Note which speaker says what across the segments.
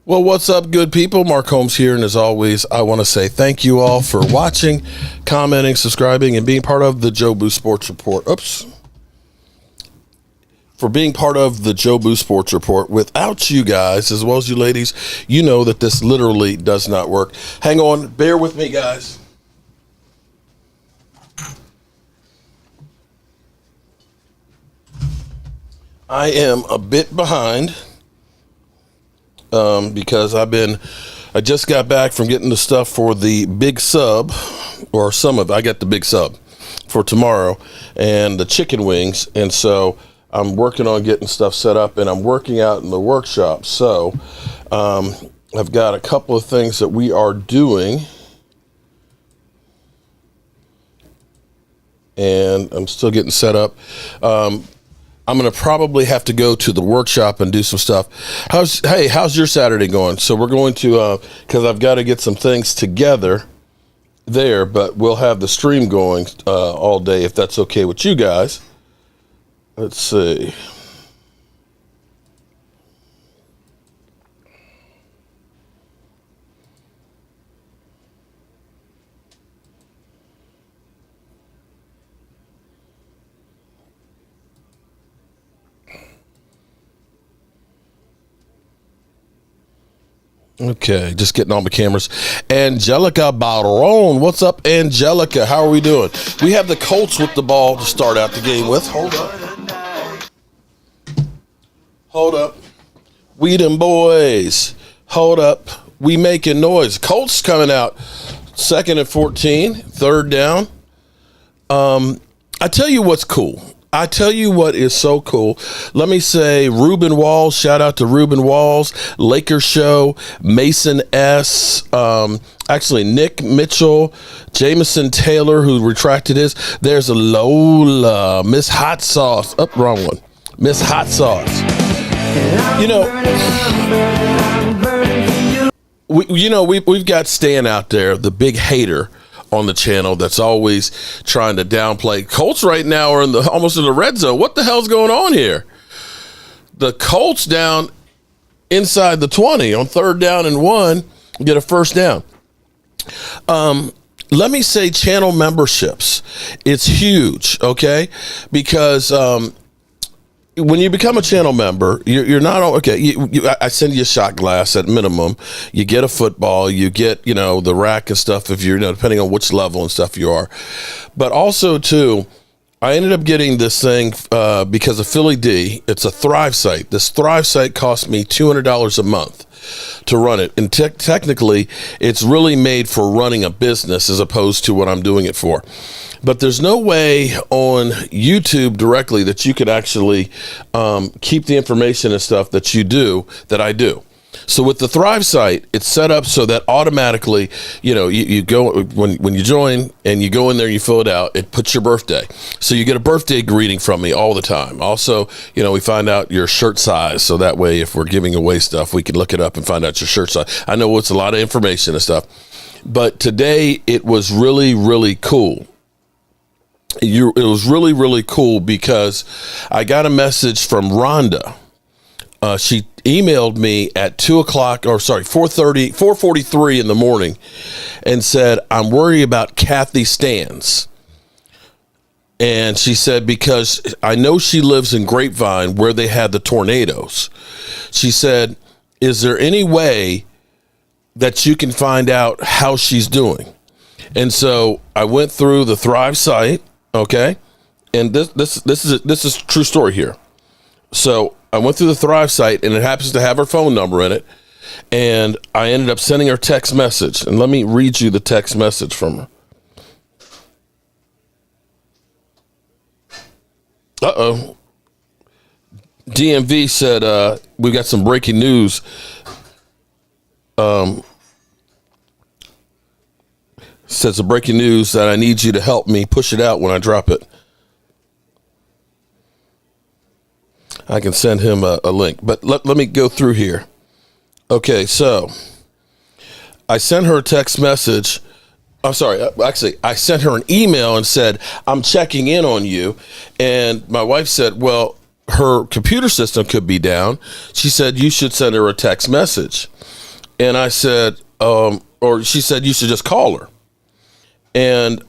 Speaker 1: Well, what's up, good people? Mark Holmes here, and as always, I want to say thank you all for watching, commenting, subscribing, and being part of the Joe Boo Sports Report. For being part of the Joe Boo Sports Report. Without you guys, as well as you ladies, you know that this literally does not work. Hang on, bear with me, guys. I am a bit behind. Because I just got back from getting the stuff for the big sub, or I got the big sub for tomorrow, and the chicken wings, and so I'm working on getting stuff set up, and I'm working out in the workshop. So I've got a couple of things that we are doing, and I'm still getting set up. I'm going to probably have to go to the workshop and do some stuff. How's your Saturday going? So we're going to, because I've got to get some things together there, but we'll have the stream going all day if that's okay with you guys. Let's see. Okay, just getting all the cameras. Angelica Baron, what's up, Angelica? How are we doing? We have the Colts with the ball to start out the game with. Hold up. We them boys. Hold up. We making noise. Colts coming out. 2nd and 14, third down. I tell you what's cool. I tell you what is so cool. Let me say Ruben Walls, shout out to Ruben Walls, Lakers Show, Mason S., actually Nick Mitchell, Jameson Taylor, who retracted his. There's a Lola, Miss Hot Sauce. Wrong one. Miss Hot Sauce. We've got Stan out there, the big hater on the channel that's always trying to downplay. Colts right now are almost in the red zone. What the hell's going on here? The Colts down inside the 20 on 3rd down and 1, get a first down. Let me say channel memberships. It's huge, okay? Because when you become a channel member, you're not okay. I send you a shot glass at minimum. You get a football. You get the rack and stuff if you're depending on which level and stuff you are. But also too, I ended up getting this thing because of Philly D. It's a Thrive site. This Thrive site cost me $200 a month to run it, and technically, it's really made for running a business as opposed to what I'm doing it for. But there's no way on YouTube directly that you could actually keep the information and stuff that I do. So with the Thrive site, it's set up so that automatically, you go when you join and you go in there, you fill it out, it puts your birthday. So you get a birthday greeting from me all the time. Also, we find out your shirt size. So that way, if we're giving away stuff, we can look it up and find out your shirt size. I know it's a lot of information and stuff, but today it was really, really cool. It was really, really cool because I got a message from Rhonda. She emailed me at 4:43 in the morning and said, I'm worried about Kathy Stans. And she said, because I know she lives in Grapevine where they had the tornadoes. She said, is there any way that you can find out how she's doing? And so I went through the Thrive site. Okay, and this is a true story here. So I went through the Thrive site, and it happens to have her phone number in it, and I ended up sending her a text message. And let me read you the text message from her. DMV said we got some breaking news. Says the breaking news that I need you to help me push it out when I drop it. I can send him a link, but let me go through here. Okay, so I sent her a text message. I'm sorry, actually, I sent her an email and said, I'm checking in on you. And my wife said, well, her computer system could be down. She said, you should send her a text message. And I said, or she said, you should just call her. And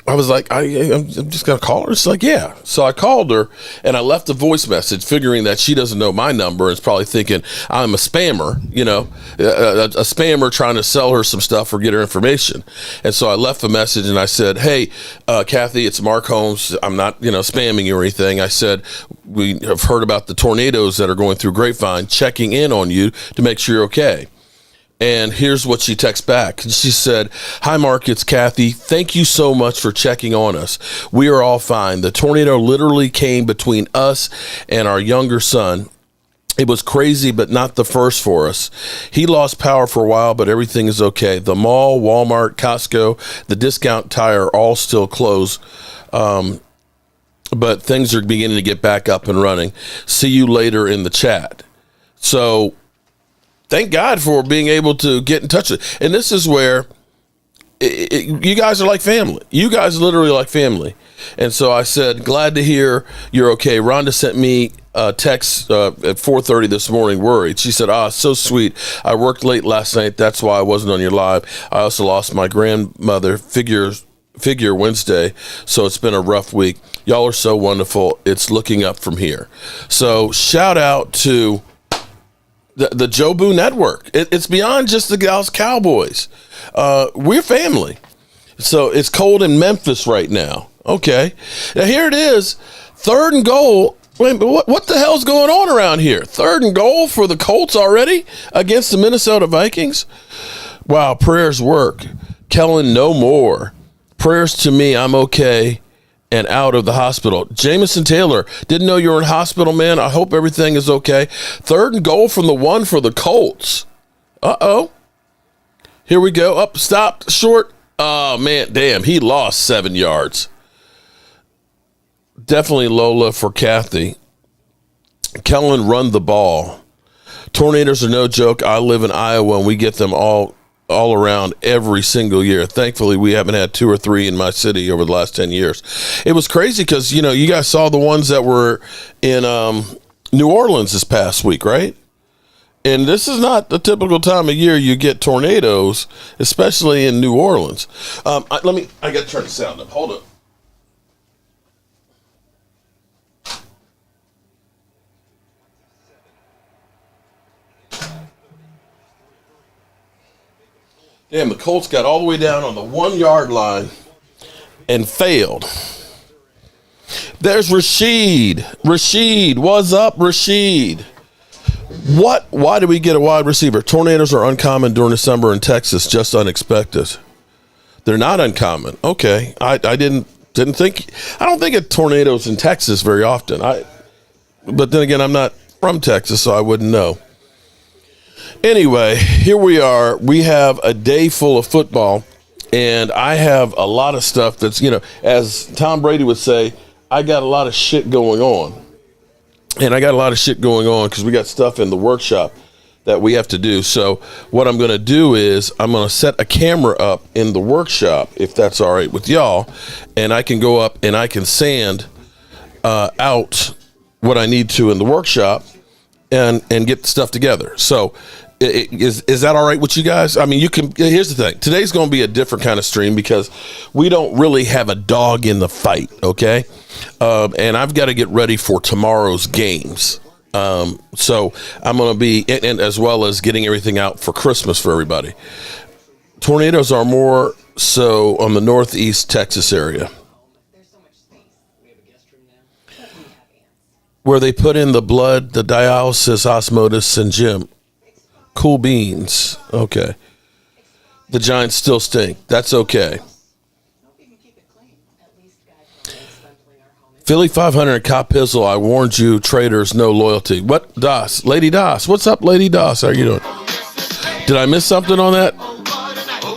Speaker 1: I was like, I'm just going to call her. It's like, yeah. So I called her and I left a voice message figuring that she doesn't know my number and is probably thinking I'm a spammer, a spammer trying to sell her some stuff or get her information. And so I left a message and I said, hey, Kathy, it's Mark Holmes. I'm not, spamming you or anything. I said, we have heard about the tornadoes that are going through Grapevine, checking in on you to make sure you're okay. And here's what she texts back. She said, hi, Mark, it's Kathy. Thank you so much for checking on us. We are all fine. The tornado literally came between us and our younger son. It was crazy, but not the first for us. He lost power for a while, but everything is okay. The mall, Walmart, Costco, the discount tire are all still closed. But things are beginning to get back up and running. See you later in the chat. So thank God for being able to get in touch with it. And this is where you guys are like family. You guys literally like family. And so I said, glad to hear you're okay. Rhonda sent me a text at 4:30 this morning, worried. She said, so sweet. I worked late last night. That's why I wasn't on your live. I also lost my grandmother figure Wednesday, so it's been a rough week. Y'all are so wonderful. It's looking up from here. So shout out to the Joe Boo Network. It's beyond just the Dallas Cowboys. We're family. So it's cold in Memphis right now. Okay. Now here it is. 3rd and goal. Wait, but what the hell's going on around here? 3rd and goal for the Colts already against the Minnesota Vikings? Wow, prayers work. Kellen, no more. Prayers to me, I'm okay and out of the hospital. Jamison Taylor, didn't know you were in hospital, man. I hope everything is okay. 3rd and goal from the 1 for the Colts. Uh-oh. Here we go. Up, stop, short. Oh, man, damn, he lost 7 yards. Definitely Lola for Kathy. Kellen, run the ball. Tornadoes are no joke. I live in Iowa, and we get them all around every single year. Thankfully, we haven't had 2 or 3 in my city over the last 10 years. It was crazy because, you guys saw the ones that were in New Orleans this past week, right? And this is not the typical time of year you get tornadoes, especially in New Orleans. I got to turn the sound up. Hold up. Damn, the Colts got all the way down on the 1-yard line and failed. There's Rashid. Rashid, what's up, Rashid? Why did we get a wide receiver? Tornadoes are uncommon during December in Texas, just unexpected. They're not uncommon. Okay. I don't think of tornadoes in Texas very often. But then again, I'm not from Texas, so I wouldn't know. Anyway, here we are. We have a day full of football, and I have a lot of stuff that's, as Tom Brady would say, I got a lot of shit going on. And I got a lot of shit going on because we got stuff in the workshop that we have to do. So what I'm going to do is I'm going to set a camera up in the workshop, if that's all right with y'all, and I can go up and I can sand out what I need to in the workshop and get the stuff together. So is that all right with you guys? I mean, here's the thing. Today's going to be a different kind of stream because we don't really have a dog in the fight, okay? And I've got to get ready for tomorrow's games. So I'm going to be, and as well as getting everything out for Christmas for everybody. Tornadoes are more so on the northeast Texas area, where they put in the blood, the dialysis, osmosis, and gym. Cool beans. Okay. The Giants still stink. That's okay. Philly 500 Cop Pizzle. I warned you, traders, no loyalty. What, Das? Lady Das. What's up, Lady Das? How are you doing? Did I miss something on that?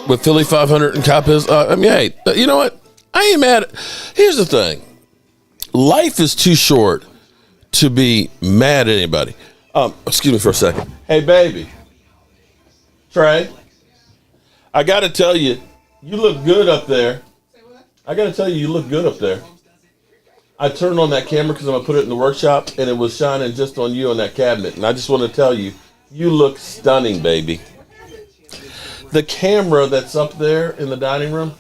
Speaker 1: With Philly 500 and Cop Pizzle? Hey, you know what? I ain't mad. Here's the thing. Life is too short to be mad at anybody. Excuse me for a second. Hey, baby. Trey, I got to tell you, you look good up there. I got to tell you look good up there. I turned on that camera because I'm going to put it in the workshop, and it was shining just on you on that cabinet. And I just want to tell you, You look stunning, baby. The camera that's up there in the dining room,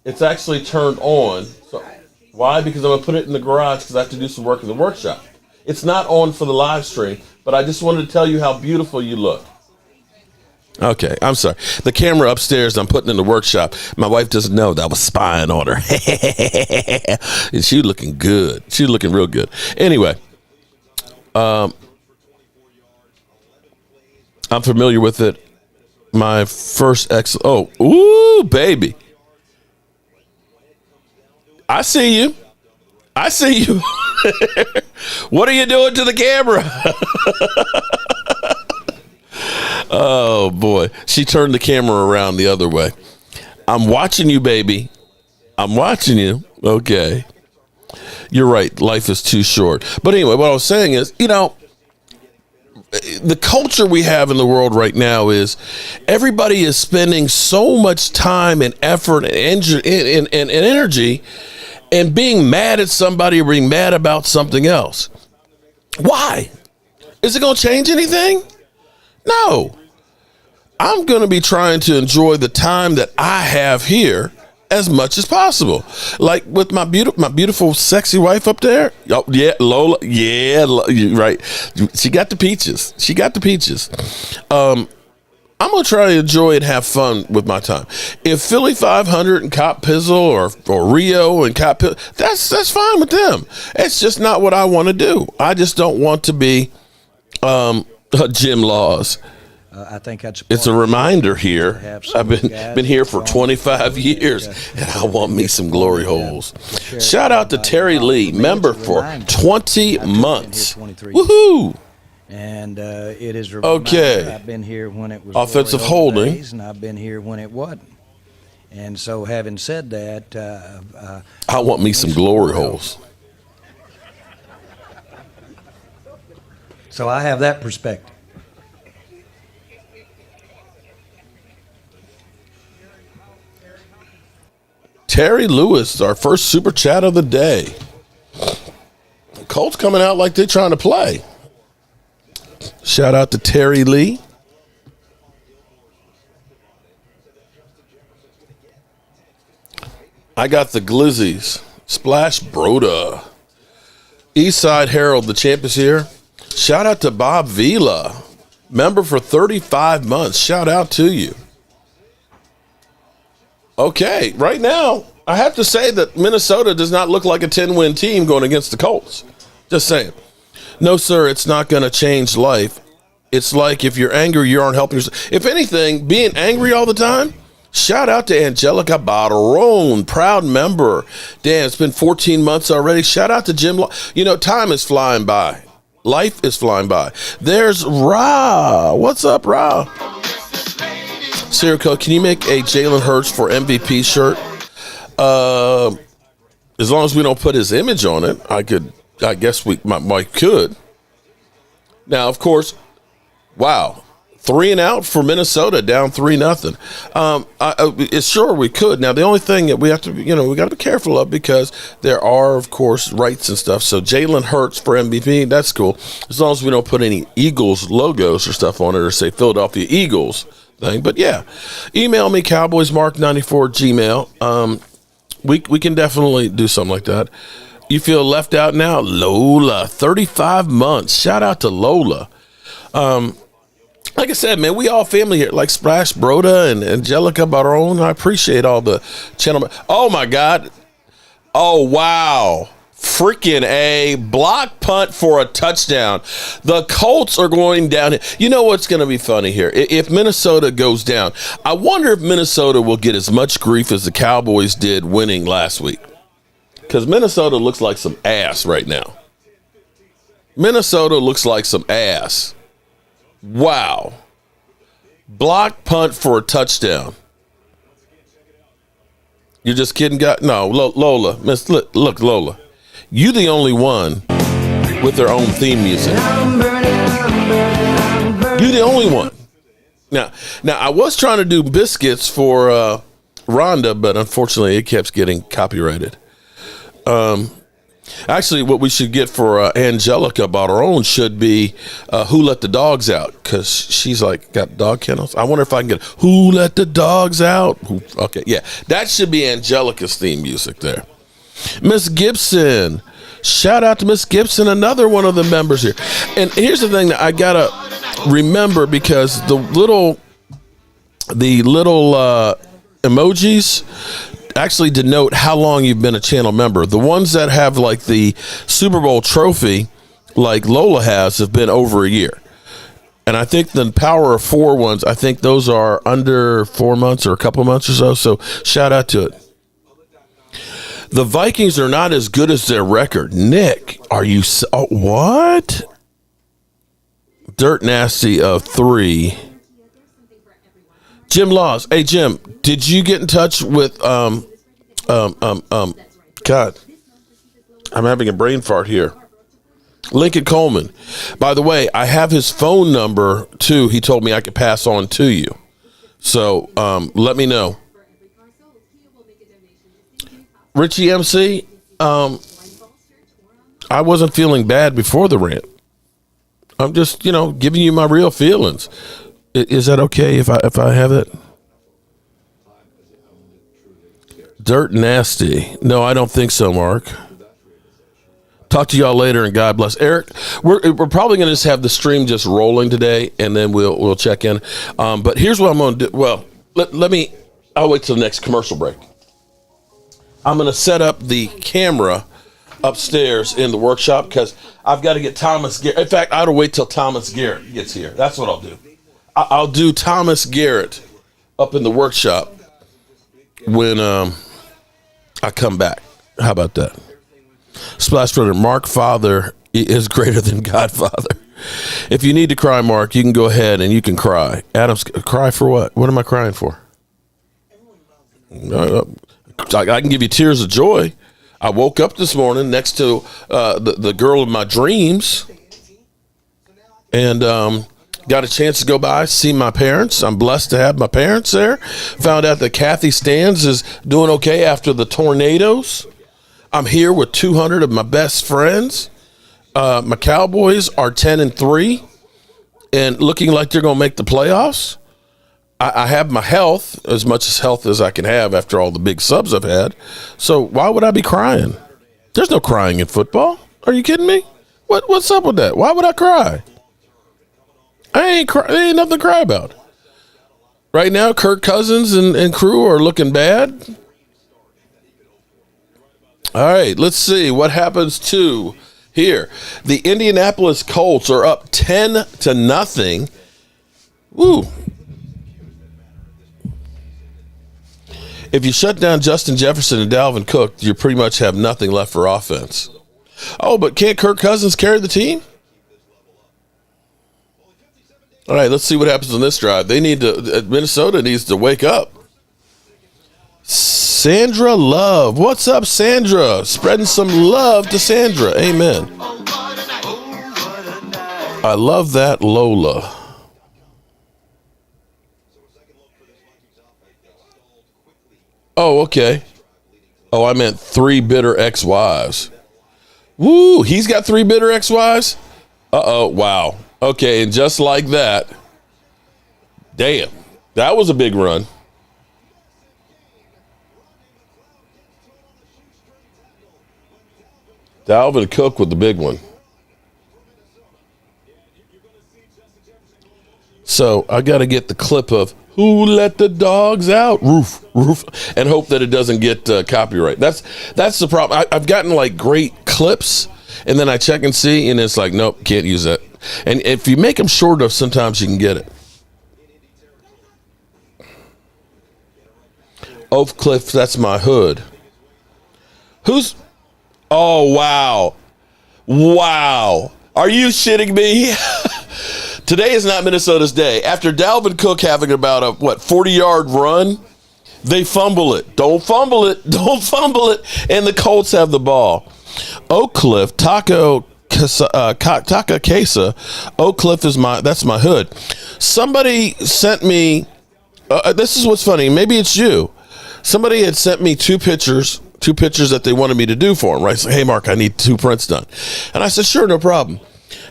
Speaker 1: it's actually turned on. So why? Because I'm going to put it in the garage because I have to do some work in the workshop. It's not on for the live stream, but I just wanted to tell you how beautiful you look. Okay, I'm sorry. The camera upstairs I'm putting in the workshop. My wife doesn't know that I was spying on her. And she looking good. She looking real good. Anyway, I'm familiar with it. My first ooh, baby. I see you. I see you. What are you doing to the camera? Oh, boy. She turned the camera around the other way. I'm watching you, baby. I'm watching you. Okay. You're right. Life is too short. But anyway, what I was saying is, the culture we have in the world right now is everybody is spending so much time and effort and energy and being mad at somebody or being mad about something else. Why? Is it going to change anything? No. I'm going to be trying to enjoy the time that I have here as much as possible. Like with my beautiful, sexy wife up there. Oh, yeah, Lola. Yeah, right. She got the peaches. I'm going to try to enjoy and have fun with my time. If Philly 500 and Cop Pizzle or Rio and Cop Pizzle, that's fine with them. It's just not what I want to do. I just don't want to be Jim Laws.
Speaker 2: I think
Speaker 1: it's a reminder here. I've been here for 25 years, and I want me some glory holes. Shout out to Terry Lee, member for 20 months. Woohoo!
Speaker 2: And it is
Speaker 1: okay.
Speaker 2: I've been here when it was
Speaker 1: offensive holding,
Speaker 2: and I've been here when it wasn't. And so, having said that,
Speaker 1: I want me some glory holes.
Speaker 2: So I have that perspective.
Speaker 1: Terry Lewis, our first super chat of the day. Colts coming out like they're trying to play. Shout out to Terry Lee. I got the Glizzies. Splash Broda. Eastside Herald, the champ is here. Shout out to Bob Vila, member for 35 months. Shout out to you. Okay, right now, I have to say that Minnesota does not look like a 10-win team going against the Colts. Just saying. No, sir, it's not going to change life. It's like if you're angry, you aren't helping yourself. If anything, being angry all the time, shout out to Angelica Barron, proud member. Dan, it's been 14 months already. Shout out to Jim. Time is flying by. Life is flying by. There's Ra. What's up, Ra? Sirico, can you make a Jalen Hurts for MVP shirt? As long as we don't put his image on it, I guess we could. Now, of course, wow, 3 and out for Minnesota, down 3-0. Sure we could. Now, the only thing that we have to, we got to be careful of because there are, of course, rights and stuff. So Jalen Hurts for MVP, that's cool. As long as we don't put any Eagles logos or stuff on it or say Philadelphia Eagles thing. But yeah, email me cowboysmark94@gmail. We can definitely do something like that. You feel left out now? Lola, 35 months. Shout out to Lola. Like I said, man, we all family here. Like Splash Broda and Angelica Barron. I appreciate all the channel. Oh my God. Oh wow. Freaking A. Block punt for a touchdown. The Colts are going down. You know what's going to be funny here? If Minnesota goes down, I wonder if Minnesota will get as much grief as the Cowboys did winning last week. Because Minnesota looks like some ass right now. Minnesota looks like some ass. Wow. Block punt for a touchdown. You're just kidding, guy? No, Lola. Look, Lola. You the only one with their own theme music. You the only one. Now, I was trying to do biscuits for Rhonda, but unfortunately it kept getting copyrighted. Actually, what we should get for Angelica about our own should be Who Let the Dogs Out, because she's like got dog kennels. I wonder if I can get Who Let the Dogs Out. Okay, yeah, that should be Angelica's theme music there. Miss Gibson, shout out to Miss Gibson, another one of the members here. And here's the thing that I gotta remember, because the little emojis actually denote how long you've been a channel member. The ones that have like the Super Bowl trophy, like Lola has, have been over a year. And I think the Power of Four ones, I think those are under 4 months or a couple months or so. So shout out to it. The Vikings are not as good as their record. Nick, are you? What? Dirt Nasty of 3. Jim Laws. Hey, Jim, did you get in touch with, God, I'm having a brain fart here. Lincoln Coleman. By the way, I have his phone number, too. He told me I could pass on to you. So let me know. Richie MC, I wasn't feeling bad before the rant. I'm just, giving you my real feelings. Is that okay if I have it? Dirt Nasty. No, I don't think so, Mark. Talk to y'all later, and God bless. Eric, we're probably going to just have the stream just rolling today, and then we'll check in. But here's what I'm going to do. Well, I'll wait till the next commercial break. I'm going to set up the camera upstairs in the workshop because I've got to get Thomas Garrett. In fact, I ought to wait till Thomas Garrett gets here. That's what I'll do. I'll do Thomas Garrett up in the workshop when I come back. How about that? Splash Brother, Mark Father is greater than Godfather. If you need to cry, Mark, you can go ahead and you can cry. Adams, cry for what? What am I crying for? I can give you tears of joy. I woke up this morning next to the girl of my dreams and got a chance to go by, see my parents. I'm blessed to have my parents there. Found out that Kathy Stans is doing okay after the tornadoes. I'm here with 200 of my best friends. My Cowboys are 10-3 and looking like they're going to make the playoffs. I have my health, as much health as I can have after all the big subs I've had. So why would I be crying? There's no crying in football. Are you kidding me? What's up with that? Why would I cry? There ain't nothing to cry about. Right now, Kirk Cousins and crew are looking bad. All right, let's see what happens to here. The Indianapolis Colts are up 10-0. Woo. If you shut down Justin Jefferson and Dalvin Cook, you pretty much have nothing left for offense. Oh, but can't Kirk Cousins carry the team? All right, let's see what happens on this drive. Minnesota needs to wake up. Sandra Love. What's up, Sandra? Spreading some love to Sandra. Amen. I love that, Lola. Oh, okay. Oh, I meant 3 bitter ex-wives. Woo, he's got 3 bitter ex-wives? Uh-oh, wow. Okay, and just like that, damn, that was a big run. Dalvin Cook with the big one. So I got to get the clip of Who Let the Dogs Out? Roof, and hope that it doesn't get copyright. That's the problem. I've gotten like great clips, and then I check and see, and it's like, nope, can't use that. And if you make them short enough, sometimes you can get it. Oak Cliff, that's my hood. Oh, wow. Wow. Are you shitting me? Today is not Minnesota's day. After Dalvin Cook having about a 40-yard run, they fumble it. Don't fumble it. Don't fumble it. And the Colts have the ball. Oak Cliff, Taka Queso. Oak Cliff that's my hood. Somebody sent me, this is what's funny. Maybe it's you. Somebody had sent me 2 pictures 2 pictures that they wanted me to do for him, right? So, hey, Mark, I need 2 prints done. And I said, sure, no problem.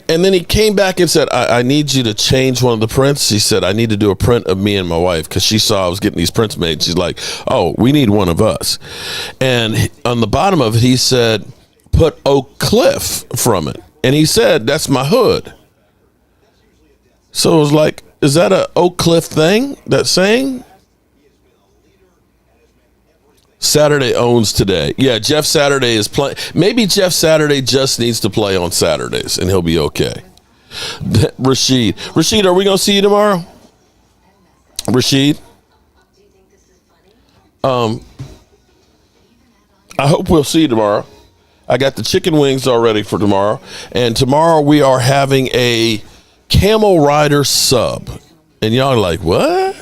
Speaker 1: And then he came back and said, I need you to change one of the prints. He said, I need to do a print of me and my wife because she saw I was getting these prints made. She's like, oh, we need one of us. And on the bottom of it, he said, put Oak Cliff from it. And he said, that's my hood. So it was like, is that a Oak Cliff thing, that saying? Saturday owns today. Yeah, Jeff Saturday is playing. Maybe Jeff Saturday just needs to play on Saturdays, and he'll be okay. Rashid, are we going to see you tomorrow? Rashid? I hope we'll see you tomorrow. I got the chicken wings already for tomorrow, and tomorrow we are having a Camel Rider sub. And y'all are like, what?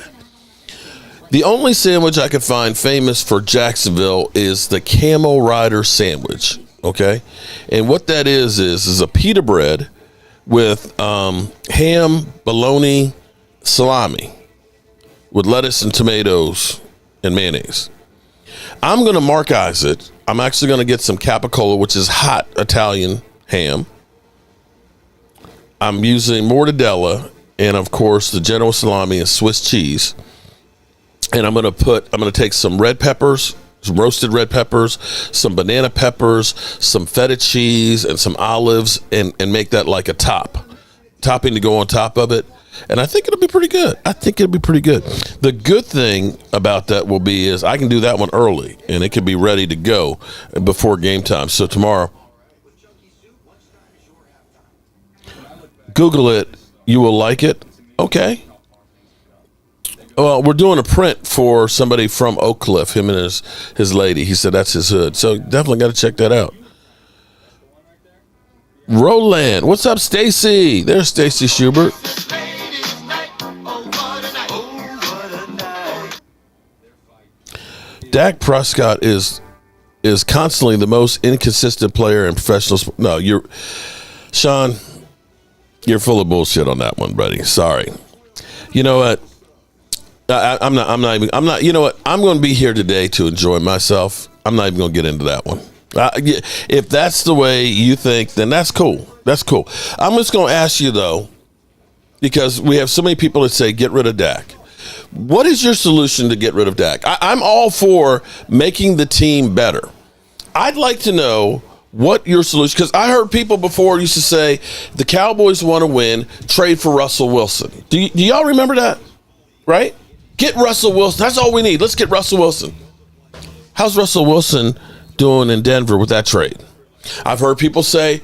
Speaker 1: The only sandwich I could find famous for Jacksonville is the Camel Rider sandwich, okay? And what that is a pita bread with ham, bologna, salami with lettuce and tomatoes and mayonnaise. I'm going to markize it. I'm actually going to get some capicola, which is hot Italian ham. I'm using mortadella and, of course, the Genoa salami and Swiss cheese. And I'm going to take some red peppers, some roasted red peppers, some banana peppers, some feta cheese, and some olives, and make that like a topping to go on top of it. And I think it'll be pretty good. The good thing about that will be is I can do that one early, and it can be ready to go before game time. So tomorrow, Google it. You will like it. Okay. Well, we're doing a print for somebody from Oak Cliff, him and his lady. He said that's his hood. So definitely got to check that out. Roland. What's up, Stacy? There's Stacy Schubert. Dak Prescott is constantly the most inconsistent player in professional sports. No, Sean, you're full of bullshit on that one, buddy. Sorry. You know what? I'm not. You know what? I'm going to be here today to enjoy myself. I'm not even going to get into that one. If that's the way you think, then that's cool. I'm just going to ask you though, because we have so many people that say get rid of Dak. What is your solution to get rid of Dak? I'm all for making the team better. I'd like to know what your solution, because I heard people before used to say the Cowboys want to win, trade for Russell Wilson. Do y'all remember that? Right? Get Russell Wilson. That's all we need. Let's get Russell Wilson. How's Russell Wilson doing in Denver with that trade? I've heard people say,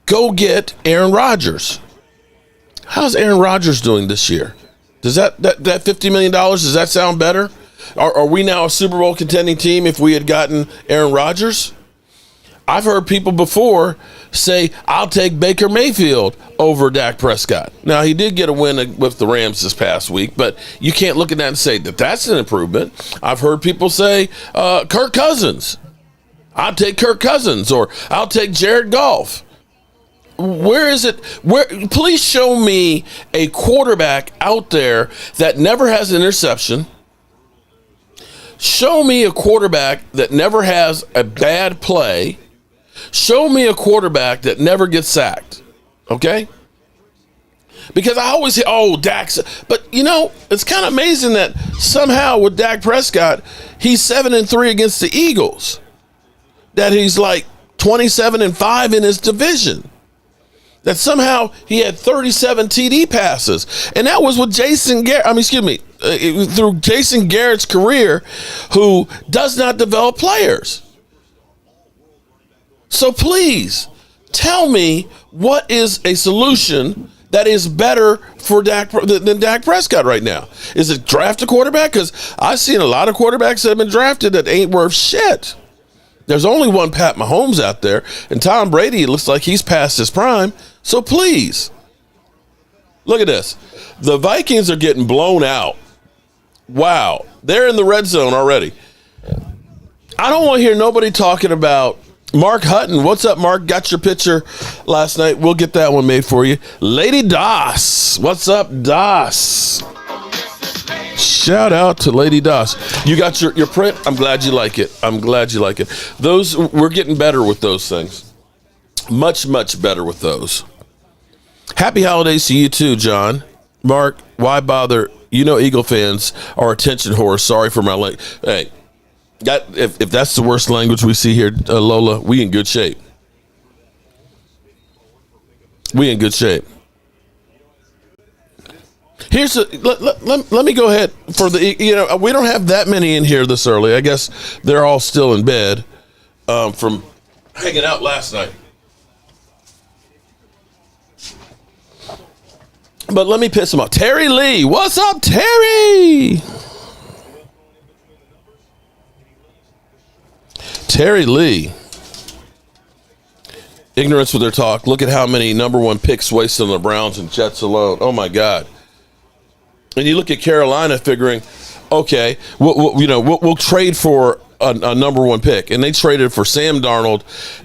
Speaker 1: go get Aaron Rodgers. How's Aaron Rodgers doing this year? Does that $50 million, does that sound better? Are we now a Super Bowl contending team if we had gotten Aaron Rodgers? I've heard people before say, I'll take Baker Mayfield over Dak Prescott. Now, he did get a win with the Rams this past week, but you can't look at that and say that that's an improvement. I've heard people say, Kirk Cousins. I'll take Kirk Cousins, or I'll take Jared Goff. Where is it? Please show me a quarterback out there that never has an interception. Show me a quarterback that never has a bad play. Show me a quarterback that never gets sacked. Okay? Because I always say, Dak's. But, it's kind of amazing that somehow with Dak Prescott, he's 7-3 against the Eagles. That he's like 27-5 in his division. That somehow he had 37 TD passes. And that was with Jason Garrett. Through Jason Garrett's career, who does not develop players. So please tell me what is a solution that is better for Dak than Dak Prescott right now. Is it draft a quarterback? Because I've seen a lot of quarterbacks that have been drafted that ain't worth shit. There's only one Pat Mahomes out there, and Tom Brady looks like he's past his prime. So please, look at this. The Vikings are getting blown out. Wow. They're in the red zone already. I don't want to hear nobody talking about Mark Hutton. What's up, Mark? Got your picture last night. We'll get that one made for you. Lady Das. What's up, Das? Shout out to Lady Doss. You got your print? I'm glad you like it. Those, we're getting better with those things. Much, much better with those. Happy holidays to you too, John. Mark, why bother? You know Eagle fans are attention whores. Sorry for my language. Hey, if that's the worst language we see here, Lola, we in good shape. Here's let me go ahead for the, we don't have that many in here this early. I guess they're all still in bed from hanging out last night. But let me piss them off. Terry Lee, what's up, Terry? Terry Lee. Ignorance with their talk. Look at how many number one picks wasted on the Browns and Jets alone. Oh my God. And you look at Carolina figuring, okay, we'll trade for a number one pick. And they traded for Sam Darnold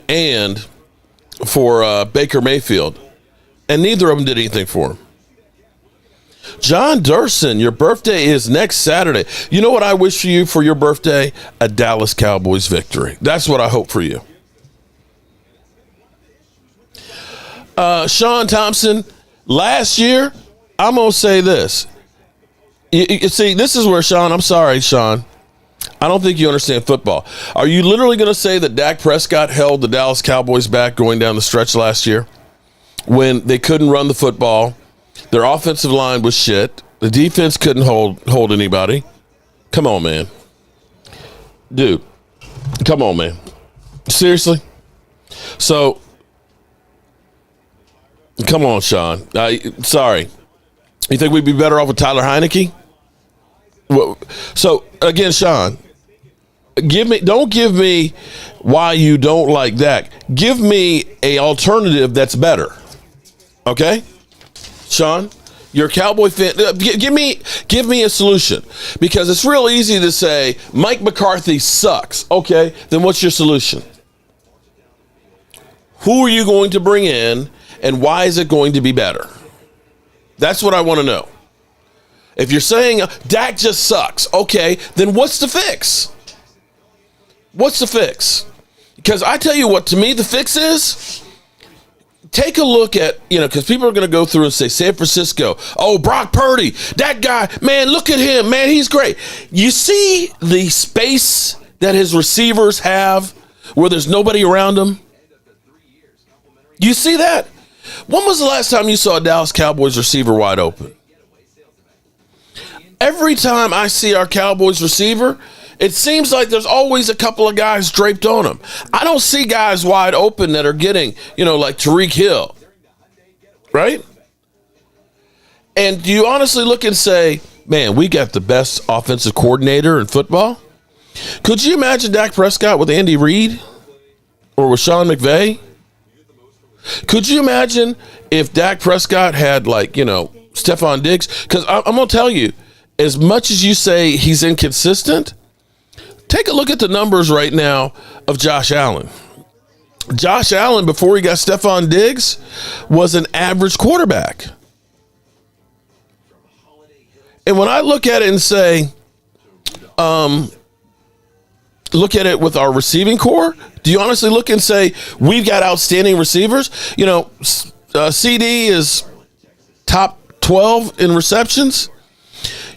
Speaker 1: and for Baker Mayfield. And neither of them did anything for him. John Durson, your birthday is next Saturday. You know what I wish for you for your birthday? A Dallas Cowboys victory. That's what I hope for you. Sean Thompson, last year, I'm going to say this. You see, this is where, Sean, I'm sorry, Sean. I don't think you understand football. Are you literally going to say that Dak Prescott held the Dallas Cowboys back going down the stretch last year when they couldn't run the football? Their offensive line was shit. The defense couldn't hold anybody. Come on, man. Dude, come on, man. Seriously? So, come on, Sean. Sorry. You think we'd be better off with Tyler Heineke? So, again, Sean, don't give me why you don't like Dak. Give me an alternative that's better. Okay? Sean, you're a Cowboy fan. Give me a solution, because it's real easy to say Mike McCarthy sucks. Okay, then what's your solution? Who are you going to bring in, and why is it going to be better? That's what I want to know. If you're saying Dak just sucks, okay, then what's the fix? What's the fix? Because I tell you what, to me, the fix is, take a look at, because people are going to go through and say, San Francisco, oh, Brock Purdy, that guy, man, look at him, man, he's great. You see the space that his receivers have where there's nobody around them? You see that? When was the last time you saw a Dallas Cowboys receiver wide open? Every time I see our Cowboys receiver, it seems like there's always a couple of guys draped on them. I don't see guys wide open that are getting, like Tyreek Hill. Right? And do you honestly look and say, man, we got the best offensive coordinator in football? Could you imagine Dak Prescott with Andy Reid or with Sean McVay? Could you imagine if Dak Prescott had, Stephon Diggs? Because I'm going to tell you, as much as you say he's inconsistent, take a look at the numbers right now of Josh Allen. Josh Allen, before he got Stephon Diggs, was an average quarterback. And when I look at it and say, look at it with our receiving core, do you honestly look and say, we've got outstanding receivers? CD is top 12 in receptions.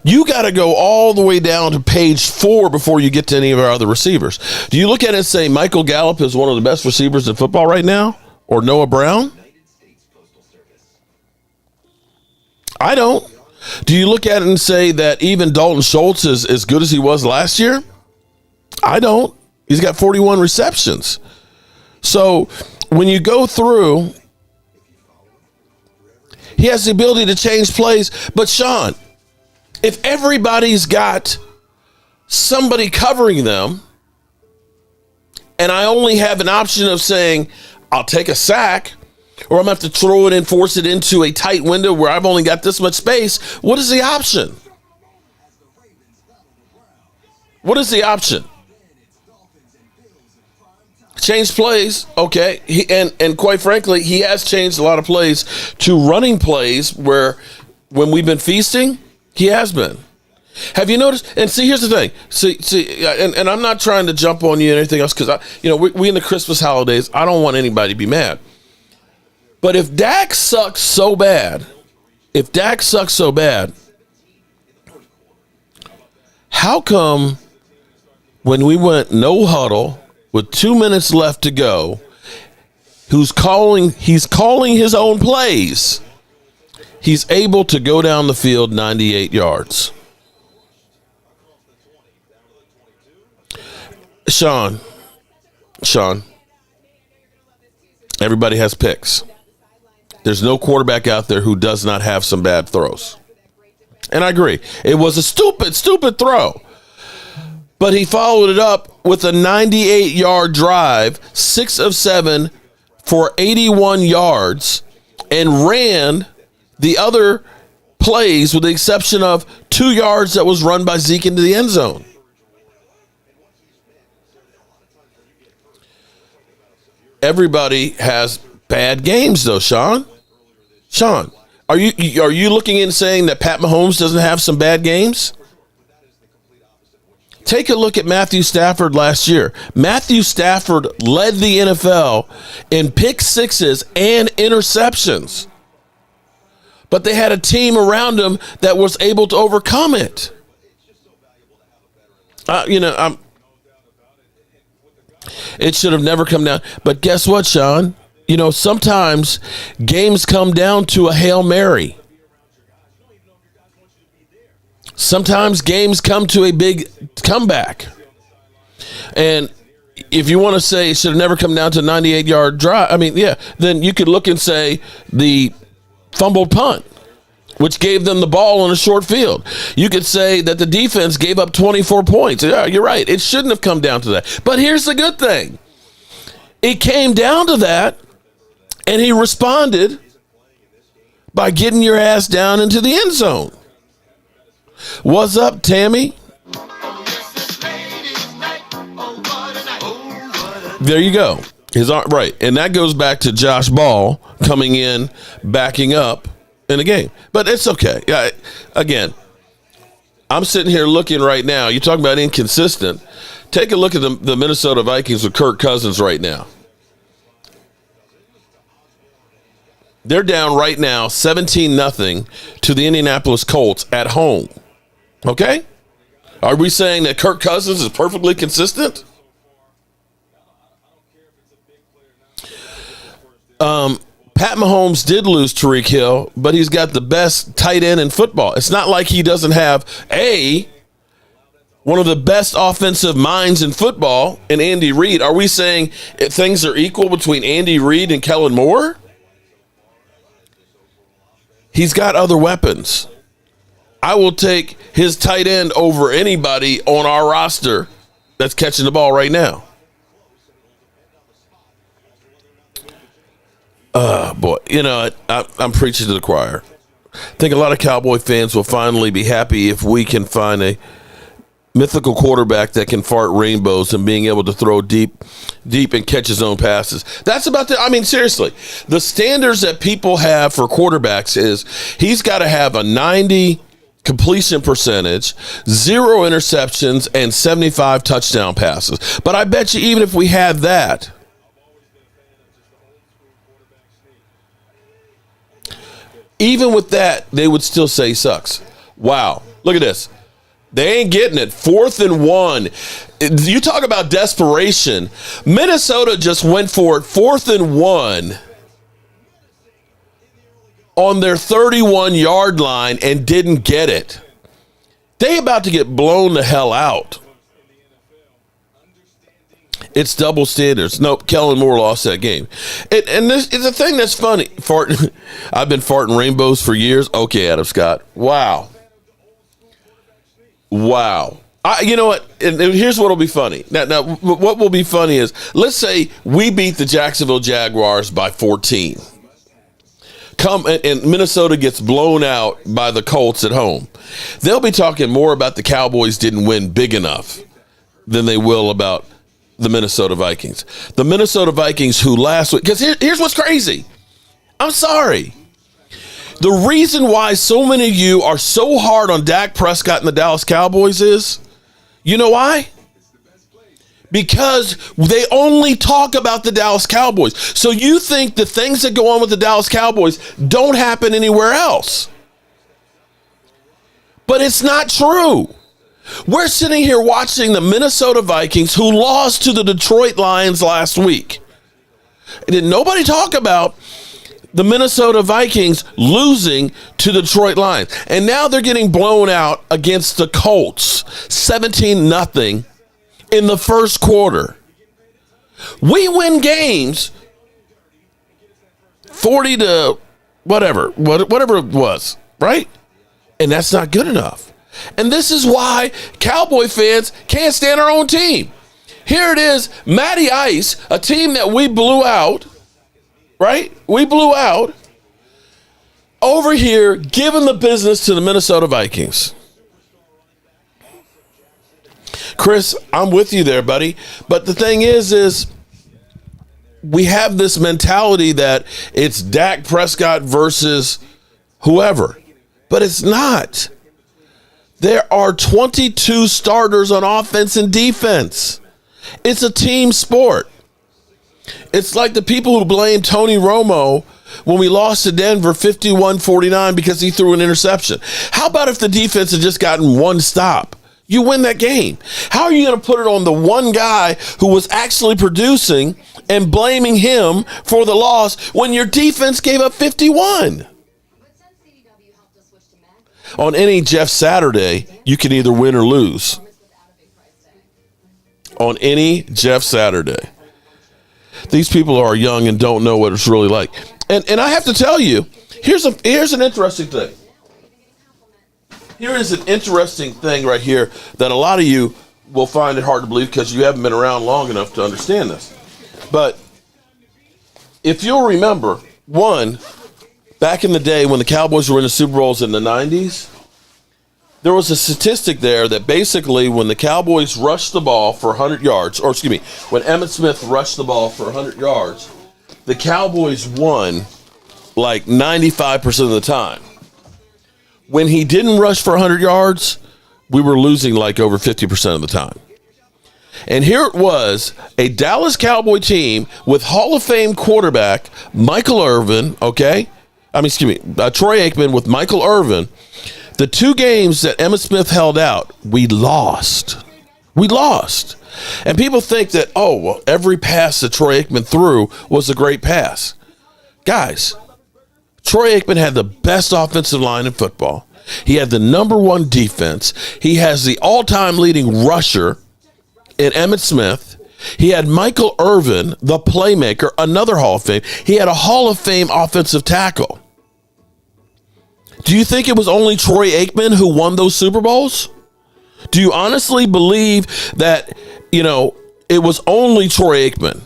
Speaker 1: You got to go all the way down to page 4 before you get to any of our other receivers. Do you look at it and say Michael Gallup is one of the best receivers in football right now? Or Noah Brown? I don't. Do you look at it and say that even Dalton Schultz is as good as he was last year? I don't. He's got 41 receptions. So when you go through, he has the ability to change plays. But Sean, if everybody's got somebody covering them, and I only have an option of saying, I'll take a sack, or I'm going to have to throw it and force it into a tight window where I've only got this much space, what is the option? What is the option? Change plays, okay. And quite frankly, he has changed a lot of plays to running plays where when we've been feasting, he has been. Have you noticed? And see, here's the thing. See, and I'm not trying to jump on you and anything else because we in the Christmas holidays. I don't want anybody to be mad. But if Dak sucks so bad, how come when we went no huddle with 2 minutes left to go, he's calling his own plays, he's able to go down the field 98 yards? Sean, everybody has picks. There's no quarterback out there who does not have some bad throws. And I agree. It was a stupid throw. But he followed it up with a 98-yard drive, 6 of 7 for 81 yards, and ran the other plays with the exception of 2 yards that was run by Zeke into the end zone. Everybody has bad games, though, Sean. Sean, are you looking and saying that Pat Mahomes doesn't have some bad games? Take a look at Matthew Stafford last year. Matthew Stafford led the NFL in pick sixes and interceptions. But they had a team around him that was able to overcome it. It should have never come down. But guess what, Sean? Sometimes games come down to a Hail Mary. Sometimes games come to a big comeback. And if you want to say it should have never come down to a 98-yard drive, then you could look and say the fumbled punt, which gave them the ball on a short field. You could say that the defense gave up 24 points. Yeah, you're right. It shouldn't have come down to that. But here's the good thing. It came down to that, and he responded by getting your ass down into the end zone. What's up, Tammy? There you go. Right. And that goes back to Josh Ball coming in, backing up in the game. But it's okay. Yeah, again, I'm sitting here looking right now. You're talking about inconsistent. Take a look at the Minnesota Vikings with Kirk Cousins right now. They're down right now 17-0 to the Indianapolis Colts at home. Okay? Are we saying that Kirk Cousins is perfectly consistent? Pat Mahomes did lose Tyreek Hill, but he's got the best tight end in football. It's not like he doesn't have one of the best offensive minds in football in Andy Reid. Are we saying things are equal between Andy Reid and Kellen Moore? He's got other weapons. I will take his tight end over anybody on our roster that's catching the ball right now. Boy, I'm preaching to the choir. I think a lot of Cowboy fans will finally be happy if we can find a mythical quarterback that can fart rainbows and being able to throw deep and catch his own passes. That's about seriously, the standards that people have for quarterbacks is he's got to have a 90 completion percentage, 0 interceptions, and 75 touchdown passes. But I bet you even if we had that, even with that, they would still say he sucks. Wow. Look at this. They ain't getting it. 4th and 1. You talk about desperation. Minnesota just went for it 4th and 1 on their 31-yard line and didn't get it. They about to get blown the hell out. It's double standards. Nope, Kellen Moore lost that game. And this is a thing that's funny. I've been farting rainbows for years. Okay, Adam Scott. Wow. You know what? And here's what will be funny. Now, what will be funny is, let's say we beat the Jacksonville Jaguars by 14. And Minnesota gets blown out by the Colts at home. They'll be talking more about the Cowboys didn't win big enough than they will about the Minnesota Vikings. The Minnesota Vikings who last week, because here's what's crazy. I'm sorry. The reason why so many of you are so hard on Dak Prescott and the Dallas Cowboys is, you know why? Because they only talk about the Dallas Cowboys. So you think the things that go on with the Dallas Cowboys don't happen anywhere else. But it's not true. We're sitting here watching the Minnesota Vikings, who lost to the Detroit Lions last week. Did nobody talk about the Minnesota Vikings losing to the Detroit Lions? And now they're getting blown out against the Colts, 17-0 in the first quarter. We win games 40 to whatever it was, right? And that's not good enough. And this is why Cowboy fans can't stand our own team. Here it is, Matty Ice, a team that we blew out, right? We blew out, over here giving the business to the Minnesota Vikings. Chris, I'm with you there, buddy. But the thing is we have this mentality that it's Dak Prescott versus whoever. But it's not. There are 22 starters on offense and defense. It's a team sport. It's like the people who blame Tony Romo when we lost to Denver 51-49 because he threw an interception. How about if the defense had just gotten one stop? You win that game. How are you going to put it on the one guy who was actually producing and blaming him for the loss when your defense gave up 51? On any Jeff Saturday, you can either win or lose. On any Jeff Saturday. These people are young and don't know what it's really like. And I have to tell you, here's an interesting thing. Here is an interesting thing right here that a lot of you will find it hard to believe because you haven't been around long enough to understand this. But if you'll remember, back in the day when the Cowboys were in the Super Bowls in the 90s, there was a statistic there that basically when the Cowboys rushed the ball for 100 yards, when Emmitt Smith rushed the ball for 100 yards, the Cowboys won like 95% of the time. When he didn't rush for 100 yards, we were losing like over 50% of the time. And here it was, a Dallas Cowboy team with Hall of Fame quarterback Michael Irvin, Troy Aikman with Michael Irvin. The two games that Emmitt Smith held out, we lost. We lost. And people think that, every pass that Troy Aikman threw was a great pass. Guys, Troy Aikman had the best offensive line in football. He had the number one defense. He has the all-time leading rusher in Emmitt Smith. He had Michael Irvin, the playmaker, another Hall of Fame. He had a Hall of Fame offensive tackle. Do you think it was only Troy Aikman who won those Super Bowls? Do you honestly believe that, it was only Troy Aikman?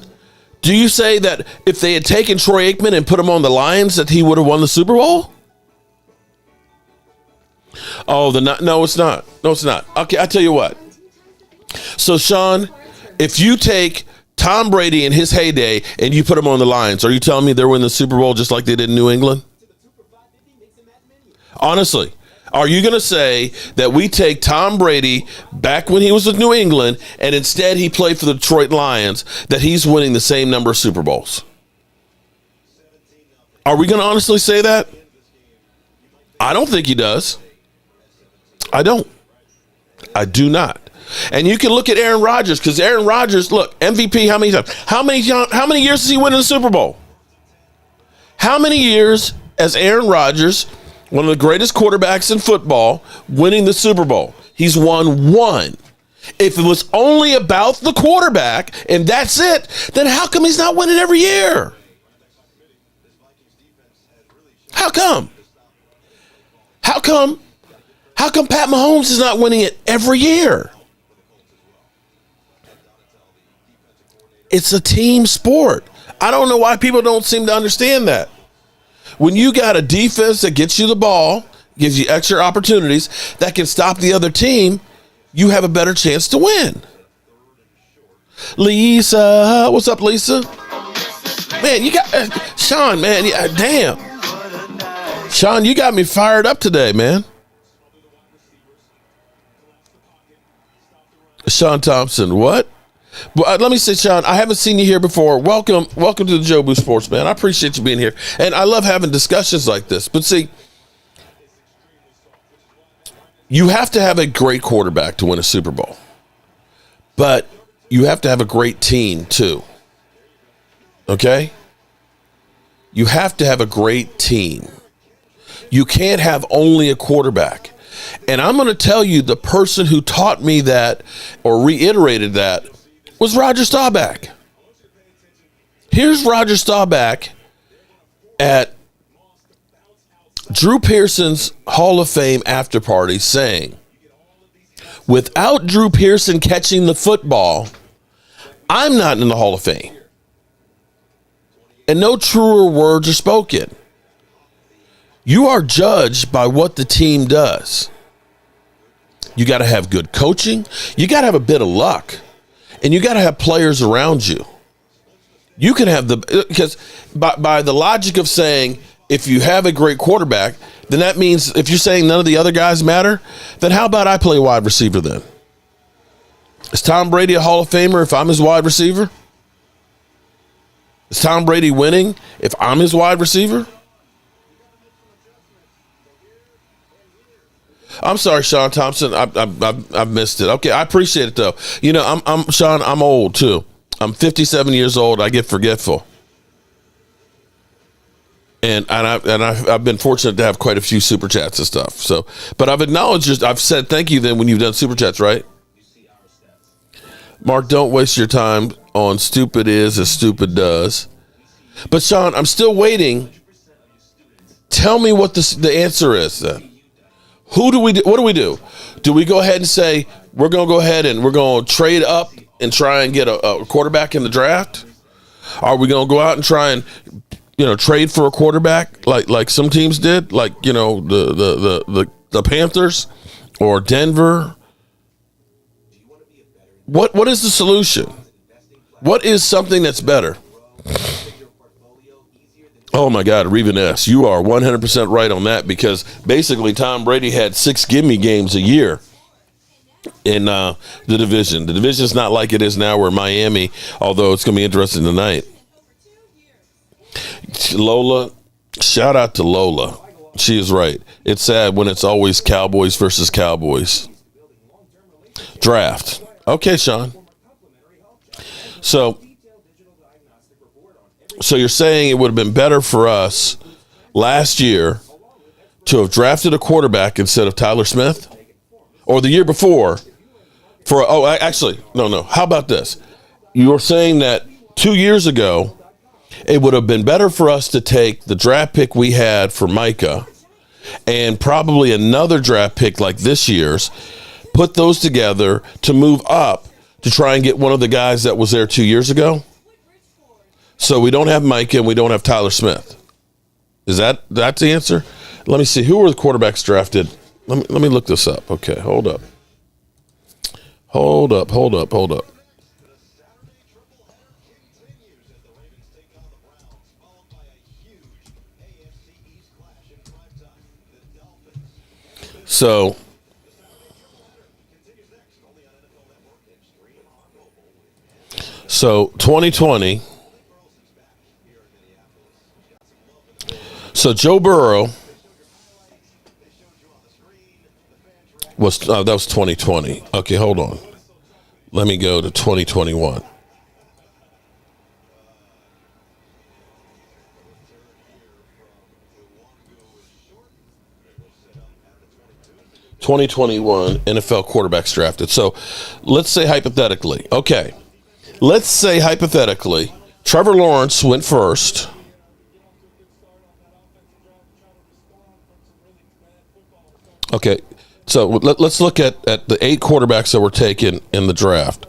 Speaker 1: Do you say that if they had taken Troy Aikman and put him on the Lions that he would have won the Super Bowl? No, it's not. No, it's not. Okay, I'll tell you what. So, Sean, if you take Tom Brady in his heyday and you put him on the Lions, are you telling me they're winning the Super Bowl just like they did in New England? Honestly, are you going to say that we take Tom Brady back when he was with New England and instead he played for the Detroit Lions, that he's winning the same number of Super Bowls? Are we going to honestly say that? I don't think he does. I don't. I do not. And you can look at Aaron Rodgers, because Aaron Rodgers, look, MVP how many times? How many years has he won in the Super Bowl? How many years has Aaron Rodgers, one of the greatest quarterbacks in football, winning the Super Bowl? He's won one. If it was only about the quarterback and that's it, then how come he's not winning every year? How come? How come Pat Mahomes is not winning it every year? It's a team sport. I don't know why people don't seem to understand that. When you got a defense that gets you the ball, gives you extra opportunities, that can stop the other team, you have a better chance to win. Lisa, what's up, Lisa? Man, you got Sean, man, damn. Sean, you got me fired up today, man. Sean Thompson, what? Well, let me say, Sean, I haven't seen you here before. Welcome to the Joe Boo Sports, man. I appreciate you being here. And I love having discussions like this. But see, you have to have a great quarterback to win a Super Bowl. But you have to have a great team, too. Okay? You have to have a great team. You can't have only a quarterback. And I'm going to tell you, the person who taught me that or reiterated that was Roger Staubach. Here's Roger Staubach at Drew Pearson's Hall of Fame after party saying, without Drew Pearson catching the football, I'm not in the Hall of Fame. And no truer words are spoken. You are judged by what the team does. You got to have good coaching. You got to have a bit of luck. And you got to have players around you. You can have because by the logic of saying, if you have a great quarterback, then that means if you're saying none of the other guys matter, then how about I play wide receiver then? Is Tom Brady a Hall of Famer if I'm his wide receiver? Is Tom Brady winning if I'm his wide receiver? I'm sorry, Sean Thompson. I've missed it. Okay, I appreciate it though. You know, Sean. I'm old too. I'm 57 years old. I get forgetful, and I've been fortunate to have quite a few super chats and stuff. So, but I've acknowledged. I've said thank you then when you've done super chats, right? Mark, don't waste your time on stupid is as stupid does. But Sean, I'm still waiting. Tell me what the answer is then. What do we do? Do we go ahead and say we're going to go ahead and we're going to trade up and try and get a quarterback in the draft? Are we going to go out and try and trade for a quarterback like some teams did, like the Panthers or Denver? What is the solution? What is something that's better? Oh, my God, Reven S., you are 100% right on that because basically Tom Brady had 6 gimme games a year in the division. The division is not like it is now where Miami, although it's going to be interesting tonight. Lola, shout out to Lola. She is right. It's sad when it's always Cowboys versus Cowboys. Draft. Okay, Sean. So you're saying it would have been better for us last year to have drafted a quarterback instead of Tyler Smith? Or the year before no. How about this? You were saying that 2 years ago, it would have been better for us to take the draft pick we had for Micah and probably another draft pick like this year's, put those together to move up to try and get one of the guys that was there 2 years ago? So we don't have Micah and we don't have Tyler Smith. That's the answer? Let me see. Who were the quarterbacks drafted? Let me look this up. Okay, hold up. So 2020. So Joe Burrow that was 2020. Okay, hold on. Let me go to 2021. NFL quarterbacks drafted. So let's say hypothetically. Okay. Let's say hypothetically, Trevor Lawrence went first. Okay, so let's look at the 8 quarterbacks that were taken in the draft.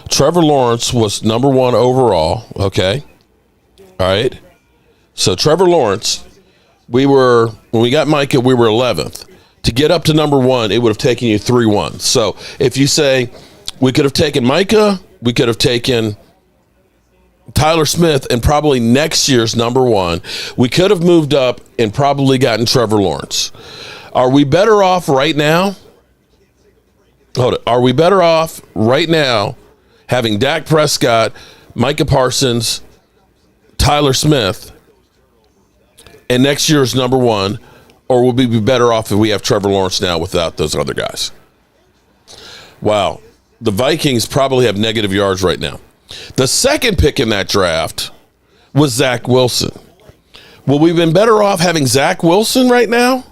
Speaker 1: Trevor Lawrence was number 1 overall, okay? All right. So Trevor Lawrence, when we got Micah, we were 11th. To get up to number 1, it would have taken you 3-1. So if you say we could have taken Micah, we could have taken Tyler Smith, and probably next year's number one. We could have moved up and probably gotten Trevor Lawrence. Are we better off right now? Hold it. Are we better off right now having Dak Prescott, Micah Parsons, Tyler Smith, and next year's number one, or will we be better off if we have Trevor Lawrence now without those other guys? Wow. The Vikings probably have negative yards right now. The second pick in that draft was Zach Wilson. Well, we've been better off having Zach Wilson right now,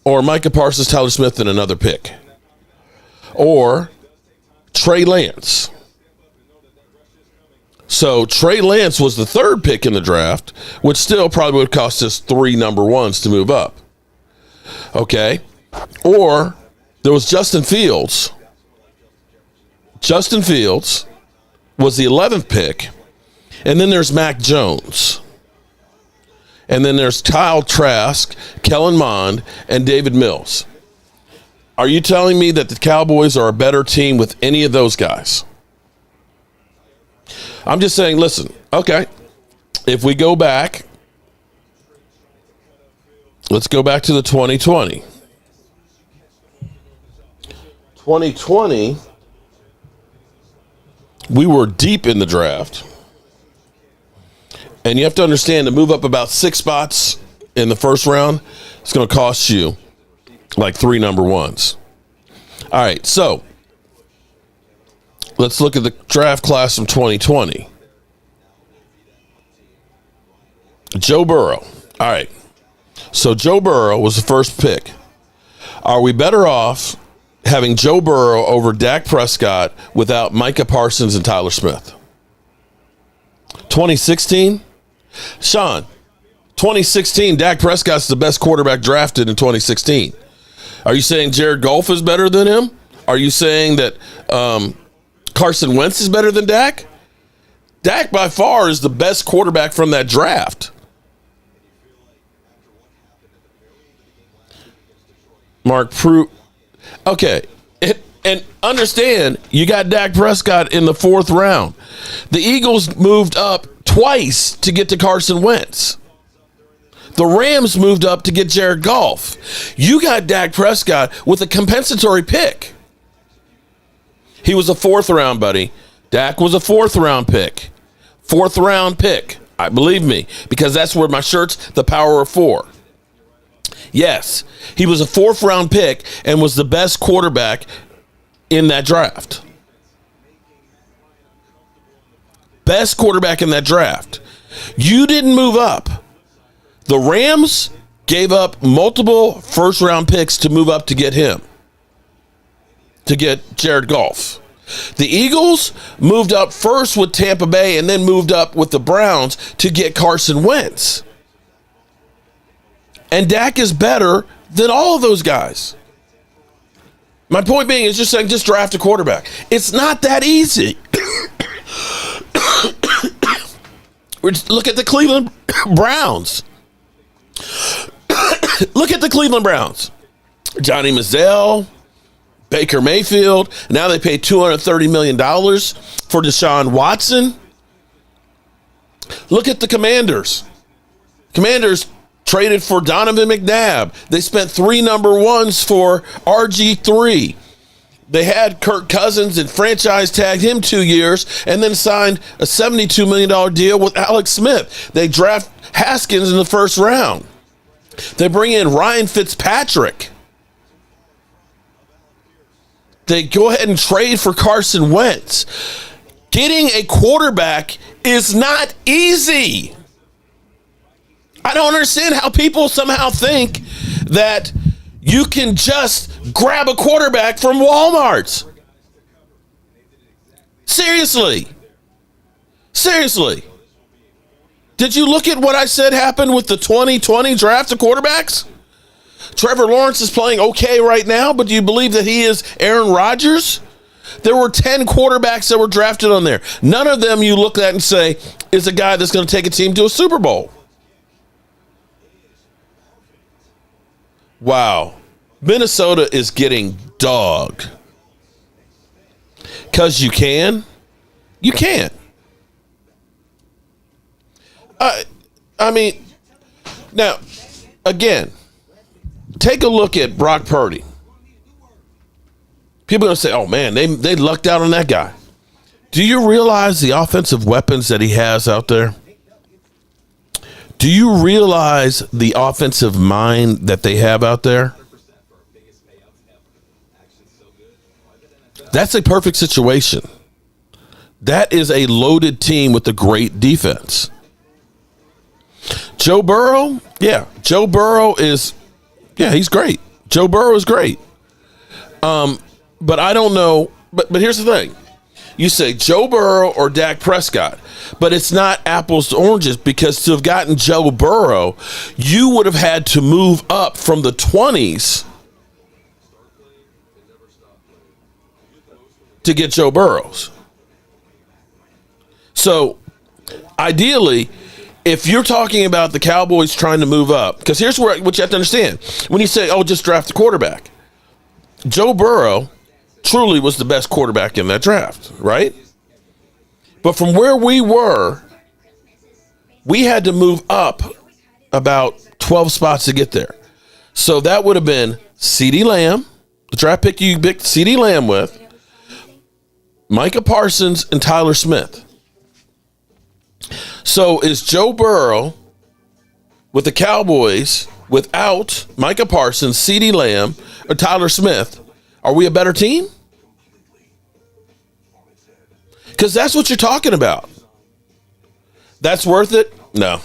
Speaker 1: or Micah Parsons, Tyler Smith, and another pick, or Trey Lance. So Trey Lance was the third pick in the draft, which still probably would cost us 3 number ones to move up. Okay. Or there was Justin Fields. Justin Fields was the 11th pick. And then there's Mac Jones. And then there's Kyle Trask, Kellen Mond, and David Mills. Are you telling me that the Cowboys are a better team with any of those guys? I'm just saying, listen, okay, if we go back, let's go back to the 2020. 2020, we were deep in the draft. And you have to understand, to move up about 6 spots in the first round, it's going to cost you like 3 number ones. All right, so let's look at the draft class from 2020. Joe Burrow. All right, so Joe Burrow was the first pick. Are we better off having Joe Burrow over Dak Prescott without Micah Parsons and Tyler Smith? 2016? Sean, 2016, Dak Prescott's the best quarterback drafted in 2016. Are you saying Jared Goff is better than him? Are you saying that Carson Wentz is better than Dak? Dak by far is the best quarterback from that draft. Mark Pruitt. Okay. And understand, you got Dak Prescott in the 4th round. The Eagles moved up twice to get to Carson Wentz. The Rams moved up to get Jared Goff. You got Dak Prescott with a compensatory pick. He was a 4th round, buddy. Dak was a 4th round pick. 4th round pick. Believe me, because that's where my shirt's the power of 4. Yes, he was a 4th round pick and was the best quarterback in that draft. Best quarterback in that draft. You didn't move up. The Rams gave up multiple 1st round picks to move up to get him, to get Jared Goff. The Eagles moved up first with Tampa Bay and then moved up with the Browns to get Carson Wentz. And Dak is better than all of those guys. My point being is just saying, just draft a quarterback. It's not that easy. Look at the Cleveland Browns. Look at the Cleveland Browns. Johnny Manziel, Baker Mayfield. Now they pay $230 million for Deshaun Watson. Look at the Commanders. Commanders traded for Donovan McNabb. They spent 3 number ones for RG3. They had Kirk Cousins and franchise tagged him 2 years and then signed a $72 million deal with Alex Smith. They draft Haskins in the 1st round. They bring in Ryan Fitzpatrick. They go ahead and trade for Carson Wentz. Getting a quarterback is not easy. I don't understand how people somehow think that you can just grab a quarterback from Walmart. Seriously. Seriously. Did you look at what I said happened with the 2020 draft of quarterbacks? Trevor Lawrence is playing okay right now, but do you believe that he is Aaron Rodgers? There were 10 quarterbacks that were drafted on there. None of them you look at and say is a guy that's going to take a team to a Super Bowl. Wow. Minnesota is getting dogged. Because you can. You can't. I mean, now, again, take a look at Brock Purdy. People are going to say, oh, man, they lucked out on that guy. Do you realize the offensive weapons that he has out there? Do you realize the offensive mind that they have out there? That's a perfect situation. That is a loaded team with a great defense. Joe Burrow, Joe Burrow is, he's great. Joe Burrow is great. But I don't know. But here's the thing. You say Joe Burrow or Dak Prescott, but it's not apples to oranges, because to have gotten Joe Burrow, you would have had to move up from the 20s to get Joe Burrows. So ideally, if you're talking about the Cowboys trying to move up, because here's what you have to understand. When you say, oh, just draft the quarterback, Joe Burrow truly was the best quarterback in that draft, right? But from where we were, we had to move up about 12 spots to get there. So that would have been CeeDee Lamb, the draft pick you picked CeeDee Lamb with, Micah Parsons, and Tyler Smith. So is Joe Burrow with the Cowboys without Micah Parsons, CeeDee Lamb, or Tyler Smith? Are we a better team? Because that's what you're talking about. That's worth it? No.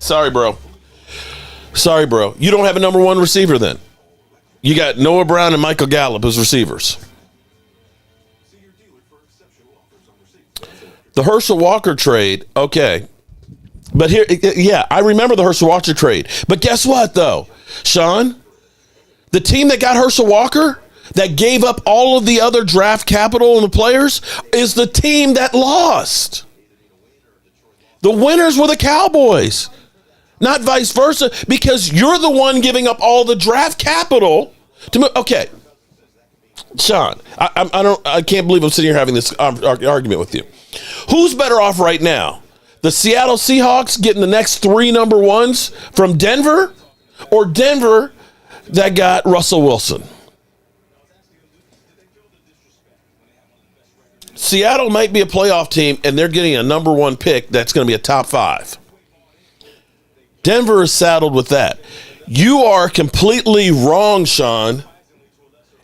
Speaker 1: Sorry, bro. You don't have a number one receiver then. You got Noah Brown and Michael Gallup as receivers. The Herschel Walker trade, okay. But here, I remember the Herschel Walker trade. But guess what, though, Sean? The team that got Herschel Walker, that gave up all of the other draft capital and the players, is the team that lost. The winners were the Cowboys, not vice versa, because you're the one giving up all the draft capital to move. Okay, Sean, I can't believe I'm sitting here having this argument with you. Who's better off right now? The Seattle Seahawks getting the next 3 number ones from Denver, or Denver that got Russell Wilson? Seattle might be a playoff team, and they're getting a number 1 pick that's going to be a top 5. Denver is saddled with that. You are completely wrong, Sean.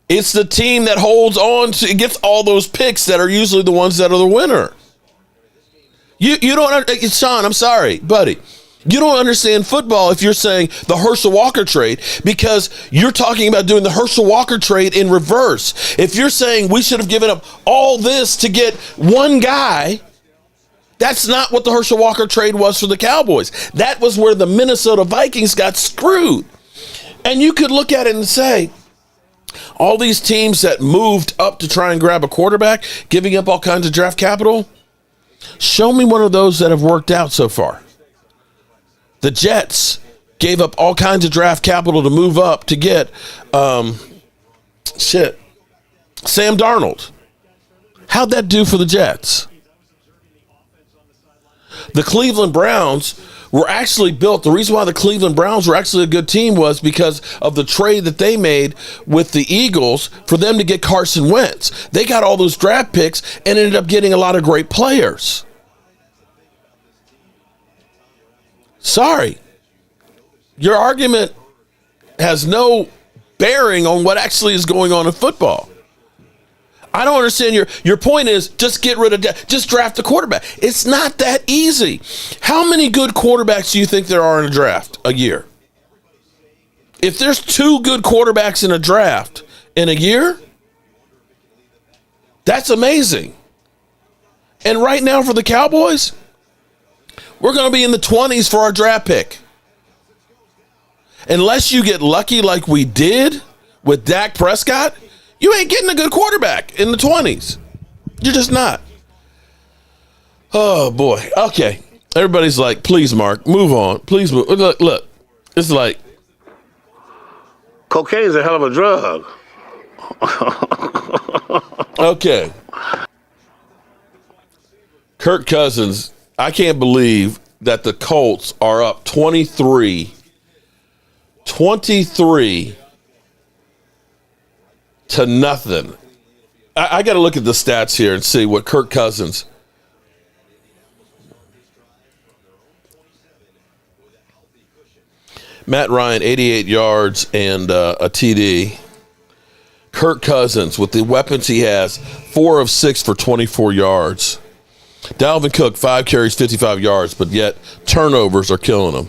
Speaker 1: It's the team that holds on to, gets all those picks that are usually the ones that are the winner. You don't, Sean, I'm sorry, buddy. You don't understand football if you're saying the Herschel Walker trade, because you're talking about doing the Herschel Walker trade in reverse. If you're saying we should have given up all this to get one guy, that's not what the Herschel Walker trade was for the Cowboys. That was where the Minnesota Vikings got screwed. And you could look at it and say, all these teams that moved up to try and grab a quarterback, giving up all kinds of draft capital, show me one of those that have worked out so far. The Jets gave up all kinds of draft capital to move up to get Sam Darnold. How'd that do for the Jets? The Cleveland Browns were actually built. The reason why the Cleveland Browns were actually a good team was because of the trade that they made with the Eagles for them to get Carson Wentz. They got all those draft picks and ended up getting a lot of great players. Sorry. Your argument has no bearing on what actually is going on in football. I don't understand your point is just get rid of just draft a quarterback. It's not that easy. How many good quarterbacks do you think there are in a draft a year? If there's 2 good quarterbacks in a draft in a year, that's amazing. And right now for the Cowboys, we're going to be in the 20s for our draft pick. Unless you get lucky like we did with Dak Prescott, you ain't getting a good quarterback in the 20s. You're just not. Oh, boy. Okay. Everybody's like, please, Mark, move on. Please move. Look. It's like,
Speaker 3: cocaine's a hell of a drug.
Speaker 1: okay. Kirk Cousins, I can't believe that the Colts are up 23 to nothing. I got to look at the stats here and see what Kirk Cousins. Matt Ryan, 88 yards and a TD. Kirk Cousins, with the weapons he has, 4 of 6 for 24 yards. Dalvin Cook, 5 carries, 55 yards, but yet turnovers are killing him.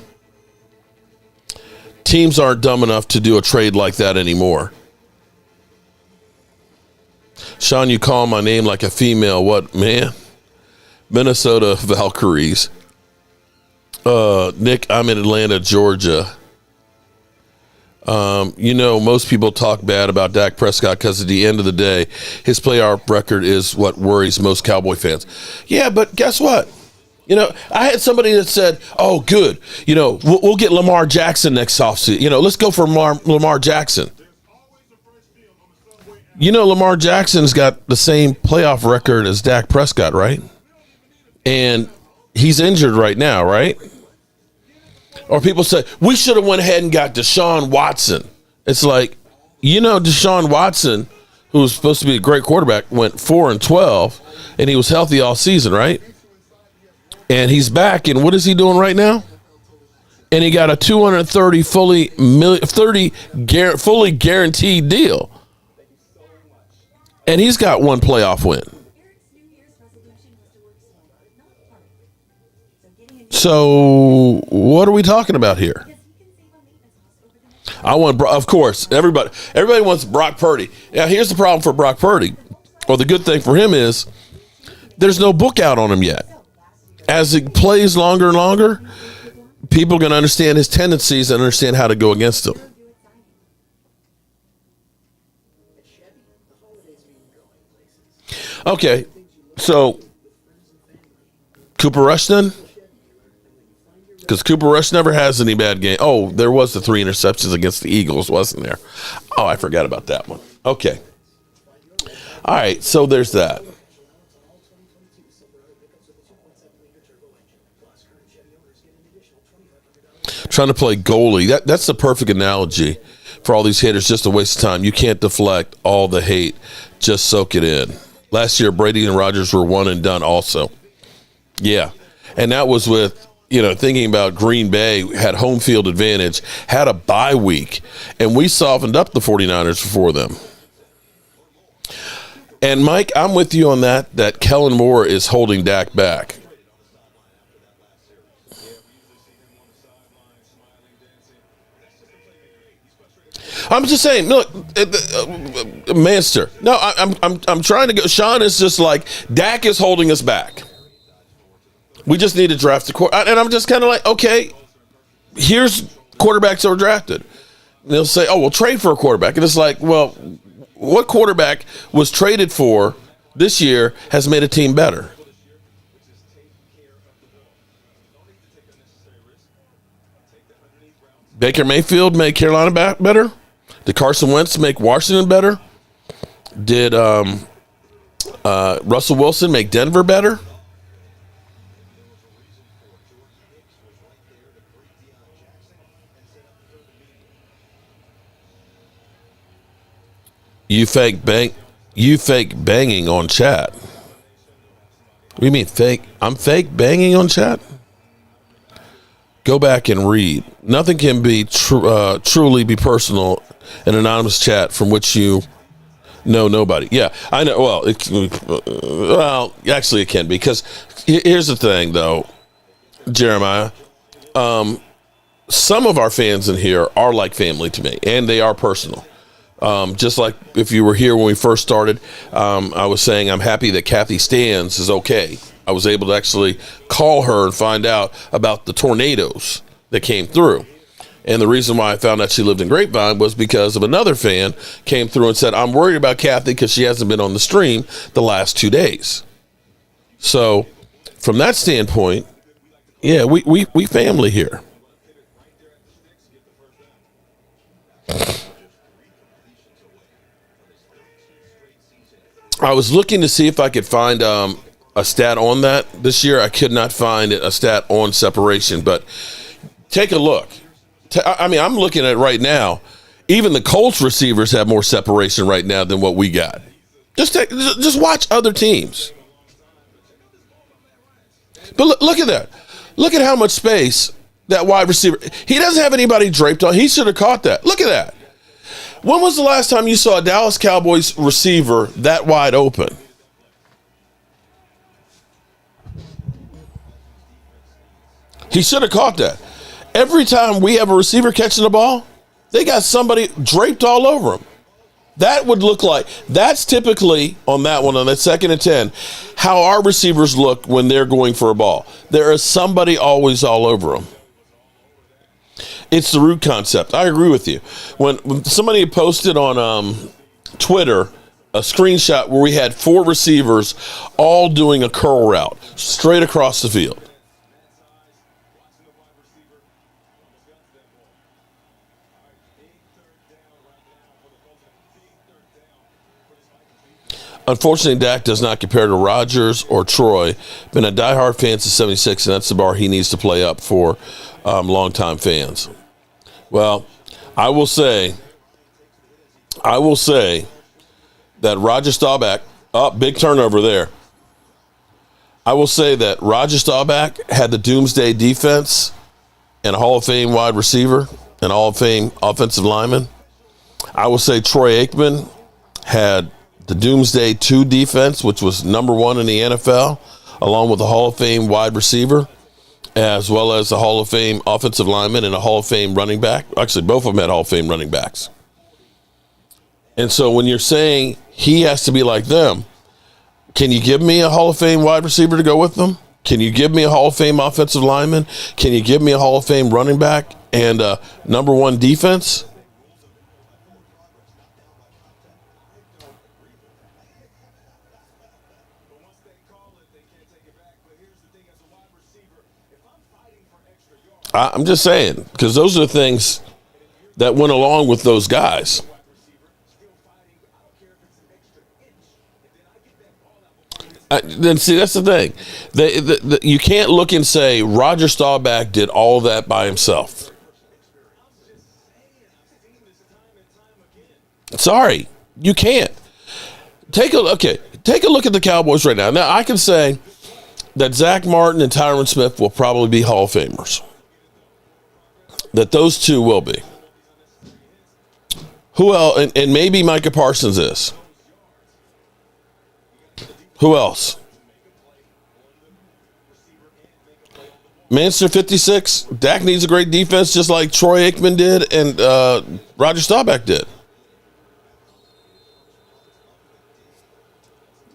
Speaker 1: Teams aren't dumb enough to do a trade like that anymore. Sean, you call my name like a female. What, man? Minnesota Valkyries. Nick, I'm in Atlanta, Georgia. Most people talk bad about Dak Prescott because at the end of the day, his playoff record is what worries most Cowboy fans. Yeah, but guess what? I had somebody that said, oh, good. We'll get Lamar Jackson next offseason. Let's go for Lamar Jackson. Lamar Jackson's got the same playoff record as Dak Prescott, right? And he's injured right now, right? Or people say, we should have went ahead and got Deshaun Watson. It's like, Deshaun Watson, who was supposed to be a great quarterback, went 4-12, and he was healthy all season, right? And he's back, and what is he doing right now? And he got a $230 fully guaranteed deal. And he's got one playoff win. So what are we talking about here? Of course, everybody wants Brock Purdy. Now, here's the problem for Brock Purdy. Well, the good thing for him is there's no book out on him yet. As it plays longer and longer, people are going to understand his tendencies and understand how to go against him. Okay, so Cooper Rush then? Because Cooper Rush never has any bad game. Oh, there was the 3 interceptions against the Eagles, wasn't there? Oh, I forgot about that one. Okay. All right, so there's that. Trying to play goalie. That's the perfect analogy for all these haters. Just a waste of time. You can't deflect all the hate. Just soak it in. Last year, Brady and Rodgers were one and done also. Yeah. And that was with, thinking about Green Bay, had home field advantage, had a bye week, and we softened up the 49ers for them. And, Mike, I'm with you on that Kellen Moore is holding Dak back. I'm just saying, look, Manster. No, I'm trying to go. Sean is just like, Dak is holding us back. We just need to draft a quarterback. And I'm just kind of like, okay, here's quarterbacks that were drafted. And they'll say, oh, we'll trade for a quarterback. And it's like, well, what quarterback was traded for this year has made a team better? Baker Mayfield made Carolina better? Did Carson Wentz make Washington better? Did Russell Wilson make Denver better? You fake banging on chat. What do you mean fake? I'm fake banging on chat? Go back and read. Nothing can be truly be personal in anonymous chat from which you know nobody. Yeah, I know. Well, actually it can be, because here's the thing, though, Jeremiah. Some of our fans in here are like family to me, and they are personal. Just like if you were here when we first started, I was saying I'm happy that Kathy Stans is okay. I was able to actually call her and find out about the tornadoes that came through. And the reason why I found out she lived in Grapevine was because of another fan came through and said, I'm worried about Kathy because she hasn't been on the stream the last 2 days. So from that standpoint, yeah, we family here. I was looking to see if I could find a stat on that this year. I could not find a stat on separation, but take a look. I mean, I'm looking at it right now. Even the Colts receivers have more separation right now than what we got. Just watch other teams. But look at that. Look at how much space that wide receiver. He doesn't have anybody draped on. He should have caught that. Look at that. When was the last time you saw a Dallas Cowboys receiver that wide open? He should have caught that. Every time we have a receiver catching the ball, they got somebody draped all over him. That would look like, that's typically on that one, on that 2nd and 10, how our receivers look when they're going for a ball. There is somebody always all over them. It's the route concept. I agree with you. When somebody posted on Twitter a screenshot where we had 4 receivers all doing a curl route straight across the field. Unfortunately, Dak does not compare to Rodgers or Troy. Been a diehard fan since '76, and that's the bar he needs to play up for longtime fans. Well, I will say that Roger Staubach, big turnover there. I will say that Roger Staubach had the doomsday defense and a Hall of Fame wide receiver and Hall of Fame offensive lineman. I will say Troy Aikman had the Doomsday 2 defense, which was number 1 in the NFL, along with a Hall of Fame wide receiver, as well as a Hall of Fame offensive lineman and a Hall of Fame running back. Actually, both of them had Hall of Fame running backs. And so when you're saying he has to be like them, can you give me a Hall of Fame wide receiver to go with them? Can you give me a Hall of Fame offensive lineman? Can you give me a Hall of Fame running back and a number 1 defense? I'm just saying, because those are the things that went along with those guys. Then see, that's the thing. You can't look and say Roger Staubach did all that by himself. Sorry, you can't. Take a look at the Cowboys right now. Now, I can say that Zach Martin and Tyron Smith will probably be Hall of Famers. That those 2 will be. Who else? And maybe Micah Parsons is. Who else? Manchester 56. Dak needs a great defense just like Troy Aikman did and Roger Staubach did.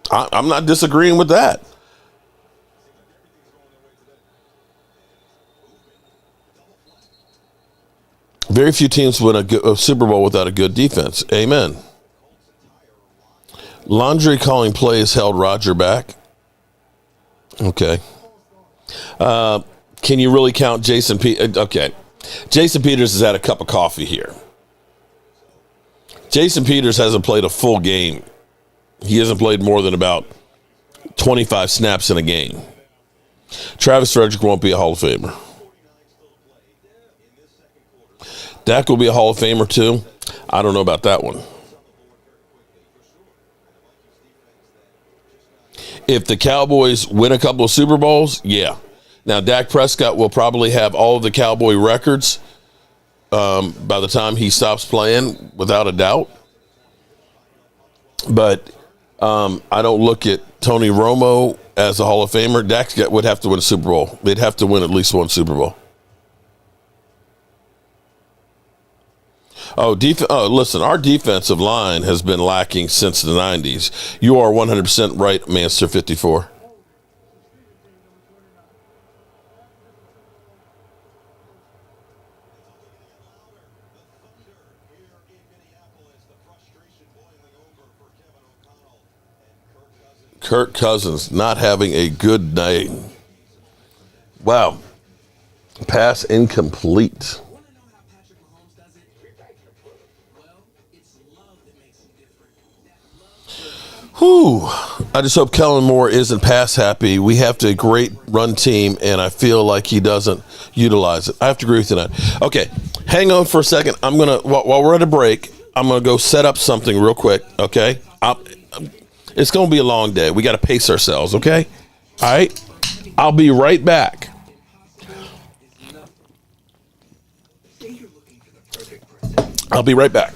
Speaker 1: I'm not disagreeing with that. Very few teams win a Super Bowl without a good defense. Amen. Laundry calling plays held Roger back. Okay. Can you really count Jason Peters? Okay. Jason Peters has had a cup of coffee here. Jason Peters hasn't played a full game. He hasn't played more than about 25 snaps in a game. Travis Frederick won't be a Hall of Famer. Dak will be a Hall of Famer too. I don't know about that one. If the Cowboys win a couple of Super Bowls, yeah. Now, Dak Prescott will probably have all of the Cowboy records by the time he stops playing, without a doubt. But I don't look at Tony Romo as a Hall of Famer. Dak would have to win a Super Bowl. They'd have to win at least 1 Super Bowl. Listen, our defensive line has been lacking since the 90s. You are 100% right, Manchester 54. Kirk Cousins not having a good night. Wow. Pass incomplete. Whew. I just hope Kellen Moore isn't pass happy. We have a great run team, and I feel like he doesn't utilize it. I have to agree with you on that. Okay, hang on for a second. I'm gonna while we're at a break, I'm gonna go set up something real quick. Okay, it's gonna be a long day. We got to pace ourselves. Okay, all right. I'll be right back. I'll be right back.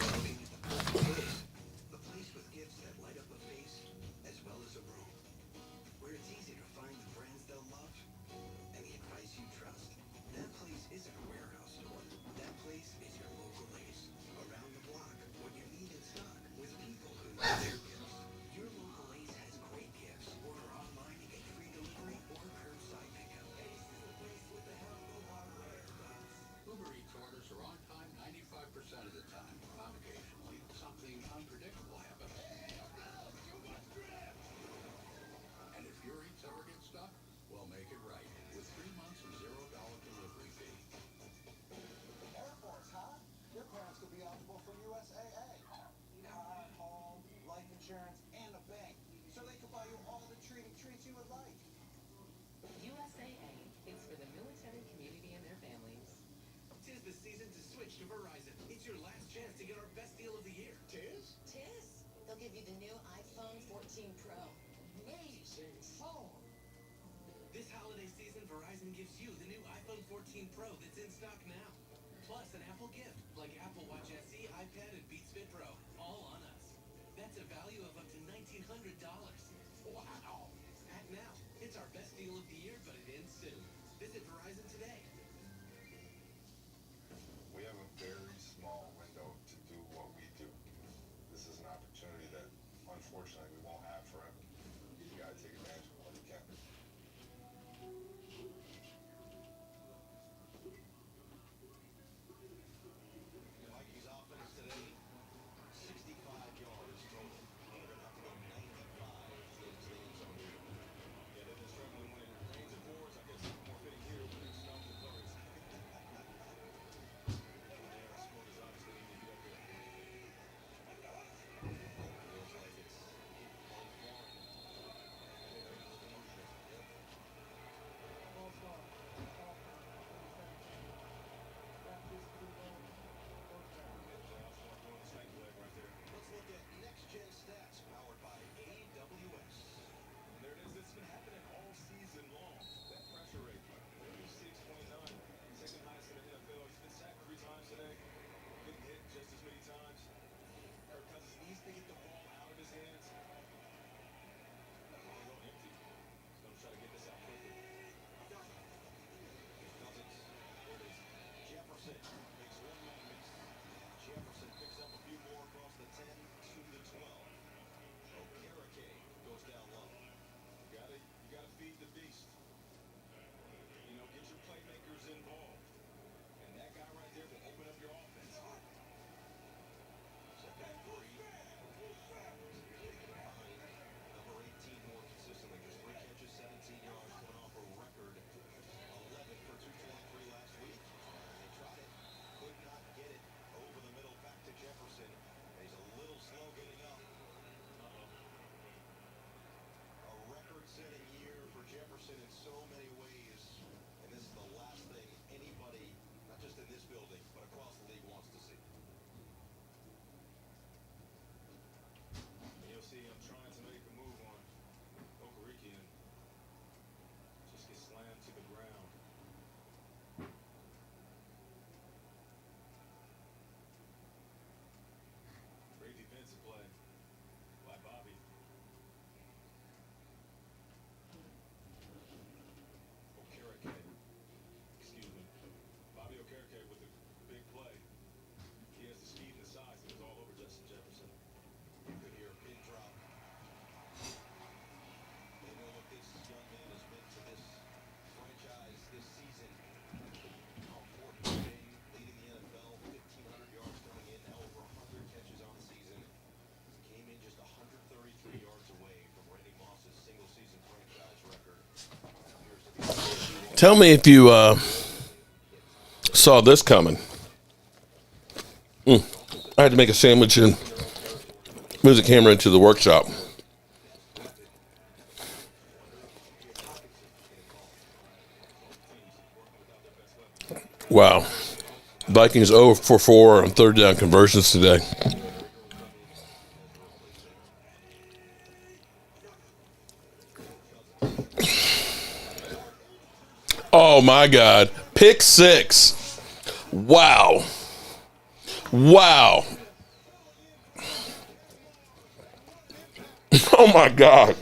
Speaker 1: Tell me if you saw this coming. I had to make a sandwich and move the camera into the workshop. Wow. Vikings 0 for 4 on third down conversions today. Oh, my God. Pick six. Wow. Wow. Oh, my God.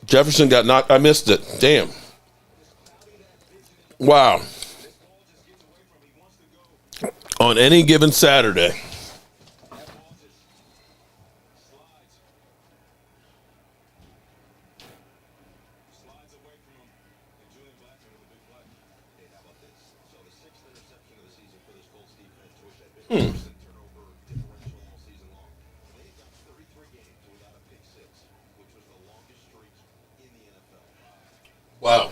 Speaker 1: Jefferson got knocked. I missed it. Damn. Wow. On any given Saturday. Wow.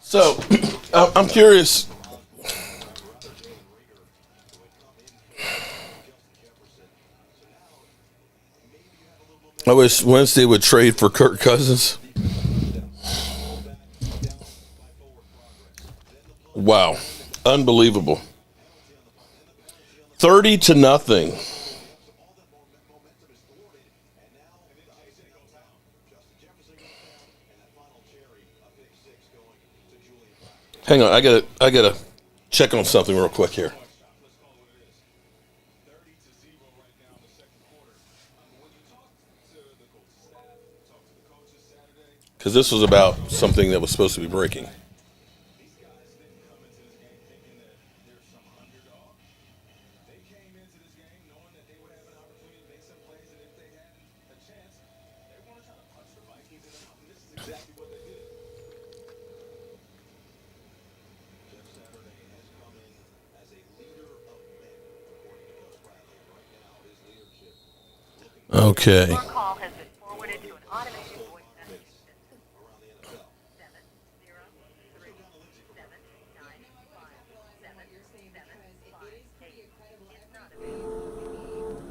Speaker 1: So, I'm curious. I wish Wednesday would trade for Kirk Cousins. Wow. Unbelievable. 30-0. Hang on, I gotta check on something real quick here. Because this was about something that was supposed to be breaking. Okay.
Speaker 3: Your call has been forwarded to an automated voice message system. 703-795-7758 is not available.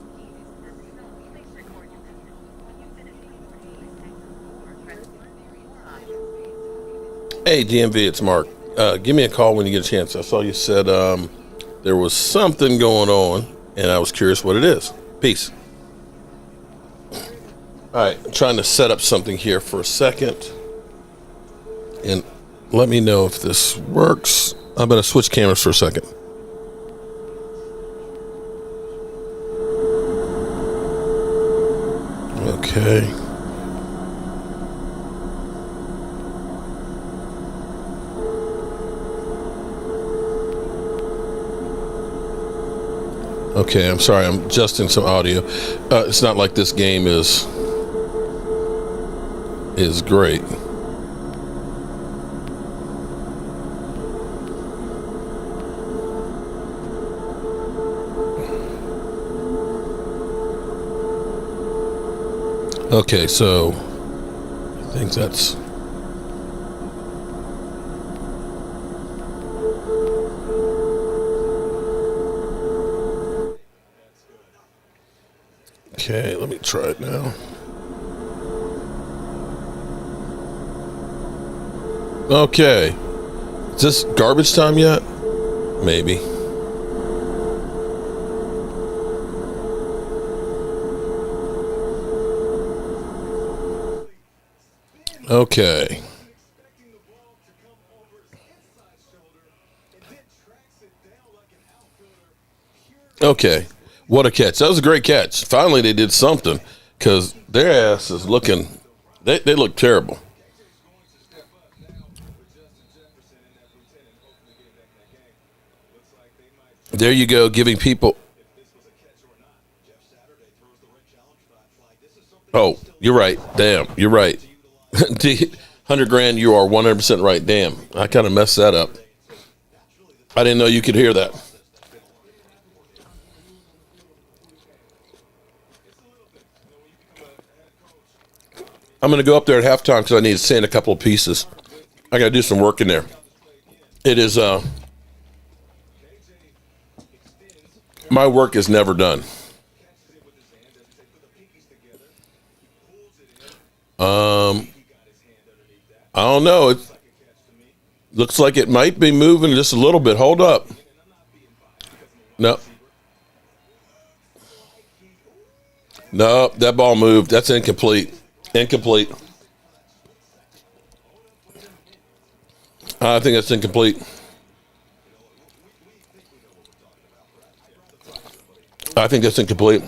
Speaker 3: Please record your message. When you finish, please hang up or press 1 for options.
Speaker 1: Hey, DMV, it's Mark. Give me a call when you get a chance. I saw you said there was something going on, and I was curious what it is. Peace. All right, I'm trying to set up something here for a second. And let me know if this works. I'm going to switch cameras for a second. Okay. Okay, I'm sorry. I'm adjusting some audio. It's not like this game is great. Okay, so I think that's okay. Let me try it now. Okay. Is this garbage time yet? Maybe. Okay. Okay. What a catch. That was a great catch. Finally, they did something because their ass is looking, they look terrible. There you go, giving people. Oh, you're right. Damn, you're right. 100 grand, you are 100% right. Damn, I kind of messed that up. I didn't know you could hear that. I'm going to go up there at halftime because I need to sand a couple of pieces. I got to do some work in there. It is, my work is never done. I don't know. It looks like it might be moving just a little bit. Hold up. No. No, that ball moved. That's incomplete. Incomplete. I think that's incomplete. I think that's incomplete.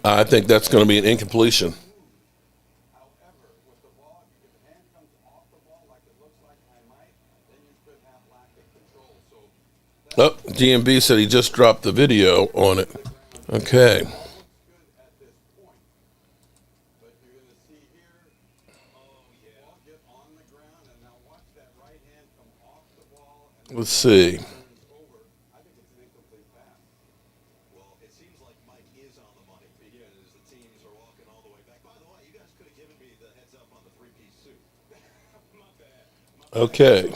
Speaker 1: I think that's going to be an incompletion. Oh, GMB said he just dropped the video on it. Okay. Let's see. Okay.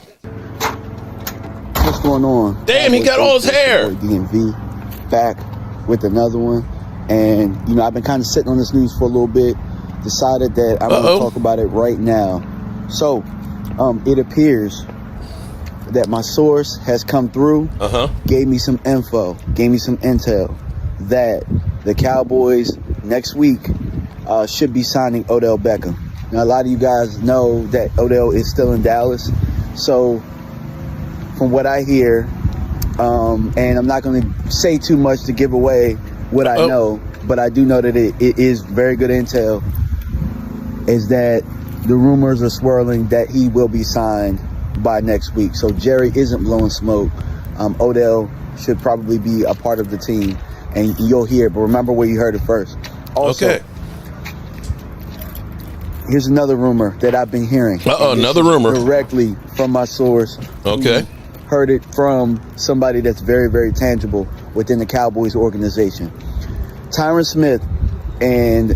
Speaker 4: What's going on?
Speaker 1: Damn, he got all his hair.
Speaker 4: DMV back with another one. And, you know, I've been kind of sitting on this news for a little bit. Decided that I'm going to talk about it right now. So, it appears that my source has come through, gave me some info, gave me some intel that the Cowboys next week should be signing Odell Beckham. Now, a lot of you guys know that Odell is still in Dallas. So, from what I hear, and I'm not going to say too much to give away what I know, but I do know that it is very good intel, is that the rumors are swirling that he will be signed by next week. So Jerry isn't blowing smoke. Odell should probably be a part of the team, and you'll hear it, but remember where you heard it first. Also, here's another rumor that I've been hearing.
Speaker 1: Another rumor.
Speaker 4: Directly from my source.
Speaker 1: Okay.
Speaker 4: Heard it from somebody that's very, very tangible within the Cowboys organization. Tyron Smith and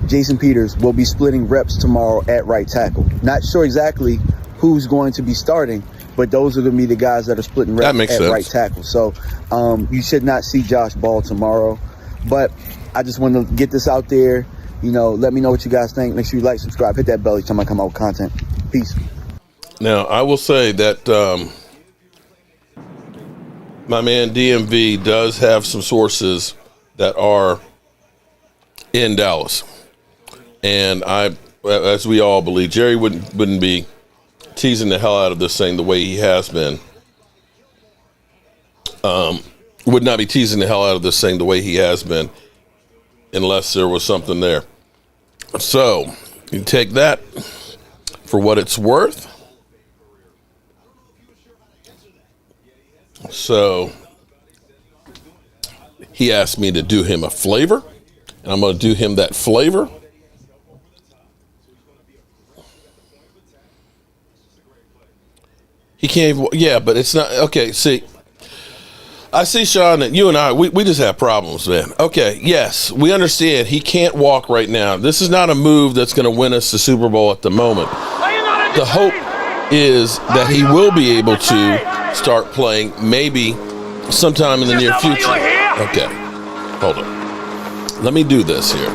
Speaker 4: Jason Peters will be splitting reps tomorrow at right tackle. Not sure exactly who's going to be starting, but those are going to be the guys that are splitting reps at right tackle. So you should not see Josh Ball tomorrow. But I just want to get this out there. You know, let me know what you guys think. Make sure you like, subscribe, hit that bell each time I come out with content. Peace.
Speaker 1: Now, I will say that my man DMV does have some sources that are in Dallas. And I, as we all believe, Jerry wouldn't be teasing the hell out of this thing the way he has been. Would not be teasing the hell out of this thing the way he has been unless there was something there. So you take that for what it's worth. So he asked me to do him a flavor, and I'm going to do him that flavor. He can't even, yeah, but it's not, okay, see, I see, Sean, that you and I, we just have problems, man. Okay, yes, we understand he can't walk right now. This is not a move that's going to win us the Super Bowl at the moment. The hope is that he will be able to start playing maybe sometime in the near future. Okay, hold on. Let me do this here.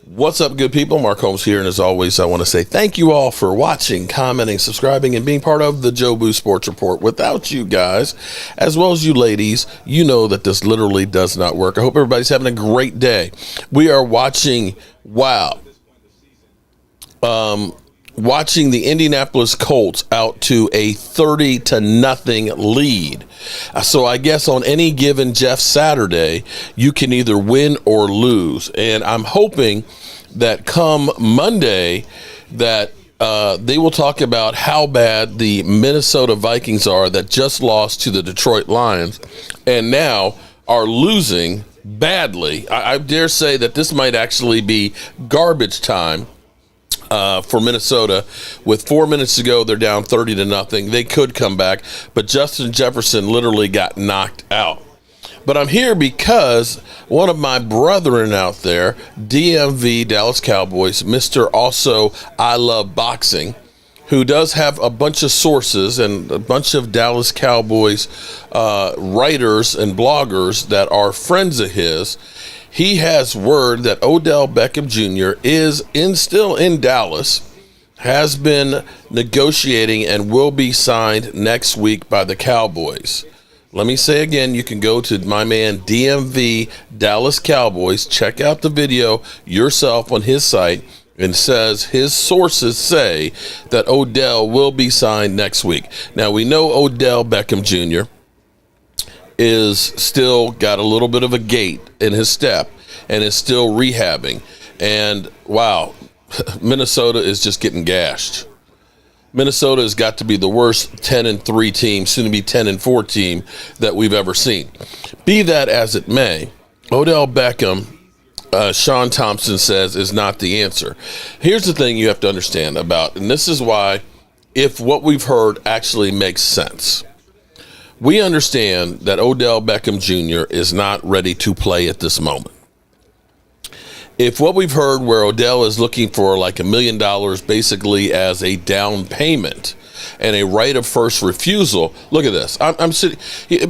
Speaker 1: What's up, good people? Mark Holmes here, and as always, I want to say thank you all for watching, commenting, subscribing, and being part of the Joe Boo Sports Report. Without you guys, as well as you ladies, you know that this literally does not work. I hope everybody's having a great day. We are watching, watching the Indianapolis Colts out to a 30-0 lead. So I guess on any given Jeff Saturday, you can either win or lose. And I'm hoping that come Monday that they will talk about how bad the Minnesota Vikings are that just lost to the Detroit Lions and now are losing badly. I dare say that this might actually be garbage time for Minnesota. With 4 minutes to go, they're down 30-0. They could come back, but Justin Jefferson literally got knocked out. But I'm here because one of my brethren out there, DMV, Dallas Cowboys, Mr. Also I Love Boxing, who does have a bunch of sources and a bunch of Dallas Cowboys writers and bloggers that are friends of his. He has word that Odell Beckham Jr. is still in Dallas, has been negotiating, and will be signed next week by the Cowboys. Let me say again, you can go to my man DMV Dallas Cowboys, check out the video yourself on his site, and says his sources say that Odell will be signed next week. Now, we know Odell Beckham Jr. is still got a little bit of a gait in his step and is still rehabbing. And wow, Minnesota is just getting gashed. Minnesota has got to be the worst 10-3 team, soon to be 10-4 team that we've ever seen. Be that as it may, Odell Beckham, Sean Thompson says, is not the answer. Here's the thing you have to understand about, and this is why, if what we've heard actually makes sense. We understand that Odell Beckham Jr. is not ready to play at this moment. If what we've heard where Odell is looking for like $1 million basically as a down payment and a right of first refusal, look at this. I'm sitting.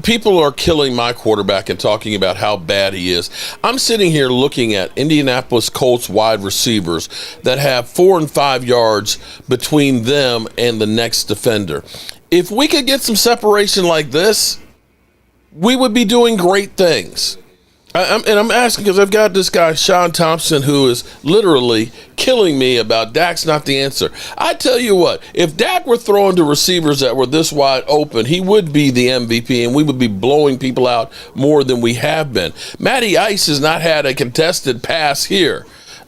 Speaker 1: People are killing my quarterback and talking about how bad he is. I'm sitting here looking at Indianapolis Colts wide receivers that have 4 and 5 yards between them and the next defender. If we could get some separation like this, we would be doing great things. I'm asking because I've got this guy, Sean Thompson, who is literally killing me about Dak's not the answer. I tell you what, if Dak were throwing to receivers that were this wide open, he would be the MVP, and we would be blowing people out more than we have been. Matty Ice has not had a contested pass here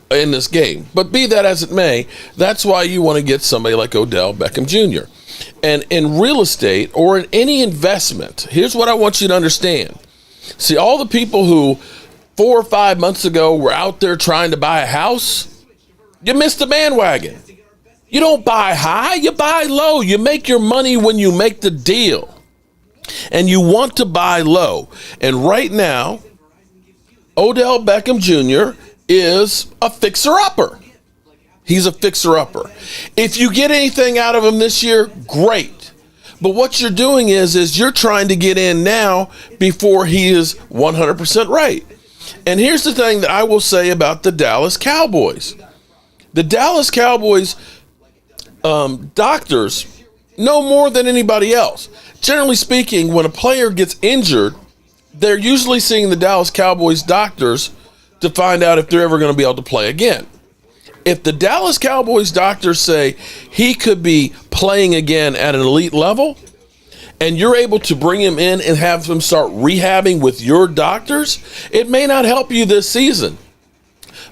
Speaker 1: in this game. But be that as it may, that's why you want to get somebody like Odell Beckham Jr. And in real estate or in any investment, here's what I want you to understand. See, all the people who 4 or 5 months ago were out there trying to buy a house, you missed the bandwagon. You don't buy high, you buy low. You make your money when you make the deal. And you want to buy low. And right now, Odell Beckham Jr. is a fixer-upper. He's a fixer-upper. If you get anything out of him this year, great. But what you're doing is you're trying to get in now before he is 100% right. And here's the thing that I will say about the Dallas Cowboys. The Dallas Cowboys doctors know more than anybody else. Generally speaking, when a player gets injured, they're usually seeing the Dallas Cowboys doctors to find out if they're ever going to be able to play again. If the Dallas Cowboys doctors say he could be playing again at an elite level, and you're able to bring him in and have him start rehabbing with your doctors, it may not help you this season,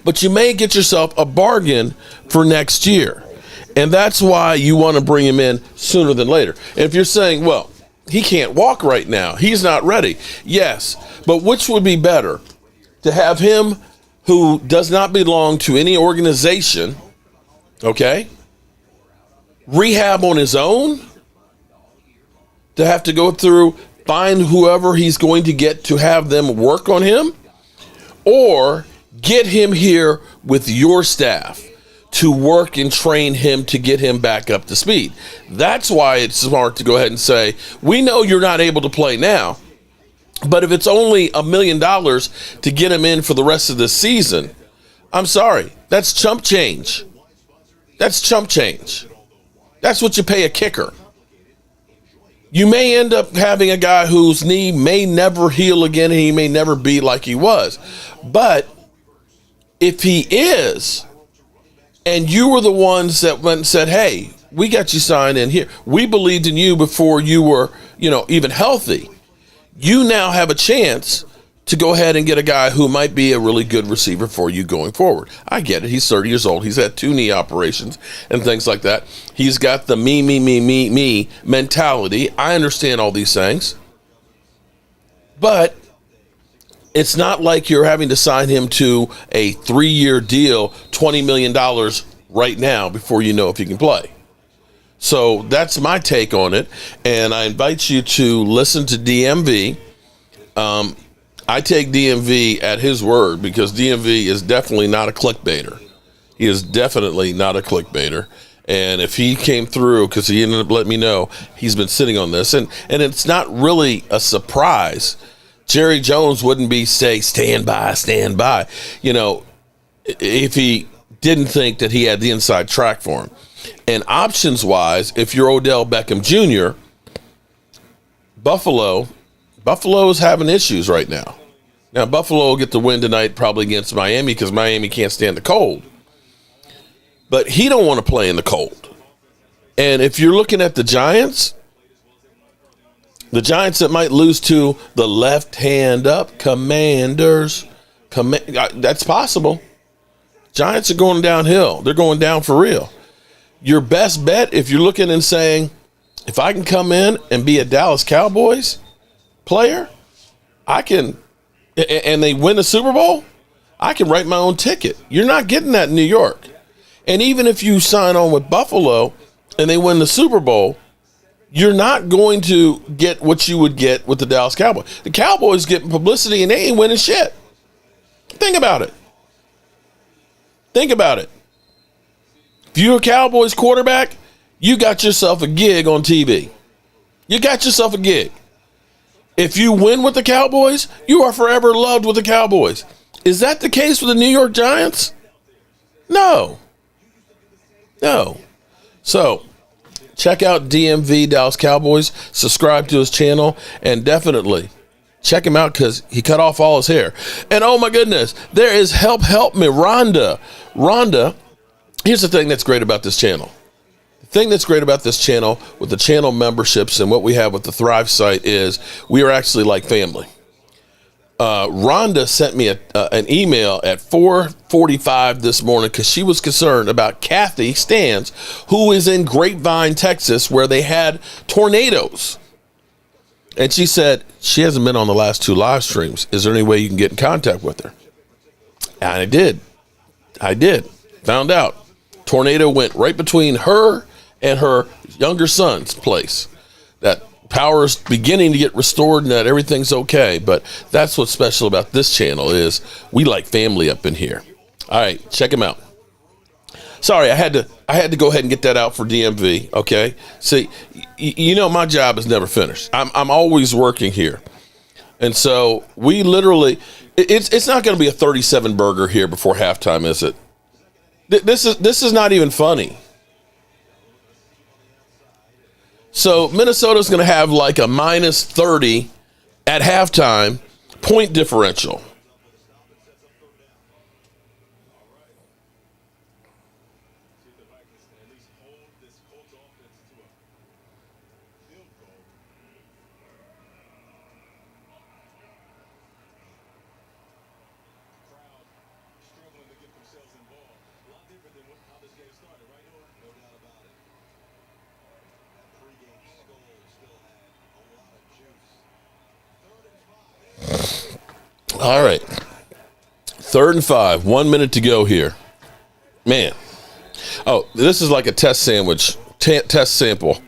Speaker 1: but you may get yourself a bargain for next year. And that's why you want to bring him in sooner than later. And if you're saying, well, he can't walk right now, he's not ready. Yes, but which would be better? To have him who does not belong to any organization, okay, rehab on his own, to have to go through, find whoever he's going to get to have them work on him, or get him here with your staff to work and train him to get him back up to speed. That's why it's smart to go ahead and say, we know you're not able to play now, but if it's only $1 million to get him in for the rest of the season, I'm sorry, that's chump change. That's chump change. That's what you pay a kicker. You may end up having a guy whose knee may never heal again and he may never be like he was. But if he is, and you were the ones that went and said, hey, we got you signed in here, we believed in you before you were, even healthy, you now have a chance to go ahead and get a guy who might be a really good receiver for you going forward. I get it. He's 30 years old. He's had 2 knee operations and things like that. He's got the me mentality. I understand all these things. But It's not like you're having to sign him to a 3-year deal, $20 million right now before you know if he can play. So that's my take on it. And I invite you to listen to DMV. I take DMV at his word because DMV is definitely not a clickbaiter. He is definitely not a clickbaiter. And if he came through, because he ended up letting me know, he's been sitting on this. And it's not really a surprise. Jerry Jones wouldn't be stand by, you know, if he didn't think that he had the inside track for him. And options-wise, if you're Odell Beckham Jr., Buffalo is having issues right now. Now, Buffalo will get the win tonight probably against Miami because Miami can't stand the cold. But he don't want to play in the cold. And if you're looking at the Giants that might lose to the left hand up Commanders, that's possible. Giants are going downhill. They're going down for real. Your best bet, if you're looking and saying, if I can come in and be a Dallas Cowboys player, I can, and they win the Super Bowl, I can write my own ticket. You're not getting that in New York. And even if you sign on with Buffalo and they win the Super Bowl, you're not going to get what you would get with the Dallas Cowboys. The Cowboys getting publicity and they ain't winning shit. Think about it. Think about it. If you're a Cowboys quarterback, you got yourself a gig on TV. You got yourself a gig. If you win with the Cowboys, you are forever loved with the Cowboys. Is that the case with the New York Giants? No. So, check out DMV Dallas Cowboys. Subscribe to his channel. And definitely check him out because he cut off all his hair. And oh my goodness, there is Help Me, Rhonda. Rhonda, here's the thing that's great about this channel. The thing that's great about this channel with the channel memberships and what we have with the Thrive site is we are actually like family. Rhonda sent me an email at 4:45 this morning because she was concerned about Kathy Stans, who is in Grapevine, Texas, where they had tornadoes. And she said she hasn't been on the last 2 live streams. Is there any way you can get in contact with her? And I did. Found out. Tornado went right between her and her younger son's place. That power is beginning to get restored and that everything's okay. But that's what's special about this channel is we like family up in here. All right, check him out. Sorry, I had to go ahead and get that out for DMV. Okay, see, you know my job is never finished. I'm always working here, and so we literally it's not going to be a 37 burger here before halftime, is it? This is not even funny. So Minnesota's going to have like a minus 30 at halftime point differential. All right. 3rd and 5. 1 minute to go here. Man. Oh, this is like a test sandwich. Test sample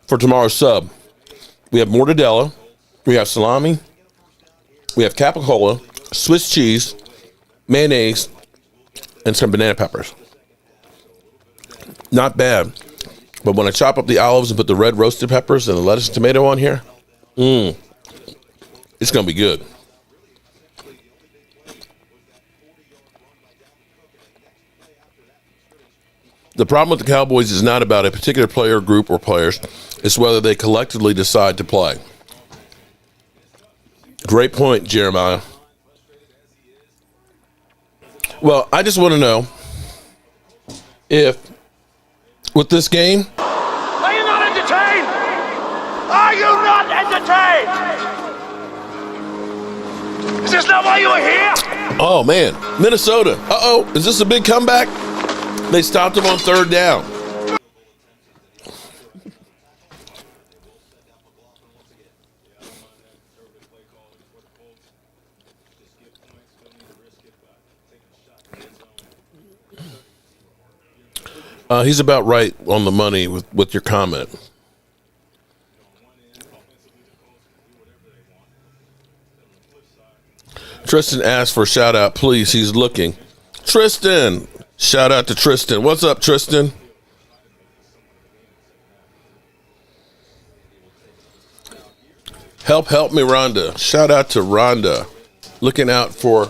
Speaker 1: for tomorrow's sub. We have mortadella. We have salami. We have capicola, Swiss cheese, mayonnaise, and some banana peppers. Not bad. But when I chop up the olives and put the red roasted peppers and the lettuce and tomato on here, it's going to be good. The problem with the Cowboys is not about a particular player group or players. It's whether they collectively decide to play. Great point, Jeremiah. Well, I just want to know if, with this game...
Speaker 5: Are you not entertained? Are you not entertained? Is this not why you were here?
Speaker 1: Oh, man. Minnesota. Uh-oh. Is this a big comeback? They stopped him on 3rd down. He's about right on the money with your comment. Tristan asked for a shout out, please. He's looking. Tristan, shout out to Tristan. What's up, Tristan? Help me, Rhonda. Shout out to Rhonda. Looking out for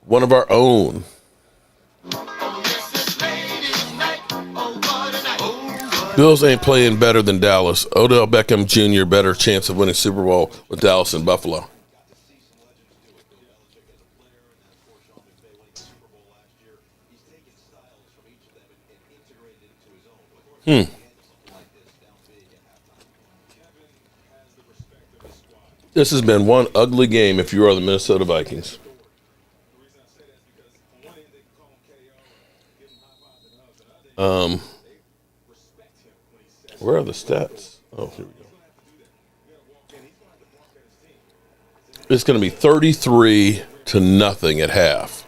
Speaker 1: one of our own. Bills ain't playing better than Dallas. Odell Beckham Jr. better chance of winning Super Bowl with Dallas and Buffalo. This has been one ugly game if you are the Minnesota Vikings. Where are the stats? Oh, here we go. It's going to be 33-0 at half.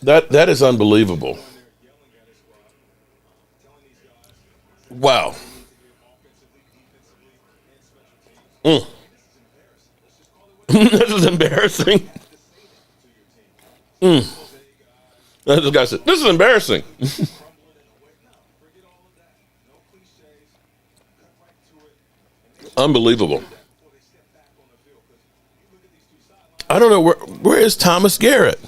Speaker 1: That is unbelievable. Wow. This is embarrassing. This guy said, this is embarrassing. Unbelievable. I don't know where is Thomas Garrett?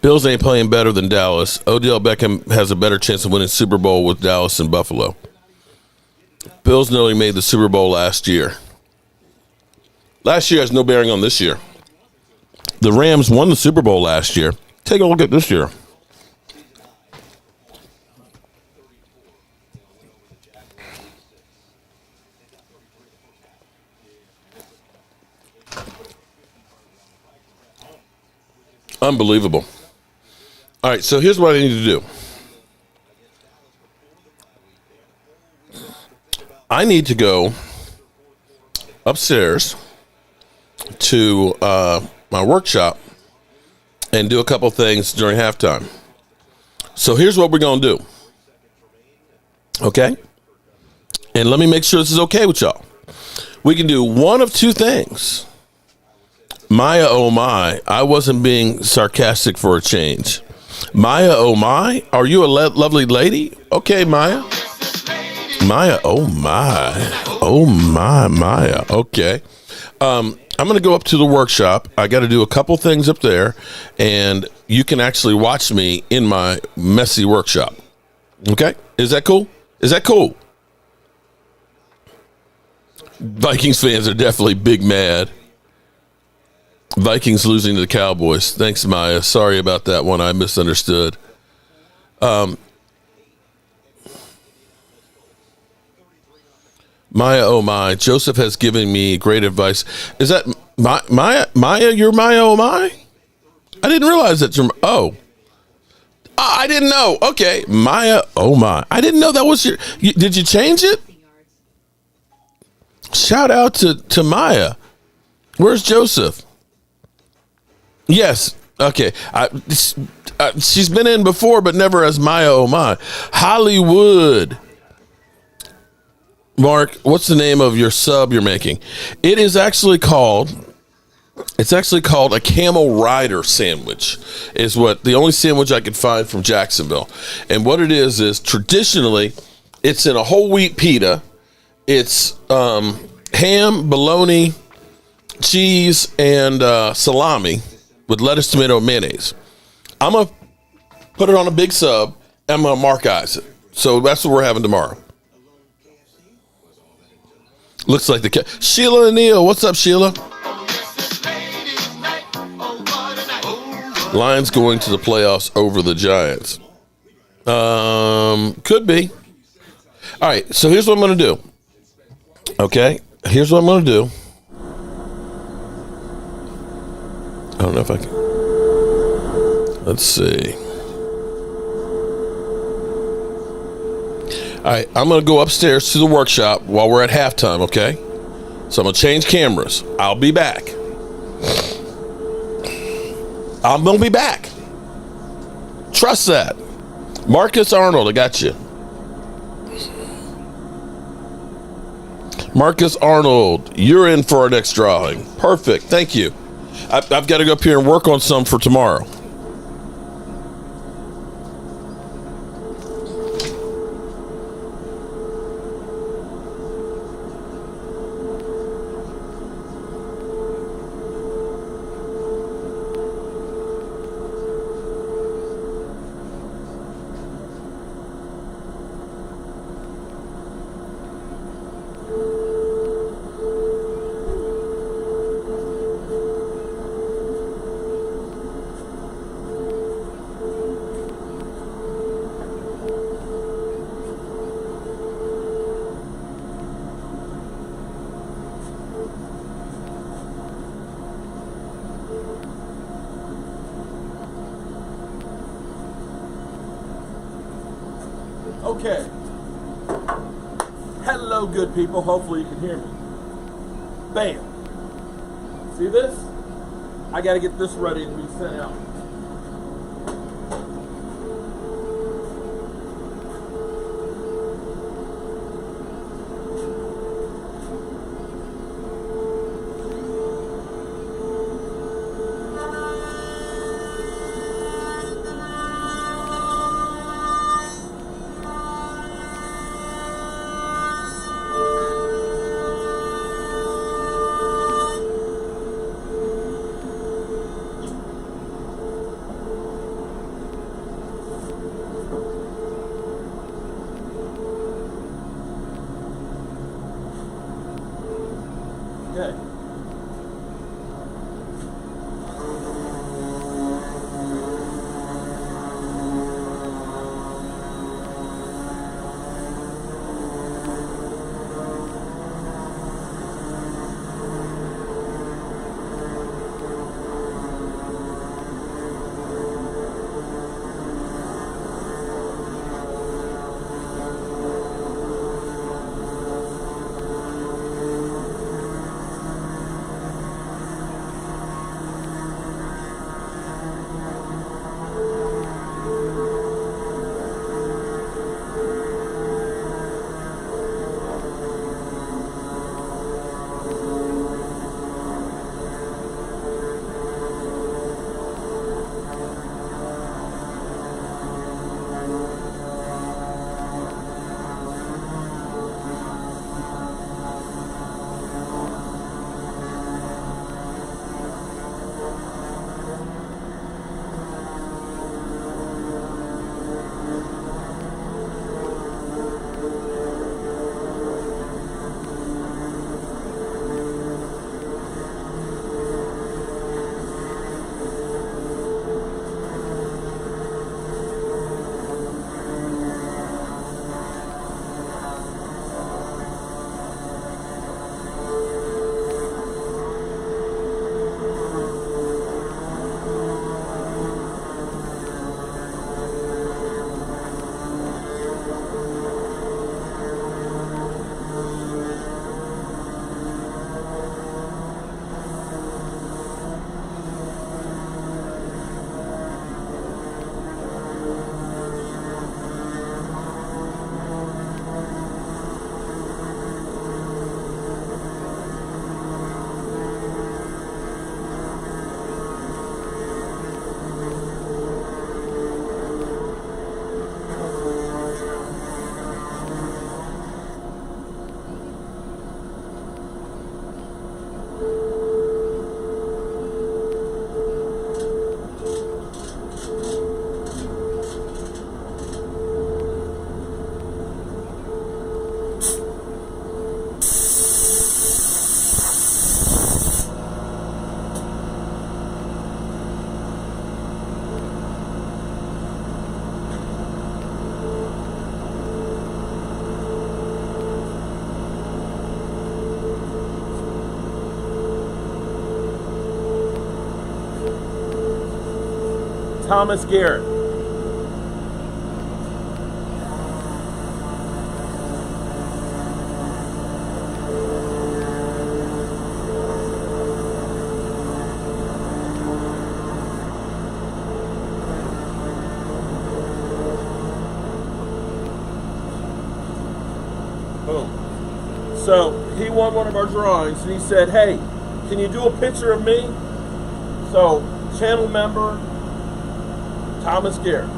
Speaker 1: Bills ain't playing better than Dallas. Odell Beckham has a better chance of winning Super Bowl with Dallas and Buffalo. Bills nearly made the Super Bowl last year. Last year has no bearing on this year. The Rams won the Super Bowl last year. Take a look at this year. Unbelievable. All right, so here's what I need to do. I need to go upstairs to my workshop and do a couple things during halftime. So here's what we're going to do. Okay? And let me make sure this is okay with y'all. We can do one of two things. Maya, oh my, I wasn't being sarcastic for a change. Maya, oh my, are you a lovely lady? Okay, Maya. Maya, oh my. Oh my, Maya. Okay. I'm going to go up to the workshop. I got to do a couple things up there, and you can actually watch me in my messy workshop. Okay? Is that cool? Is that cool? Vikings fans are definitely big mad. Vikings losing to the Cowboys. Thanks, Maya. Sorry about that one. I misunderstood. Maya, oh my. Joseph has given me great advice. Is that Maya? Maya, you're Maya, oh my? I didn't realize that you're. Oh. I didn't know. Okay. Maya, oh my. I didn't know that was your. Did you change it? Shout out to Maya. Where's Joseph? Yes. Okay. She's been in before, but never as Maya, oh my. Hollywood. Mark, what's the name of your sub you're making? It is actually called a Camel Rider sandwich. Is what the only sandwich I could find from Jacksonville. And what it is traditionally it's in a whole wheat pita. It's ham, bologna, cheese, and salami with lettuce, tomato, and mayonnaise. I'm going to put it on a big sub, and I'm going to markize it. So that's what we're having tomorrow. Looks like Sheila and Neil. What's up, Sheila? Lions going to the playoffs over the Giants. Could be. All right, so here's what I'm going to do. Okay, here's what I'm going to do. I don't know if I can. Let's see. All right, I'm going to go upstairs to the workshop while we're at halftime, okay? So I'm going to change cameras. I'll be back. I'm going to be back. Trust that. Marcus Arnold, I got you. Marcus Arnold, you're in for our next drawing. Perfect. Thank you. I've got to go up here and work on some for tomorrow.
Speaker 6: Okay. Hello, good people. Hopefully you can hear me. Bam. See this? I got to get this ready to be sent out. Okay. Thomas Garrett. So he won one of our drawings, and he said, "Hey, can you do a picture of me?" So channel member Thomas Garrett.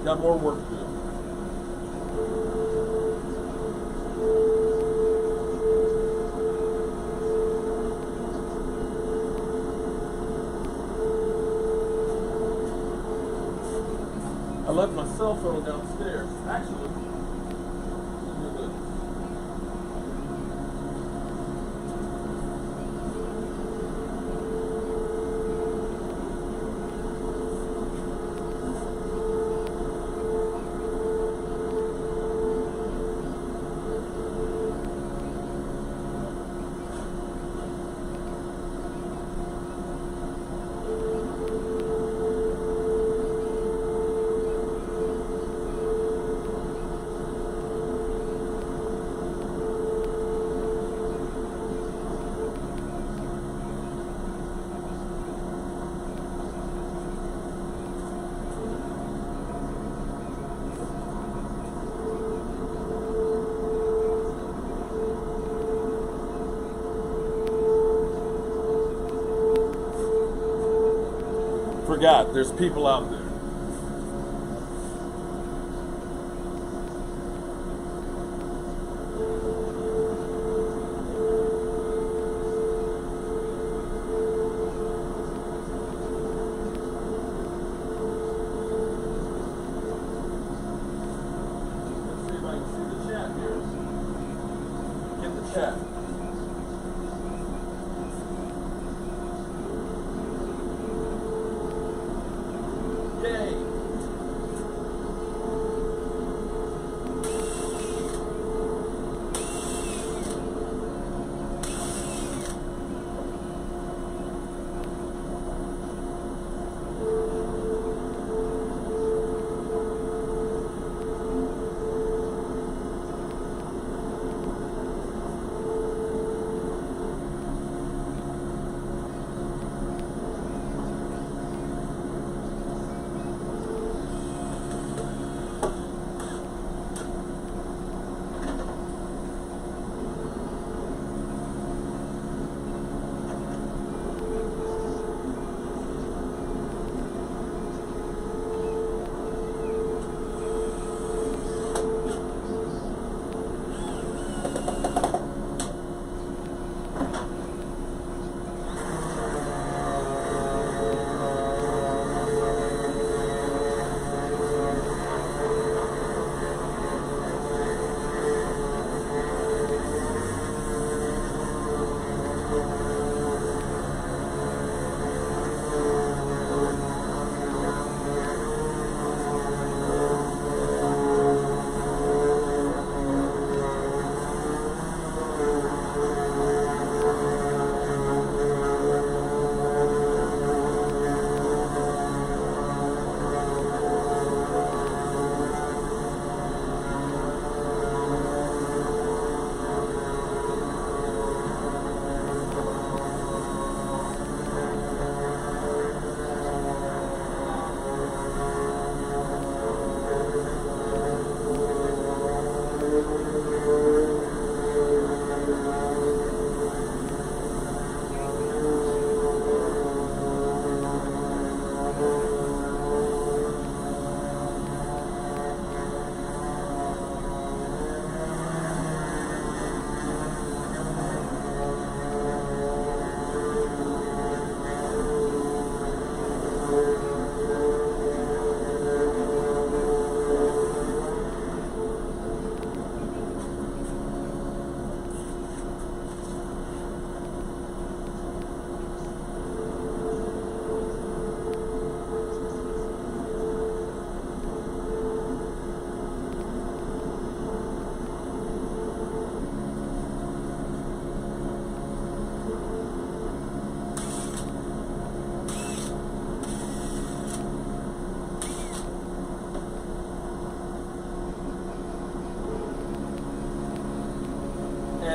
Speaker 6: Got more work to do. I left my cell phone downstairs. Actually, look at this. Forgot, there's people out there. Let's see if I can see the chat here. Get the chat. Yay!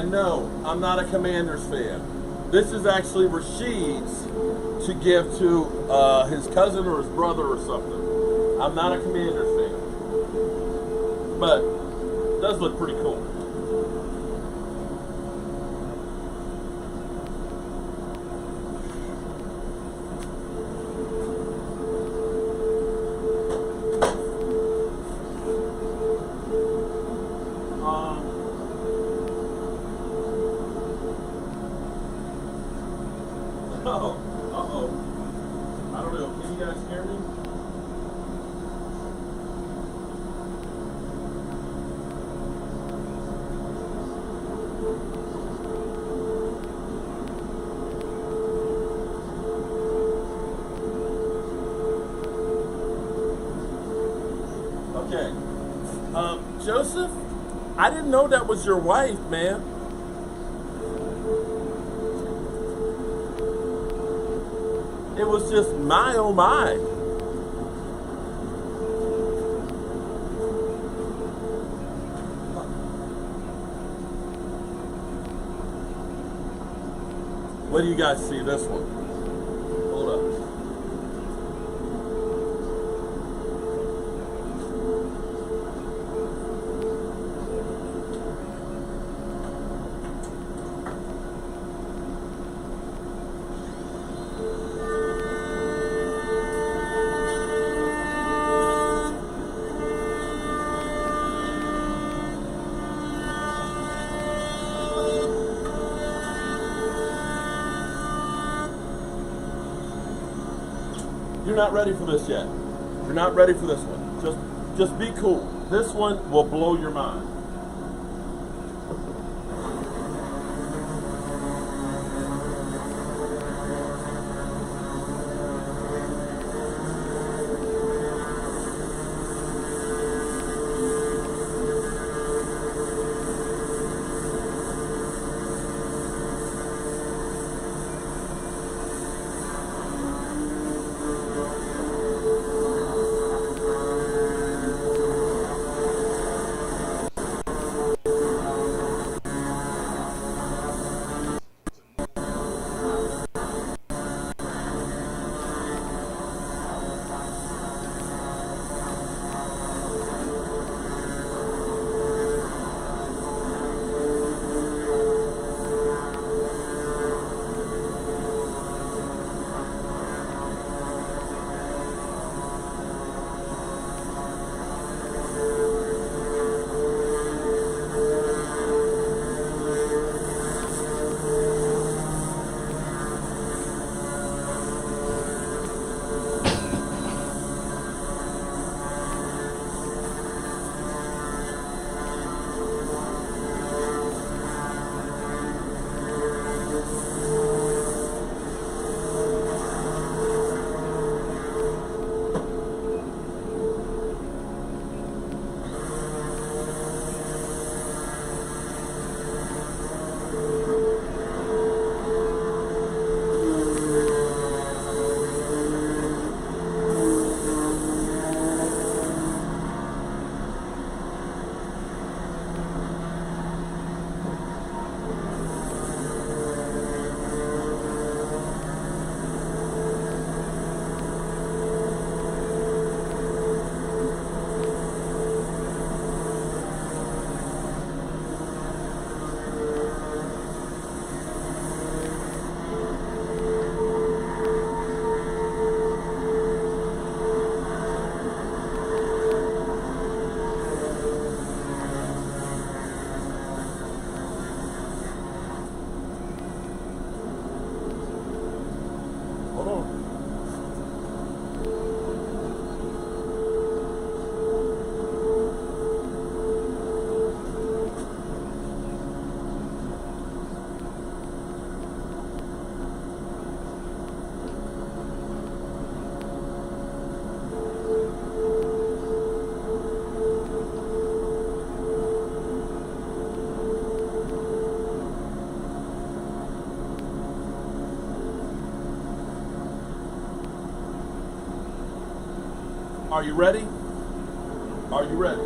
Speaker 6: And no, I'm not a Commanders fan. This is actually Rashid's to give to his cousin or his brother or something. I'm not a Commanders fan. But it does look pretty cool. Uh-oh. I don't know. Can you guys hear me? Okay. Joseph, I didn't know that was your wife, man. It was just my oh my. What do you guys see this one? Hold up. You're not ready for this yet. You're not ready for this one. Just be cool. This one will blow your mind. Are you ready? Are you ready?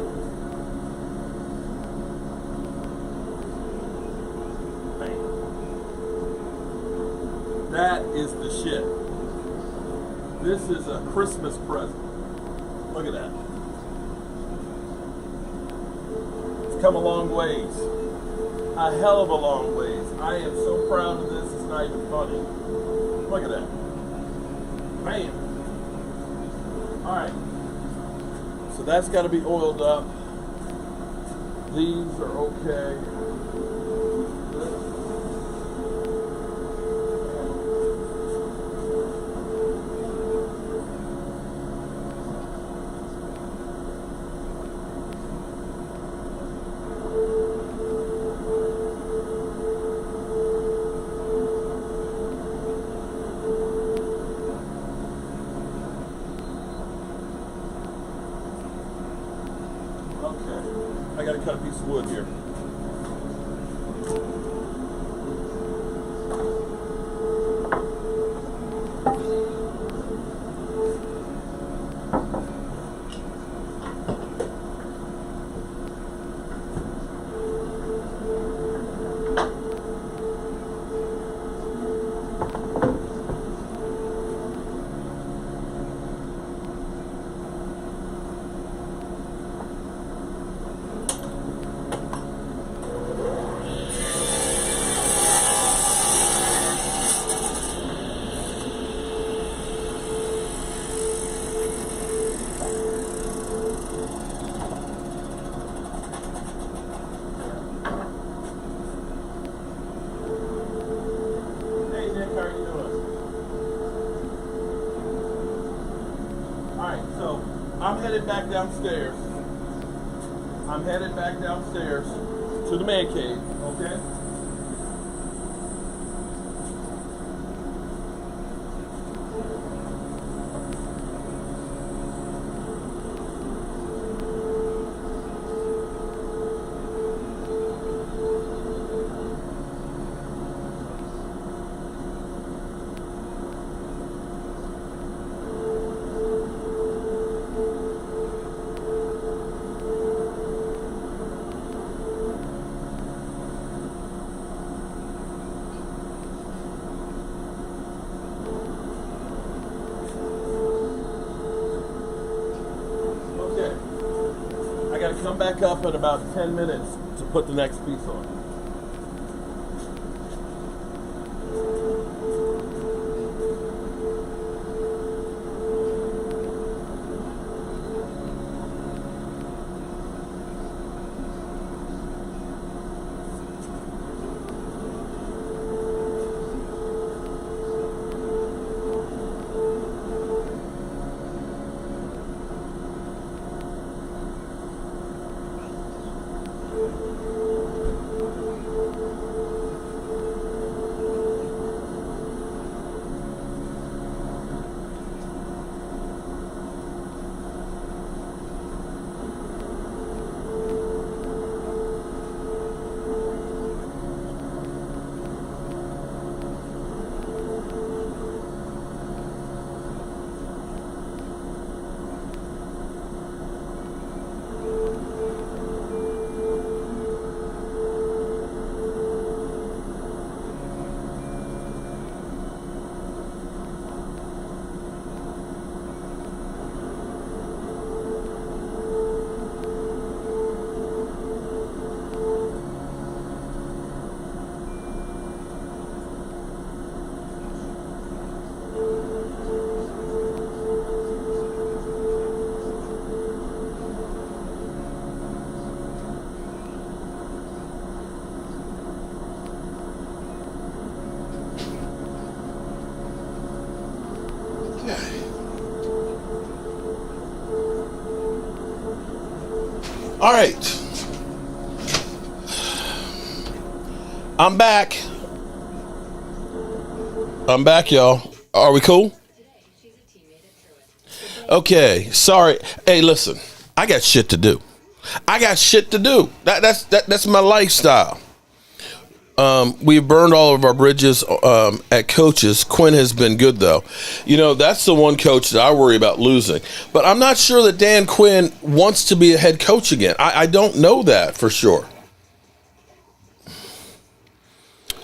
Speaker 6: is the shit. This is a Christmas present. Look at that. It's come a long ways. A hell of a long ways. I am so proud of this, it's not even funny. Look at that. Bam. Alright. So that's got to be oiled up. These are okay. I gotta cut a piece of wood here. I'm headed back downstairs. I'm headed back downstairs to the man cave, okay? I gotta come back up in about 10 minutes to put the next piece on. All right. I'm back. I'm back, y'all. Are we cool? Okay. Sorry. Hey, listen. I got shit to do. That's my lifestyle. We've burned all of our bridges at coaches. Quinn has been good, though. You know, that's the one coach that I worry about losing. But I'm not sure that Dan Quinn wants to be a head coach again. I don't know that for sure.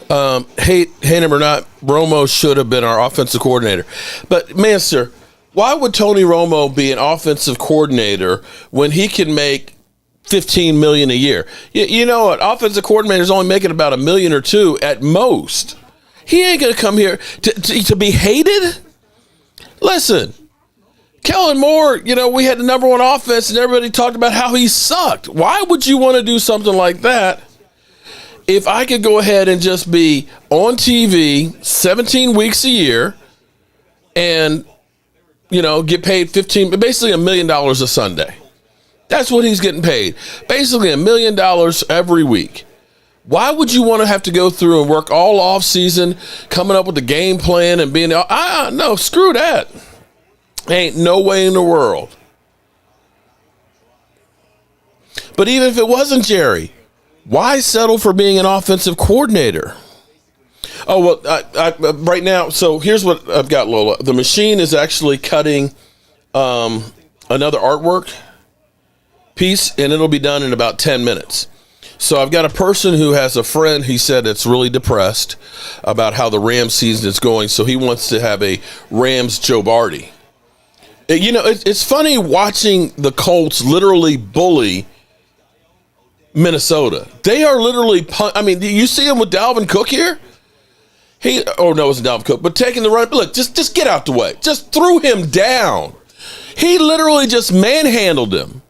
Speaker 1: Hate him or not, Romo should have been our offensive coordinator. But, man, sir, why would Tony Romo be an offensive coordinator when he can make $15 million a year? You know what? Offensive coordinator's only making about $1 million or $2 million at most. He ain't going to come here to be hated. Listen, Kellen Moore, we had the number one offense and everybody talked about how he sucked. Why would you want to do something like that? If I could go ahead and just be on TV 17 weeks a year and, get paid basically $1 million a Sunday. That's what he's getting paid. Basically $1 million every week. Why would you want to have to go through and work all off season, coming up with the game plan and being, no, screw that. Ain't no way in the world. But even if it wasn't Jerry, why settle for being an offensive coordinator? Oh, well, right now, so here's what I've got, Lola. The machine is actually cutting another artwork piece, and it'll be done in about 10 minutes. So I've got a person who has a friend, he said, that's really depressed about how the Rams season is going, so he wants to have a Rams Joe Barty. It's funny watching the Colts literally bully Minnesota. They are literally, do you see him with Dalvin Cook here? It wasn't Dalvin Cook, but taking the run. Look, just get out the way. Just threw him down. He literally just manhandled him.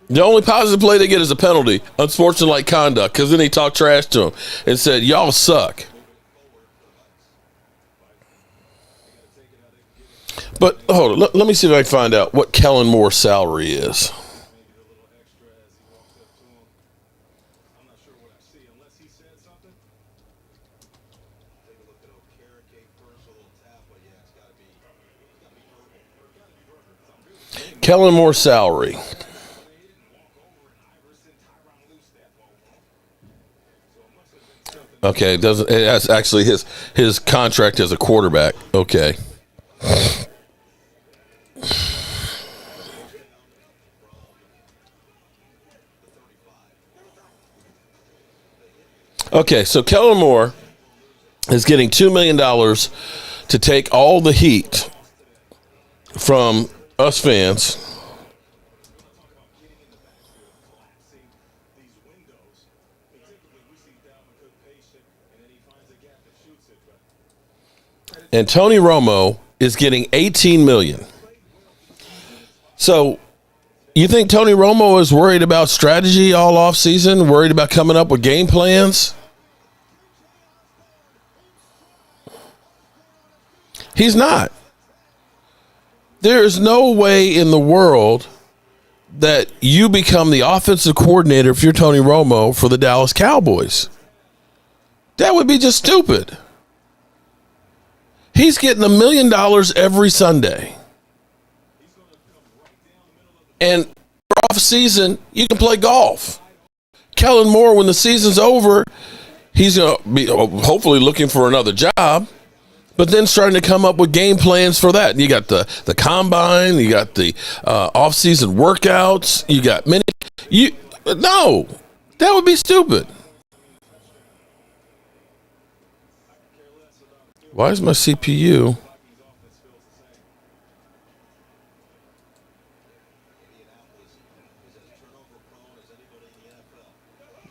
Speaker 1: The only positive play they get is a penalty, unsportsmanlike conduct, because then he talked trash to him and said, y'all suck. But hold on, let me see if I can find out what Kellen Moore's salary is. Kellen Moore's salary. Okay, that's actually his contract as a quarterback. Okay. Okay, so Kellen Moore is getting $2 million to take all the heat from us fans. And Tony Romo is getting $18 million. So you think Tony Romo is worried about strategy all offseason, worried about coming up with game plans? He's not. There is no way in the world that you become the offensive coordinator if you're Tony Romo for the Dallas Cowboys. That would be just stupid. He's getting $1 million every Sunday. And off season, you can play golf. Kellen Moore, when the season's over, he's going to be hopefully looking for another job, but then starting to come up with game plans for that. You got the combine, you got the off-season workouts, you got no, that would be stupid. Why is my CPU?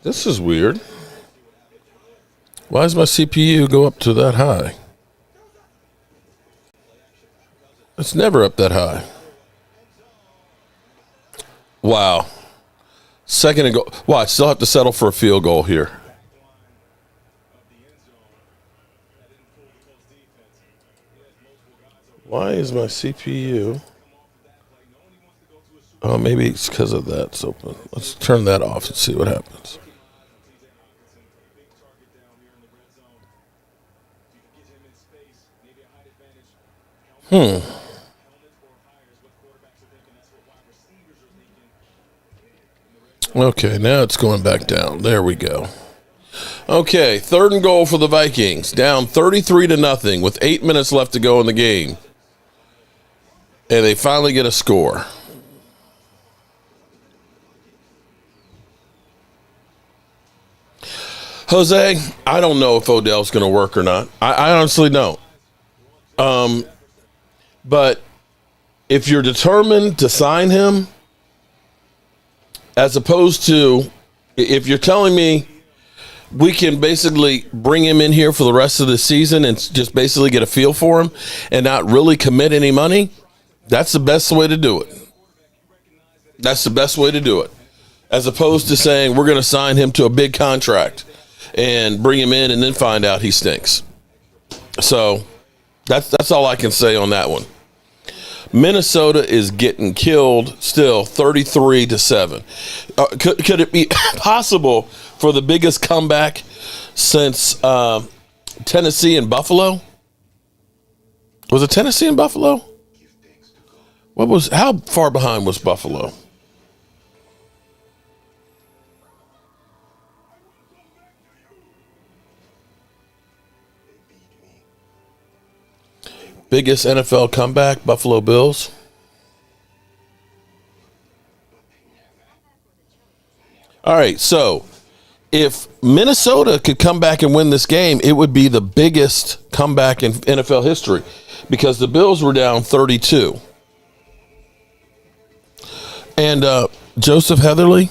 Speaker 1: This is weird. Why does my CPU go up to that high? It's never up that high. Wow. Second and goal. Well, I still have to settle for a field goal here. Why is my CPU? Oh, maybe it's because of that's open. Let's turn that off and see what happens. Okay, now it's going back down. There we go. Okay, third and goal for the Vikings. Down 33-0 with 8 minutes left to go in the game. And they finally get a score. Jose, I don't know if Odell's going to work or not. I honestly don't. But if you're determined to sign him, as opposed to if you're telling me we can basically bring him in here for the rest of the season and just basically get a feel for him and not really commit any money, that's the best way to do it. That's the best way to do it. As opposed to saying we're going to sign him to a big contract and bring him in and then find out he stinks. So that's all I can say on that one. Minnesota is getting killed still 33-7. Could it be possible for the biggest comeback since Tennessee and Buffalo? Was it Tennessee and Buffalo? How far behind was Buffalo? Biggest NFL comeback, Buffalo Bills. All right, so if Minnesota could come back and win this game, it would be the biggest comeback in NFL history because the Bills were down 32. And Joseph Heatherly,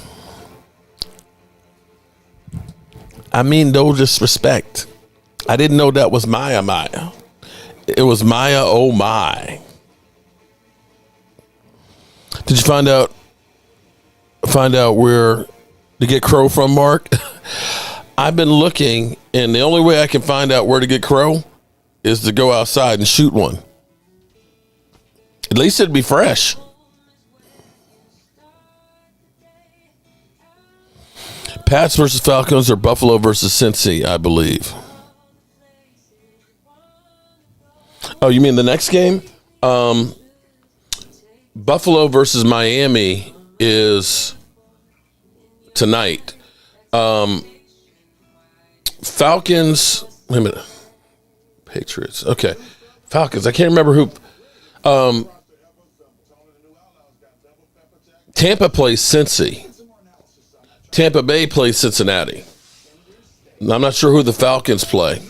Speaker 1: I mean, no disrespect. I didn't know that was Maya. It was Maya, oh my. Did you find out where to get crow from, Mark? I've been looking, and the only way I can find out where to get crow is to go outside and shoot one. At least it'd be fresh. Pats versus Falcons or Buffalo versus Cincy, I believe. Oh, you mean the next game? Buffalo versus Miami is tonight. Falcons. Wait a minute. Patriots. Okay. Falcons. I can't remember who. Tampa plays Cincy. Tampa Bay plays Cincinnati. I'm not sure who the Falcons play.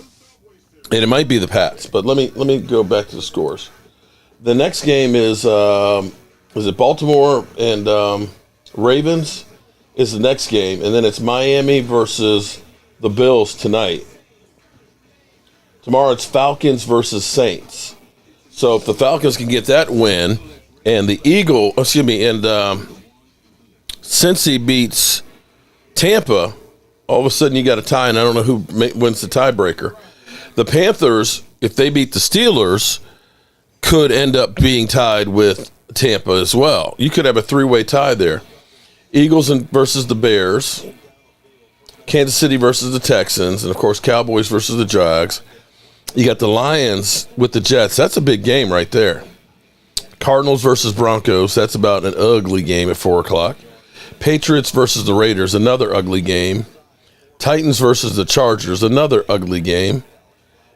Speaker 1: And it might be the Pats, but let me go back to the scores. The next game is it Baltimore and Ravens is the next game, and then it's Miami versus the Bills tonight. Tomorrow it's Falcons versus Saints. So if the Falcons can get that win, and Cincy beats Tampa, all of a sudden you got a tie, and I don't know who wins the tiebreaker. The Panthers, if they beat the Steelers, could end up being tied with Tampa as well. You could have a three-way tie there. Eagles versus the Bears, Kansas City versus the Texans, and, of course, Cowboys versus the Jags. You got the Lions with the Jets. That's a big game right there. Cardinals versus Broncos. That's about an ugly game at 4 o'clock. Patriots versus the Raiders, another ugly game. Titans versus the Chargers, another ugly game.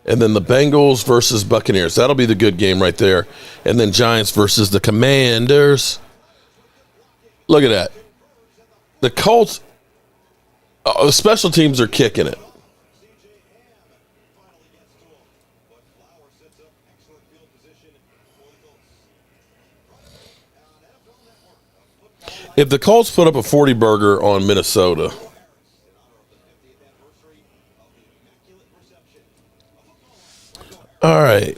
Speaker 1: And then the Bengals versus Buccaneers. That'll be the good game right there. And then Giants versus the Commanders. Look at that. The Colts, the special teams are kicking it. If the Colts put up a 40-burger on Minnesota, all right.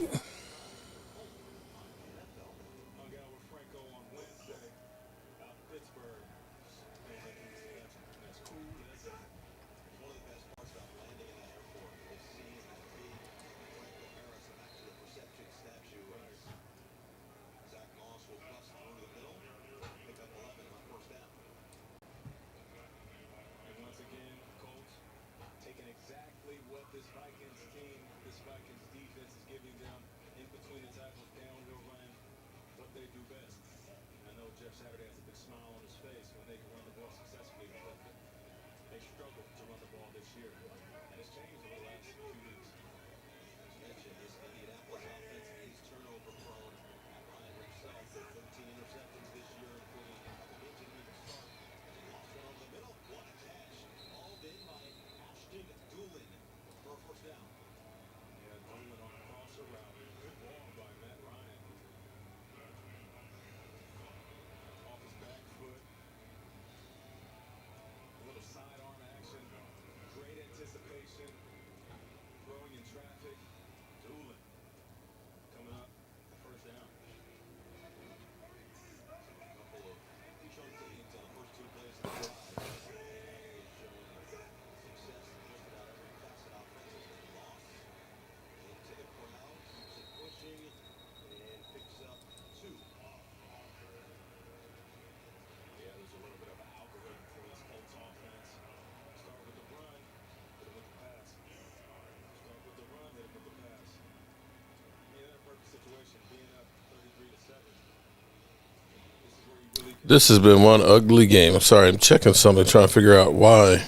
Speaker 1: This has been one ugly game. I'm sorry, I'm checking something, trying to figure out why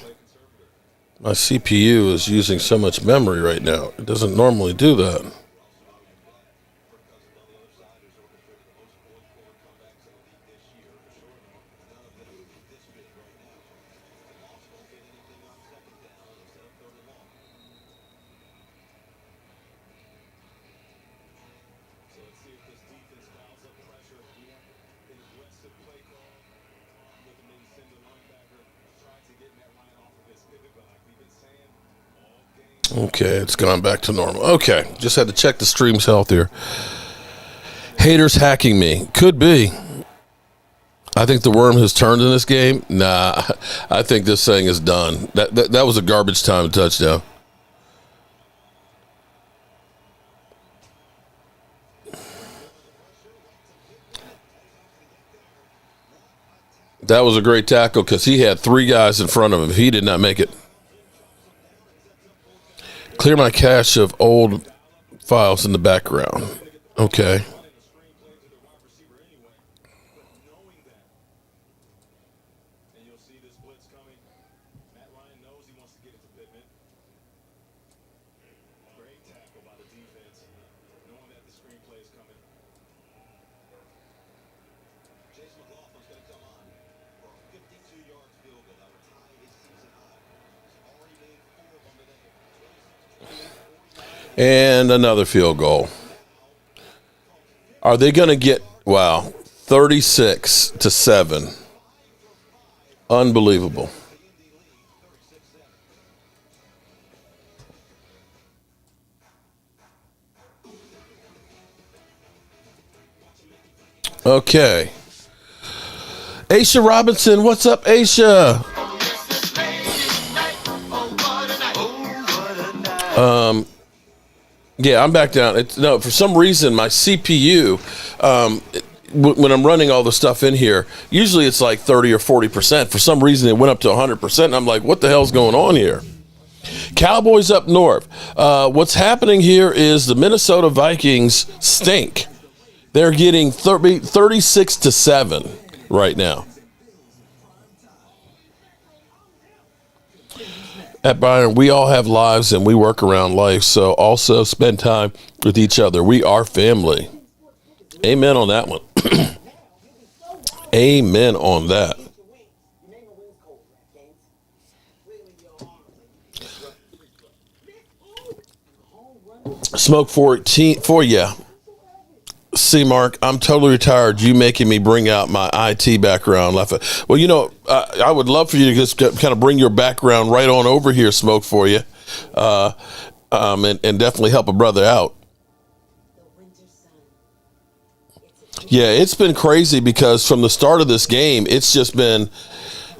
Speaker 1: my CPU is using so much memory right now. It doesn't normally do that. Okay, it's gone back to normal. Okay, just had to check the stream's health here. Haters hacking me. Could be. I think the worm has turned in this game. Nah, I think this thing is done. That was a garbage time touchdown. That was a great tackle because he had three guys in front of him. He did not make it. Clear my cache of old files in the background. Okay. And another field goal. Are they going to get, 36-7. Unbelievable. Okay. Aisha Robinson, what's up, Aisha? Yeah, I'm back down. For some reason, my CPU, when I'm running all the stuff in here, usually it's like 30 or 40%. For some reason, it went up to 100%. And I'm like, what the hell's going on here? Cowboys up north. What's happening here is the Minnesota Vikings stink. They're getting 36-7 right now. At Byron, we all have lives and we work around life, so also spend time with each other. We are family. Amen on that one. Amen on that. Smoke 14 for you. See, Mark, I'm totally retired. You making me bring out my IT background. Well, I would love for you to just kind of bring your background right on over here, Smoke, for you, and definitely help a brother out. Yeah, it's been crazy because from the start of this game, it's just been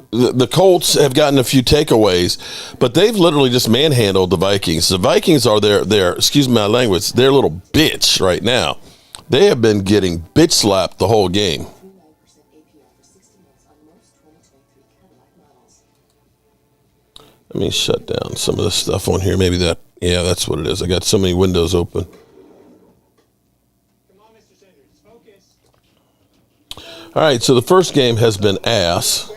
Speaker 1: the Colts have gotten a few takeaways, but they've literally just manhandled the Vikings. The Vikings are their excuse my language, their little bitch right now. They have been getting bitch slapped the whole game. Let me shut down some of this stuff on here. Maybe that's what it is. I got so many windows open. All right, so the first game has been ass.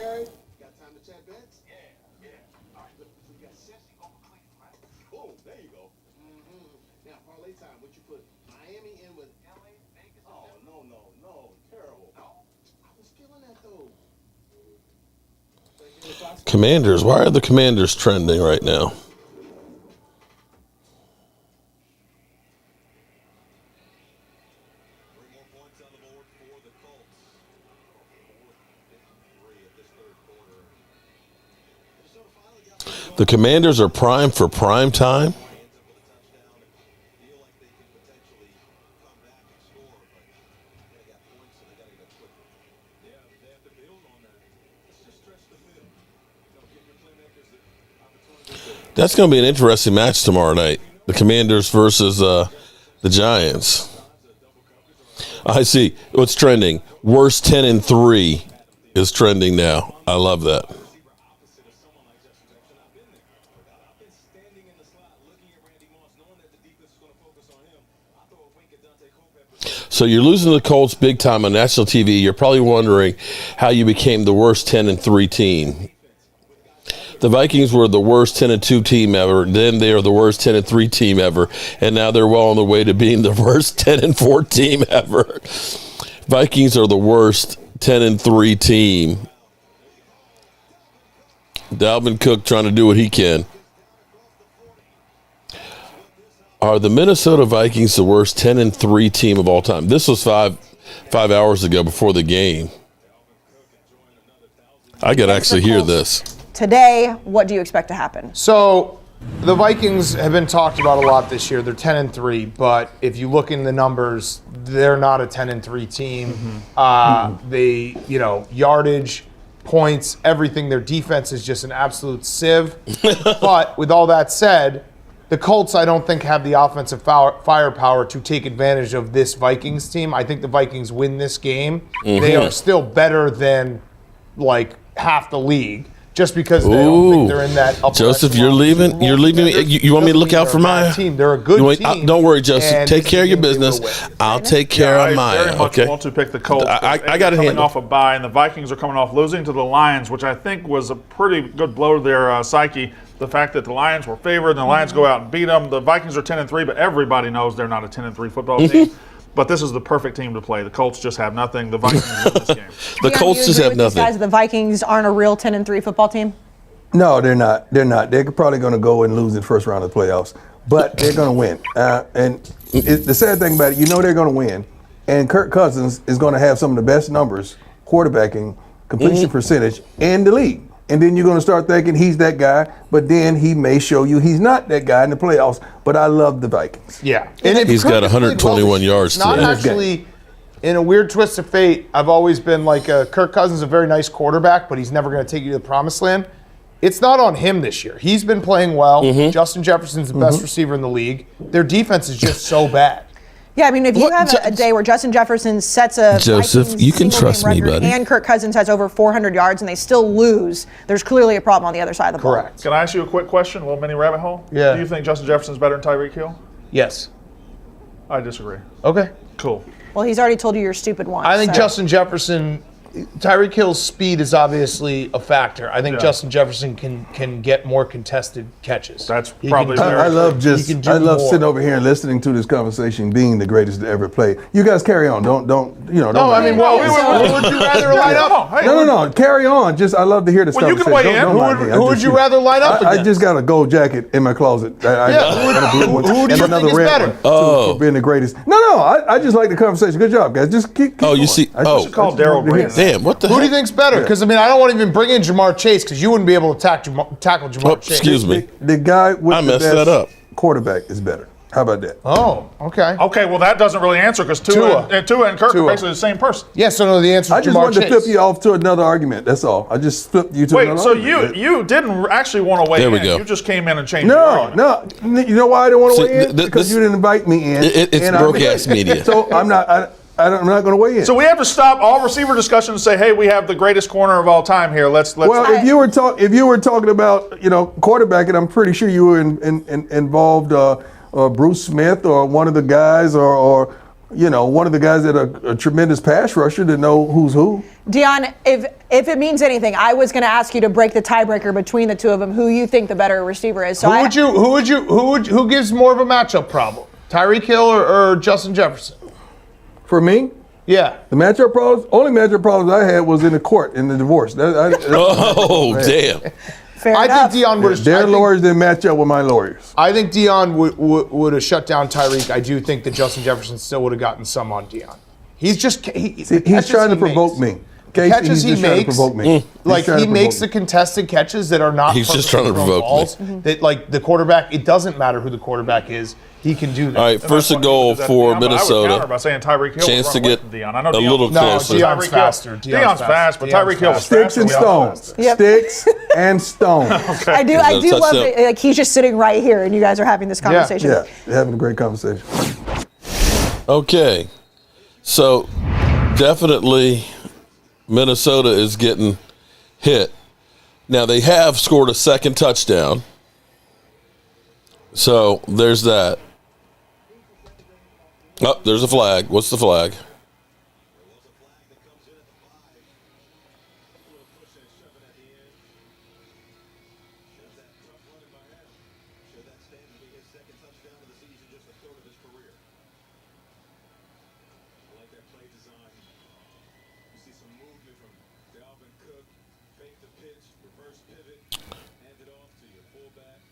Speaker 1: Commanders. Why are the Commanders trending right now? The Commanders are primed for prime time. That's going to be an interesting match tomorrow night. The Commanders versus the Giants. I see. What's trending? Worst 10-3 is trending now. I love that. So you're losing the Colts big time on national TV. You're probably wondering how you became the worst 10-3 team. The Vikings were the worst 10-2 team ever. Then they are the worst 10-3 team ever, and now they're well on the way to being the worst 10-4 team ever. Vikings are the worst 10-3 team. Dalvin Cook trying to do what he can. Are the Minnesota Vikings the worst 10-3 team of all time? This was five hours ago before the game. I could actually hear this.
Speaker 7: Today, what do you expect to happen?
Speaker 8: So the Vikings have been talked about a lot this year. They're 10-3, but if you look in the numbers, they're not a 10-3 team. They, yardage, points, everything. Their defense is just an absolute sieve. But with all that said, the Colts, I don't think, have the offensive firepower to take advantage of this Vikings team. I think the Vikings win this game. They are still better than, half the league. Just because they don't think they're in that upper
Speaker 1: Joseph,
Speaker 8: echelon.
Speaker 1: you're leaving. You're leaving me. You want me to look out for my
Speaker 8: team? They're a good team.
Speaker 1: Don't worry, Joseph.
Speaker 8: and
Speaker 1: Take
Speaker 8: this
Speaker 1: care of
Speaker 8: is
Speaker 1: your
Speaker 8: a game they will
Speaker 1: business.
Speaker 8: win.
Speaker 1: I'll take care of
Speaker 9: I very
Speaker 1: mine.
Speaker 9: much
Speaker 1: Okay.
Speaker 9: want to pick the Colts.
Speaker 1: I got to
Speaker 9: coming
Speaker 1: handle.
Speaker 9: off a bye, and the Vikings are coming off losing to the Lions, which I think was a pretty good blow to their psyche. The fact that the Lions were favored and the Lions go out and beat them. The Vikings are 10-3, but everybody knows they're not a 10-3 football team. But this is the perfect team to play. The Colts just have nothing. The Vikings win this game.
Speaker 1: The Colts just have nothing.
Speaker 7: Guys, the Vikings aren't a real 10-3 football team.
Speaker 10: No, they're not. They're not. They're probably going to go and lose in the first round of the playoffs, but they're going to win. The sad thing about it, they're going to win, and Kirk Cousins is going to have some of the best numbers, quarterbacking, completion percentage in the league. And then you're going to start thinking he's that guy, but then he may show you he's not that guy in the playoffs. But I love the Vikings.
Speaker 8: Yeah. And if
Speaker 1: He's
Speaker 8: Kirk
Speaker 1: got
Speaker 8: has played
Speaker 1: 121
Speaker 8: well this year,
Speaker 1: yards
Speaker 8: it's not
Speaker 1: today.
Speaker 8: actually, in a weird twist of fate, I've always been Kirk Cousins is a very nice quarterback, but he's never going to take you to the promised land. It's not on him this year. He's been playing well. Justin Jefferson's the best receiver in the league. Their defense is just so bad.
Speaker 7: Yeah, I mean, if you have a day where Justin Jefferson sets a
Speaker 1: Joseph,
Speaker 7: Vikings
Speaker 1: you can
Speaker 7: single-game
Speaker 1: trust me,
Speaker 7: record
Speaker 1: buddy.
Speaker 7: and Kirk Cousins has over 400 yards and they still lose, there's clearly a problem on the other side of the ball.
Speaker 8: Correct.
Speaker 9: Can I ask you a quick question, a little mini rabbit hole?
Speaker 8: Yeah.
Speaker 9: Do you think Justin Jefferson's better than Tyreek Hill?
Speaker 8: Yes.
Speaker 9: I disagree.
Speaker 8: Okay.
Speaker 9: Cool.
Speaker 7: Well, he's already told you you're stupid once.
Speaker 8: I think
Speaker 7: so.
Speaker 8: Justin Jefferson, Tyreek Hill's speed is obviously a factor. I think Justin Jefferson can get more contested catches.
Speaker 9: That's
Speaker 8: He
Speaker 9: probably
Speaker 8: can do-
Speaker 9: fair.
Speaker 10: I love
Speaker 8: he can do more.
Speaker 10: sitting over here and listening to this conversation, being the greatest to ever play. You guys carry on. Don't.
Speaker 8: No, I mean, who would you rather line up?
Speaker 10: No. Carry on. Just I love to hear this
Speaker 9: Well, you
Speaker 10: conversation.
Speaker 9: can weigh in.
Speaker 10: Don't mind me.
Speaker 8: Who would you rather line up
Speaker 10: I
Speaker 8: against?
Speaker 10: just got a gold jacket in my closet.
Speaker 8: Who do you
Speaker 10: and
Speaker 8: think
Speaker 10: another
Speaker 8: is
Speaker 10: red
Speaker 8: better?
Speaker 10: one for being the greatest. No. I just like the conversation. Good job, guys. Just keep
Speaker 1: Oh, you
Speaker 10: going.
Speaker 1: see-
Speaker 10: I just-
Speaker 9: Call
Speaker 10: I just
Speaker 9: Daryl
Speaker 10: love to hear
Speaker 9: Brady.
Speaker 10: it.
Speaker 1: Damn, what the
Speaker 8: Who do
Speaker 1: heck?
Speaker 8: you think's better? Because I don't want to even bring in Jamar Chase because you wouldn't be able to tackle Jamar Chase.
Speaker 1: Excuse me.
Speaker 10: The guy with
Speaker 1: I
Speaker 10: the
Speaker 1: messed
Speaker 10: best
Speaker 1: that up.
Speaker 10: quarterback is better. How about that?
Speaker 8: Oh, okay.
Speaker 9: Okay, well, that doesn't really answer because Tua and Kirk are basically the same person.
Speaker 8: Yeah, so no, the answer
Speaker 10: I
Speaker 8: is
Speaker 10: just
Speaker 8: Jamar
Speaker 10: wanted
Speaker 8: Chase.
Speaker 10: to flip you off to another argument. That's all. I just flipped you to
Speaker 9: Wait,
Speaker 10: another
Speaker 9: so
Speaker 10: argument.
Speaker 9: you didn't actually want to weigh
Speaker 1: There we
Speaker 9: in.
Speaker 1: go.
Speaker 9: You just came in and changed your argument.
Speaker 10: No. You know why I didn't want to
Speaker 1: See,
Speaker 10: weigh in? Because you didn't invite me in.
Speaker 1: It's
Speaker 10: and
Speaker 1: broke-ass media.
Speaker 10: So I'm not going to weigh in.
Speaker 9: So we have to stop all receiver discussion and say, hey, we have the greatest corner of all time here. Let's.
Speaker 10: Well, if you were talking about quarterback, and I'm pretty sure you were involved Bruce Smith or one of the guys or one of the guys that are a tremendous pass rusher to know who's who.
Speaker 7: Dion, if it means anything, I was going to ask you to break the tiebreaker between the two of them, who you think the better receiver is. So
Speaker 8: who gives more of a matchup problem? Tyreek Hill or Justin Jefferson?
Speaker 10: For me,
Speaker 8: Yeah.
Speaker 10: the only matchup problems I had was in the court in the divorce.
Speaker 1: Oh, damn.
Speaker 7: fair
Speaker 8: I
Speaker 7: enough.
Speaker 8: think Dion would have.
Speaker 10: Their lawyers didn't match up with my lawyers.
Speaker 8: I think Dion would have shut down Tyreek. I do think that Justin Jefferson still would have gotten some on Dion. He's just
Speaker 10: He's trying to provoke me.
Speaker 8: The catches
Speaker 10: He's
Speaker 8: he
Speaker 10: just trying to
Speaker 8: makes,
Speaker 10: provoke me.
Speaker 8: he makes the contested catches that are not.
Speaker 1: He's just trying to
Speaker 8: perfectly thrown
Speaker 1: provoke me.
Speaker 8: balls That the quarterback. It doesn't matter who the quarterback is. He can do that.
Speaker 1: All right, first and goal for
Speaker 9: I would counter
Speaker 1: Minnesota.
Speaker 9: by saying Tyreek Hill
Speaker 1: Chance to
Speaker 9: would run away
Speaker 1: get
Speaker 9: from Dion. I know
Speaker 1: a
Speaker 9: Dion's
Speaker 1: little closer.
Speaker 8: Dion's
Speaker 9: Tyreek
Speaker 8: faster.
Speaker 9: Hill. Dion's fast, but
Speaker 8: Dion's
Speaker 9: Tyreek Hill's
Speaker 8: faster.
Speaker 10: Sticks and
Speaker 9: faster.
Speaker 10: stones.
Speaker 7: Yep.
Speaker 10: Sticks and stones.
Speaker 7: I do
Speaker 1: That's a
Speaker 7: love
Speaker 1: touchdown.
Speaker 7: it. Like, he's just sitting right here and you guys are having this conversation.
Speaker 10: Yeah, having a great conversation.
Speaker 1: Okay. So definitely Minnesota is getting hit. Now they have scored a second touchdown. So there's that. Oh, there's a flag. What's the flag?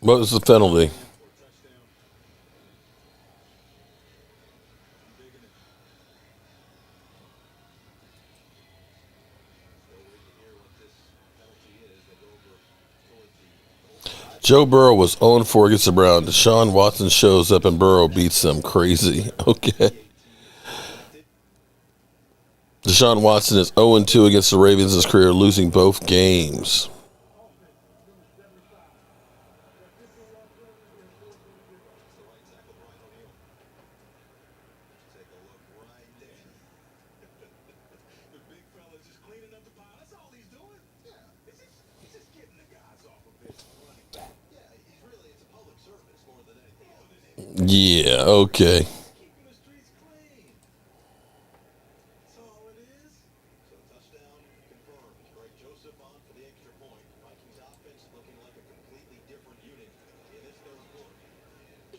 Speaker 1: What was the penalty? Joe Burrow was 0-4 against the Browns. Deshaun Watson shows up and Burrow beats them. Crazy. Okay. Deshaun Watson is 0-2 against the Ravens in his career, losing both games. Yeah, okay.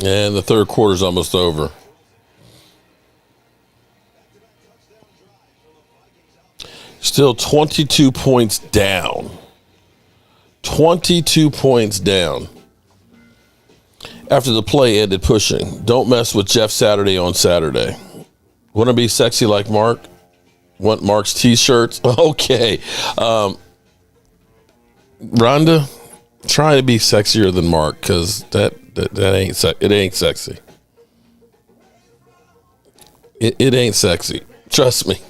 Speaker 1: And the third quarter's almost over. Still 22 points down. 22 points down. After the play ended pushing. Don't mess with Jeff Saturday on Saturday. Want to be sexy like Mark? Want Mark's t-shirts? Okay. Rhonda, try to be sexier than Mark, because that ain't it ain't sexy. It ain't sexy. Trust me.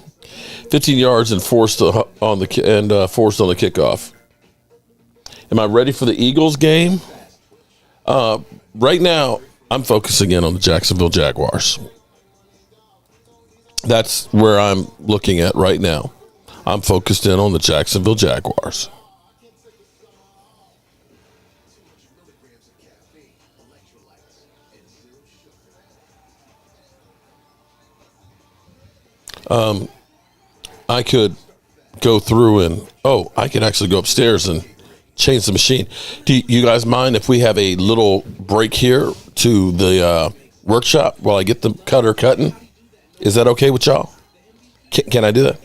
Speaker 1: 15 yards and forced on the kickoff. Am I ready for the Eagles game? Right now, I'm focusing in on the Jacksonville Jaguars. That's where I'm looking at right now. I'm focused in on the Jacksonville Jaguars. I could go through and, I could actually go upstairs and change the machine. Do you guys mind if we have a little break here to the workshop while I get the cutter cutting? Is that okay with y'all? Can I do that?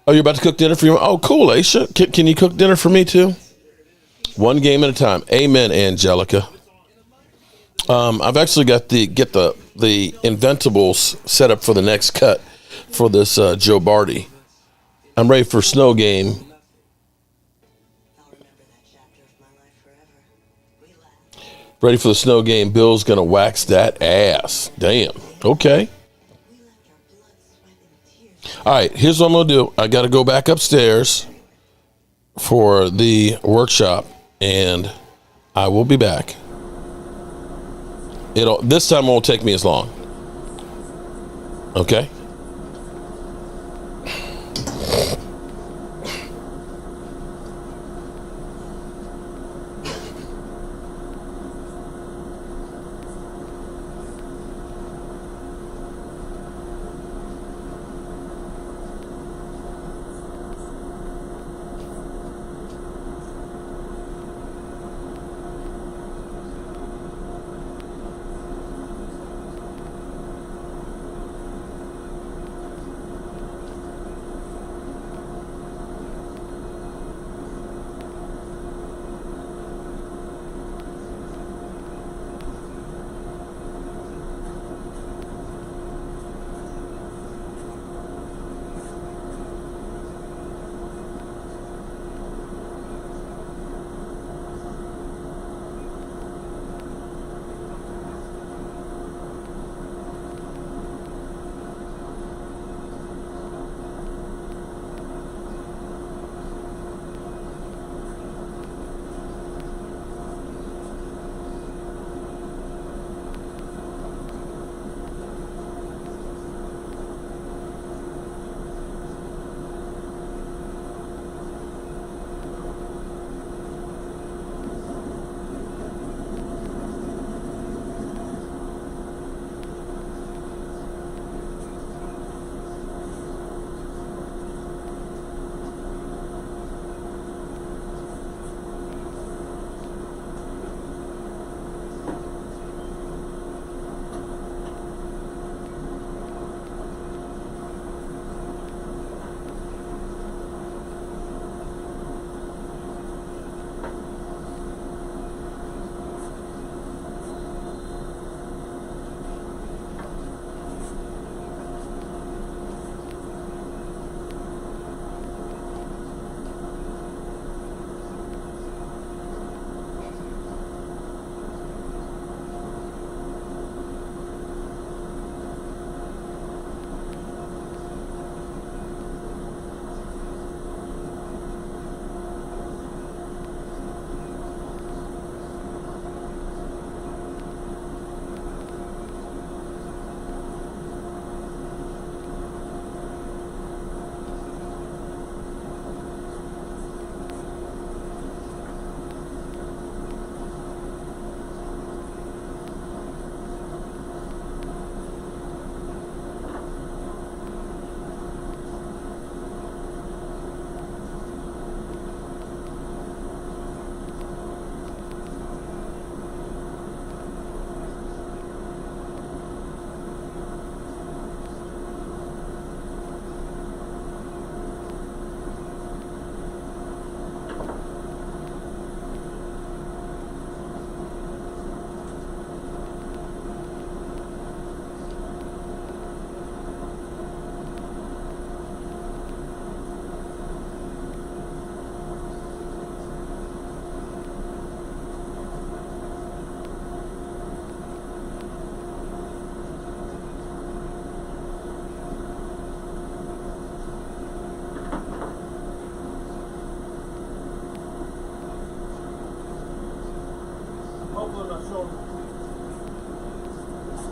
Speaker 1: Oh, you're about to cook dinner for you? Oh, cool, Aisha. Can you cook dinner for me too? One game at a time. Amen, Angelica. I've actually got the Inventables set up for the next cut for this Joe Barty. I'm ready for snow game. Ready for the snow game. Bill's going to wax that ass. Damn. Okay. All right. Here's what I'm going to do. I got to go back upstairs for the workshop, and I will be back. This time won't take me as long. Okay?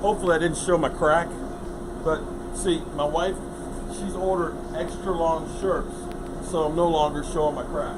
Speaker 6: Hopefully I didn't show my crack. But see, my wife, she's ordered extra long shirts, so I'm no longer showing my crack.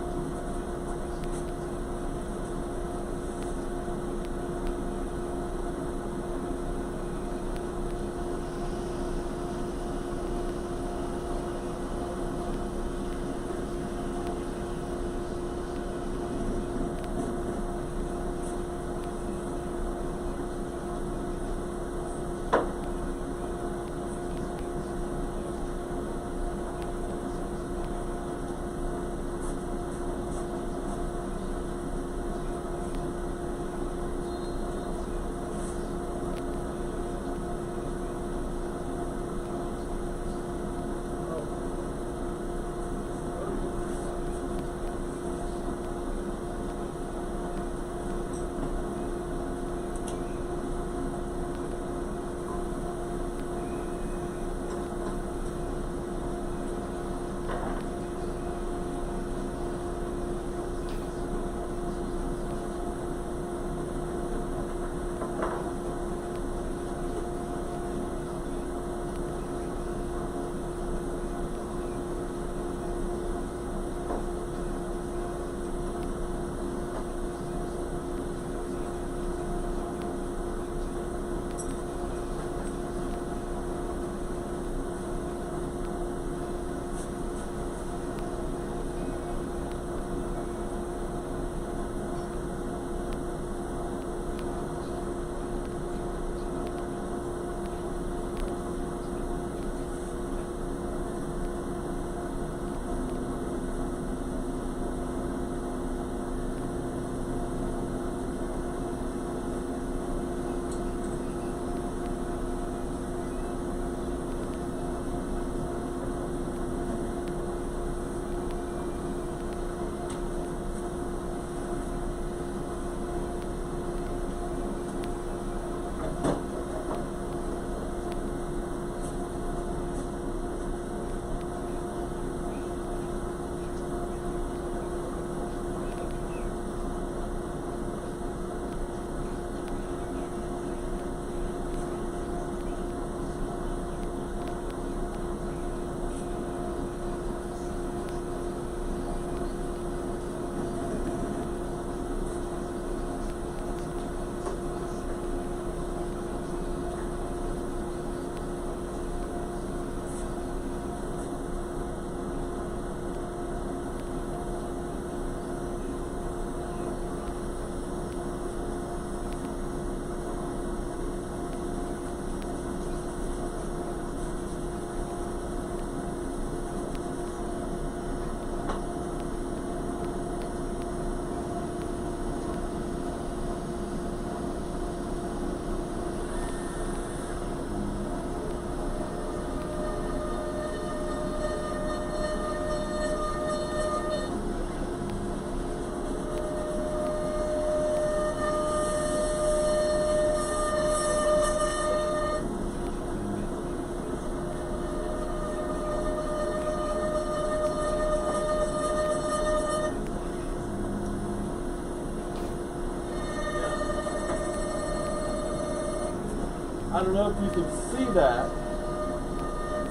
Speaker 6: I don't know if you can see that.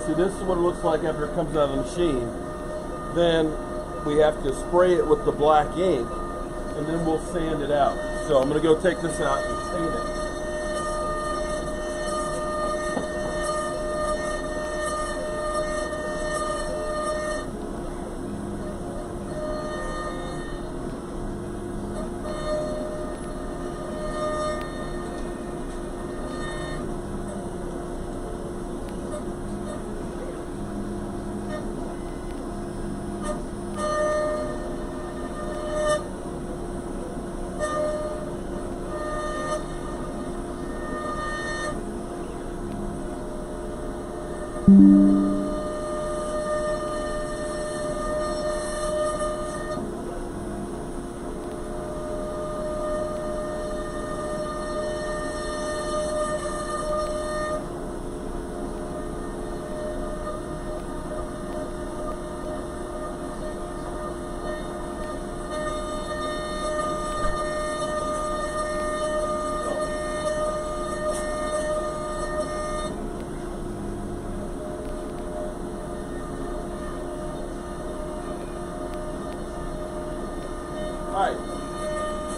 Speaker 6: See, this is what it looks like after it comes out of the machine. Then we have to spray it with the black ink, and then we'll sand it out. So I'm going to go take this out and sand it.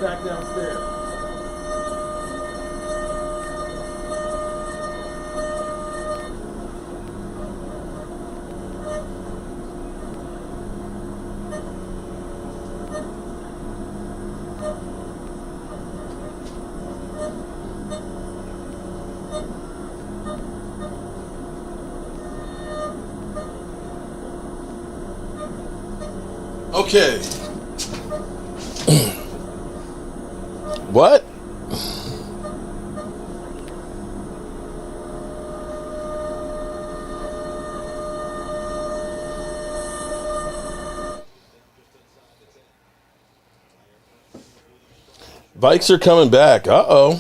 Speaker 6: back downstairs.
Speaker 1: Okay. What? Vikes are coming back. Uh-oh.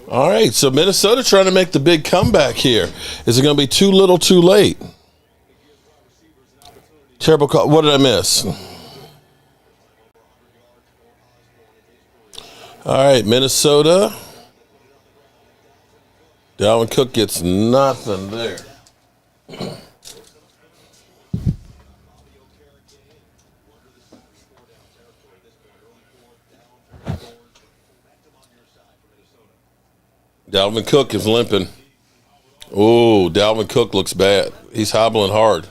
Speaker 1: All right, so Minnesota trying to make the big comeback here. Is it going to be too little, too late? Terrible call. What did I miss? All right, Minnesota. Dalvin Cook gets nothing there. Dalvin Cook is limping. Oh, Dalvin Cook looks bad. He's hobbling hard.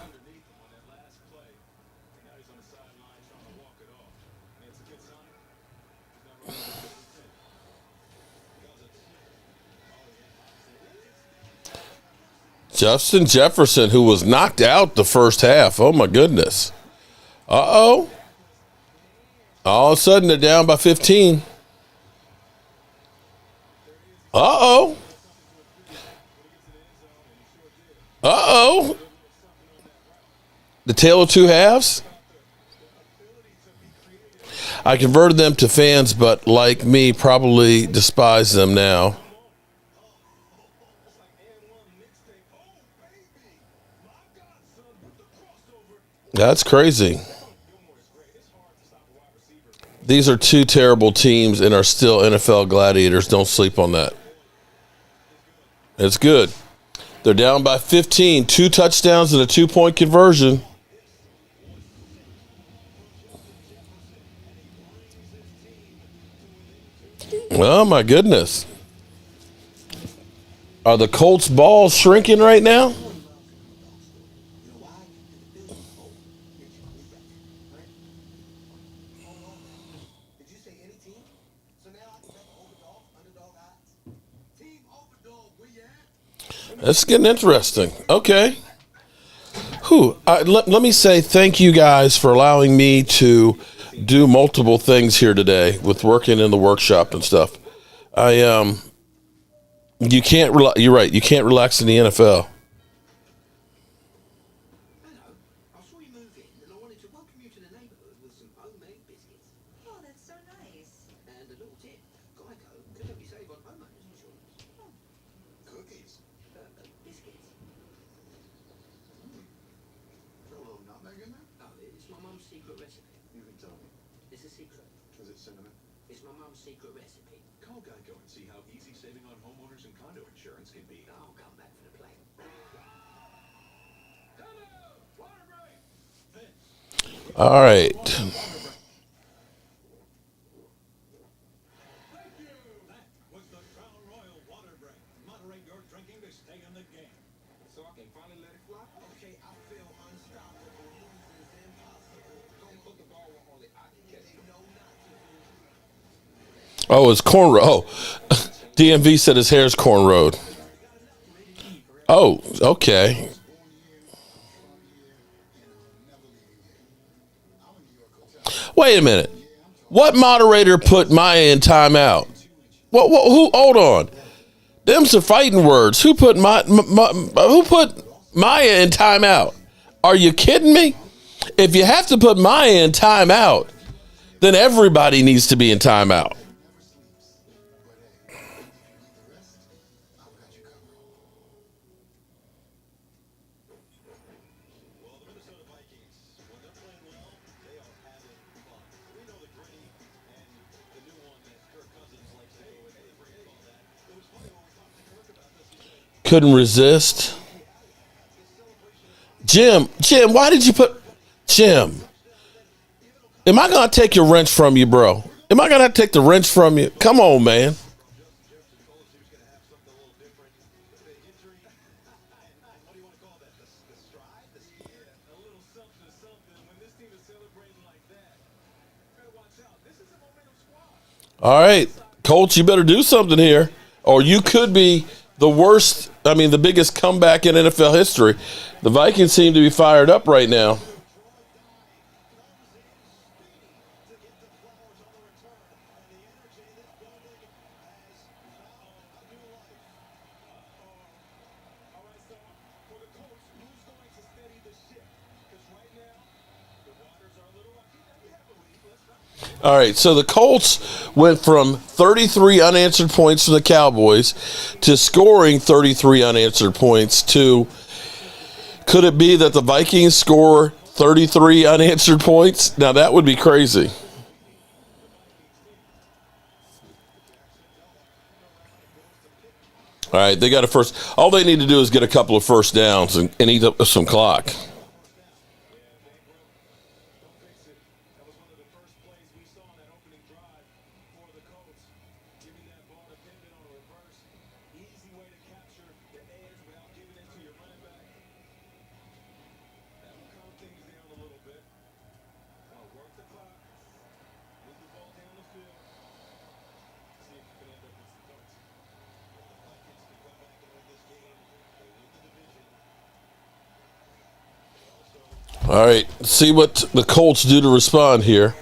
Speaker 1: Justin Jefferson, who was knocked out the first half. Oh, my goodness. Uh-oh. All of a sudden, they're down by 15. Uh-oh. Uh-oh. The tale of two halves? I converted them to fans, but like me, probably despise them now. That's crazy. These are two terrible teams and are still NFL gladiators. Don't sleep on that. It's good. They're down by 15. 2 touchdowns and a 2-point conversion. Oh, my goodness. Are the Colts' balls shrinking right now? It's getting interesting. Okay. Let me say thank you guys for allowing me to do multiple things here today with working in the workshop and stuff. You can't. You're right. You can't relax in the NFL.
Speaker 3: Oh, that's so nice.
Speaker 11: And a little tip, Geico could help you save on homeowners insurance. Cookies. Biscuits. Got a little nutmeg in there? Oh, it's my mum's secret recipe. You can tell me. It's a secret. Is it cinnamon? It's my mum's secret recipe.
Speaker 12: Call Geico and see how easy saving on homeowners and condo insurance can be.
Speaker 11: I'll come back for the plane.
Speaker 1: All right.
Speaker 12: So I can finally let it fly? Okay, I feel unstoppable. Losers impossible. Don't put the ball where only I can catch it.
Speaker 1: Oh, it's cornrow. Oh, DMV said his hair's cornrowed. Oh, okay. Wait a minute. What moderator put Maya in timeout? Who? Hold on. Them's the fighting words. Who put Maya in timeout? Are you kidding me? If you have to put Maya in timeout, then everybody needs to be in timeout. Couldn't resist. Jim, why did you put Jim? Am I gonna take your wrench from you, bro? Am I gonna take the wrench from you? Come on, man. All right, Colts, you better do something here, or you could be the worst. I mean, the biggest comeback in NFL history. The Vikings seem to be fired up right now. All right, so the Colts went from 33 unanswered points from the Cowboys to scoring 33 unanswered points to, could it be that the Vikings score 33 unanswered points? Now, that would be crazy. All right, they got a first. All they need to do is get a couple of first downs and eat up some clock. All right, see what the Colts do to respond here.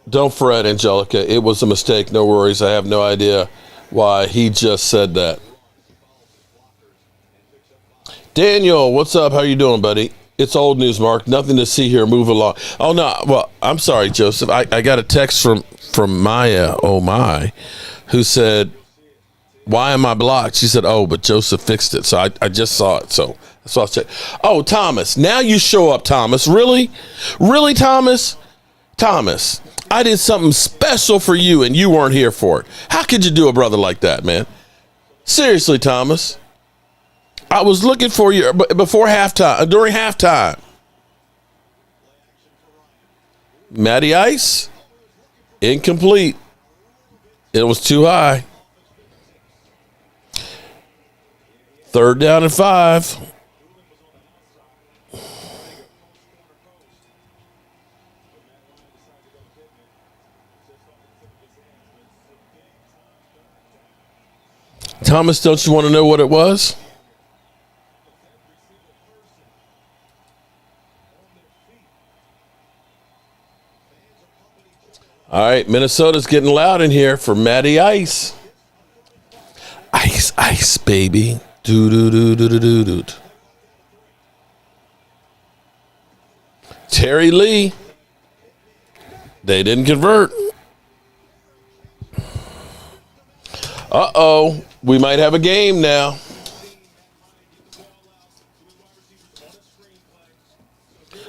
Speaker 1: Don't fret, Angelica. It was a mistake. No worries. I have no idea why he just said that. Daniel, what's up? How you doing, buddy? It's old news, Mark. Nothing to see here. Move along. Oh, no. Well, I'm sorry, Joseph. I got a text from Maya, oh my, who said, why am I blocked? She said, oh, but Joseph fixed it. So I just saw it. So that's what I said. Oh, Thomas. Now you show up, Thomas. Really? Really, Thomas? Thomas, I did something special for you and you weren't here for it. How could you do a brother like that, man? Seriously, Thomas. I was looking for you before halftime, during halftime. Matty Ice? Incomplete. It was too high. 3rd down and 5. Thomas, don't you want to know what it was? All right, Minnesota's getting loud in here for Matty Ice. Ice, ice, baby. Do. Terry Lee. They didn't convert. Uh-oh. We might have a game now.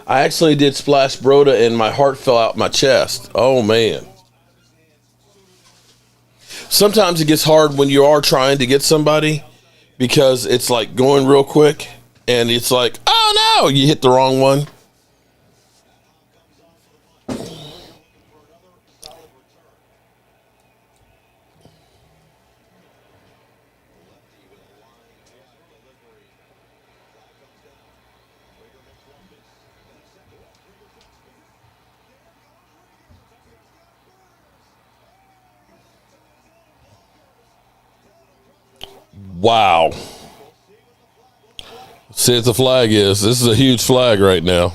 Speaker 1: I actually did splash Broda and my heart fell out my chest. Oh, man. Sometimes it gets hard when you are trying to get somebody because it's like going real quick and it's like, oh, no, you hit the wrong one. Wow. See what the flag is. This is a huge flag right now.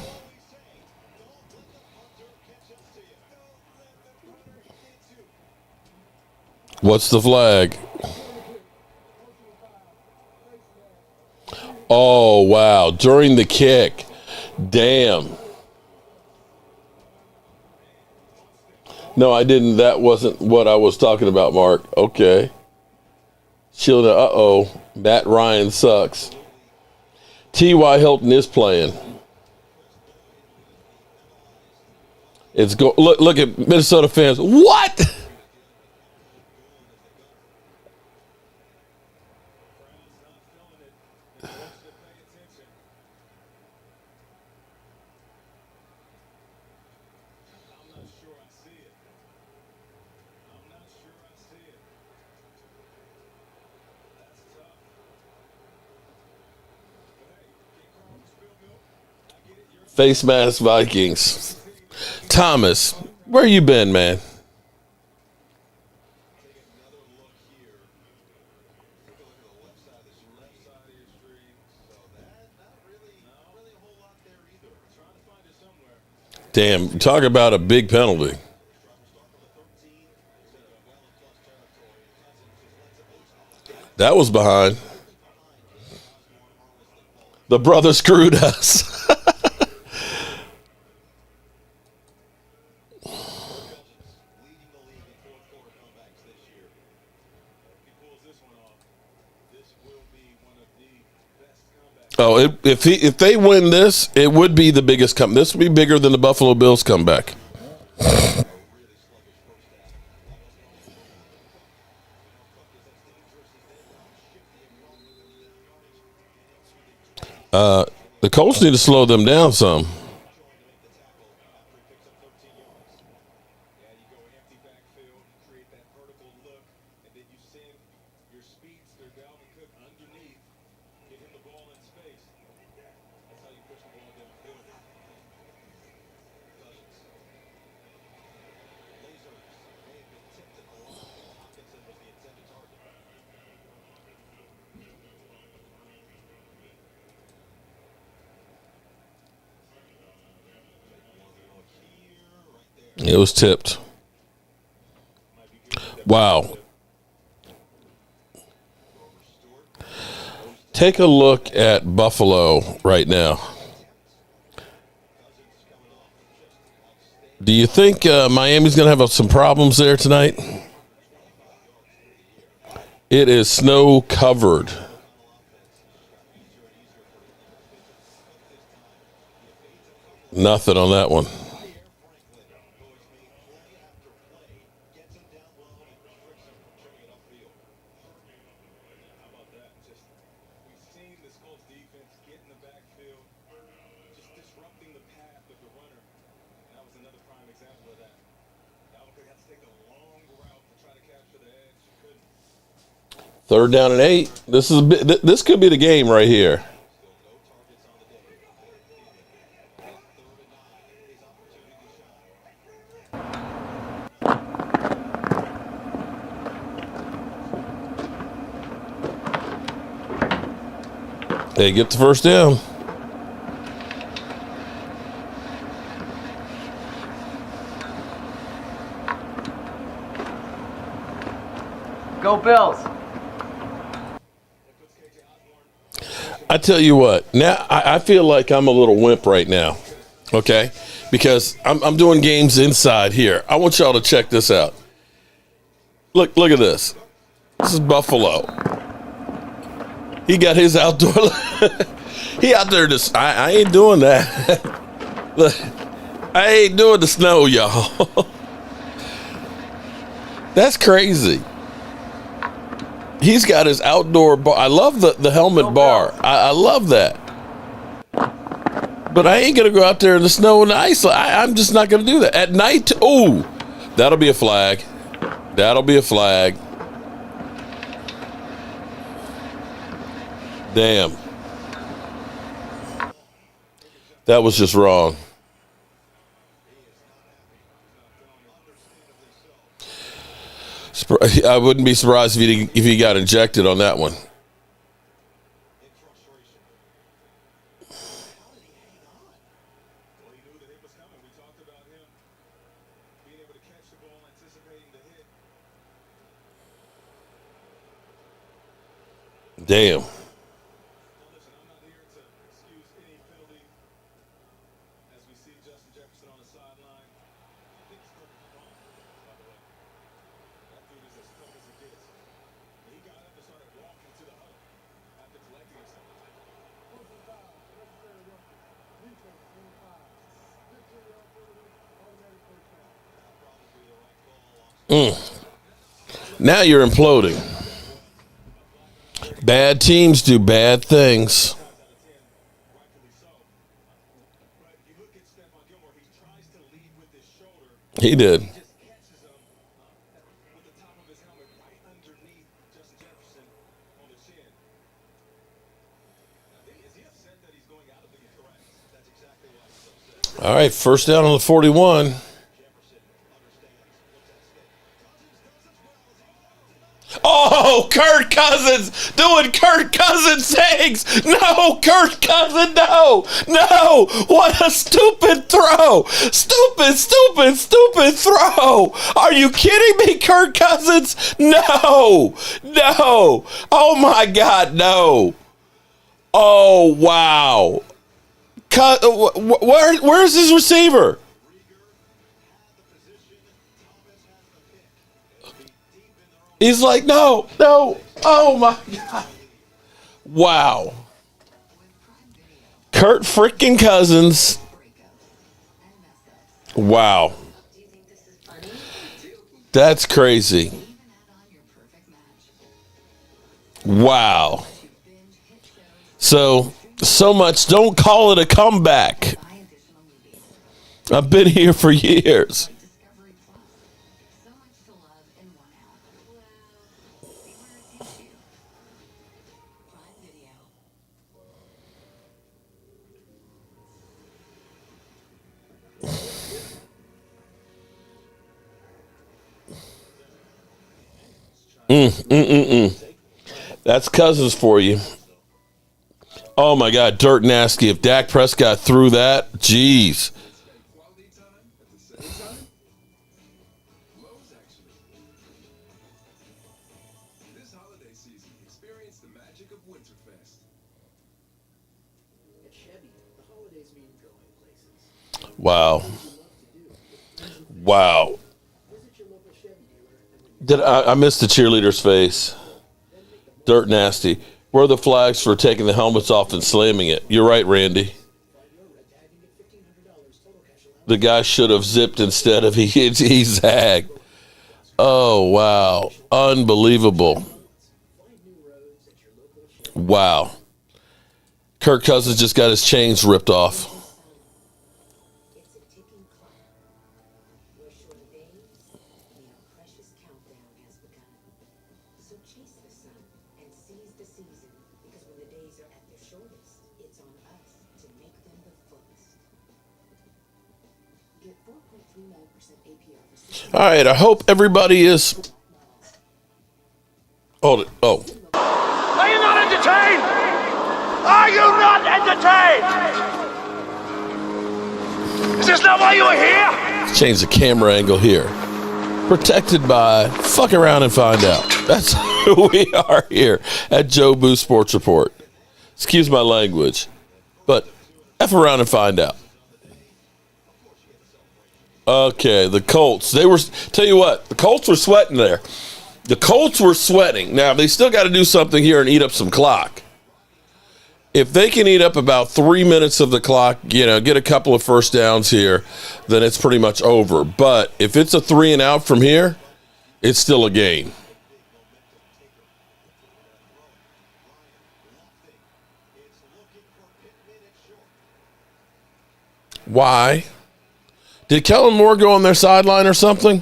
Speaker 1: What's the flag? Oh, wow. During the kick. Damn. No, I didn't. That wasn't what I was talking about, Mark. Okay. Shielding. Uh-oh. Matt Ryan sucks. T.Y. Hilton is playing. Look at Minnesota fans. What? Face mask Vikings. Thomas, where you been, man? Damn, talk about a big penalty. That was behind. The brother screwed us. Oh, if they win this, it would be the biggest comeback. This would be bigger than the Buffalo Bills comeback. The Colts need to slow them down some. It was tipped. Wow. Take a look at Buffalo right now. Do you think Miami's going to have some problems there tonight? It is snow covered. Nothing on that one. Third down and 8. This could be the game right here. They get the first down.
Speaker 13: Go Bills.
Speaker 1: I tell you what, now I feel like I'm a little wimp right now, okay? Because I'm doing games inside here. I want y'all to check this out. Look at this. This is Buffalo. He got his outdoor. He out there just. I ain't doing that. Look, I ain't doing the snow, y'all. That's crazy. He's got his outdoor bar. I love the helmet bar. I love that. But I ain't going to go out there in the snow and the ice. I'm just not going to do that. At night, oh, that'll be a flag. That'll be a flag. Damn. That was just wrong. I wouldn't be surprised if he got ejected on that one. Damn. Now you're imploding. Bad teams do bad things. He did. All right, first down on the 41. Oh, Kirk Cousins doing Kirk Cousins things. No, Kirk Cousins, no. No, what a stupid throw. Stupid throw. Are you kidding me, Kirk Cousins? No. Oh, my God, no. Oh, wow. Where's his receiver? He's like, no. Oh, my God. Wow. Kurt freaking Cousins. Wow. That's crazy. Wow. So much. Don't call it a comeback. I've been here for years. That's Cousins for you. Oh my God, dirt nasty. If Dak Prescott threw that, jeez. Wow. I missed the cheerleader's face. Dirt nasty. Where are the flags for taking the helmets off and slamming it? You're right, Randy. The guy should have zipped instead of he zagged. Oh, wow. Unbelievable. Wow. Kirk Cousins just got his chains ripped off. All right, I hope everybody is. Hold it. Oh.
Speaker 5: Are you not entertained? Are you not entertained? Is this not why you were here?
Speaker 1: Let's change the camera angle here. Protected by fuck around and find out. That's who we are here at Joe Boo Sports Report. Excuse my language, but F around and find out. Okay, the Colts. Tell you what, the Colts were sweating there. The Colts were sweating. Now, they still got to do something here and eat up some clock. If they can eat up about 3 minutes of the clock, get a couple of first downs here, then it's pretty much over. But if it's a 3 and out from here, it's still a game. Why? Did Kellen Moore go on their sideline or something?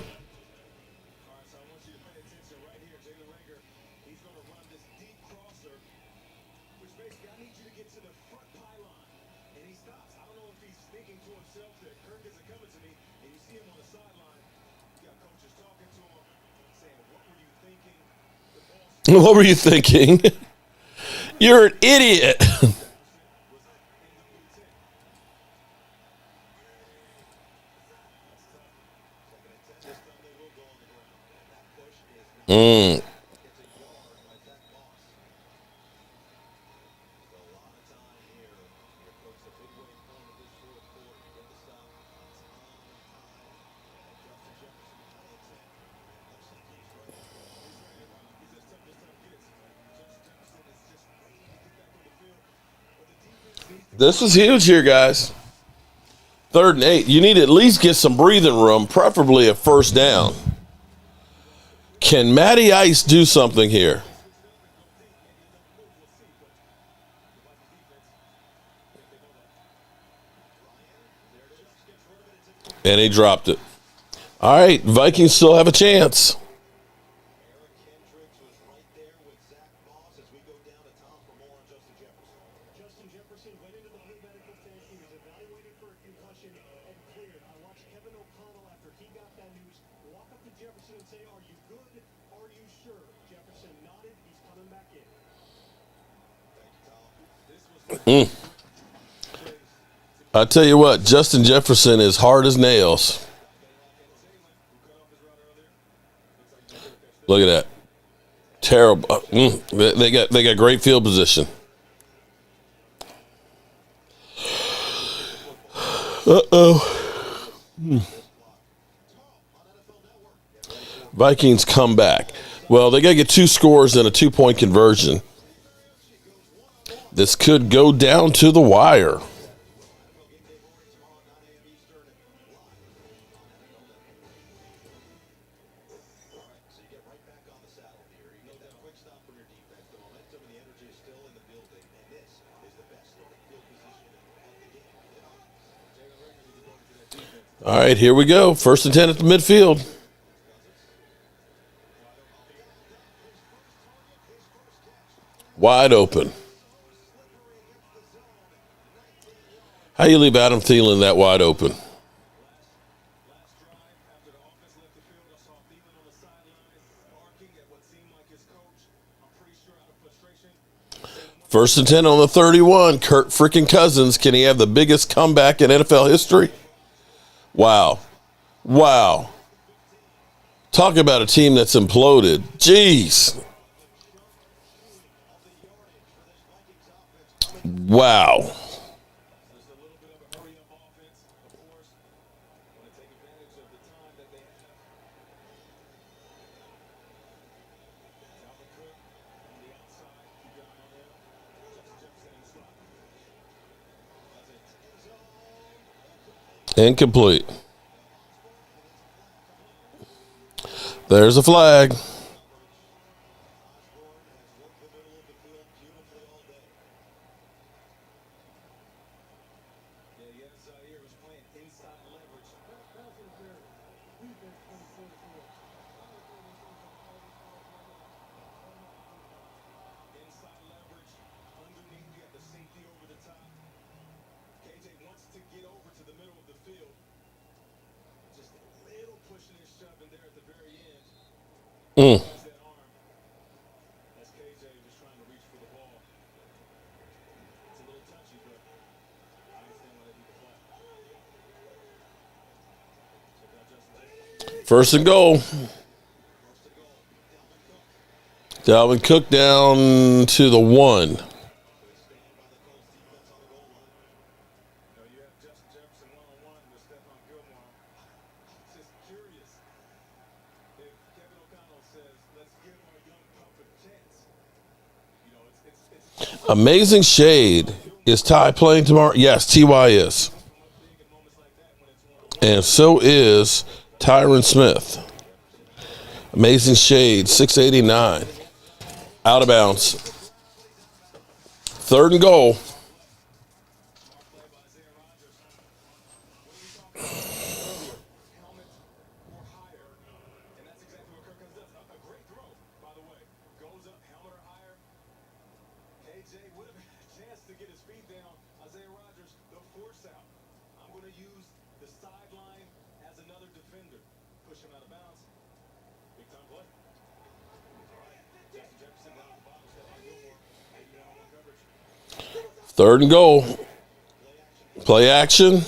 Speaker 1: What were you thinking? You're an idiot. This is huge here, guys. 3rd and 8. You need to at least get some breathing room, preferably a first down. Can Matty Ice do something here? And he dropped it. All right, Vikings still have a chance. I tell you what, Justin Jefferson is hard as nails. Look at that. Terrible. They got great field position. Vikings come back. Well, they got to get 2 scores and a 2-point conversion. This could go down to the wire. All right, here we go. 1st and 10 at the midfield. Wide open. How you leave Adam Thielen that wide open? First and 10 on the 31. Kirk freaking Cousins. Can he have the biggest comeback in NFL history? Wow. Wow. Talk about a team that's imploded. Jeez. Wow. Incomplete. There's a flag. First and goal. Dalvin Cook down to the 1. Amazing Shade. Is Ty playing tomorrow? Yes, TY is. And so is Tyron Smith. Amazing Shade, 689. Out of bounds. 3rd and goal. Third and goal. Play action.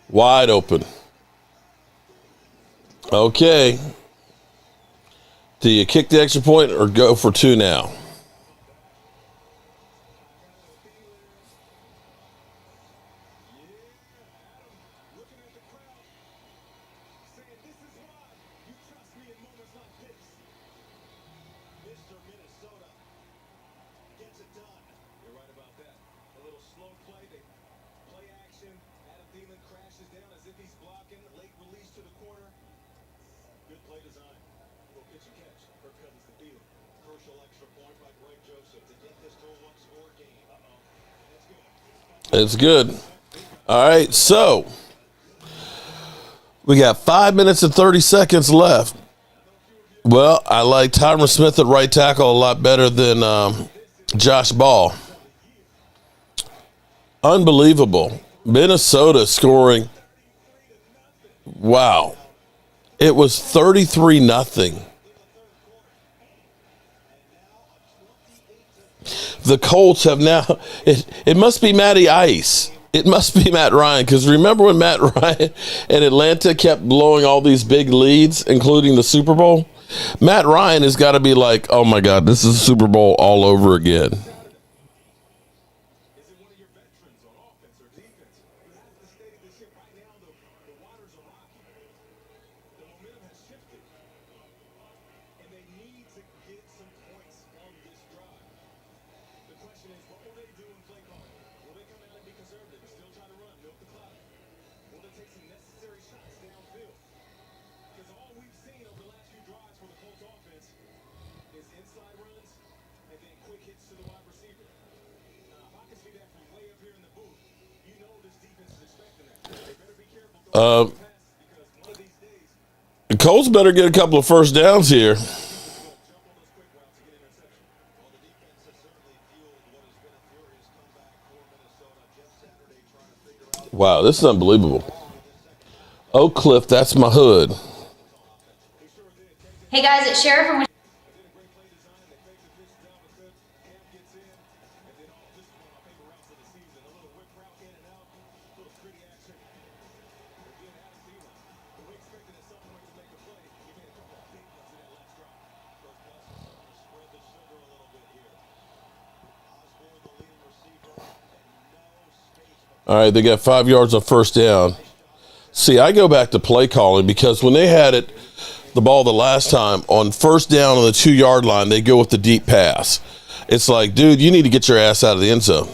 Speaker 1: Wide open. Okay. Do you kick the extra point or go for 2 now? It's good. All right, so we got 5 minutes and 30 seconds left. Well, I like Tyron Smith at right tackle a lot better than Josh Ball. Unbelievable. Minnesota scoring. Wow. It was 33-0. The Colts have now, it must be Matty Ice. It must be Matt Ryan, because remember when Matt Ryan and Atlanta kept blowing all these big leads, including the Super Bowl? Matt Ryan has got to be like, oh my God, this is a Super Bowl all over again. The Colts better get a couple of first downs here. Wow, this is unbelievable. Oak Cliff, that's my hood.
Speaker 14: Hey guys, it's Sheriff from
Speaker 1: All right, they got 5 yards on first down. See, I go back to play calling because when they had the ball the last time on first down on the 2-yard line, they go with the deep pass. It's like, dude, you need to get your ass out of the end zone.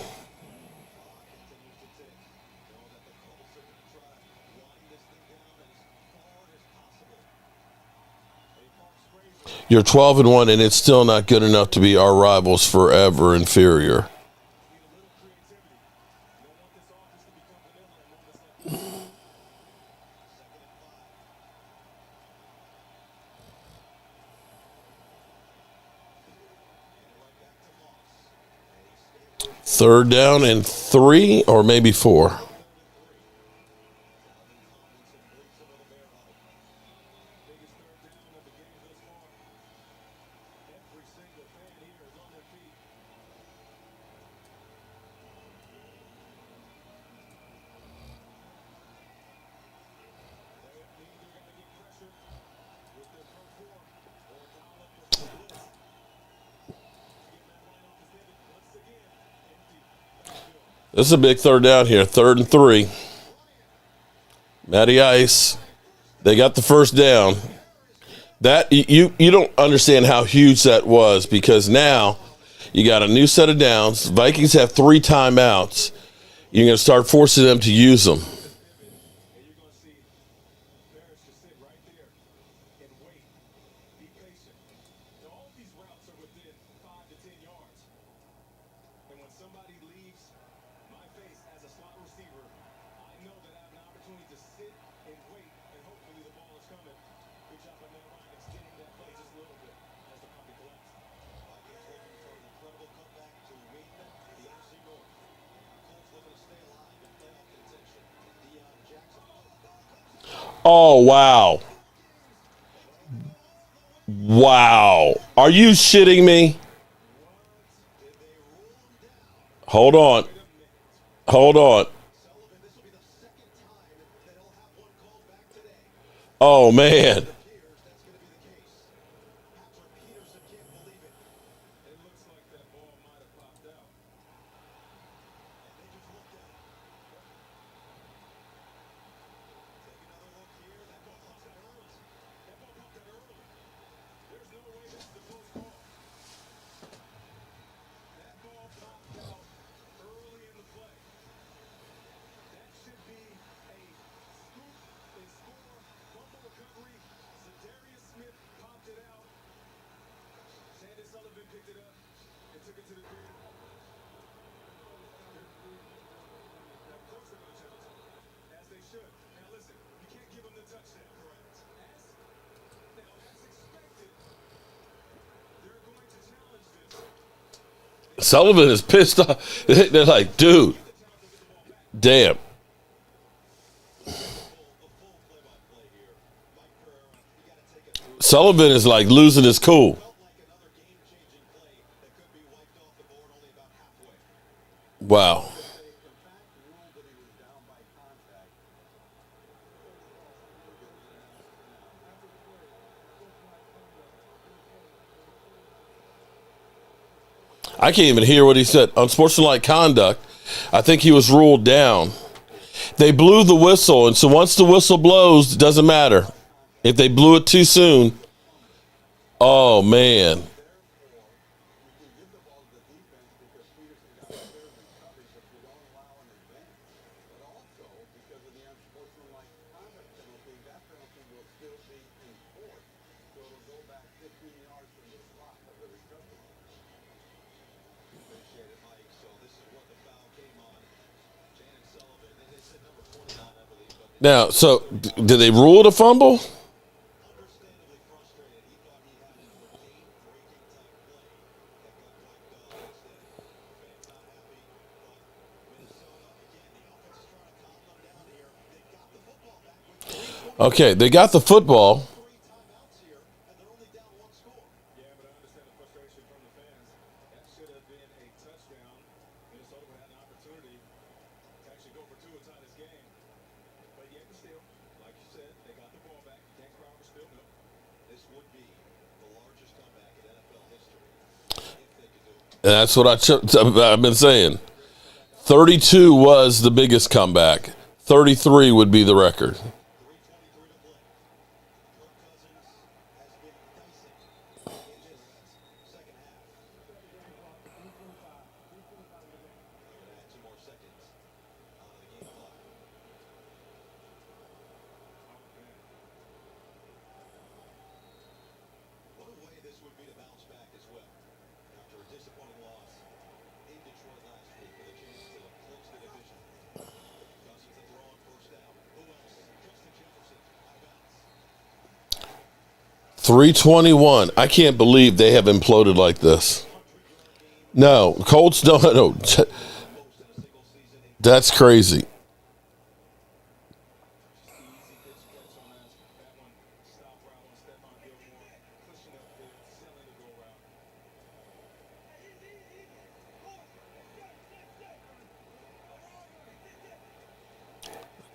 Speaker 1: You're 12-1, and it's still not good enough to be our rivals forever inferior. Third down and 3, or maybe 4. This is a big third down here. 3rd and 3. Matty Ice. They got the first down. That you don't understand how huge that was, because now you got a new set of downs. Vikings have 3 timeouts. You're going to start forcing them to use them. Oh, wow. Wow. Are you shitting me? Hold on. Hold on. Oh, man. Sullivan is pissed off. They're like, dude, damn. Sullivan is like losing his cool. Wow. I can't even hear what he said. Unsportsmanlike conduct. I think he was ruled down. They blew the whistle, and so once the whistle blows, it doesn't matter. If they blew it too soon, oh, man. Now, so did they rule it a fumble? Okay, they got the football. And that's what I've been saying. 32 was the biggest comeback. 33 would be the record. .321. I can't believe they have imploded like this. No, Colts don't. No, that's crazy.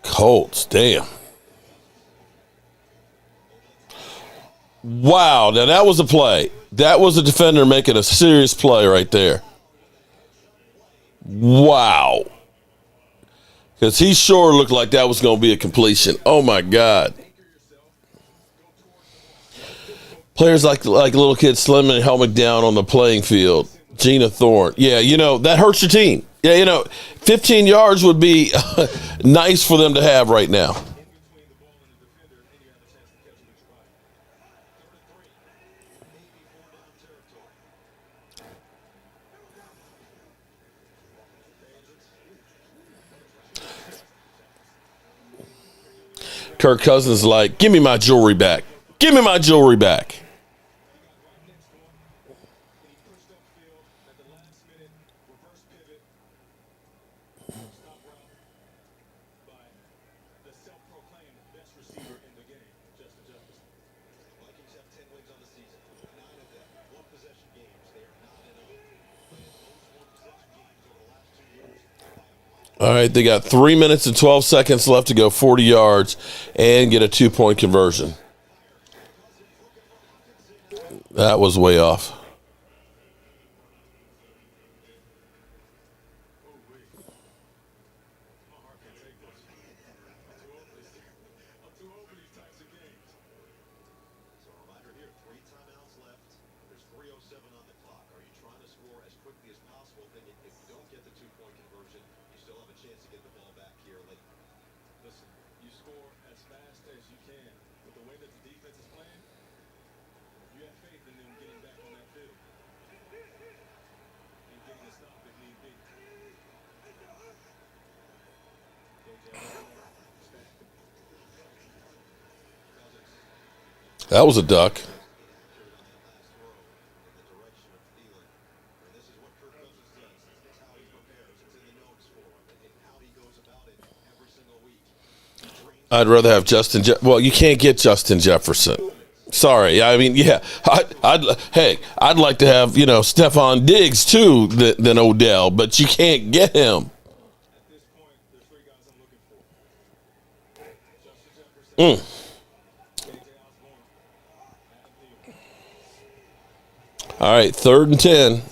Speaker 1: Colts, damn. Wow, now that was a play. That was a defender making a serious play right there. Wow. Because he sure looked like that was going to be a completion. Oh, my God. Players like little kids slamming a helmet down on the playing field. Gina Thorne. Yeah, that hurts your team. Yeah, 15 yards would be nice for them to have right now. Kirk Cousins is like, give me my jewelry back. Give me my jewelry back. All right, they got 3 minutes and 12 seconds left to go 40 yards and get a 2-point conversion. That was way off. That was a duck. I'd rather have Well, you can't get Justin Jefferson. Sorry. I mean, yeah. I'd like to have, Stephon Diggs too than Odell, but you can't get him. All right, 3rd and 10.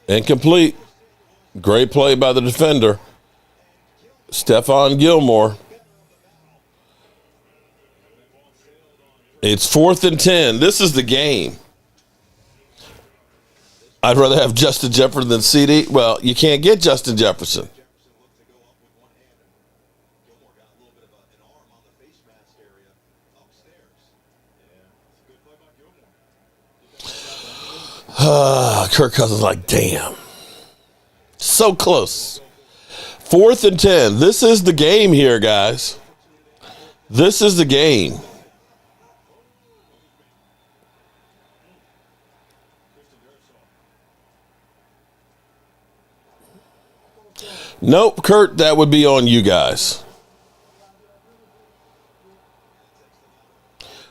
Speaker 1: Incomplete. Great play by the defender. Stephon Gilmore. It's 4th and 10. This is the game. I'd rather have Justin Jefferson than CD. Well, you can't get Justin Jefferson. Kirk Cousins like, damn. So close. 4th and 10. This is the game here, guys. This is the game. Nope, Kurt, that would be on you guys.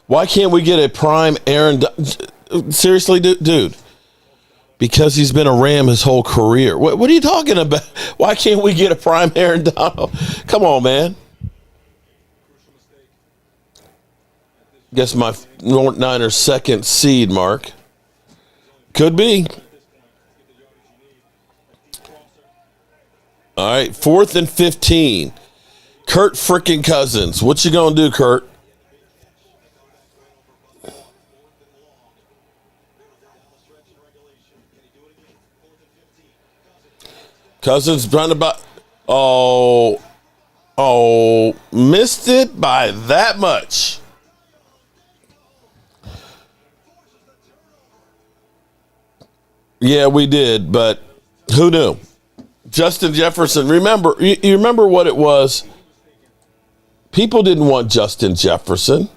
Speaker 1: Why can't we get a prime Aaron? Seriously, dude. Because he's been a Ram his whole career. What are you talking about? Why can't we get a prime Aaron Donald? Come on, man. Guess my Niners second seed, Mark. Could be. All right, 4th and 15. Kurt freaking Cousins. What you gonna do, Kurt? Cousins trying to missed it by that much. Yeah, we did, but who knew? Justin Jefferson. Remember, you remember what it was? People didn't want Justin Jefferson.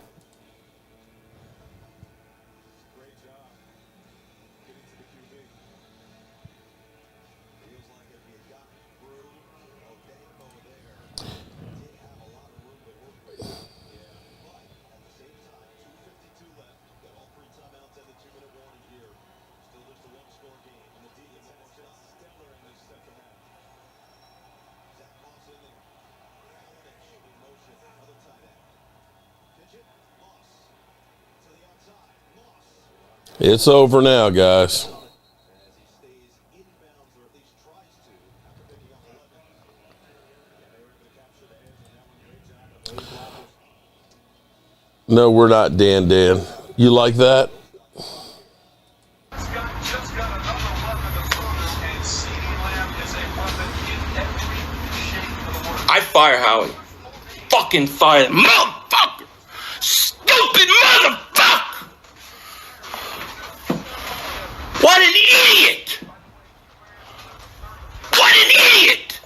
Speaker 1: It's over now, guys. No, we're not Dan. You like that?
Speaker 14: I fire Howie. Fucking fire him. Motherfucker! Stupid motherfucker! What an idiot! What an idiot!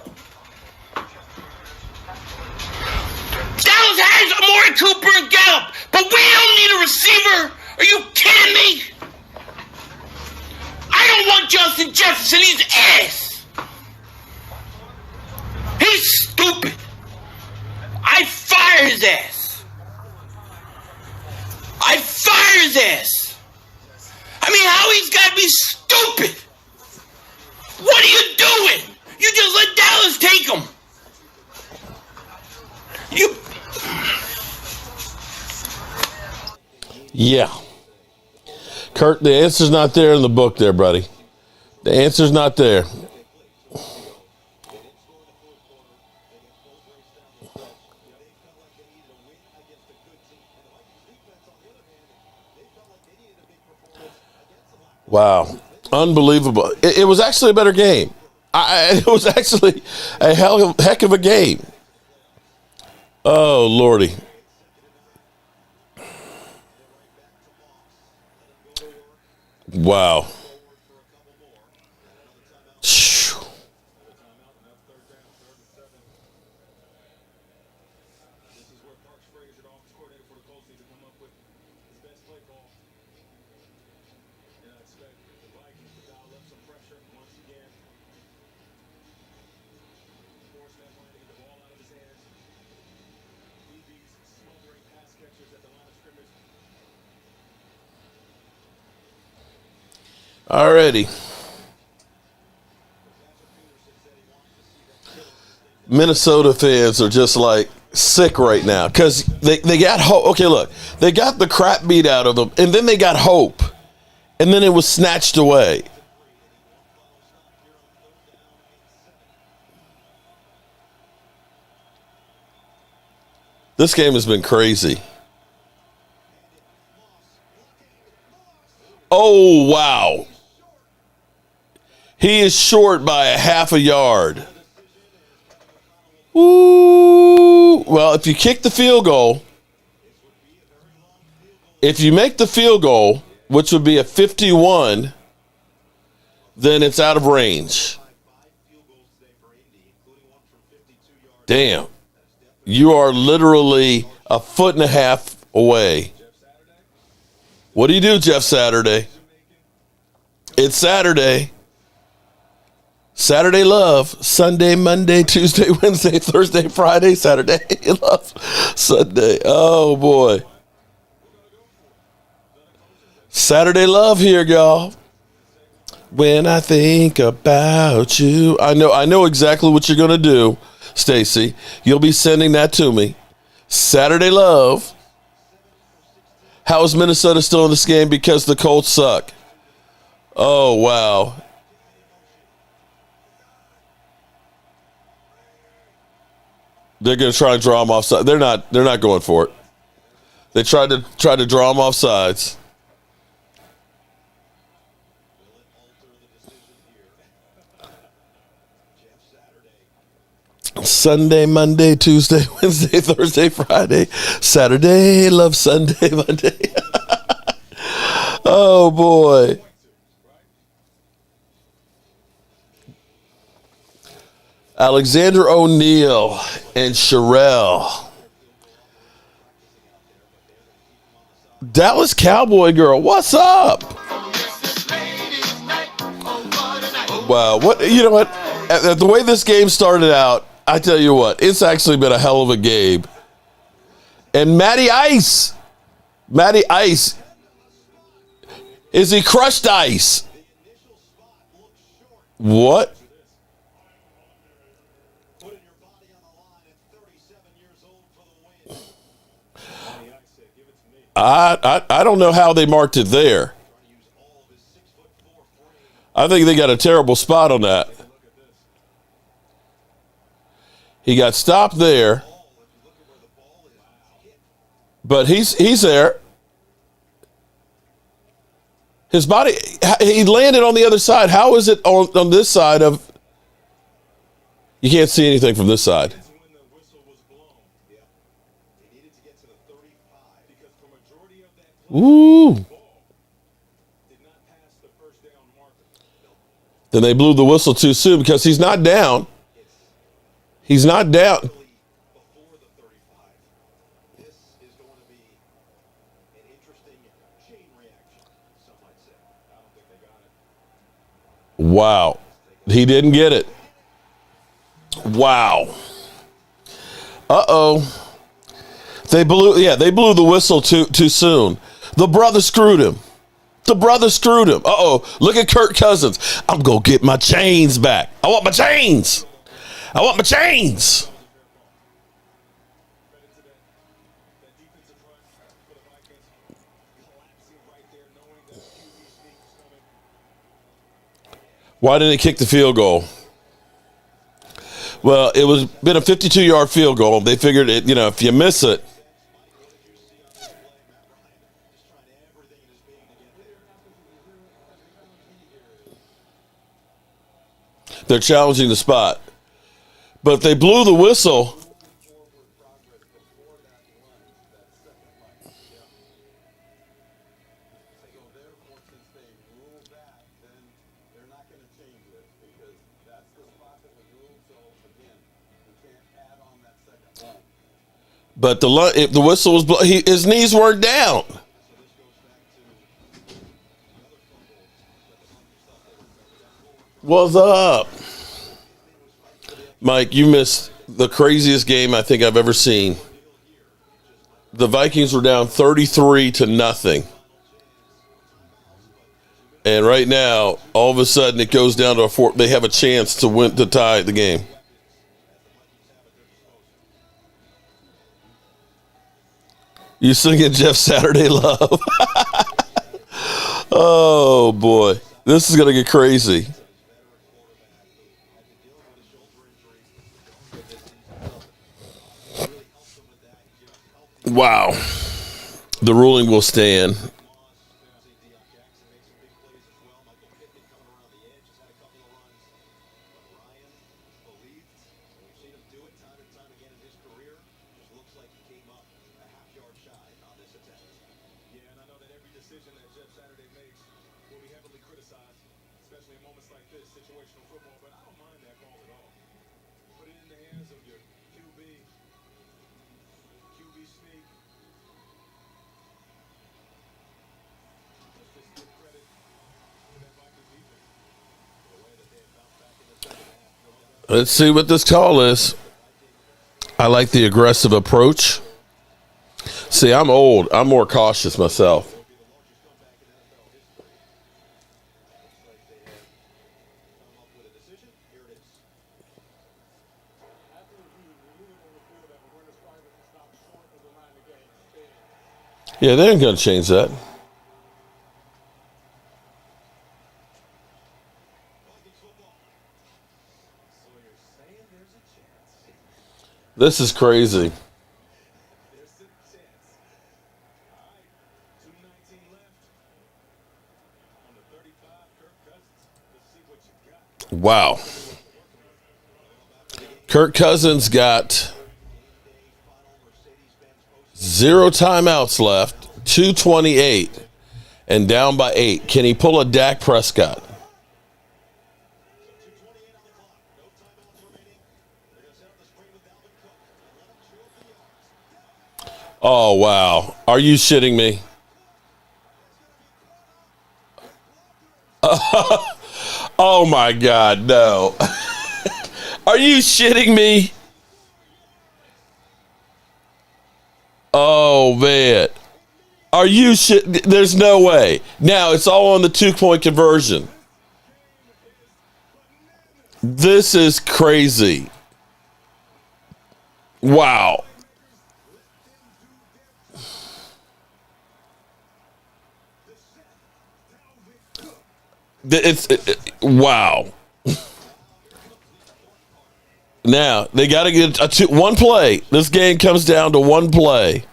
Speaker 14: Dallas has Amari Cooper and Gallup, but we don't need a receiver. Are you kidding me? I don't want Justin Jefferson. He's ass. He's stupid. I fire his ass. I fire his ass. I mean, Howie's got to be stupid. What are you doing? You just let Dallas take him.
Speaker 1: Yeah. Kurt, the answer's not there in the book there, buddy. The answer's not there. Wow. Unbelievable. It was actually a better game. It was actually a heck of a game. Oh, Lordy. Wow. Alrighty. Minnesota fans are just like sick right now because they got hope. Okay, look, they got the crap beat out of them, and then they got hope, and then it was snatched away. This game has been crazy. Oh, wow. He is short by a half a yard. Ooh. Well, if you kick the field goal, if you make the field goal, which would be a 51, then it's out of range. Damn. You are literally a foot and a half away. What do you do, Jeff Saturday? It's Saturday. Saturday love. Sunday, Monday, Tuesday, Wednesday, Thursday, Friday, Saturday love. Sunday. Oh, boy. Saturday love here, y'all. When I think about you. I know exactly what you're going to do, Stacy. You'll be sending that to me. Saturday love. How is Minnesota still in this game? Because the Colts suck. Oh, wow. They're going to try and draw them offside. They're not going for it. They tried to draw them off sides. Sunday, Monday, Tuesday, Wednesday, Thursday, Friday, Saturday, love Sunday, Monday. Oh, boy. Alexander O'Neal and Sherelle. Dallas Cowboy girl, what's up? Wow, you know what? The way this game started out, I tell you what, it's actually been a hell of a game. And Matty Ice, is he crushed ice? What? I don't know how they marked it there. I think they got a terrible spot on that. He got stopped there, but he's there. His body, he landed on the other side. How is it on this side of? You can't see anything from this side. Ooh. Then they blew the whistle too soon because he's not down. He's not down. Wow. He didn't get it. Wow. Uh-oh. They blew the whistle too soon. The brother screwed him. Uh-oh. Look at Kirk Cousins. I'm going to get my chains back. I want my chains. Why didn't he kick the field goal? Well, it was been a 52-yard field goal. They figured it, if you miss it. They're challenging the spot. But if they blew the whistle, but if the whistle was his knees weren't down. What's up? Mike, you missed the craziest game I think I've ever seen. The Vikings were down 33-0. And right now, all of a sudden, it goes down to a 4. They have a chance to tie the game. You singing Jeff Saturday Love? Oh boy, this is gonna get crazy. Wow, the ruling will stand. Let's see what this call is. I like the aggressive approach. See, I'm old. I'm more cautious myself. Yeah, they ain't going to change that. This is crazy. Wow. Kirk Cousins got 0 timeouts left, 2:28, and down by 8. Can he pull a Dak Prescott? Oh, wow. Are you shitting me? Oh, my God, no. Are you shitting me? Oh, man. Are you shit? There's no way. Now, it's all on the 2-point conversion. This is crazy. Wow. Wow. Now, they got to get one play. This game comes down to one play.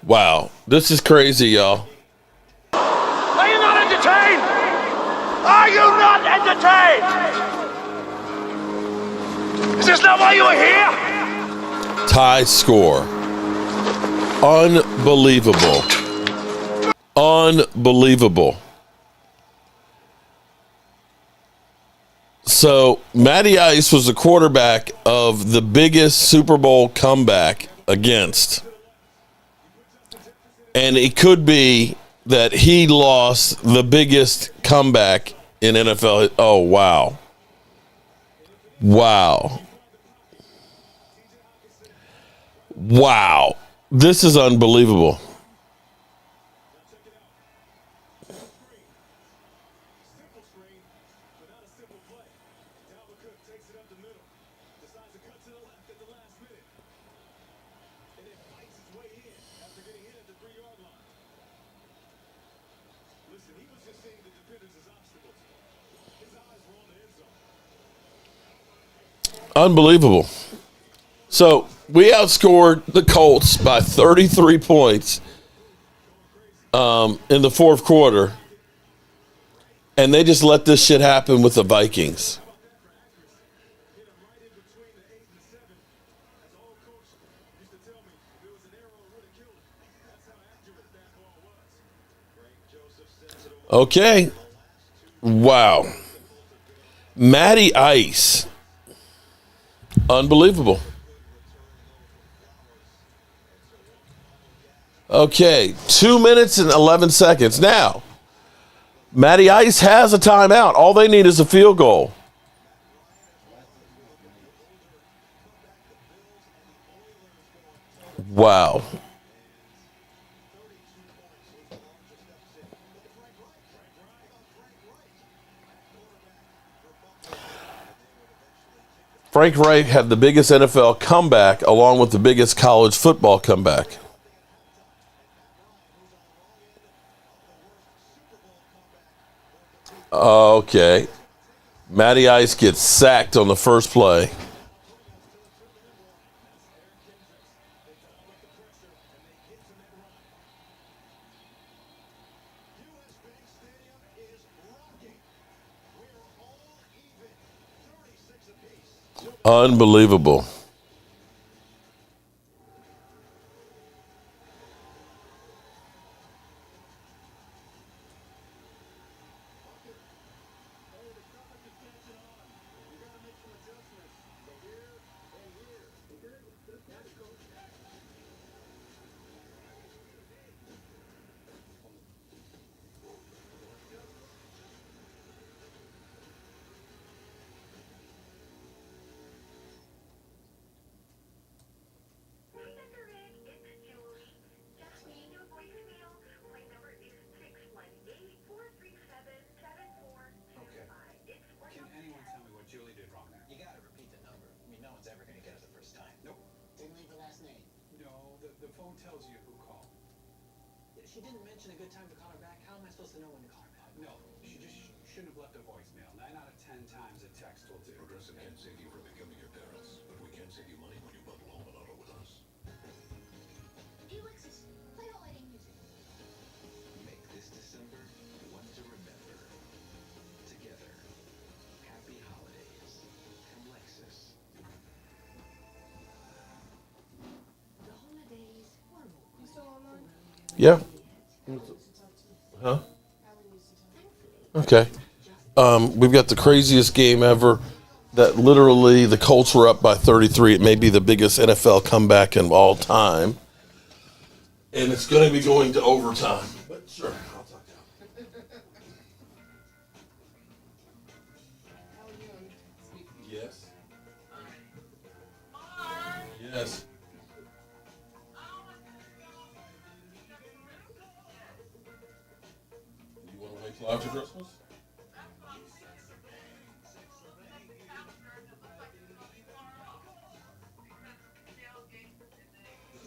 Speaker 1: Wow. This is crazy, y'all.
Speaker 5: Are you not entertained? Are you not entertained? Is this not why you are here?
Speaker 1: Tie score. Unbelievable. Unbelievable. So, Matty Ice was the quarterback of the biggest Super Bowl comeback against. And it could be that he lost the biggest comeback in NFL. Oh, wow. Wow. Wow. This is unbelievable. Unbelievable. So we outscored the Colts by 33 points in the fourth quarter, and they just let this shit happen with the Vikings. Okay. Wow. Matty Ice. Unbelievable. Okay, 2 minutes and 11 seconds. Now, Matty Ice has a timeout. All they need is a field goal. Wow. Frank Reich had the biggest NFL comeback along with the biggest college football comeback. Okay. Matty Ice gets sacked on the first play. Unbelievable.
Speaker 11: Can anyone tell me what Julie did wrong there? You gotta repeat the number. I mean, no one's ever gonna get it the first time. Nope. Didn't leave the last name. No, the phone tells you who called. She didn't mention a good time to call her back. How am I supposed to know when to call her back? No, she just shouldn't have left a voicemail. 9 out of 10 times a text will do.
Speaker 12: Progressive can't save you from becoming your parents, but we can save you money when you bundle home and auto with us.
Speaker 11: Hey, Alexis, play holiday music.
Speaker 12: Make this December one to remember. Together. Happy holidays from Lexus.
Speaker 11: The holidays were more. You still online?
Speaker 1: Yeah. Huh? Okay. We've got the craziest game ever that literally the Colts were up by 33. It may be the biggest NFL comeback in all time. And it's going to be going to overtime. But sure, I'll talk to him. Yes. Yes. You want to wait till after Christmas?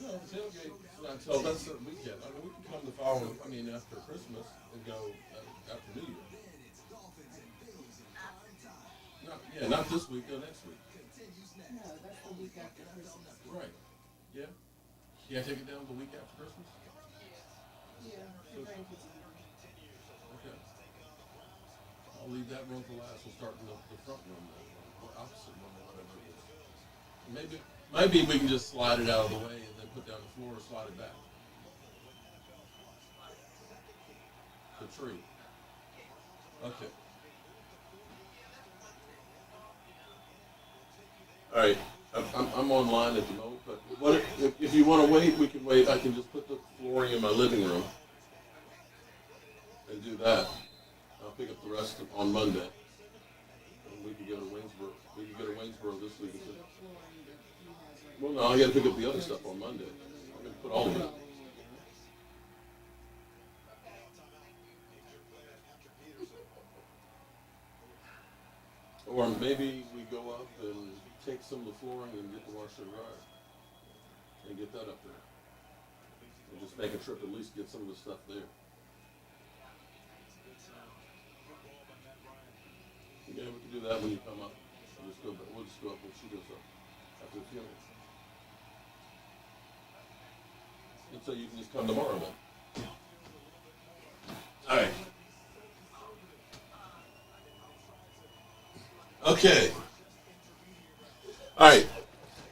Speaker 1: No, tailgate until that's the weekend. I mean, we can come the following. I mean, after Christmas and go after New Year. Not this week. Next week.
Speaker 3: No, that's the week after Christmas.
Speaker 1: Right. Yeah. Can I take it down the week after Christmas?
Speaker 3: Yeah, your grandkids are young.
Speaker 1: Okay. I'll leave that room for last. We'll start in the front room, or opposite room, or whatever it is. Maybe we can just slide it out of the way and then put down the floor and slide it back. The tree. Okay. All right. I'm online at the moment, but what if you want to wait, we can wait. I can just put the flooring in my living room and do that. I'll pick up the rest on Monday. And we can go to Waynesboro. We can go to Waynesboro this week. Well, no, I got to pick up the other stuff on Monday. I'm going to put all of it. Or maybe we go up and take some of the flooring and get the washer and dryer and get that up there. And just make a trip, at least get some of the stuff there. Yeah, we can do that when you come up. We'll just go up when she goes up after the funeral. And so you can just come tomorrow then. All right. Okay. All right.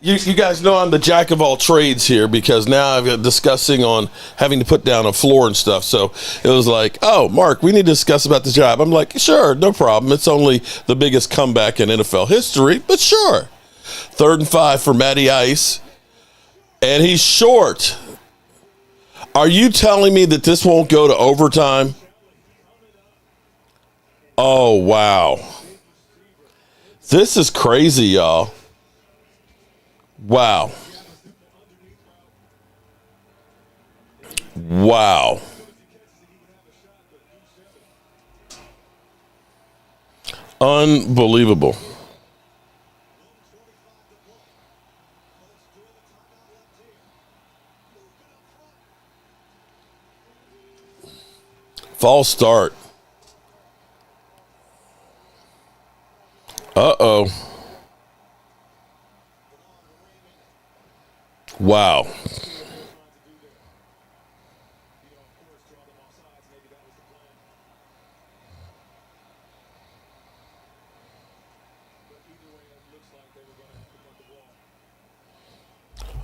Speaker 1: You guys know I'm the jack of all trades here because now I've got discussing on having to put down a floor and stuff. So it was like, oh, Mark, we need to discuss about the job. I'm like, sure, no problem. It's only the biggest comeback in NFL history, but sure. 3rd and 5 for Matty Ice. And he's short. Are you telling me that this won't go to overtime? Oh, wow. This is crazy, y'all. Wow. Wow. Unbelievable. False start. Uh-oh. Wow.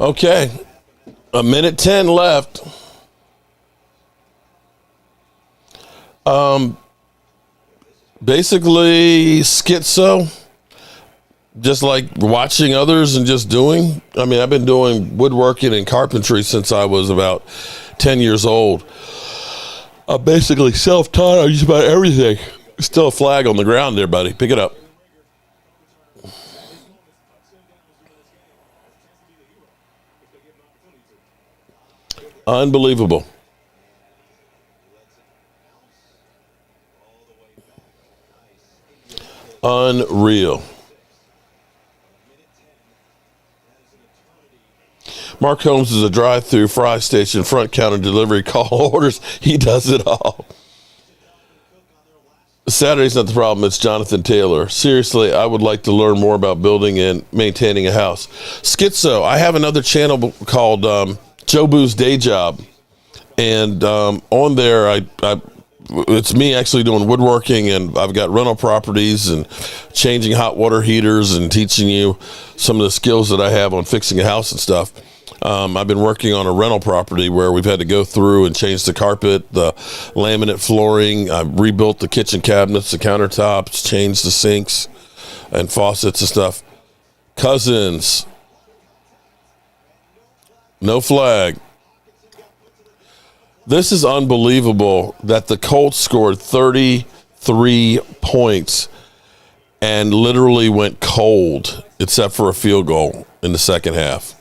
Speaker 1: Okay. 1:10 left. Basically schizo, just like watching others and just doing. I mean, I've been doing woodworking and carpentry since I was about 10 years old. I'm basically self-taught on just about everything. Still a flag on the ground there, buddy. Pick it up. Unbelievable. Unreal. Mark Holmes is a drive-through fry station, front counter delivery, call orders. He does it all. Saturday's not the problem. It's Jonathan Taylor. Seriously, I would like to learn more about building and maintaining a house. Schizo, I have another channel called Joe Boo's Day Job. And on there, it's me actually doing woodworking, and I've got rental properties and changing hot water heaters and teaching you some of the skills that I have on fixing a house and stuff. I've been working on a rental property where we've had to go through and change the carpet, the laminate flooring. I've rebuilt the kitchen cabinets, the countertops, changed the sinks and faucets and stuff. Cousins. No flag. This is unbelievable that the Colts scored 33 points and literally went cold, except for a field goal in the second half.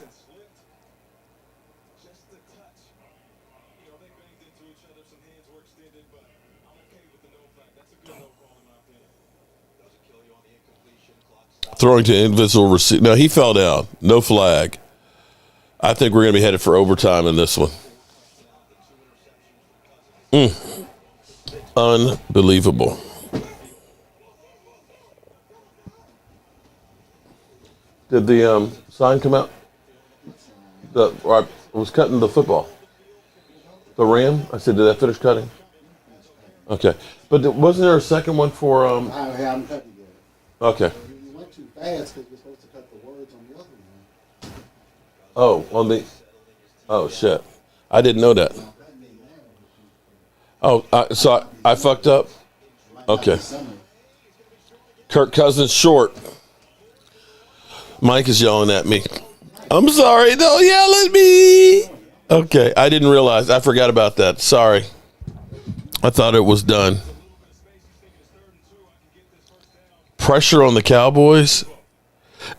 Speaker 1: Throwing to invisible receiver. No, he fell down. No flag. I think we're going to be headed for overtime in this one. Unbelievable. Did the sign come out? I was cutting the football. The ram? I said, did that finish cutting? Okay. But wasn't there a second one for...
Speaker 15: I haven't cut it yet.
Speaker 1: Okay.
Speaker 15: You went too fast because you're supposed to cut the words on the other one.
Speaker 1: Oh, on the... Oh, shit. I didn't know that. Oh, so I fucked up? Okay. Kirk Cousins short. Mike is yelling at me. I'm sorry, don't yell at me. Okay, I didn't realize. I forgot about that. Sorry. I thought it was done. Pressure on the Cowboys.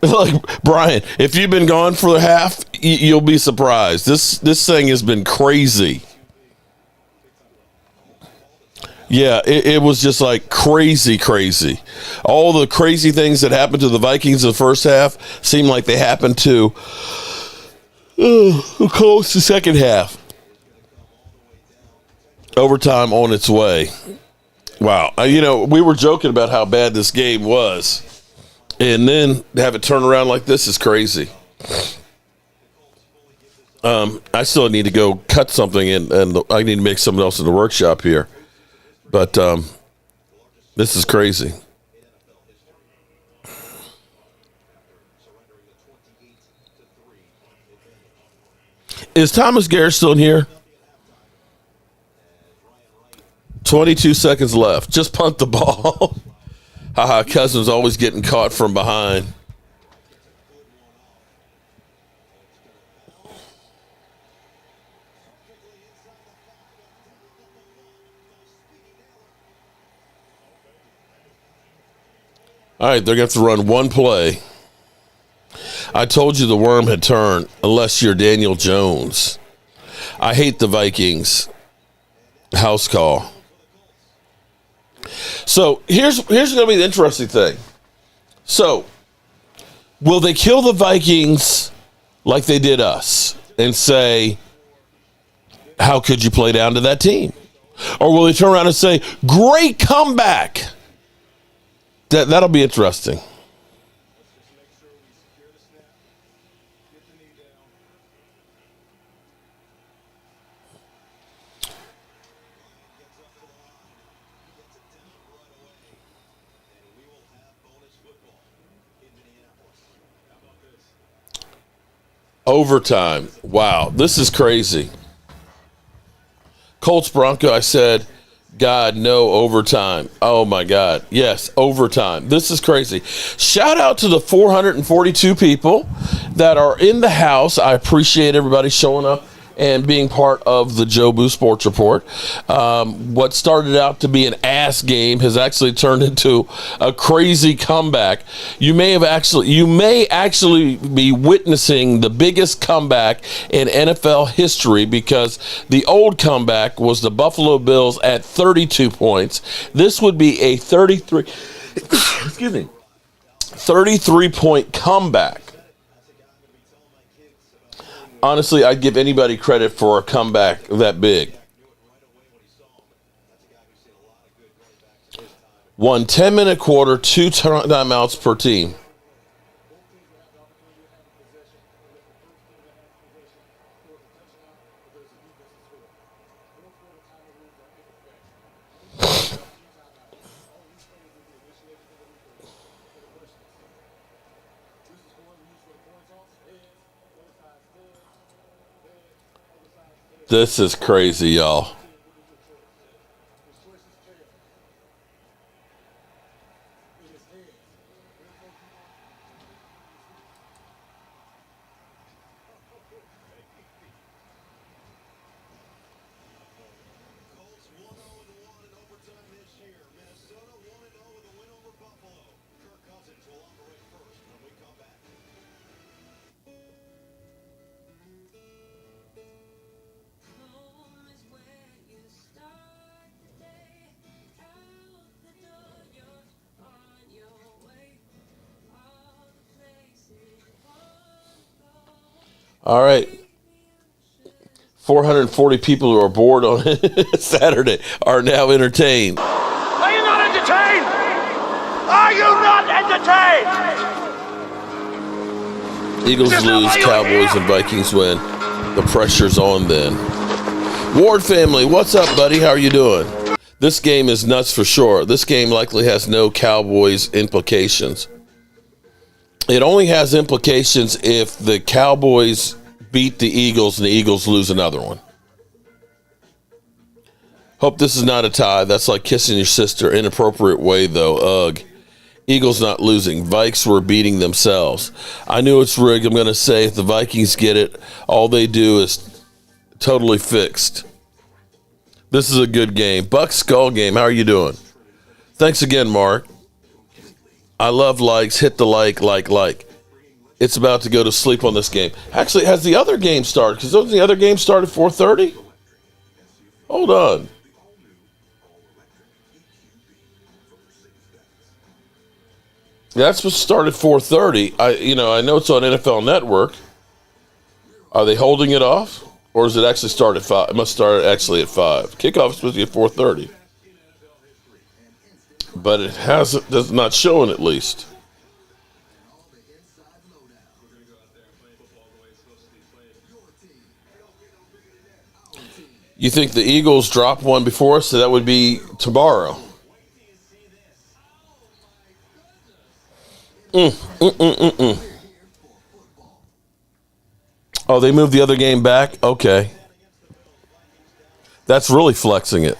Speaker 1: Like, Brian, if you've been gone for the half, you'll be surprised. This thing has been crazy. Yeah, it was just like crazy. All the crazy things that happened to the Vikings in the first half seemed like they happened to close the second half. Overtime on its way. Wow. We were joking about how bad this game was. And then to have it turn around like this is crazy. I still need to go cut something, and I need to make something else in the workshop here. But this is crazy. Is Thomas Garrett still in here? 22 seconds left. Just punt the ball. Haha, Cousins always getting caught from behind. All right, they're going to have to run one play. I told you the worm had turned, unless you're Daniel Jones. I hate the Vikings. House call. So here's going to be the interesting thing. So will they kill the Vikings like they did us and say, how could you play down to that team? Or will they turn around and say, great comeback? That'll be interesting. Overtime. Wow, this is crazy. Colts Bronco, I said, God, no overtime. Oh my God. Yes, overtime. This is crazy. Shout out to the 442 people that are in the house. I appreciate everybody showing up and being part of the Joe Boo Sports Report. What started out to be an ass game has actually turned into a crazy comeback. You may actually be witnessing the biggest comeback in NFL history, because the old comeback was the Buffalo Bills at 32 points. This would be a 33-point comeback. Honestly, I'd give anybody credit for a comeback that big. One 10-minute quarter, 2 timeouts per team. This is crazy, y'all. All right. 440 people who are bored on Saturday are now entertained.
Speaker 5: Are you not entertained? Are you not entertained?
Speaker 1: Eagles lose, Cowboys and Vikings win. The pressure's on then. Ward family, what's up, buddy? How are you doing? This game is nuts for sure. This game likely has no Cowboys implications. It only has implications if the Cowboys beat the Eagles and the Eagles lose another one. Hope this is not a tie. That's like kissing your sister. Inappropriate way, though. Ugh. Eagles not losing. Vikes were beating themselves. I knew it's rigged. I'm going to say if the Vikings get it, all they do is totally fixed. This is a good game. Buck Skull game. How are you doing? Thanks again, Mark. I love likes. Hit the like. It's about to go to sleep on this game. Actually, has the other game started? Because those the other game started 4:30? Hold on. That's what started 4:30. I know it's on NFL Network. Are they holding it off? Or does it actually start at 5? It must start actually at 5. Kickoff is supposed to be at 4:30. But it does not showing at least. You think the Eagles drop one before us, so that would be tomorrow. Oh, they moved the other game back? Okay. That's really flexing it.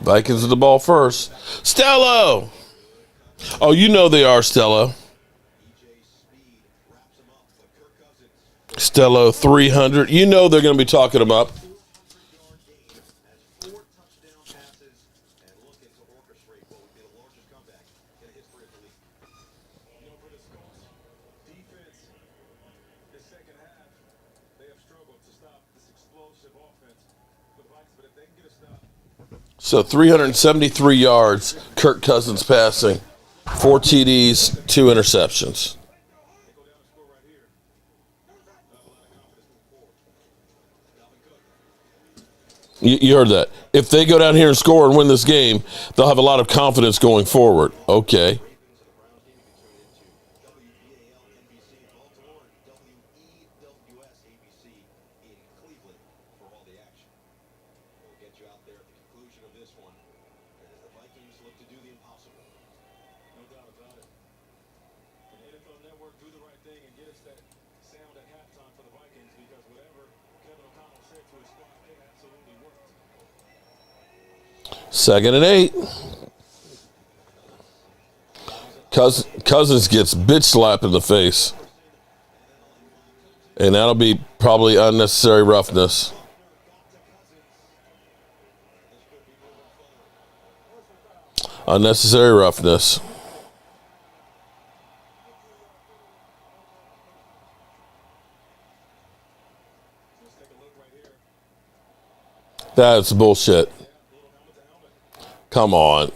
Speaker 1: Vikings with the ball first. Stello! Oh, you know they are, Stello. Stello 300. You know they're going to be talking him up. So 373 yards, Kirk Cousins passing, 4 TDs, 2 interceptions. You heard that. If they go down here and score and win this game, they'll have a lot of confidence going forward. Okay. Second and 8. Cousins gets bitch slapped in the face. And that'll be probably unnecessary roughness. Unnecessary roughness. That's bullshit. Come on.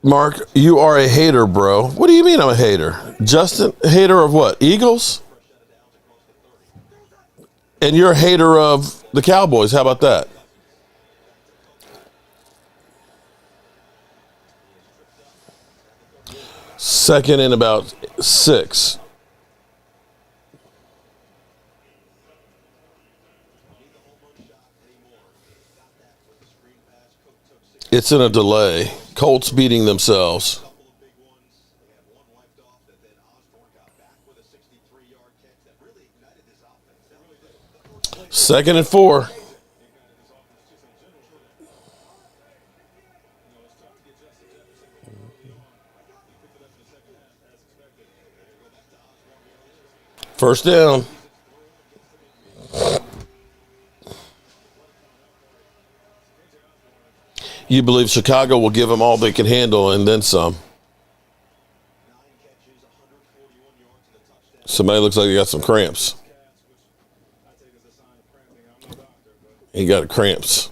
Speaker 1: Mark, you are a hater, bro. What do you mean I'm a hater? Justin, hater of what? Eagles? And you're a hater of the Cowboys. How about that? Second and about 6. It's in a delay. Colts beating themselves. Second and 4. First down. You believe Chicago will give them all they can handle and then some. Somebody looks like they got some cramps. He got cramps.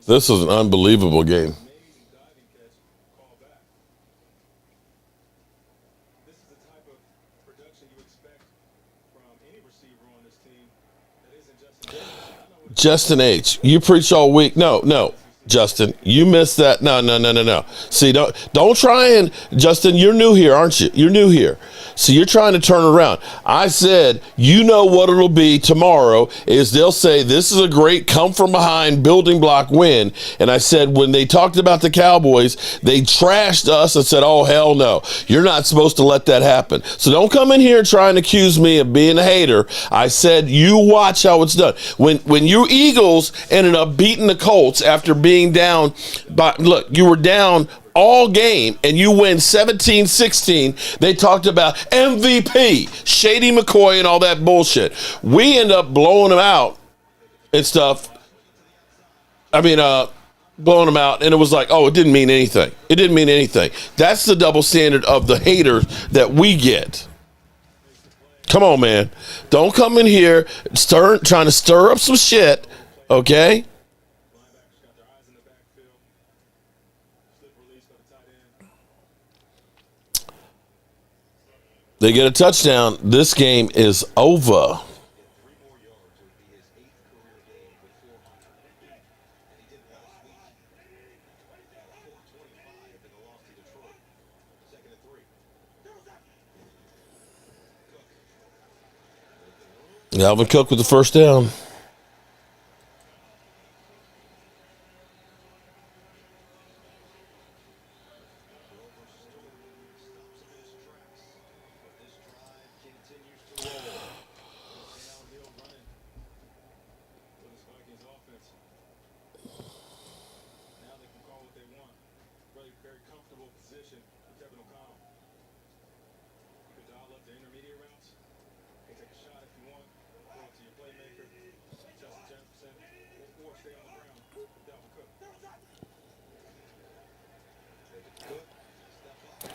Speaker 1: This was an unbelievable game. Justin H., you preach all week. No, Justin, you missed that. No. See, don't try and, Justin, you're new here, aren't you? You're new here. So you're trying to turn around. I said, you know what it'll be tomorrow is they'll say this is a great come from behind building block win. And I said, when they talked about the Cowboys, they trashed us and said, oh, hell no. You're not supposed to let that happen. So don't come in here and try and accuse me of being a hater. I said, you watch how it's done. When you Eagles ended up beating the Colts after being down, look, you were down all game and you win 17-16, they talked about MVP, Shady McCoy and all that bullshit. We end up blowing them out and stuff. Blowing them out, and it was like, oh, it didn't mean anything. It didn't mean anything. That's the double standard of the haters that we get. Come on, man. Don't come in here trying to stir up some shit, okay? They get a touchdown. This game is over. Alvin Cook with the first down.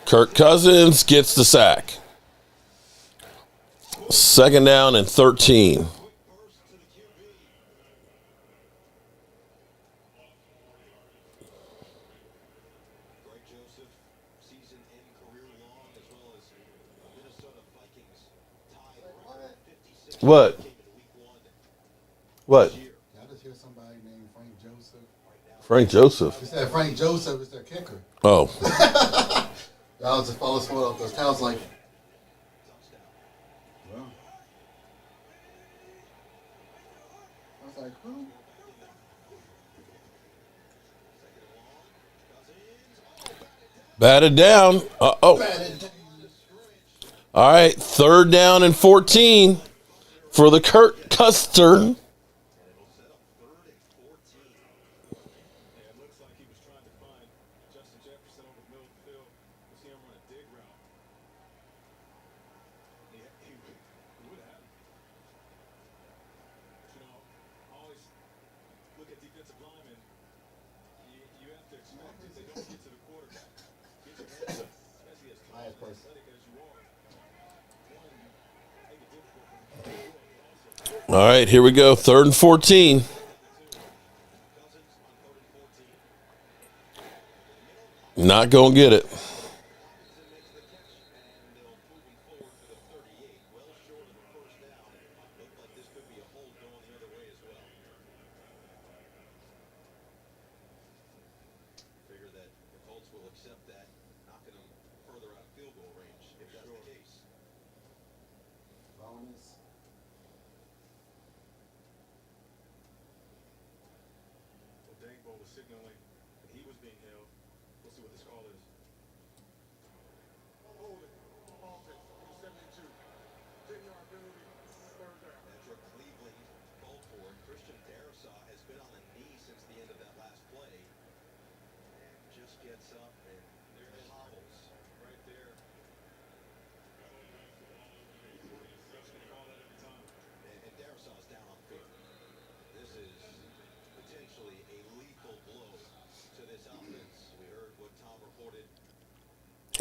Speaker 1: Kirk Cousins gets the sack. 2nd down and 13. What? What?
Speaker 15: I just hear somebody named Frank Joseph.
Speaker 1: Frank Joseph.
Speaker 15: He said Frank Joseph is their kicker.
Speaker 1: Oh.
Speaker 15: I was just following one of those counts like. Well. I was like, who?
Speaker 1: Batted down. Uh-oh. All right, 3rd down and 14 for the Kirk Custer. All right, here we go. 3rd and 14. Not going to get it.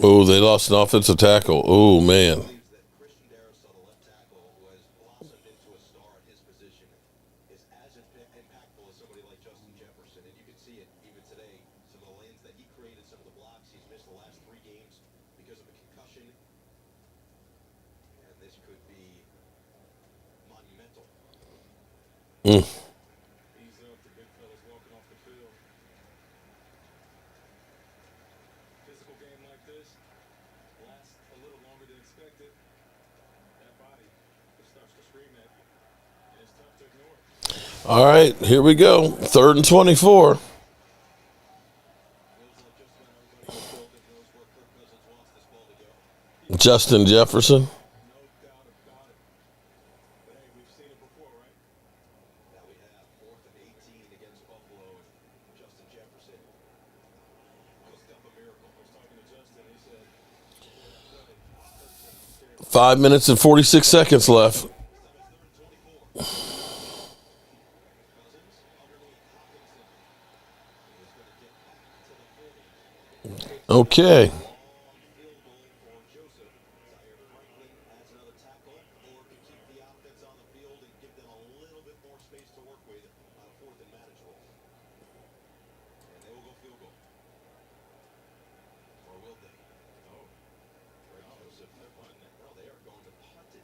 Speaker 1: Oh, they lost an offensive tackle. Oh, man. Mm. All right, here we go. 3rd and 24. Justin Jefferson. Five minutes and 46 seconds left. Okay.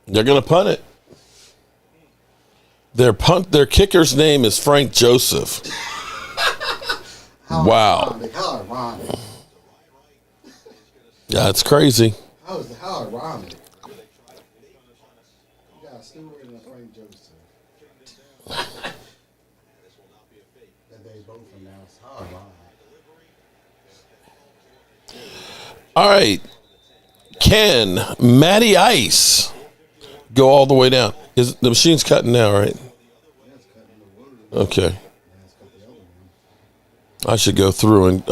Speaker 1: They're going to punt it. Their kicker's name is Frank Joseph. Wow.
Speaker 15: How ironic.
Speaker 1: Yeah, it's crazy.
Speaker 15: How ironic. You got Stewart and Frank Joseph. That they both announced. Oh, wow.
Speaker 1: All right. Can Matty Ice go all the way down? Is the machine's cutting now, right? Okay. I should go through and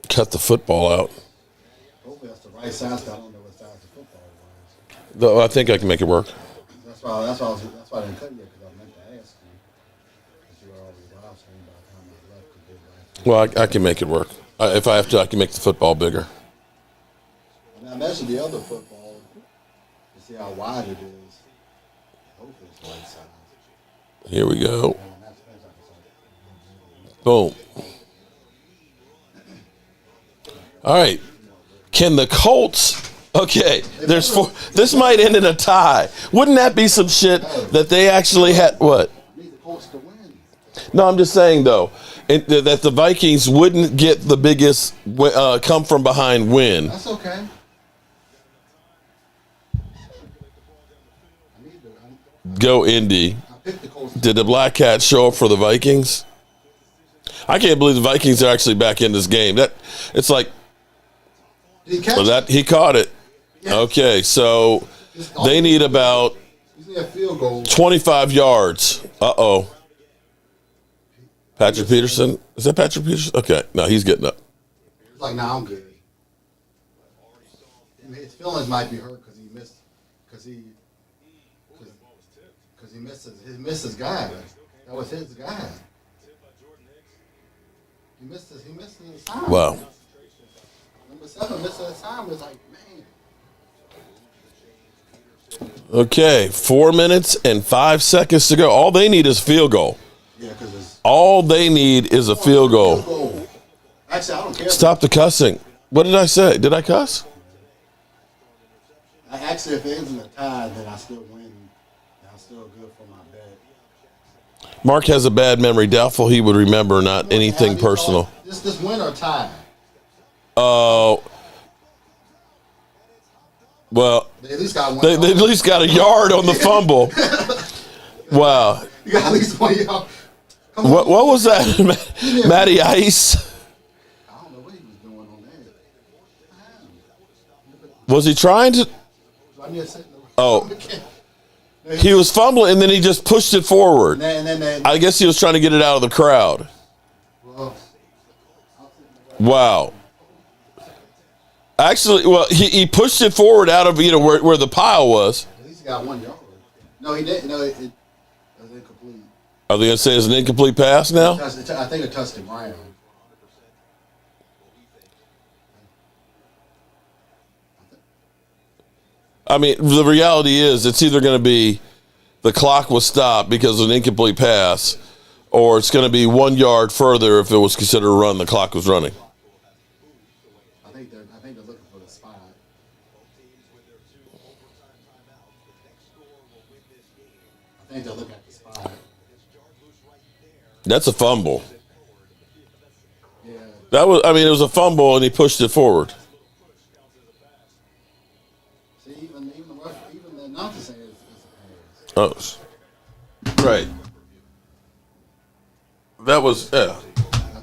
Speaker 1: cut the football out.
Speaker 15: Hopefully that's the right size. I don't know what size the football was.
Speaker 1: Though I think I can make it work.
Speaker 15: That's why I didn't cut you because I meant to ask you. Because you were already live streaming by the time I left to do last.
Speaker 1: Well, I can make it work. If I have to, I can make the football bigger.
Speaker 15: And I mentioned the other football to see how wide it is. Hopefully it's the right size.
Speaker 1: Here we go. Boom. All right. Can the Colts? Okay, there's four. This might end in a tie. Wouldn't that be some shit that they actually had? What? No, I'm just saying though that the Vikings wouldn't get the biggest come from behind win.
Speaker 15: That's okay.
Speaker 1: Go Indy. Did the Black Cat show up for the Vikings? I can't believe the Vikings are actually back in this game. It's like
Speaker 15: Did he catch it?
Speaker 1: he caught it. Yes. Okay, so they need about
Speaker 15: He's near field goal.
Speaker 1: 25 yards. Uh-oh. Patrick Peterson? Is that Patrick Peterson? Okay, no, he's getting up.
Speaker 15: He's like, nah, I'm good. I mean, his feelings might be hurt because he missed his guy. That was his guy. He missed his time.
Speaker 1: Wow.
Speaker 15: Number 7 missed his time. Was like, man.
Speaker 1: Okay, 4 minutes and 5 seconds to go. All they need is field goal.
Speaker 15: Yeah, because it's
Speaker 1: all they need is a field goal.
Speaker 15: Actually, I don't care.
Speaker 1: Stop the cussing. What did I say? Did I cuss?
Speaker 15: Actually, if it ends in a tie, then I still win. I'm still good for my bet.
Speaker 1: Mark has a bad memory. Doubtful he would remember, not anything personal.
Speaker 15: This win or tie?
Speaker 1: Oh. Well,
Speaker 15: They at least got one.
Speaker 1: they at least got a yard on the fumble. Wow.
Speaker 15: You got at least 1 yard.
Speaker 1: What was that? Matty Ice?
Speaker 15: I don't know what he was doing on that.
Speaker 1: Was he trying to? Oh. He was fumbling, and then he just pushed it forward.
Speaker 15: And then
Speaker 1: I guess he was trying to get it out of the crowd. Wow. Actually, well, he pushed it forward out of where the pile was.
Speaker 15: At least he got 1 yard. No, he didn't. No, it was incomplete.
Speaker 1: Are they going to say it's an incomplete pass now?
Speaker 15: I think it touched the ground.
Speaker 1: I mean, the reality is it's either going to be the clock was stopped because of an incomplete pass, or it's going to be 1 yard further if it was considered a run, the clock was running.
Speaker 15: I think they're looking for the spot. I think they're looking at the spot.
Speaker 1: That's a fumble.
Speaker 15: Yeah.
Speaker 1: It was a fumble, and he pushed it forward.
Speaker 15: See, even the announcer saying it's a pass.
Speaker 1: Oh, right. That was
Speaker 15: I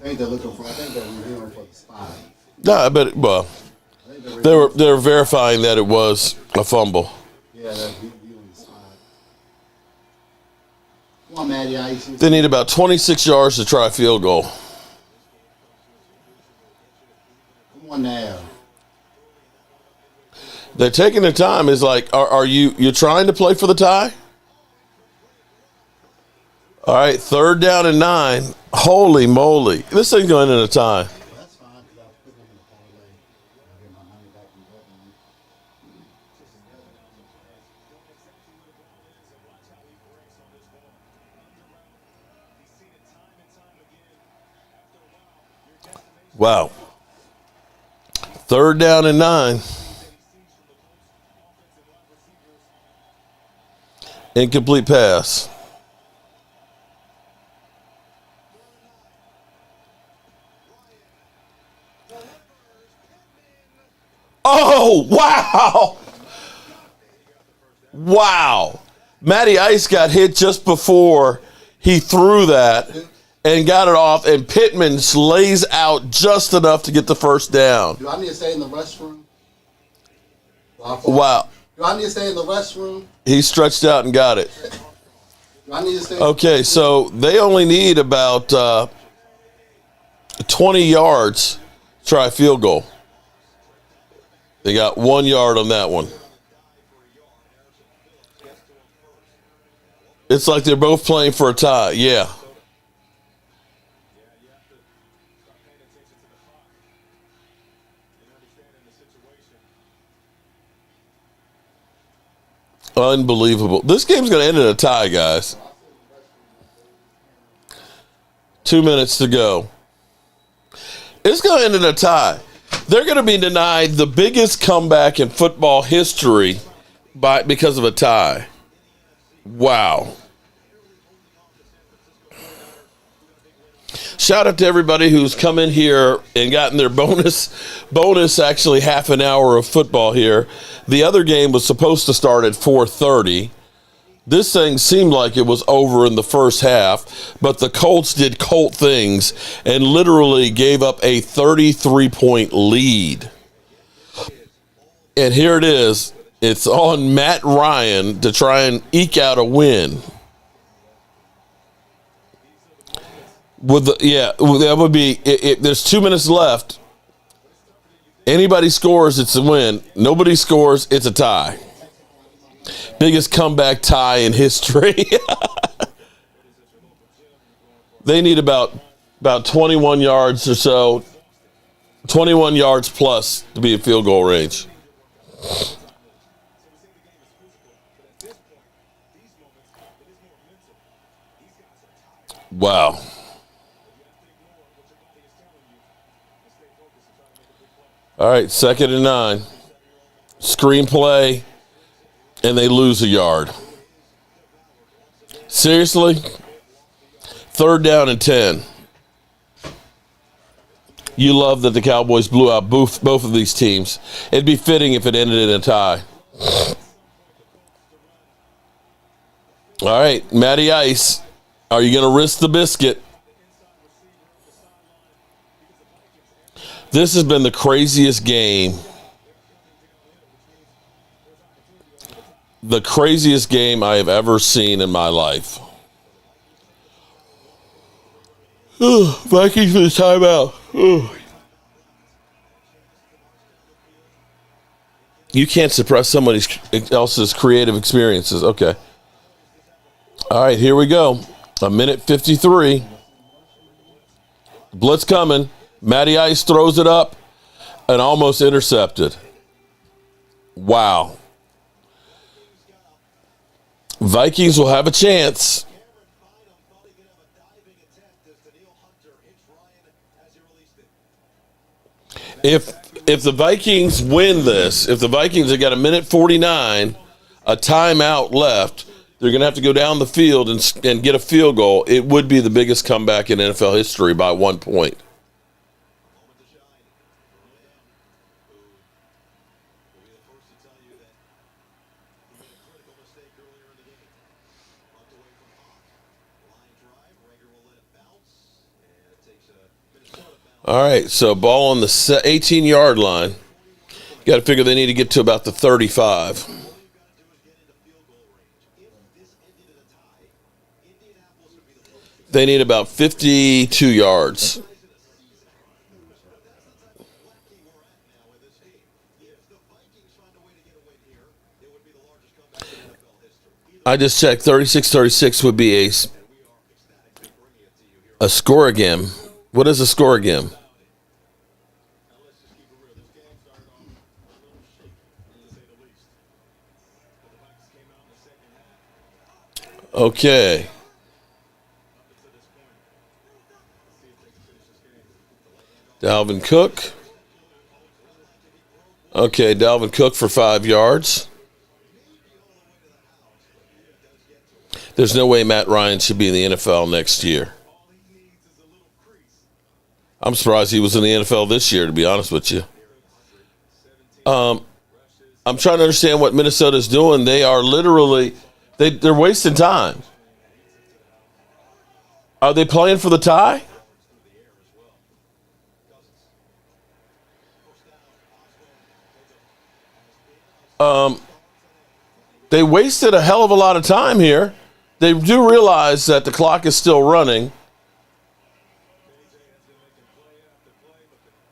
Speaker 15: think they're reviewing for the spot.
Speaker 1: No, but well, they were verifying that it was a fumble.
Speaker 15: Yeah, they're reviewing the spot. Come on, Matty Ice.
Speaker 1: They need about 26 yards to try a field goal.
Speaker 15: Come on now.
Speaker 1: They're taking their time. Is like, are you trying to play for the tie? All right, 3rd down and 9. Holy moly, this thing's going in a tie.
Speaker 15: That's fine because I put them in the parlay. I get my money back from betting.
Speaker 1: Wow. 3rd down and 9. Incomplete pass. Oh, wow. Wow. Matty Ice got hit just before he threw that and got it off, and Pittman lays out just enough to get the first down.
Speaker 15: Do I need to stay in the restroom?
Speaker 1: Wow.
Speaker 15: Do I need to stay in the restroom?
Speaker 1: He stretched out and got it.
Speaker 15: Do I need to stay?
Speaker 1: Okay, so they only need about 20 yards to try a field goal. They got 1 yard on that one. It's like they're both playing for a tie. Yeah. Unbelievable. This game's going to end in a tie, guys. 2 minutes to go. It's going to end in a tie. They're going to be denied the biggest comeback in football history because of a tie. Wow. Shout out to everybody who's come in here and gotten their bonus actually half an hour of football here. The other game was supposed to start at 4:30. This thing seemed like it was over in the first half, but the Colts did Colt things and literally gave up a 33-point lead. And here it is. It's on Matt Ryan to try and eke out a win. That would be. There's 2 minutes left. Anybody scores, it's a win. Nobody scores, it's a tie. Biggest comeback tie in history. They need about 21 yards or so, 21 yards plus to be in field goal range. Wow. All right, 2nd and 9. Screenplay, and they lose a yard. Seriously? 3rd down and 10. You love that the Cowboys blew out both of these teams. It'd be fitting if it ended in a tie. All right, Matty Ice, are you going to risk the biscuit? This has been the craziest game. The craziest game I have ever seen in my life. Vikings for the timeout. You can't suppress somebody else's creative experiences. Okay. All right, here we go. 1:53. Blitz coming. Matty Ice throws it up and almost intercepted. Wow. Vikings will have a chance. If the Vikings win this, if the Vikings have got 1:49, a timeout left, they're going to have to go down the field and get a field goal. It would be the biggest comeback in NFL history by 1 point. All right, so ball on the 18-yard line. You got to figure they need to get to about the 35. They need about 52 yards. I just checked. 36-36 would be a score again. What is a score again? Okay. Dalvin Cook. Okay, Dalvin Cook for 5 yards. There's no way Matt Ryan should be in the NFL next year. I'm surprised he was in the NFL this year, to be honest with you. I'm trying to understand what Minnesota's doing. They are literally They're wasting time. Are they playing for the tie? They wasted a hell of a lot of time here. They do realize that the clock is still running.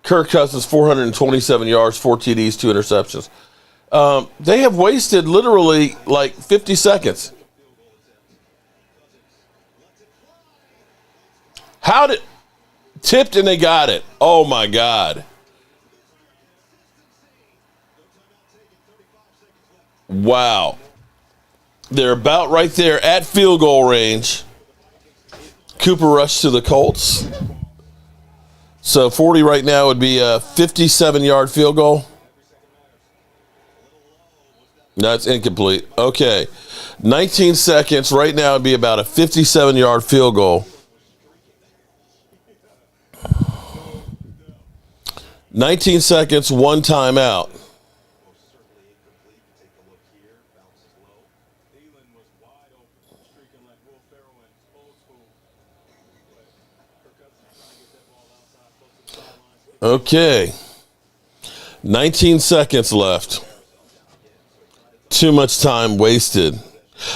Speaker 1: Kirk Cousins, 427 yards, 4 TDs, 2 interceptions. They have wasted literally like 50 seconds. How did tipped and they got it? Oh my God. Wow. They're about right there at field goal range. Cooper rushed to the Colts. So 40 right now would be a 57-yard field goal. That's incomplete. Okay. 19 seconds. Right now would be about a 57-yard field goal. 19 seconds, 1 timeout. Okay. 19 seconds left. Too much time wasted.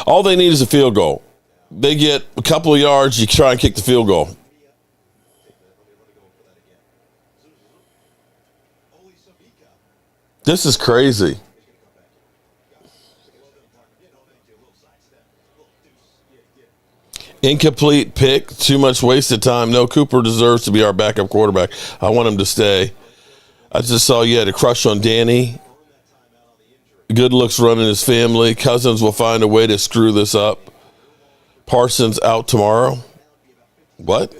Speaker 1: All they need is a field goal. They get a couple of yards, you try and kick the field goal. This is crazy. Incomplete pick, too much wasted time. No, Cooper deserves to be our backup quarterback. I want him to stay. I just saw you had a crush on Danny. Good looks running his family. Cousins will find a way to screw this up. Parsons out tomorrow. What?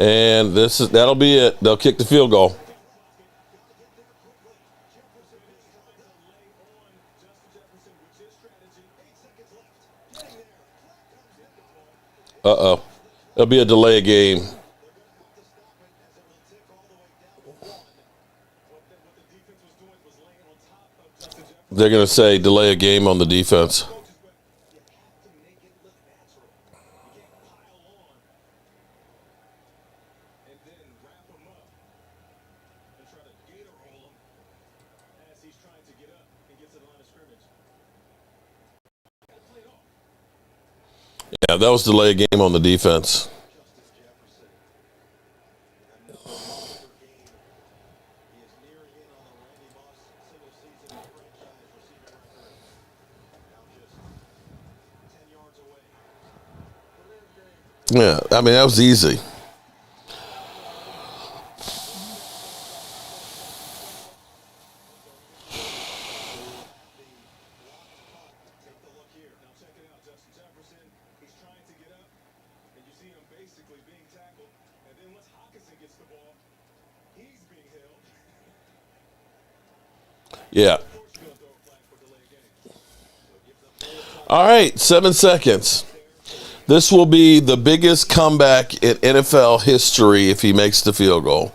Speaker 1: And that'll be it. They'll kick the field goal. Uh-oh. It'll be a delay game. They're going to say delay a game on the defense. Yeah, that was delay a game on the defense. Yeah, I mean, that was easy. Yeah. All right, 7 seconds. This will be the biggest comeback in NFL history if he makes the field goal.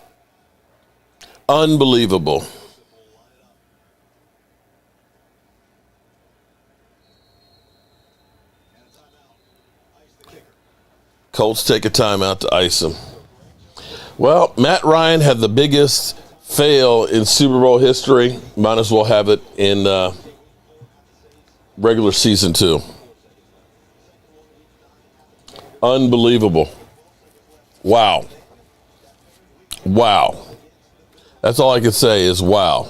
Speaker 1: Unbelievable. Colts take a timeout to ice him. Well, Matt Ryan had the biggest fail in Super Bowl history. Might as well have it in regular season too. Unbelievable. Wow. Wow. That's all I can say is wow.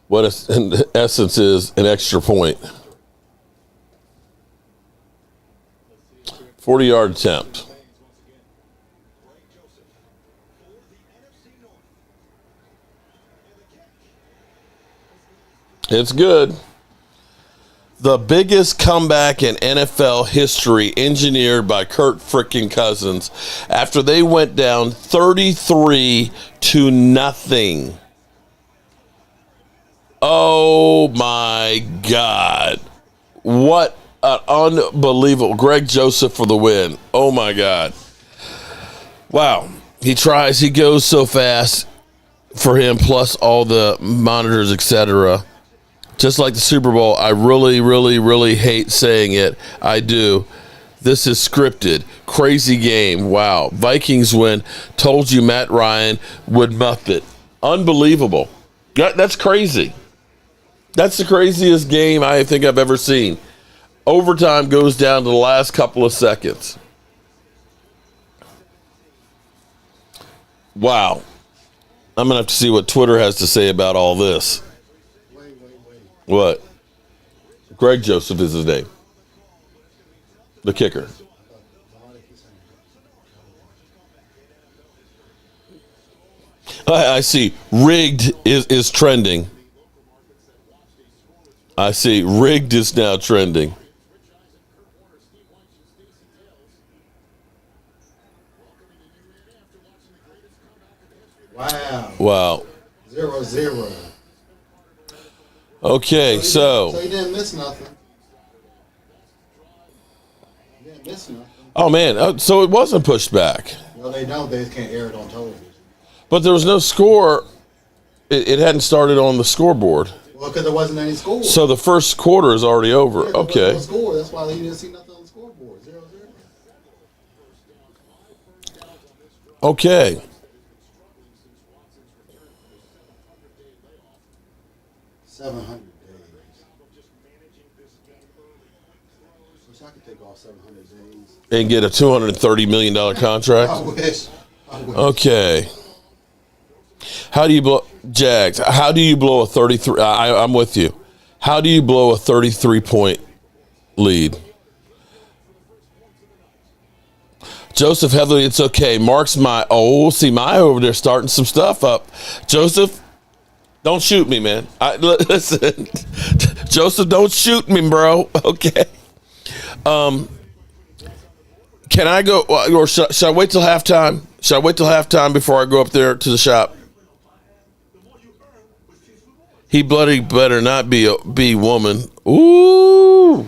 Speaker 1: What in essence is an extra point. 40-yard attempt. It's good. The biggest comeback in NFL history, engineered by Kirk frickin' Cousins, after they went down 33-0. Oh my God. What an unbelievable. Greg Joseph for the win. Oh my God. Wow. He tries, he goes so fast for him, plus all the monitors, etc. Just like the Super Bowl, I really, really, really hate saying it. I do. This is scripted. Crazy game. Wow. Vikings win. Told you Matt Ryan would muff it. Unbelievable. That's crazy. That's the craziest game I think I've ever seen. Overtime goes down to the last couple of seconds. Wow. I'm going to have to see what Twitter has to say about all this. What? Greg Joseph is his name. The kicker. I see. Rigged is trending. I see. Rigged is now trending. Wow.
Speaker 15: 0-0.
Speaker 1: Okay,
Speaker 15: So you didn't miss nothing. You didn't miss nothing.
Speaker 1: Oh, man. So it wasn't pushed back.
Speaker 15: No, they don't. They just can't air it on television.
Speaker 1: But there was no score. It hadn't started on the scoreboard.
Speaker 15: Well, because there wasn't any score.
Speaker 1: So the first quarter is already over.
Speaker 15: Yeah,
Speaker 1: okay.
Speaker 15: No score. That's why you didn't see nothing on the scoreboard. 0-0.
Speaker 1: Okay.
Speaker 15: $700 days. Wish I could take off 700 days.
Speaker 1: And get a $230 million contract?
Speaker 15: I wish.
Speaker 1: Okay. How do you blow, Jags, how do you blow a 33? I'm with you. How do you blow a 33-point lead? Joseph Heatherly, it's okay. Mark's my, see my over there starting some stuff up. Joseph, don't shoot me, man. Listen, Joseph, don't shoot me, bro. Okay. Can I go, or should I wait till halftime? Should I wait till halftime before I go up there to the shop? He bloody better not be a woman. Ooh.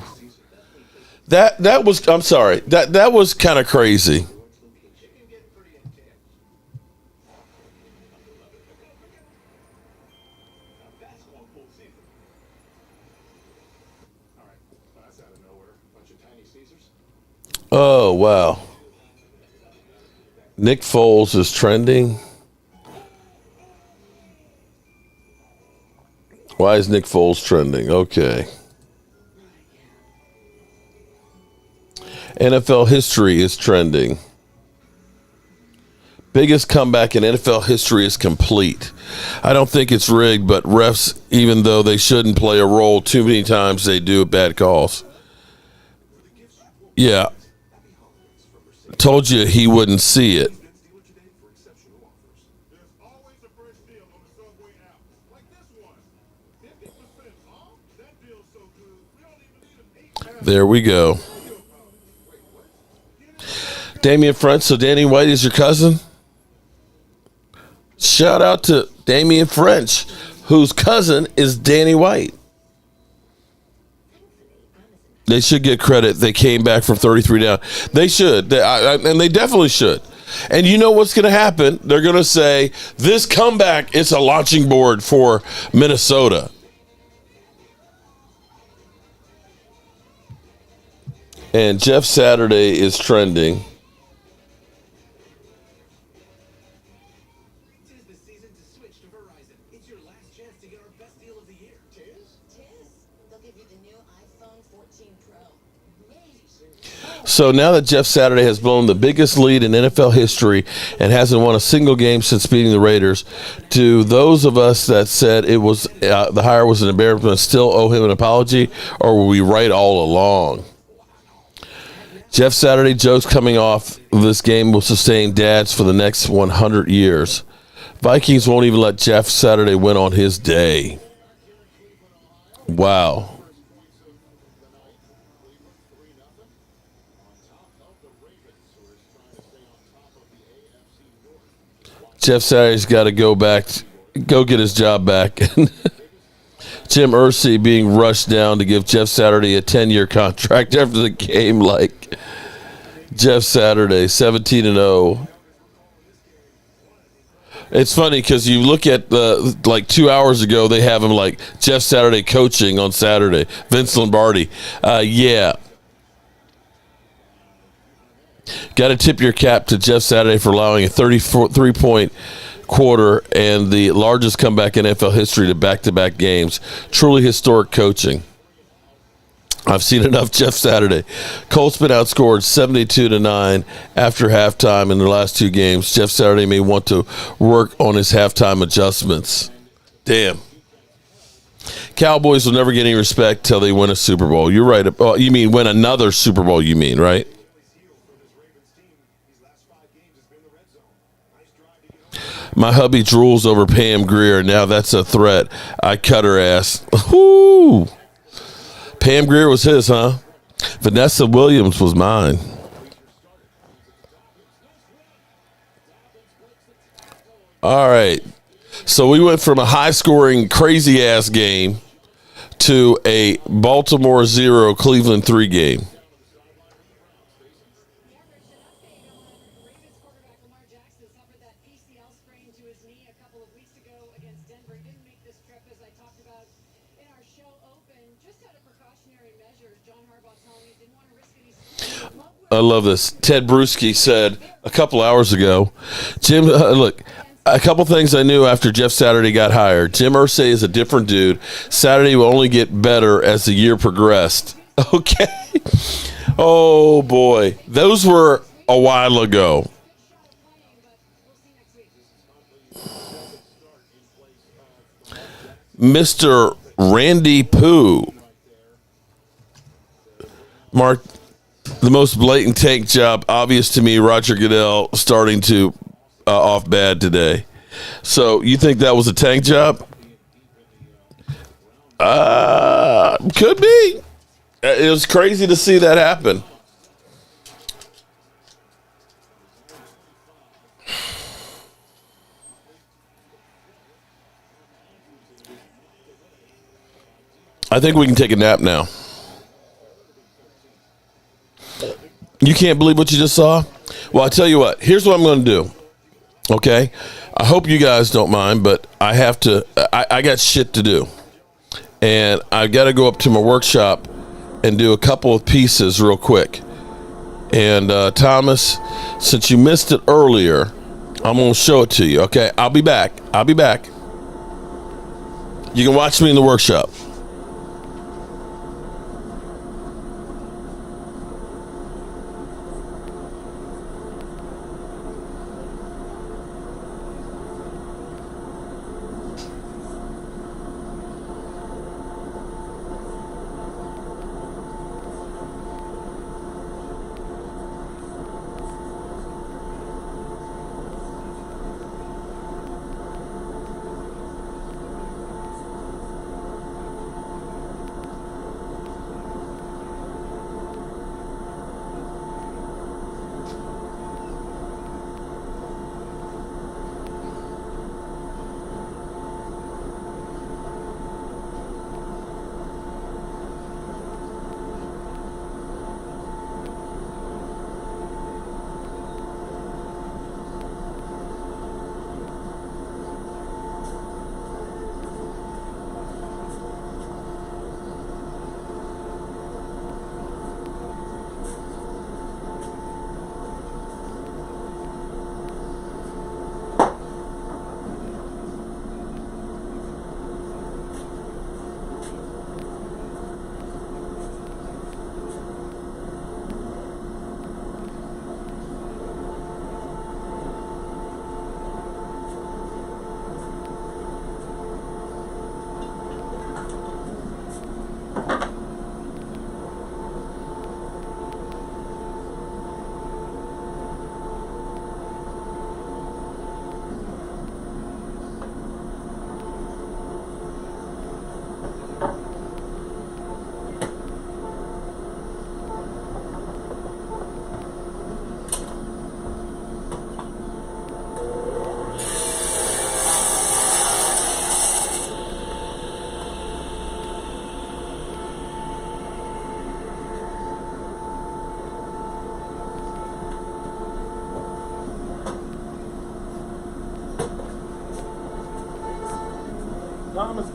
Speaker 1: That was, I'm sorry. That was kind of crazy. Oh, wow. Nick Foles is trending. Why is Nick Foles trending? Okay. NFL history is trending. Biggest comeback in NFL history is complete. I don't think it's rigged, but refs, even though they shouldn't play a role too many times, they do bad calls. Yeah. Told you he wouldn't see it. There we go. Damian French. So Danny White is your cousin? Shout out to Damian French, whose cousin is Danny White. They should get credit. They came back from 33 down. They should. And they definitely should. And you know what's going to happen? They're going to say, this comeback is a launching board for Minnesota. And Jeff Saturday is trending. So now that Jeff Saturday has blown the biggest lead in NFL history and hasn't won a single game since beating the Raiders, do those of us that said it was the hire was an embarrassment still owe him an apology, or were we right all along? Jeff Saturday jokes coming off this game will sustain dads for the next 100 years. Vikings won't even let Jeff Saturday win on his day. Wow. Jeff Saturday's got to go get his job back. Jim Irsay being rushed down to give Jeff Saturday a 10-year contract after the game. Like Jeff Saturday, 17-0. It's funny because you look at like 2 hours ago, they have him like Jeff Saturday coaching on Saturday. Vince Lombardi. Yeah. Got to tip your cap to Jeff Saturday for allowing a 33-point quarter and the largest comeback in NFL history to back-to-back games. Truly historic coaching. I've seen enough Jeff Saturday. Colts been outscored 72-9 after halftime in the last two games. Jeff Saturday may want to work on his halftime adjustments. Damn. Cowboys will never get any respect till they win a Super Bowl. You're right. Oh, you mean win another Super Bowl, you mean, right? My hubby drools over Pam Grier. Now that's a threat. I cut her ass. Whoo! Pam Grier was his, huh? Vanessa Williams was mine. All right. So we went from a high-scoring, crazy-ass game to a Baltimore 0, Cleveland 3 game. I love this. Ted Bruschi said a couple hours ago, Jim, look, a couple things I knew after Jeff Saturday got hired. Jim Irsay is a different dude. Saturday will only get better as the year progressed. Okay. Oh, boy. Those were a while ago. Mr. Randy Pooh. Mark, the most blatant tank job, obvious to me, Roger Goodell starting to off bad today. So you think that was a tank job? Could be. It was crazy to see that happen. I think we can take a nap now. You can't believe what you just saw? Well, I tell you what. Here's what I'm going to do. Okay? I hope you guys don't mind, but I have to. I got shit to do. And I've got to go up to my workshop and do a couple of pieces real quick. And Thomas, since you missed it earlier, I'm going to show it to you. Okay? I'll be back. You can watch me in the workshop.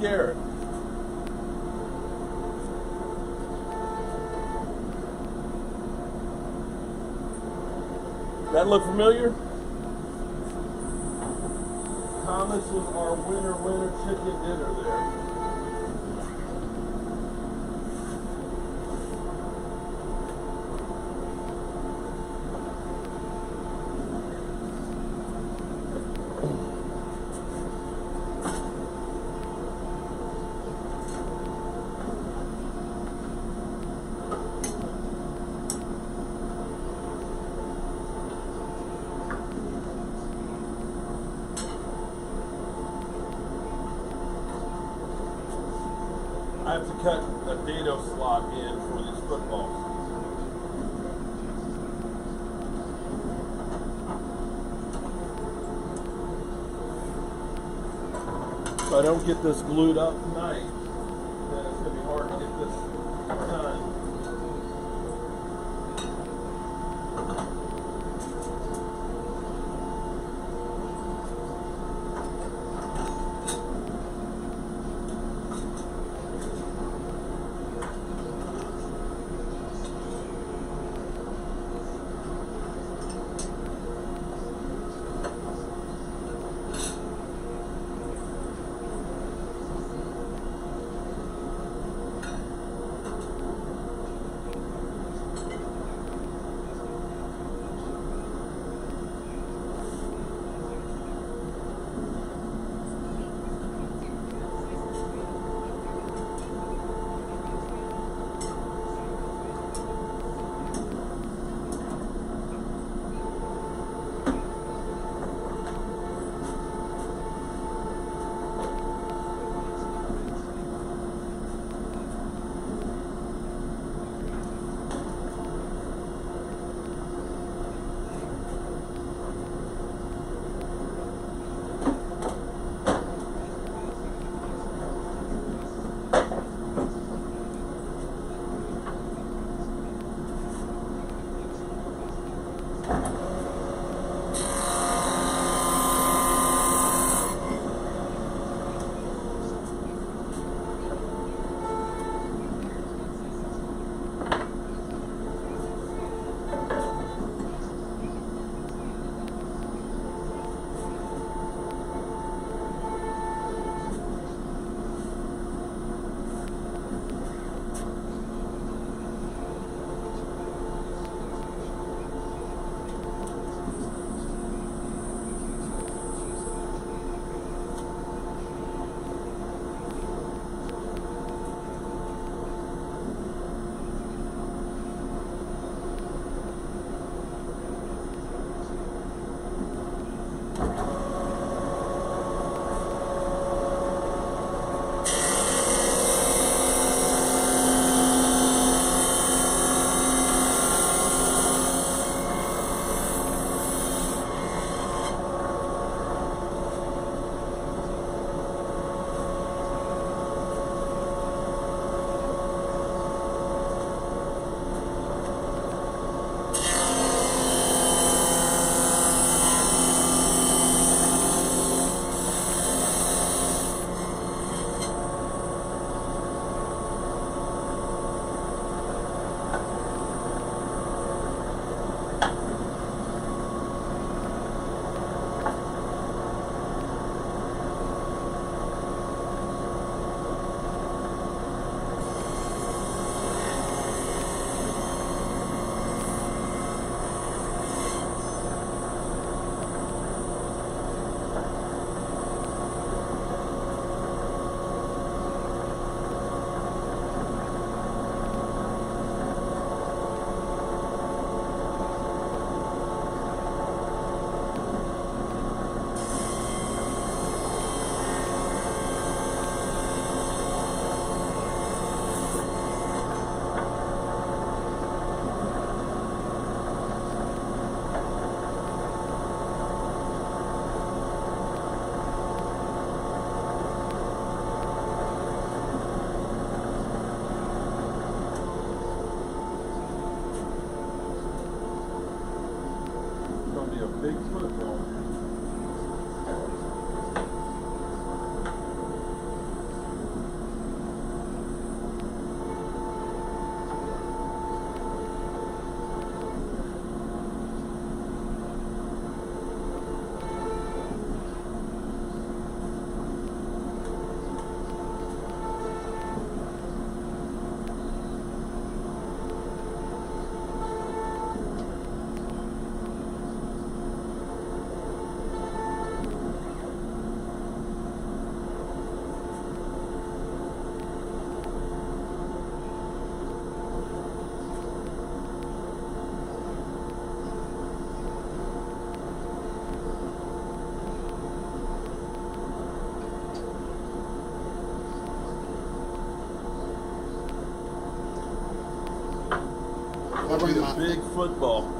Speaker 6: Garrett. That look familiar? Thomas was our winner chicken dinner there. I have to cut a dado slot in for these footballs. If I don't get this glued up tonight, then it's going to be hard to get this done. It'll be a big football.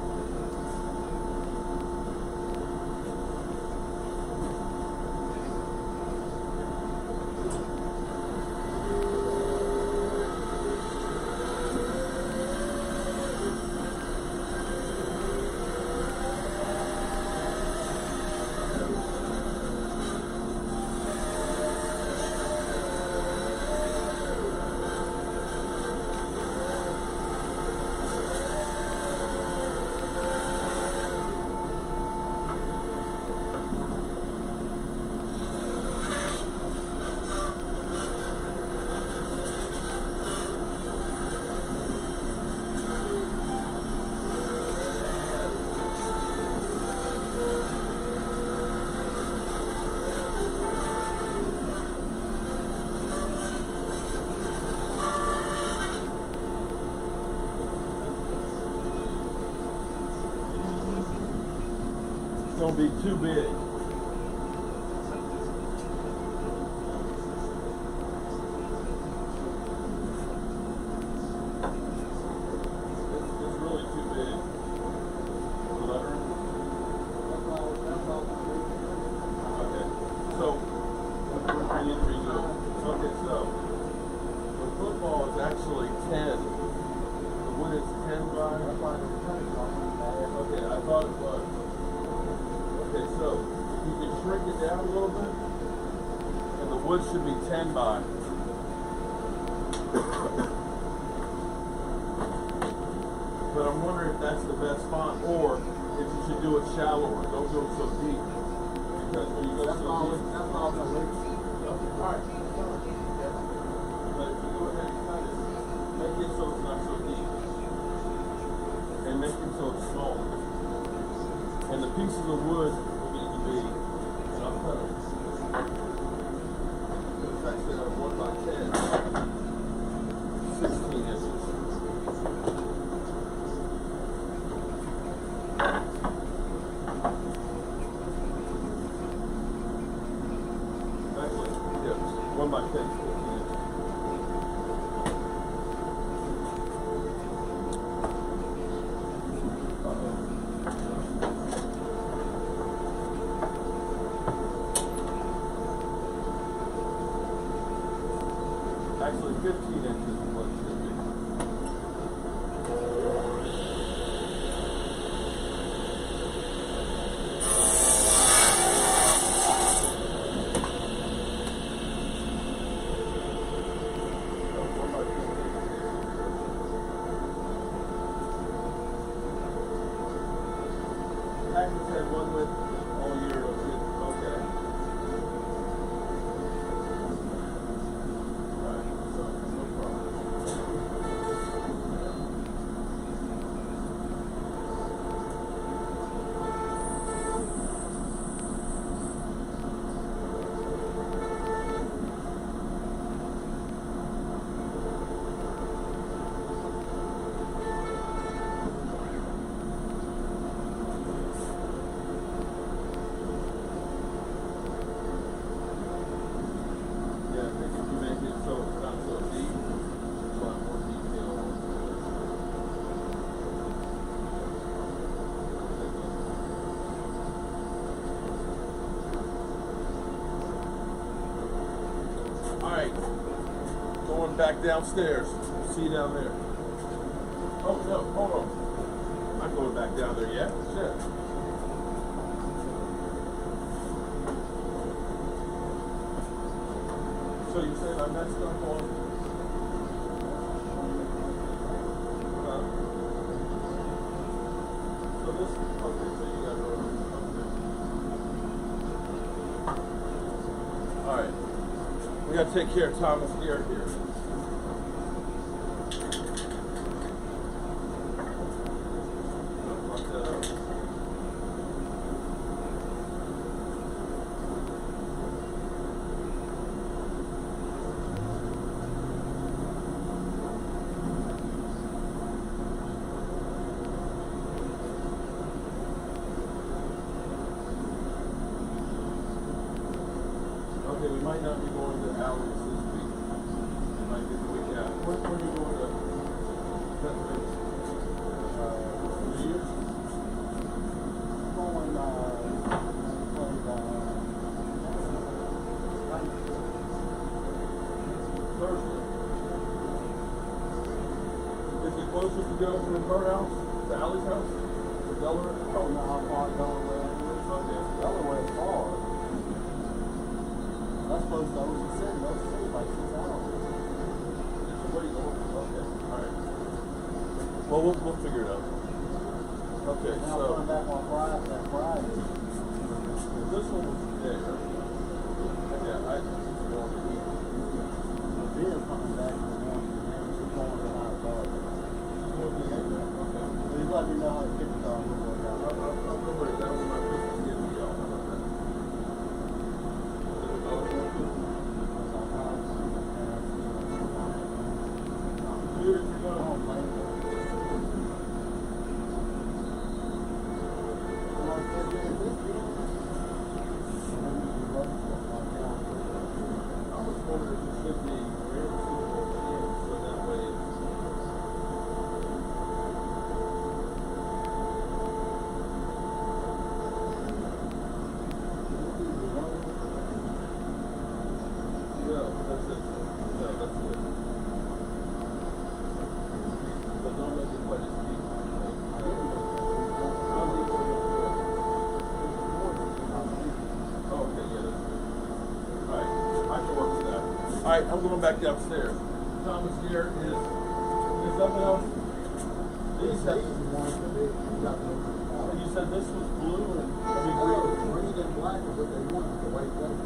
Speaker 6: Gonna be too big. It's really too big. Lettering. Okay. So I need to redo it. Okay, so the football is actually 10. The wood is 10 by. Okay, I thought it was. Okay, so you can shrink it down a little bit, and the wood should be 10 by. But I'm wondering if that's the best font, or if you should do it shallower. Don't go so deep, because when you go so deep, that's all the way. Okay, all right. But if you go ahead and cut it, make it so it's not so deep, and make it so it's small. And the pieces of wood will need to be, and I'll cut them. It's actually a 1 by 10, 16 inches. Actually, yeah, 1 by 10, 14 inches. Actually, 15 inches is what it should be. Packers had one with all year. Okay. Back downstairs. See you down there. Oh no, hold on. I'm not going back down there yet. Shit. So you saying I messed up on? So this. Okay, so you got to. Okay. All right. We got to take care of Thomas Garrett here. Okay, we might not be going to Alex this week. We might be the week after. When are you going to Pennsylvania? go from her house to Allie's house? To Delaware? Oh, no, how far Delaware? Okay. Delaware is far. That's close to Ocean City. Ocean City like 6 hours. It's way over. Okay. All right. Well, we'll figure it out. Okay, now so. Going back on Friday. This one was today, right? Yeah, I just want to eat. The beer coming back in the morning, and we're going to our bar. Okay. Please let me know how to get the car. I'll go break down with my Christmas gift to y'all. How about that? Here you go. Alright, I'm going back downstairs. Thomas here is something else? These you said this was blue and green and black is what they want, the white plates.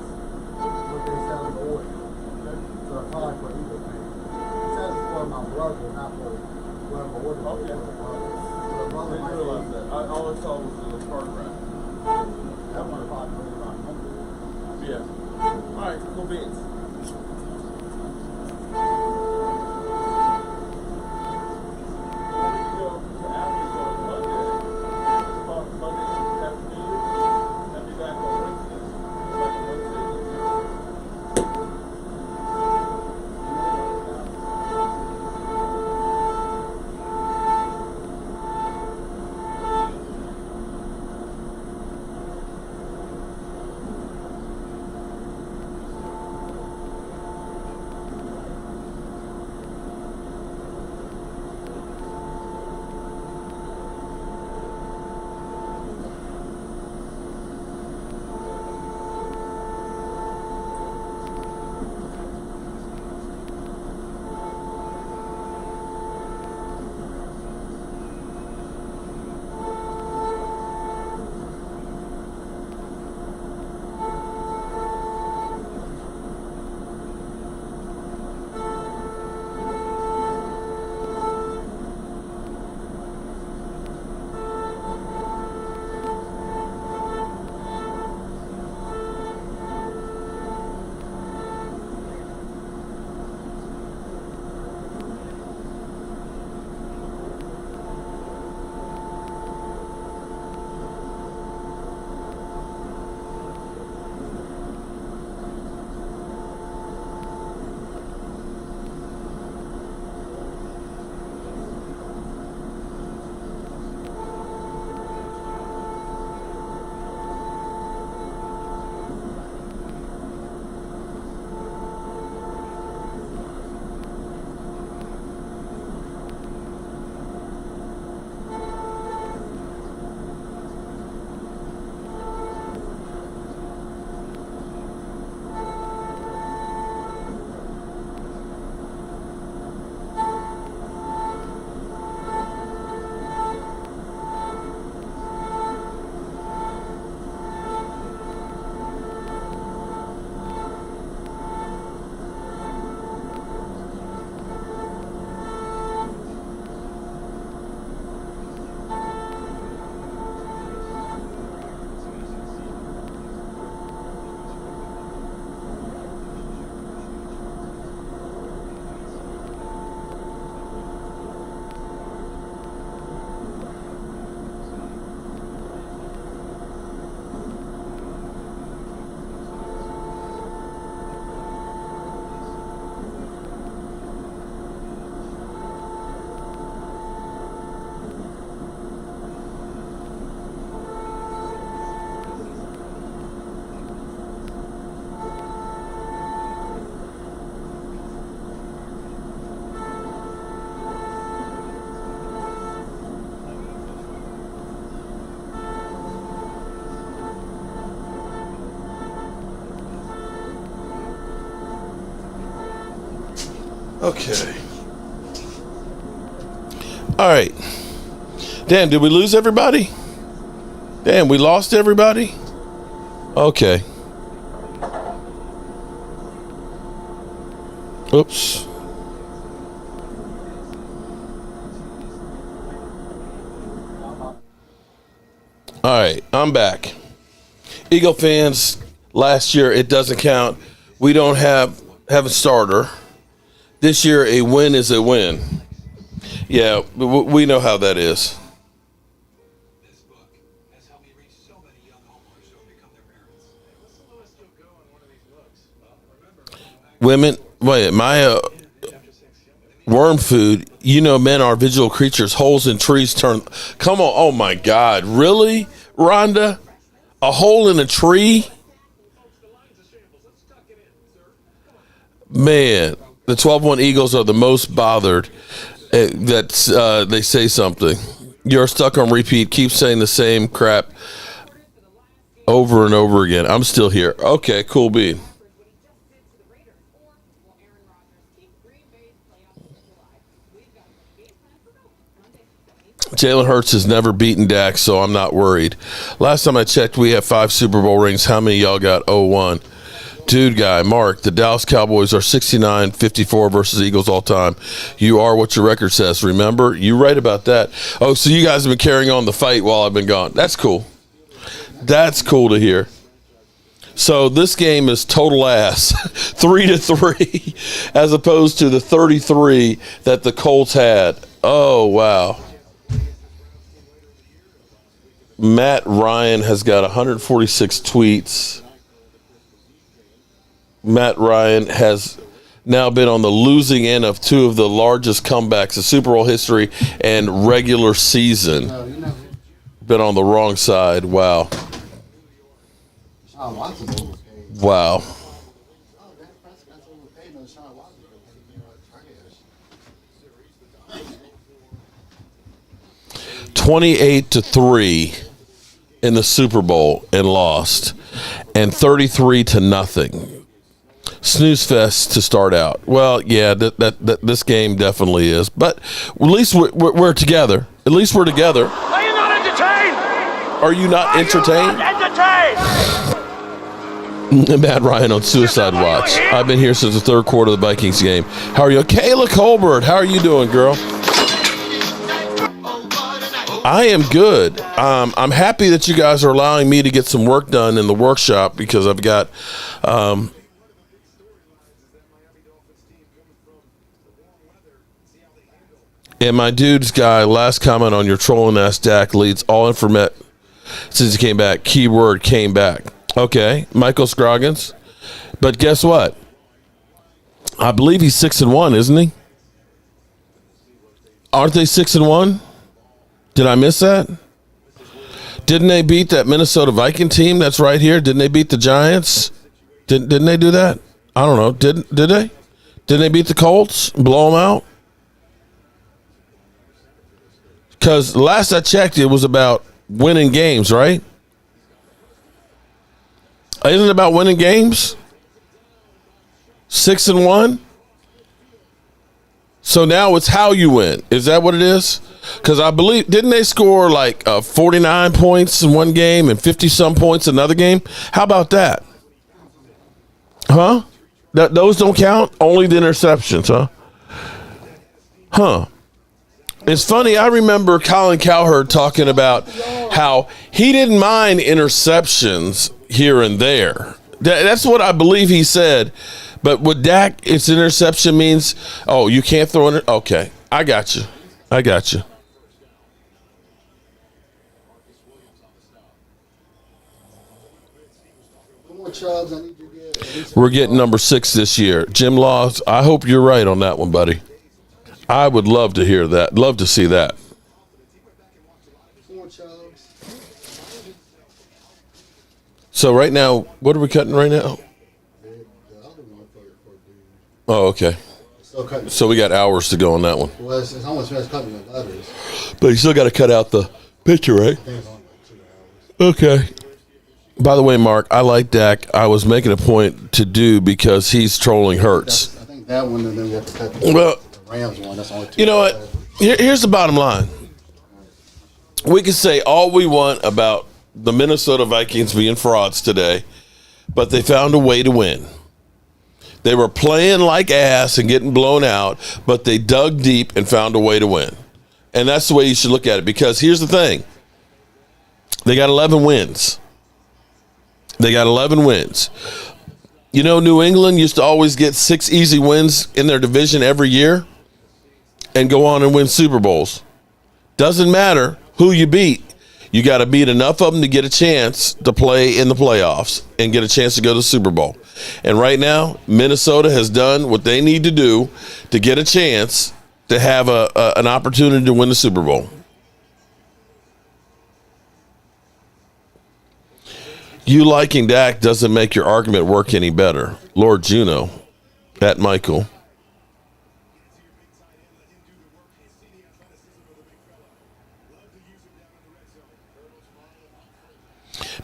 Speaker 6: What they sell in the oil. Okay. So it's hard for either thing. It says for my brother, not for whoever ordered. Okay. So the brother might realize that. All I saw was the card wrap. That one probably about 100. Yeah. Alright, cool beans.
Speaker 1: Okay. All right. Damn, did we lose everybody? Damn, we lost everybody? Okay. Oops. All right, I'm back. Eagle fans, last year it doesn't count. We don't have a starter. This year a win is a win. Yeah, we know how that is. Women, wait, my worm food, you know, men are visual creatures. Holes in trees turn. Come on. Oh, my God. Really, Rhonda? A hole in a tree? Man, the 12-1 Eagles are the most bothered that they say something. You're stuck on repeat. Keep saying the same crap over and over again. I'm still here. Okay, cool bean. Jalen Hurts has never beaten Dak, so I'm not worried. Last time I checked, we have 5 Super Bowl rings. How many of y'all got 0-1? Dude guy, Mark, the Dallas Cowboys are 69-54 versus Eagles all time. You are what your record says. Remember? You're right about that. Oh, so you guys have been carrying on the fight while I've been gone. That's cool. That's cool to hear. So this game is total ass, 3-3, as opposed to the 33 that the Colts had. Oh, wow. Matt Ryan has got 146 tweets. Matt Ryan has now been on the losing end of 2 of the largest comebacks in Super Bowl history and regular season. Been on the wrong side. Wow. Wow. 28-3 in the Super Bowl and lost, and 33-0. Snooze fest to start out. Well, yeah, that this game definitely is, but at least we're together. At least we're together.
Speaker 5: Are you not entertained?
Speaker 1: Are you not entertained? Matt Ryan on Suicide Watch. I've been here since the third quarter of the Vikings game. How are you? Kayla Colbert, how are you doing, girl? I am good. I'm happy that you guys are allowing me to get some work done in the workshop because I've got and my dude's guy, last comment on your trolling ass Dak leads all information since he came back. Keyword came back. Okay, Michael Scroggins. But guess what? I believe he's 6-1, isn't he? Aren't they 6-1? Did I miss that? Didn't they beat that Minnesota Viking team that's right here? Didn't they beat the Giants? Didn't they do that? I don't know. Did they? Didn't they beat the Colts? Blow them out? Because last I checked, it was about winning games, right? Isn't it about winning games? 6-1? So now it's how you win. Is that what it is? Because I believe, didn't they score like 49 points in one game and 50-some points another game? How about that? Huh? Those don't count? Only the interceptions, huh? Huh. It's funny, I remember Colin Cowherd talking about how he didn't mind interceptions here and there. That's what I believe he said. But with Dak, it's interception means, oh, you can't throw it. Okay, I got you. We're getting number 6 this year. Jim Laws, I hope you're right on that one, buddy. I would love to hear that. Love to see that. So right now, what are we cutting right now? Oh, okay. So we got hours to go on that one.
Speaker 15: Well, it's almost finished cutting the letters.
Speaker 1: But you still got to cut out the picture, right? Okay. By the way, Mark, I like Dak. I was making a point to do because he's trolling Hurts.
Speaker 15: I think That one, and then we have to cut
Speaker 1: Well,
Speaker 15: the Rams one. That's only 2.
Speaker 1: You know what? Here's the bottom line. We can say all we want about the Minnesota Vikings being frauds today, but they found a way to win. They were playing like ass and getting blown out, but they dug deep and found a way to win. And that's the way you should look at it, because here's the thing. They got 11 wins. They got 11 wins. You know, New England used to always get 6 easy wins in their division every year and go on and win Super Bowls. Doesn't matter who you beat. You got to beat enough of them to get a chance to play in the playoffs and get a chance to go to the Super Bowl. And right now, Minnesota has done what they need to do to get a chance to have an opportunity to win the Super Bowl. You liking Dak doesn't make your argument work any better. Lord Juno, at Michael.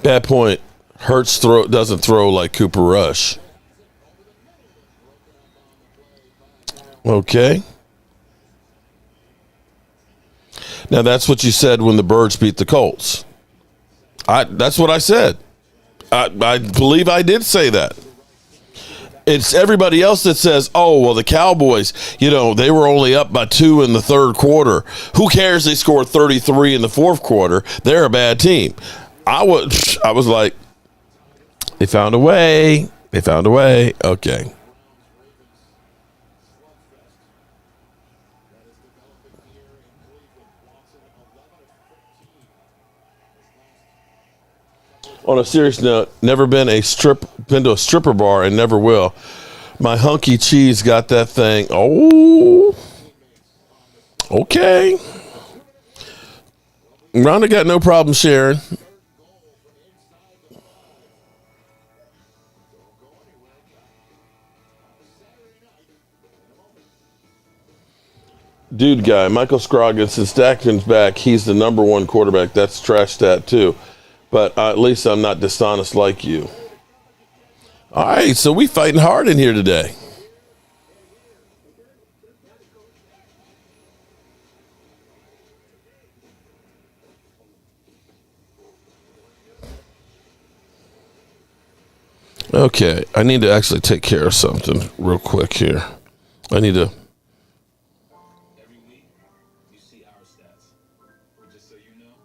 Speaker 1: Bad point. Hurts doesn't throw like Cooper Rush. Okay. Now that's what you said when the Birds beat the Colts. That's what I said. I believe I did say that. It's everybody else that says, oh, well, the Cowboys, they were only up by 2 in the third quarter. Who cares they scored 33 in the fourth quarter? They're a bad team. I was like, they found a way. They found a way. Okay. On a serious note, never been to a stripper bar and never will. My hunky cheese got that thing. Oh, okay. Rhonda got no problem sharing. Dude guy, Michael Scroggins, since Dak's back, he's the number 1 quarterback. That's trash stat too. But at least I'm not dishonest like you. All right, so we fighting hard in here today. Okay, I need to actually take care of something real quick here. I need to.
Speaker 12: Every week, you see our stats. Just so you know,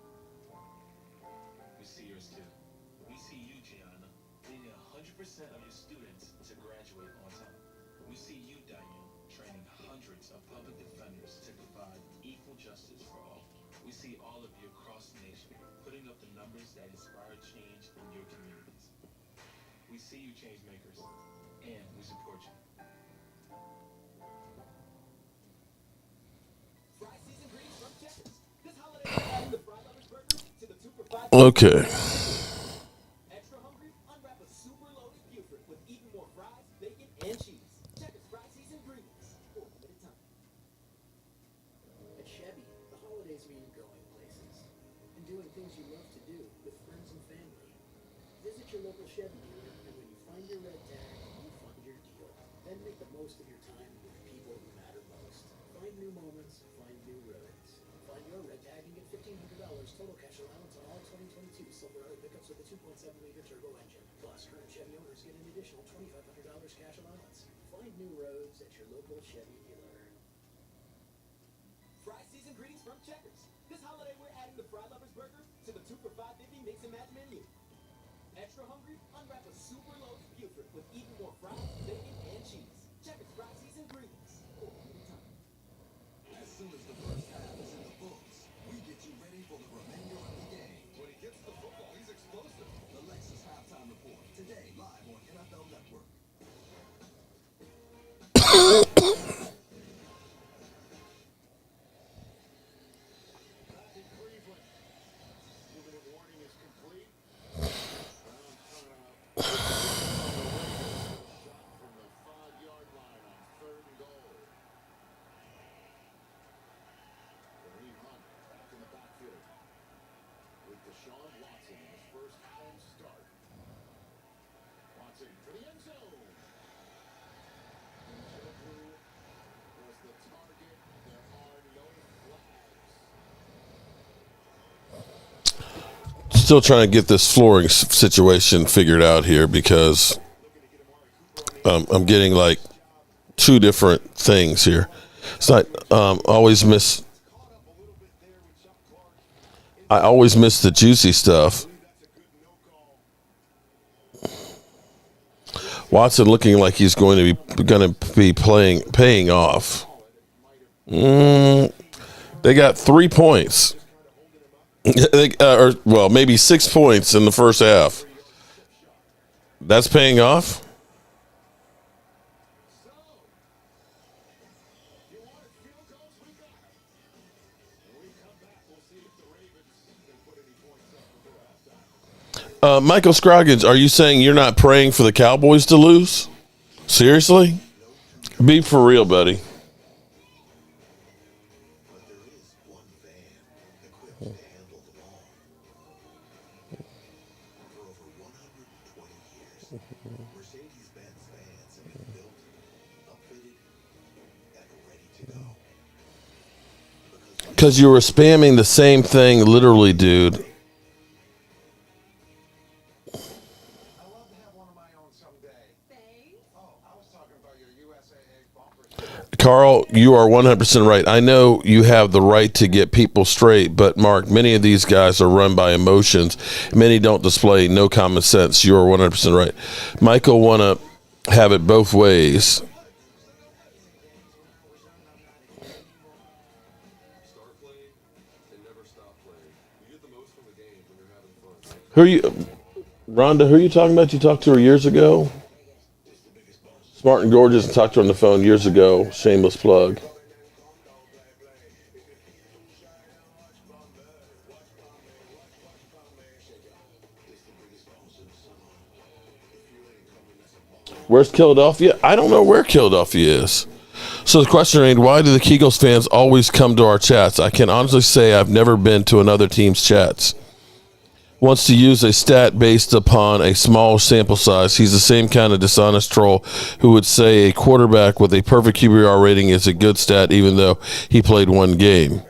Speaker 12: we see yours too. We see you, Gianna, leading 100% of your students to graduate on time. We see you, Diane, training hundreds of public defenders to provide equal justice for all. We see all of you across the nation putting up the numbers that inspire change in your communities. We see you, change makers, and we support you.
Speaker 1: Okay.
Speaker 11: Extra hungry? Unwrap a super loaded Buford with even more fries, bacon, and cheese. Checkers fry season ingredients for a limited time. At Chevy, the holidays mean going places and doing things you love to do with friends and family. Visit your local Chevy dealer, and when you find your red tag, you find your deal. Then make the most of your time with the people who matter most. Find new moments, find new roads. Find your red tag and get $1,500 total cash allowance on all 2022 Silverado pickups with a 2.7-liter turbo engine. Plus, current Chevy owners get an additional $2,500 cash allowance. Find new roads at your local Chevy dealer. Fry season greetings from Checkers. This holiday, we're adding the Fry Lovers Burger to the 2 for $5.50 mix and match menu. Extra hungry? Unwrap a super loaded Buford with even more fries, bacon, and cheese. Checkers fry season greetings for a limited time.
Speaker 12: As soon as the first half is in the books, we get you ready for the remainder of the game. When he gets the football, he's explosive. The Lexus Halftime Report, today live on NFL Network.
Speaker 1: still trying to get this flooring situation figured out here because I'm getting like two different things here. It's not I always miss the juicy stuff. Watson looking like he's going to be paying off. They got 3 points. Or maybe 6 points in the first half. That's paying off? Michael Scroggins, are you saying you're not praying for the Cowboys to lose? Seriously? Be for real, buddy. Because you were spamming the same thing, literally, dude. Carl, you are 100% right. I know you have the right to get people straight, but Mark, many of these guys are run by emotions. Many don't display no common sense. You are 100% right. Michael want to have it both ways. Who are you, Rhonda, who are you talking about? You talked to her years ago? Smart and Gorgeous, and talked to her on the phone years ago. Shameless plug. Where's Philadelphia? I don't know where Philadelphia is. So the question remained, why do the Eagles fans always come to our chats? I can honestly say I've never been to another team's chats. Wants to use a stat based upon a small sample size. He's the same kind of dishonest troll who would say a quarterback with a perfect QBR rating is a good stat even though he played one game.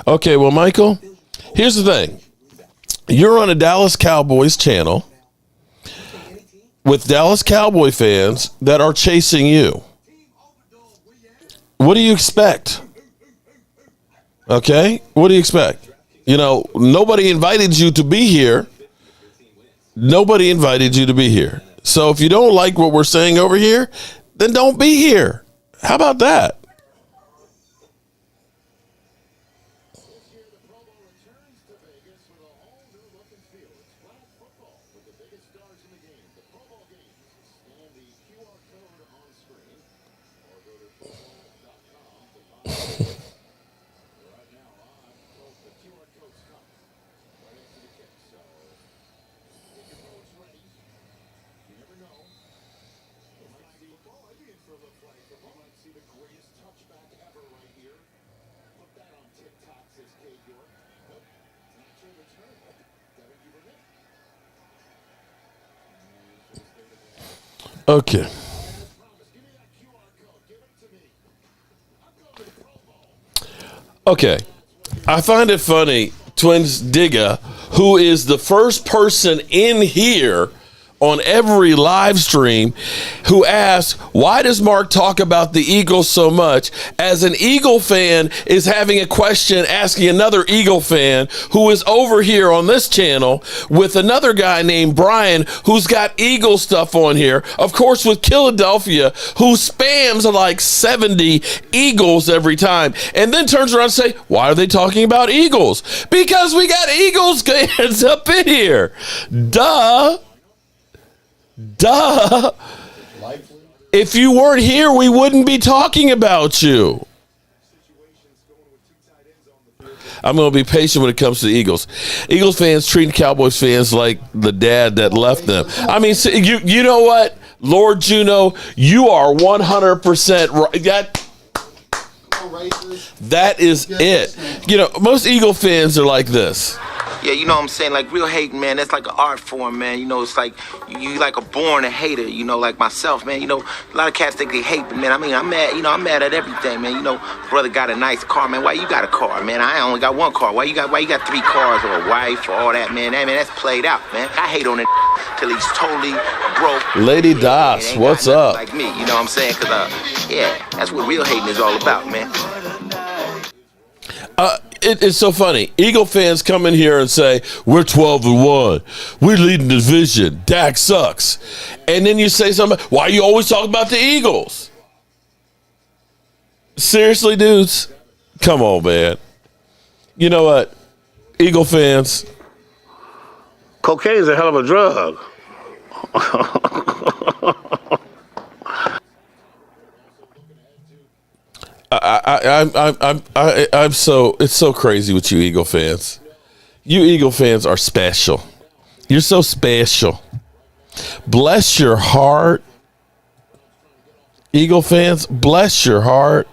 Speaker 1: Okay, well, Michael, here's the thing. You're on a Dallas Cowboys channel with Dallas Cowboy fans that are chasing you. What do you expect? Okay? What do you expect? You know, nobody invited you to be here. Nobody invited you to be here. So if you don't like what we're saying over here, then don't be here. How about that? Okay. Okay. I find it funny, Twins Digga, who is the first person in here on every live stream who asks, why does Mark talk about the Eagles so much? As an Eagle fan is having a question asking another Eagle fan who is over here on this channel with another guy named Brian who's got Eagle stuff on here. Of course, with Philadelphia, who spams like 70 Eagles every time and then turns around and say, why are they talking about Eagles? Because we got Eagles fans up in here. Duh. If you weren't here, we wouldn't be talking about you. I'm going to be patient when it comes to the Eagles. Eagles fans treat Cowboys fans like the dad that left them. I mean, you know what? Lord Juno, you are 100% right. That is it. You know, most Eagle fans are like this.
Speaker 14: Yeah, you know what I'm saying? Like, real hate, man, that's like an art form, man. You know, it's like you like a born a hater, you know, like myself, man. You know, a lot of cats think they hate, but, man, I mean, I'm mad at everything, man. You know, brother got a nice car, man. Why you got a car, man? I only got one car. Why you got 3 cars or a wife or all that, man? That's played out, man. I hate on it till he's totally broke.
Speaker 1: Lady Das, what's up?
Speaker 14: Like me, you know what I'm saying? Because, yeah, that's what real hating is all about, man.
Speaker 1: It's so funny. Eagle fans come in here and say, we're 12-1. We're leading the division. Dak sucks. And then you say something, why you always talk about the Eagles? Seriously, dudes? Come on, man. You know what? Eagle fans.
Speaker 16: Cocaine's a hell of a drug.
Speaker 1: It's so crazy with you Eagle fans. You Eagle fans are special. You're so special. Bless your heart. Eagle fans, bless your heart.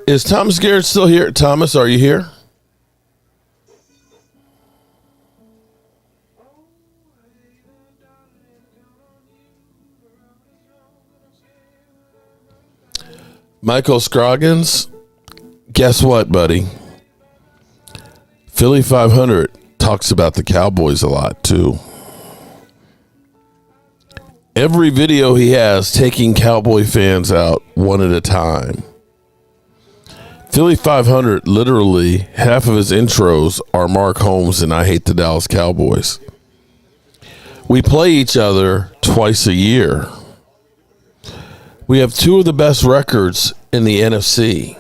Speaker 1: Is Thomas Garrett still here? Thomas, are you here? Michael Scroggins, guess what, buddy? Philly 500 talks about the Cowboys a lot, too. Every video he has taking Cowboy fans out one at a time. Philly 500, literally, half of his intros are Mark Holmes and I Hate the Dallas Cowboys. We play each other twice a year. We have 2 of the best records in the NFC.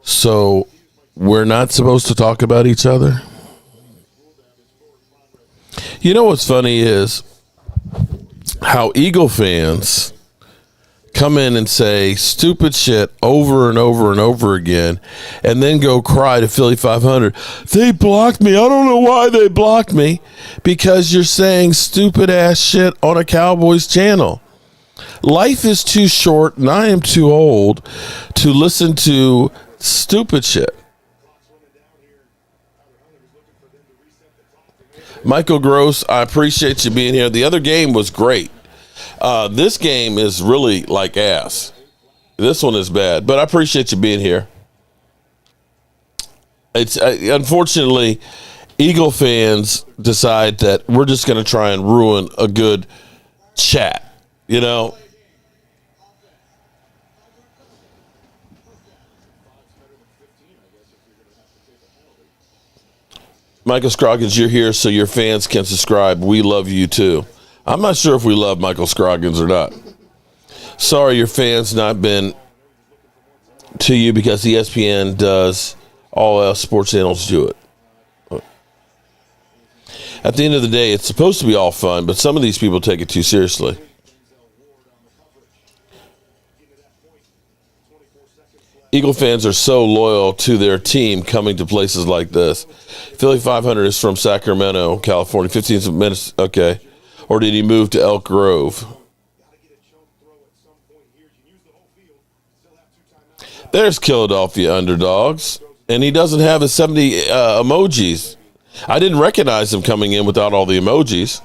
Speaker 1: So we're not supposed to talk about each other? You know what's funny is how Eagle fans come in and say stupid shit over and over and over again and then go cry to Philly 500. They blocked me. I don't know why they blocked me. Because you're saying stupid ass shit on a Cowboys channel. Life is too short and I am too old to listen to stupid shit. Michael Gross, I appreciate you being here. The other game was great. This game is really like ass. This one is bad, but I appreciate you being here. It's unfortunately, Eagle fans decide that we're just going to try and ruin a good chat, you know? Michael Scroggins, you're here so your fans can subscribe. We love you too. I'm not sure if we love Michael Scroggins or not. Sorry your fans not been to you because ESPN does, all else sports channels do it. At the end of the day, it's supposed to be all fun, but some of these people take it too seriously. Eagle fans are so loyal to their team coming to places like this. Philly 500 is from Sacramento, California. 15 minutes, okay. Or did he move to Elk Grove? There's Philadelphia underdogs, and he doesn't have his 70 emojis. I didn't recognize him coming in without all the emojis.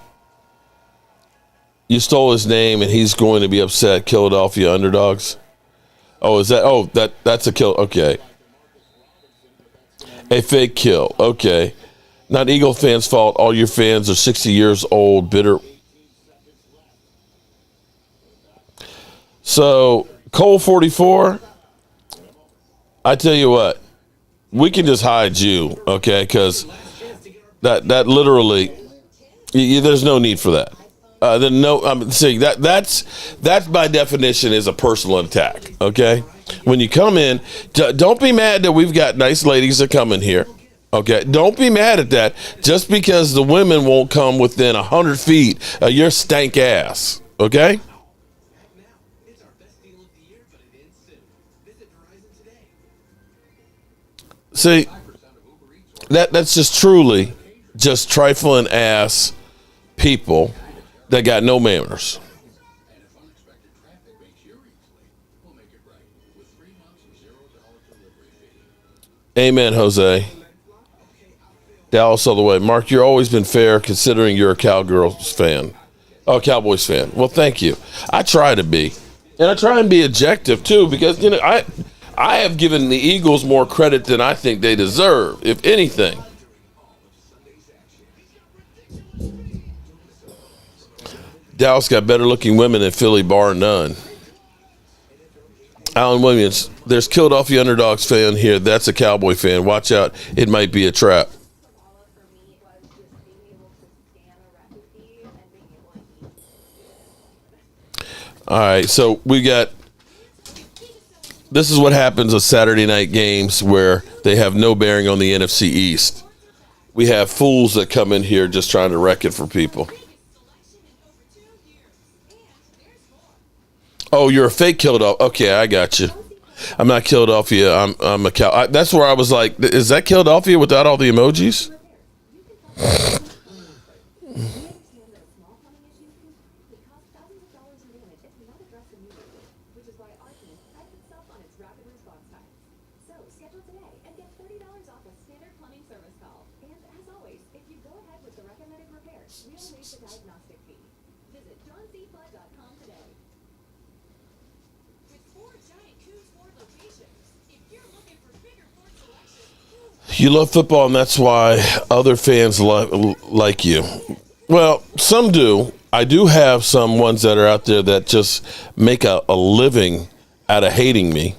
Speaker 1: You stole his name, and he's going to be upset. Philadelphia underdogs. Oh, is that? Oh, that's a kill. Okay. A fake kill. Okay. Not Eagle fans' fault. All your fans are 60 years old, bitter. So, Cole 44, I tell you what, we can just hide you, okay? Because that literally, there's no need for that. I'm saying that's by definition is a personal attack. Okay, when you come in, don't be mad that we've got nice ladies that come in here. Okay, don't be mad at that just because the women won't come within 100 feet of your stank ass. Okay. See, that's just truly just trifling ass people that got no manners. Amen, Jose. Dallas all the way. Mark, you've always been fair considering you're a Cowboys fan. Oh, Cowboys fan. Well, thank you. I try to be. And I try and be objective, too, because, I have given the Eagles more credit than I think they deserve, if anything. Dallas got better-looking women than Philly, bar none. Alan Williams, there's Philadelphia Underdogs fan here. That's a Cowboy fan. Watch out. It might be a trap. All right, so we got – this is what happens with Saturday night games where they have no bearing on the NFC East. We have fools that come in here just trying to wreck it for people. Oh, you're a fake Philadelphia. Okay, I got you. I'm not Philadelphia. I'm a Cow. That's where I was like, is that Philadelphia without all the emojis? You love football, and that's why other fans like you. Well, some do. I do have some ones that are out there that just make a living out of hating me.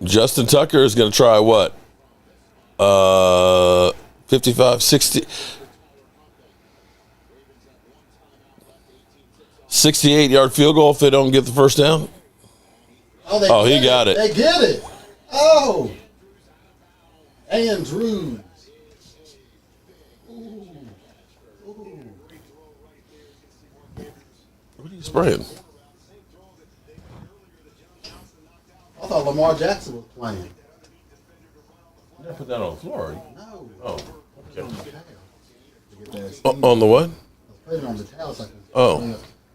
Speaker 1: Justin Tucker is going to try what? 55, 60... 68-yard field goal if they don't get the first down. Oh, he got it.
Speaker 15: They get it. Oh. Andrews.
Speaker 1: What are you spraying?
Speaker 15: I thought Lamar Jackson was playing.
Speaker 1: You never put that on the floor.
Speaker 15: No.
Speaker 1: Oh, okay.
Speaker 15: On
Speaker 1: the what?
Speaker 15: I put it on the towel so I can
Speaker 1: Oh.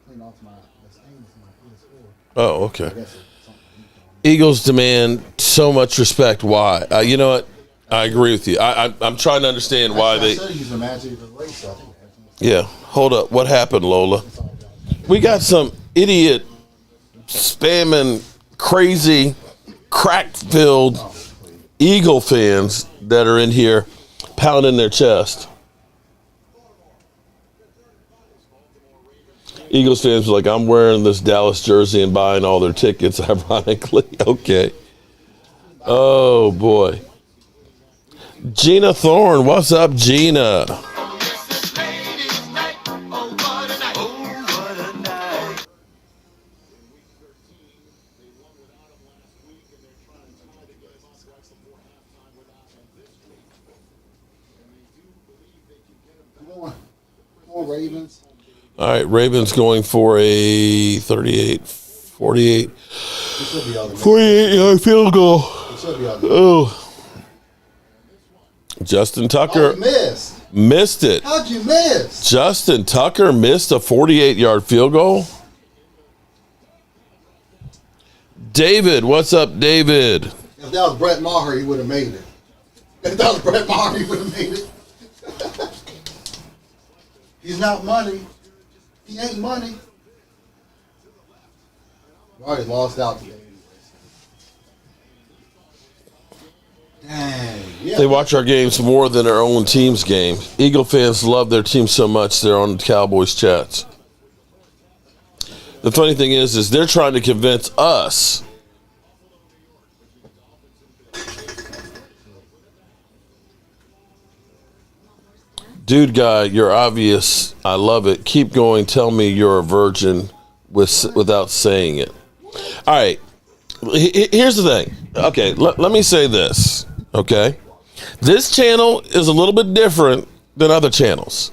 Speaker 15: clean off my stains in my PS4.
Speaker 1: Oh, okay. Eagles demand so much respect. Why? You know what? I agree with you. I'm trying to understand why they. Yeah. Hold up. What happened, Lola? We got some idiot, spamming, crazy, crack-filled Eagle fans that are in here pounding their chest. Eagles fans are like, I'm wearing this Dallas jersey and buying all their tickets, ironically. Okay. Oh, boy. Gina Thorne. What's up, Gina?
Speaker 15: Ravens.
Speaker 1: All right, Ravens going for a 48 yard field goal. Oh. Justin Tucker missed it.
Speaker 15: How'd you miss?
Speaker 1: Justin Tucker missed a 48-yard field goal. David, what's up, David?
Speaker 15: If that was Brett Maher, he would have made it. If that was Brett Maher, he would have made it. He's not money. He ain't money. We already lost out today. Dang. Yeah.
Speaker 1: They watch our games more than our own team's games. Eagle fans love their team so much they're on the Cowboys chats. The funny thing is they're trying to convince us. Dude guy, you're obvious. I love it. Keep going. Tell me you're a virgin without saying it. All right. Here's the thing. Okay, let me say this. Okay. This channel is a little bit different than other channels.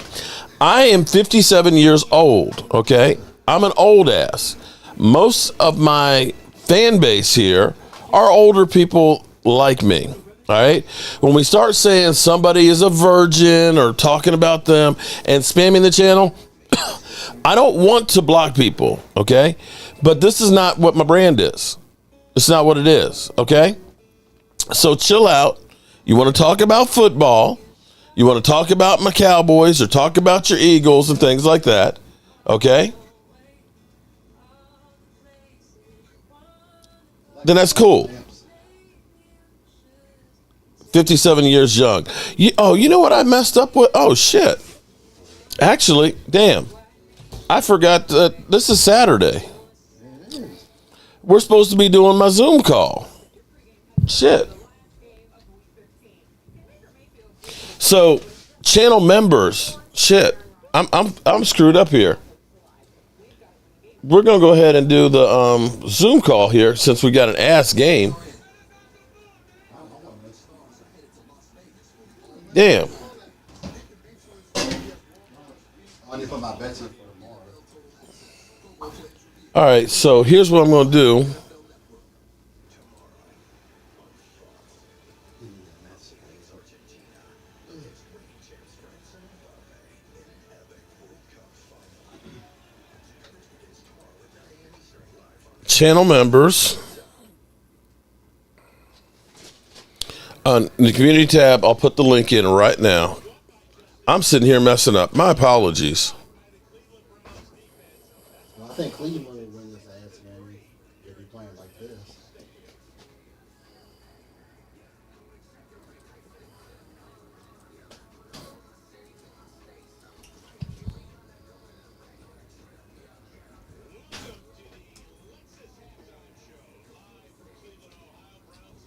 Speaker 1: I am 57 years old, okay? I'm an old ass. Most of my fan base here are older people like me, all right? When we start saying somebody is a virgin or talking about them and spamming the channel, I don't want to block people, okay? But this is not what my brand is. It's not what it is, okay? So chill out. You want to talk about football. You want to talk about my Cowboys or talk about your Eagles and things like that, okay? Then that's cool. 57 years young. You know what I messed up with? Oh, shit. Actually, damn. I forgot that this is Saturday. We're supposed to be doing my Zoom call. Shit. So, channel members, shit. I'm screwed up here. We're gonna go ahead and do the Zoom call here since we got an ass game. Damn.
Speaker 15: I need to put my bets in for tomorrow.
Speaker 1: All right, so here's what I'm gonna do. Channel members. On the community tab, I'll put the link in right now. I'm sitting here messing up. My apologies.
Speaker 15: Well, I think Cleveland will win this ass game if you're playing like this.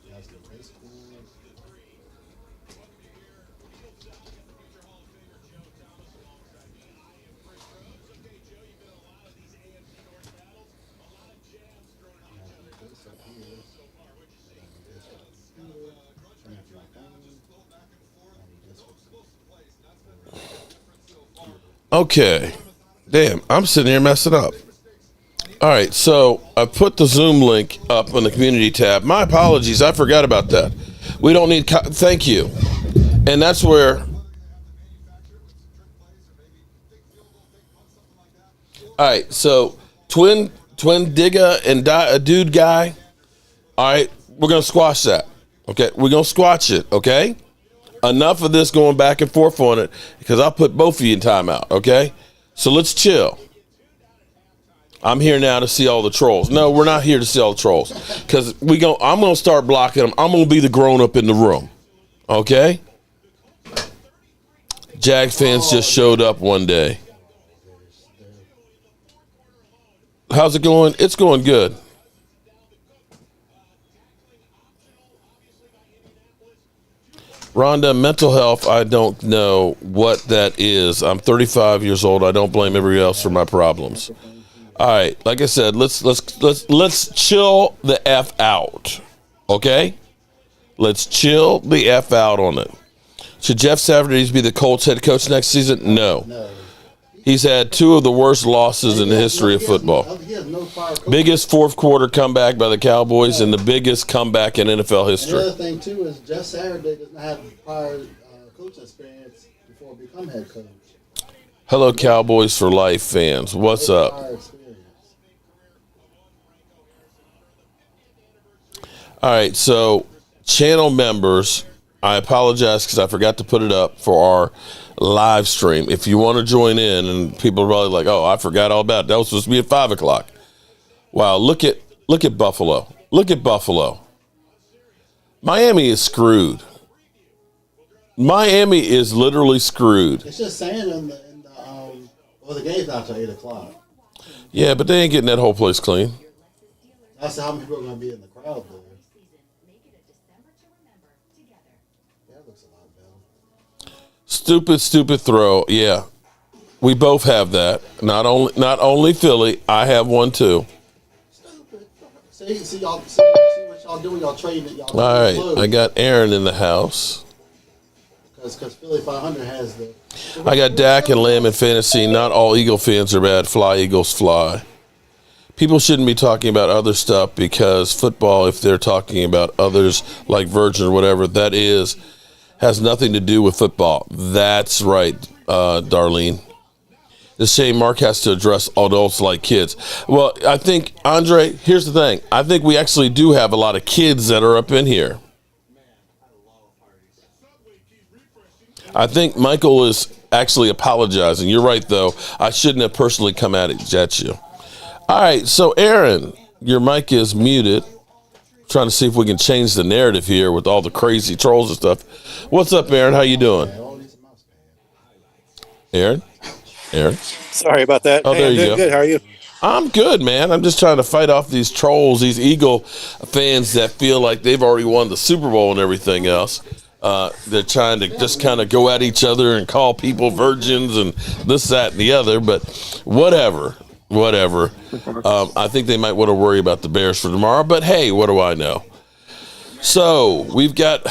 Speaker 15: That's the best score.
Speaker 1: Okay. Damn, I'm sitting here messing up. All right, so I put the Zoom link up on the community tab. My apologies, I forgot about that. We don't need, thank you. And that's where, all right, so twin digga and dude guy, all right, we're going to squash that, okay? We're going to squash it, okay? Enough of this going back and forth on it because I'll put both of you in timeout, okay? So let's chill. I'm here now to see all the trolls. No, we're not here to see all the trolls because I'm going to start blocking them. I'm going to be the grown-up in the room, okay? Jags fans just showed up one day. How's it going? It's going good. Rhonda, mental health, I don't know what that is. I'm 35 years old. I don't blame everybody else for my problems. All right, like I said, let's chill the F out. Okay? Let's chill the F out on it. Should Jeff Saturdays be the Colts head coach next season? No. He's had two of the worst losses in the history of football. Biggest fourth quarter comeback by the Cowboys and the biggest comeback in NFL history.
Speaker 15: The other thing, too, is Jeff Saturday does not have prior coaching experience before becoming head coach.
Speaker 1: Hello, Cowboys for Life fans. What's up? All right, so channel members, I apologize because I forgot to put it up for our live stream. If you want to join in, and people are probably like, "Oh, I forgot all about it. That was supposed to be at 5:00." Wow, look at Buffalo. Look at Buffalo. Miami is screwed. Miami is literally screwed.
Speaker 15: It's just saying the game's not until 8:00.
Speaker 1: Yeah, but they ain't getting that whole place clean.
Speaker 15: That's how many people are going to be in the crowd there. That looks a lot better.
Speaker 1: Stupid throw. Yeah, we both have that. Not only Philly, I have one too.
Speaker 15: See what y'all do when y'all trading it.
Speaker 1: All right, I got Aaron in the house.
Speaker 15: That's because Philly 500 has the.
Speaker 1: I got Dak and Lamb in fantasy. Not all Eagle fans are bad. Fly, Eagles, fly. People shouldn't be talking about other stuff because football, if they're talking about others like Virgin or whatever, that has nothing to do with football. That's right, Darlene. The same Mark has to address adults like kids. Well, I think, Andre, here's the thing. I think we actually do have a lot of kids that are up in here. I think Michael is actually apologizing. You're right, though. I shouldn't have personally come at you. All right, so Aaron, your mic is muted. Trying to see if we can change the narrative here with all the crazy trolls and stuff. What's up, Aaron? How you doing? Aaron?
Speaker 17: Sorry about that.
Speaker 1: Oh, there you go.
Speaker 17: Good. How are you?
Speaker 1: I'm good, man. I'm just trying to fight off these trolls, these Eagle fans that feel like they've already won the Super Bowl and everything else. They're trying to just kind of go at each other and call people virgins and this, that, and the other. But whatever. I think they might want to worry about the Bears for tomorrow. But, hey, what do I know? So we've got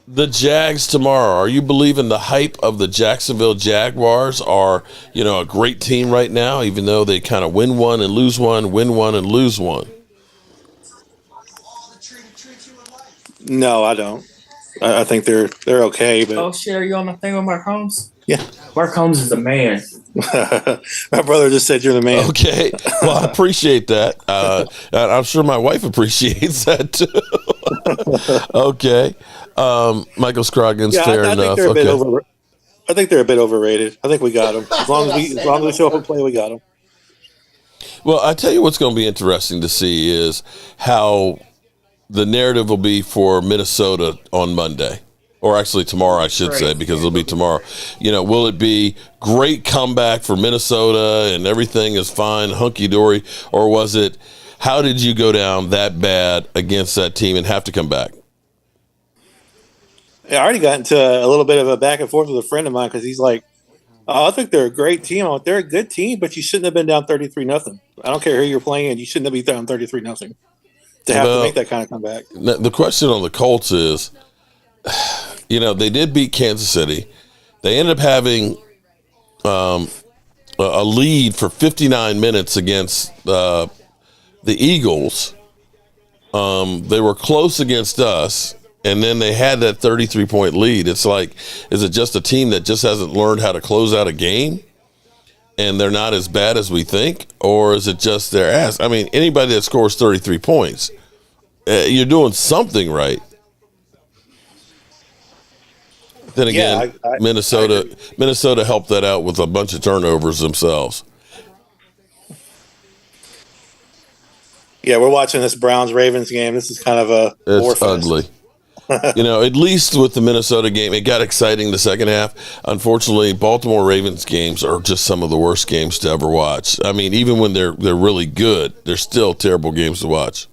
Speaker 1: the Jags tomorrow. Are you believing the hype of the Jacksonville Jaguars are, a great team right now, even though they kind of win one and lose one, win one and lose one?
Speaker 17: No, I don't. I think they're okay, but
Speaker 18: Oh shit, are you on the thing with Mark Holmes?
Speaker 17: Yeah.
Speaker 18: Mark Holmes is the man.
Speaker 17: my brother just said you're the man.
Speaker 1: Okay. Well, I appreciate that. I'm sure my wife appreciates that too. Okay. Michael Scroggins, fair enough.
Speaker 17: I think they're a bit overrated. I think we got them. As long as we show up and play, we got them.
Speaker 1: Well, I tell you what's going to be interesting to see is how the narrative will be for Minnesota on Monday. Or actually tomorrow, I should say, because it'll be tomorrow. Will it be great comeback for Minnesota and everything is fine, hunky-dory? Or was it, how did you go down that bad against that team and have to come back?
Speaker 17: Yeah, I already got into a little bit of a back and forth with a friend of mine because he's like, I think they're a great team. They're a good team, but you shouldn't have been down 33-0. I don't care who you're playing. You shouldn't have been down 33-0 to have to make that kind of comeback.
Speaker 1: The question on the Colts is, they did beat Kansas City. They ended up having a lead for 59 minutes against the Eagles. They were close against us, and then they had that 33-point lead. It's like, is it just a team that just hasn't learned how to close out a game, and they're not as bad as we think, or is it just their ass? I mean, anybody that scores 33 points, you're doing something right. Then again, Minnesota helped that out with a bunch of turnovers themselves.
Speaker 17: Yeah, we're watching this Browns-Ravens game. This is kind of
Speaker 1: it's ugly. At least with the Minnesota game, it got exciting the second half. Unfortunately, Baltimore Ravens games are just some of the worst games to ever watch. I mean, even when they're really good, they're still terrible games to watch.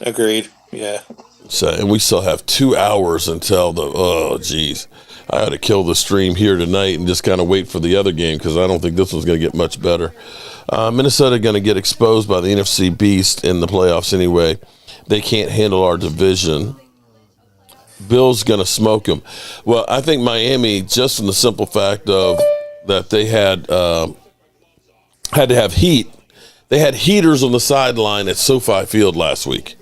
Speaker 17: Agreed. Yeah.
Speaker 1: So, and we still have 2 hours until I ought to kill the stream here tonight and just kind of wait for the other game because I don't think this one's going to get much better. Minnesota going to get exposed by the NFC Beast in the playoffs anyway. They can't handle our division. Bill's going to smoke them. Well, I think Miami, just from the simple fact of that they had to have heat. They had heaters on the sideline at SoFi Field last week.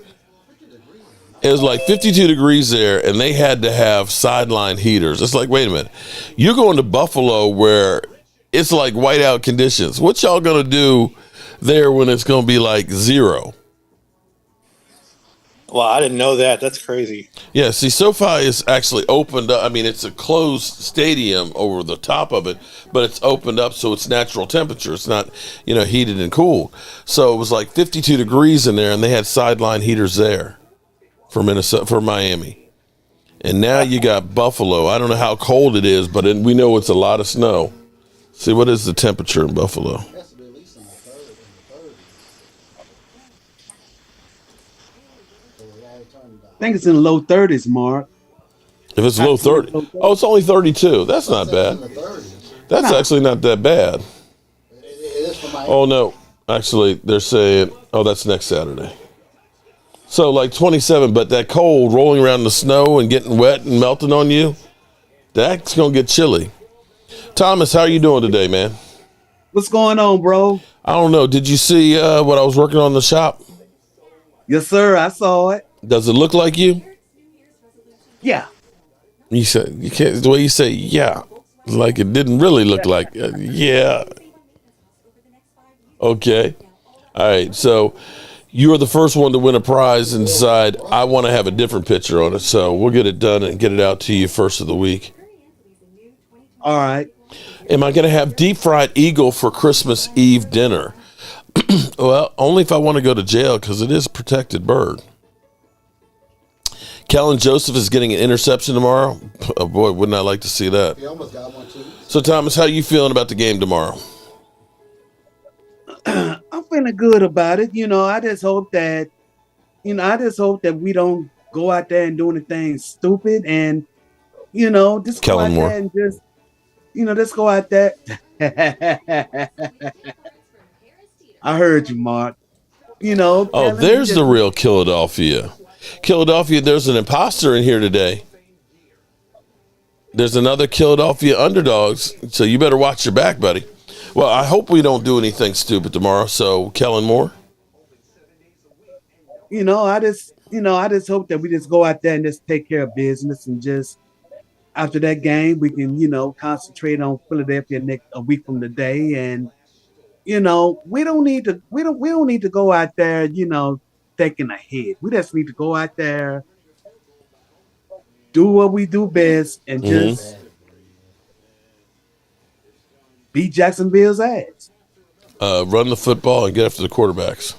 Speaker 1: It was like 52 degrees there, and they had to have sideline heaters. It's like, wait a minute. You're going to Buffalo where it's like whiteout conditions. What y'all going to do there when it's going to be like 0?
Speaker 17: Well, I didn't know that. That's crazy.
Speaker 1: Yeah, see, SoFi is actually opened up. I mean, it's a closed stadium over the top of it, but it's opened up so it's natural temperature. It's not, heated and cooled. So it was like 52 degrees in there, and they had sideline heaters there for Miami. And now you got Buffalo. I don't know how cold it is, but we know it's a lot of snow. See, what is the temperature in Buffalo?
Speaker 19: I think it's in the low 30s, Mark.
Speaker 1: If it's low 30, it's only 32. That's not bad. That's actually not that bad. Oh no, actually, they're saying, that's next Saturday. So like 27, but that cold rolling around in the snow and getting wet and melting on you, That's gonna get chilly. Thomas, how are you doing today, man?
Speaker 19: What's going on, bro?
Speaker 1: I don't know. Did you see what I was working on in the shop?
Speaker 19: Yes, sir. I saw it.
Speaker 1: Does it look like you?
Speaker 19: Yeah.
Speaker 1: You said you can't. The way you say yeah, like it didn't really look like yeah. Okay. All right. So you are the first one to win a prize inside. I want to have a different picture on it, so we'll get it done and get it out to you first of the week.
Speaker 19: All right.
Speaker 1: Am I going to have deep fried eagle for Christmas Eve dinner? Well, only if I want to go to jail because it is a protected bird. Kellen Joseph is getting an interception tomorrow. Oh boy, wouldn't I like to see that?
Speaker 15: He almost got one too.
Speaker 1: So Thomas, how you feeling about the game tomorrow?
Speaker 19: I'm feeling good about it. I just hope that we don't go out there and do anything stupid and, just go
Speaker 1: Kellen
Speaker 19: out
Speaker 1: Moore.
Speaker 19: there and just go out there. I heard you, Mark.
Speaker 1: Oh,
Speaker 19: Kellen,
Speaker 1: there's the real Philadelphia. Philadelphia, there's an imposter in here today. There's another Philadelphia underdogs, so you better watch your back, buddy. Well, I hope we don't do anything stupid tomorrow. So, Kellen Moore?
Speaker 19: I just hope that we just go out there and just take care of business and just after that game we can, concentrate on Philadelphia a week from today and we don't need to go out there, thinking ahead. We just need to go out there, do what we do best, and just beat Jacksonville's ass.
Speaker 1: Run the football and get after the quarterbacks.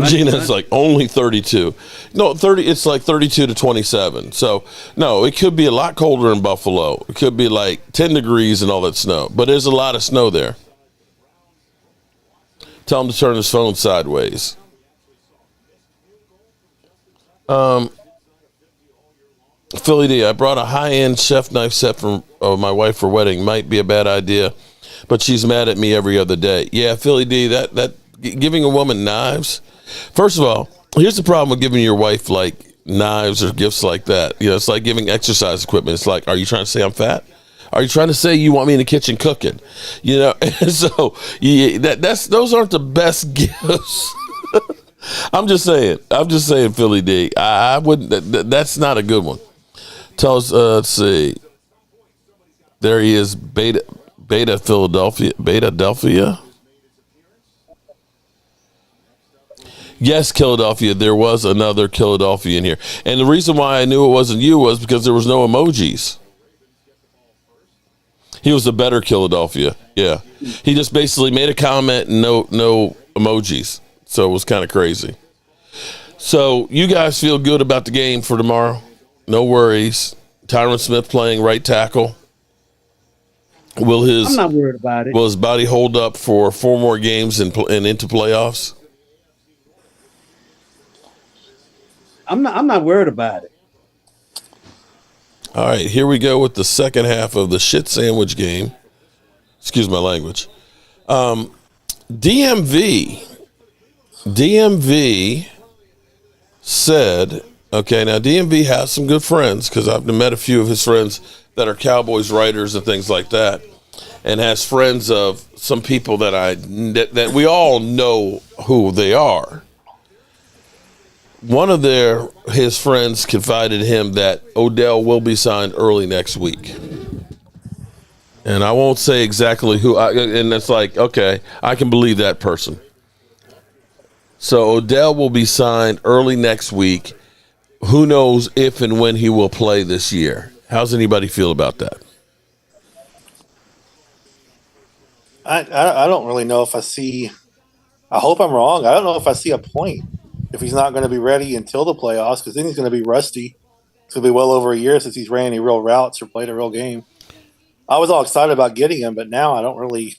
Speaker 1: Gina's like only 32. No, 30. It's like 32 to 27. So no, it could be a lot colder in Buffalo. It could be like 10 degrees and all that snow. But there's a lot of snow there. Tell him to turn his phone sideways. Philly D, I brought a high-end chef knife set for my wife for wedding. Might be a bad idea, but she's mad at me every other day. Yeah, Philly D, that giving a woman knives. First of all, here's the problem with giving your wife like knives or gifts like that. It's like giving exercise equipment. It's like, are you trying to say I'm fat? Are you trying to say you want me in the kitchen cooking? So those aren't the best gifts. I'm just saying, Philly D. I wouldn't. That's not a good one. Tell us. Let's see. There he is. Beta Delphia. Yes, Philadelphia. There was another Philadelphia in here, and the reason why I knew it wasn't you was because there was no emojis. He was a better Philadelphia. Yeah, he just basically made a comment and no emojis. So it was kind of crazy. So you guys feel good about the game for tomorrow? No worries. Tyron Smith playing right tackle.
Speaker 19: I'm not worried about it.
Speaker 1: Will his body hold up for 4 more games and into playoffs?
Speaker 19: I'm not worried about it.
Speaker 1: All right, here we go with the second half of the shit sandwich game. Excuse my language. DMV said, okay, now DMV has some good friends because I've met a few of his friends that are Cowboys writers and things like that, and has friends of some people that we all know who they are. One of his friends confided him that Odell will be signed early next week. And I won't say exactly who, and it's like, okay, I can believe that person. So Odell will be signed early next week. Who knows if and when he will play this year? How's anybody feel about that?
Speaker 17: I don't really know if I see. I hope I'm wrong. I don't know if I see a point if he's not going to be ready until the playoffs, because then he's going to be rusty. It's going to be well over a year since he's ran any real routes or played a real game. I was all excited about getting him, but now I don't really.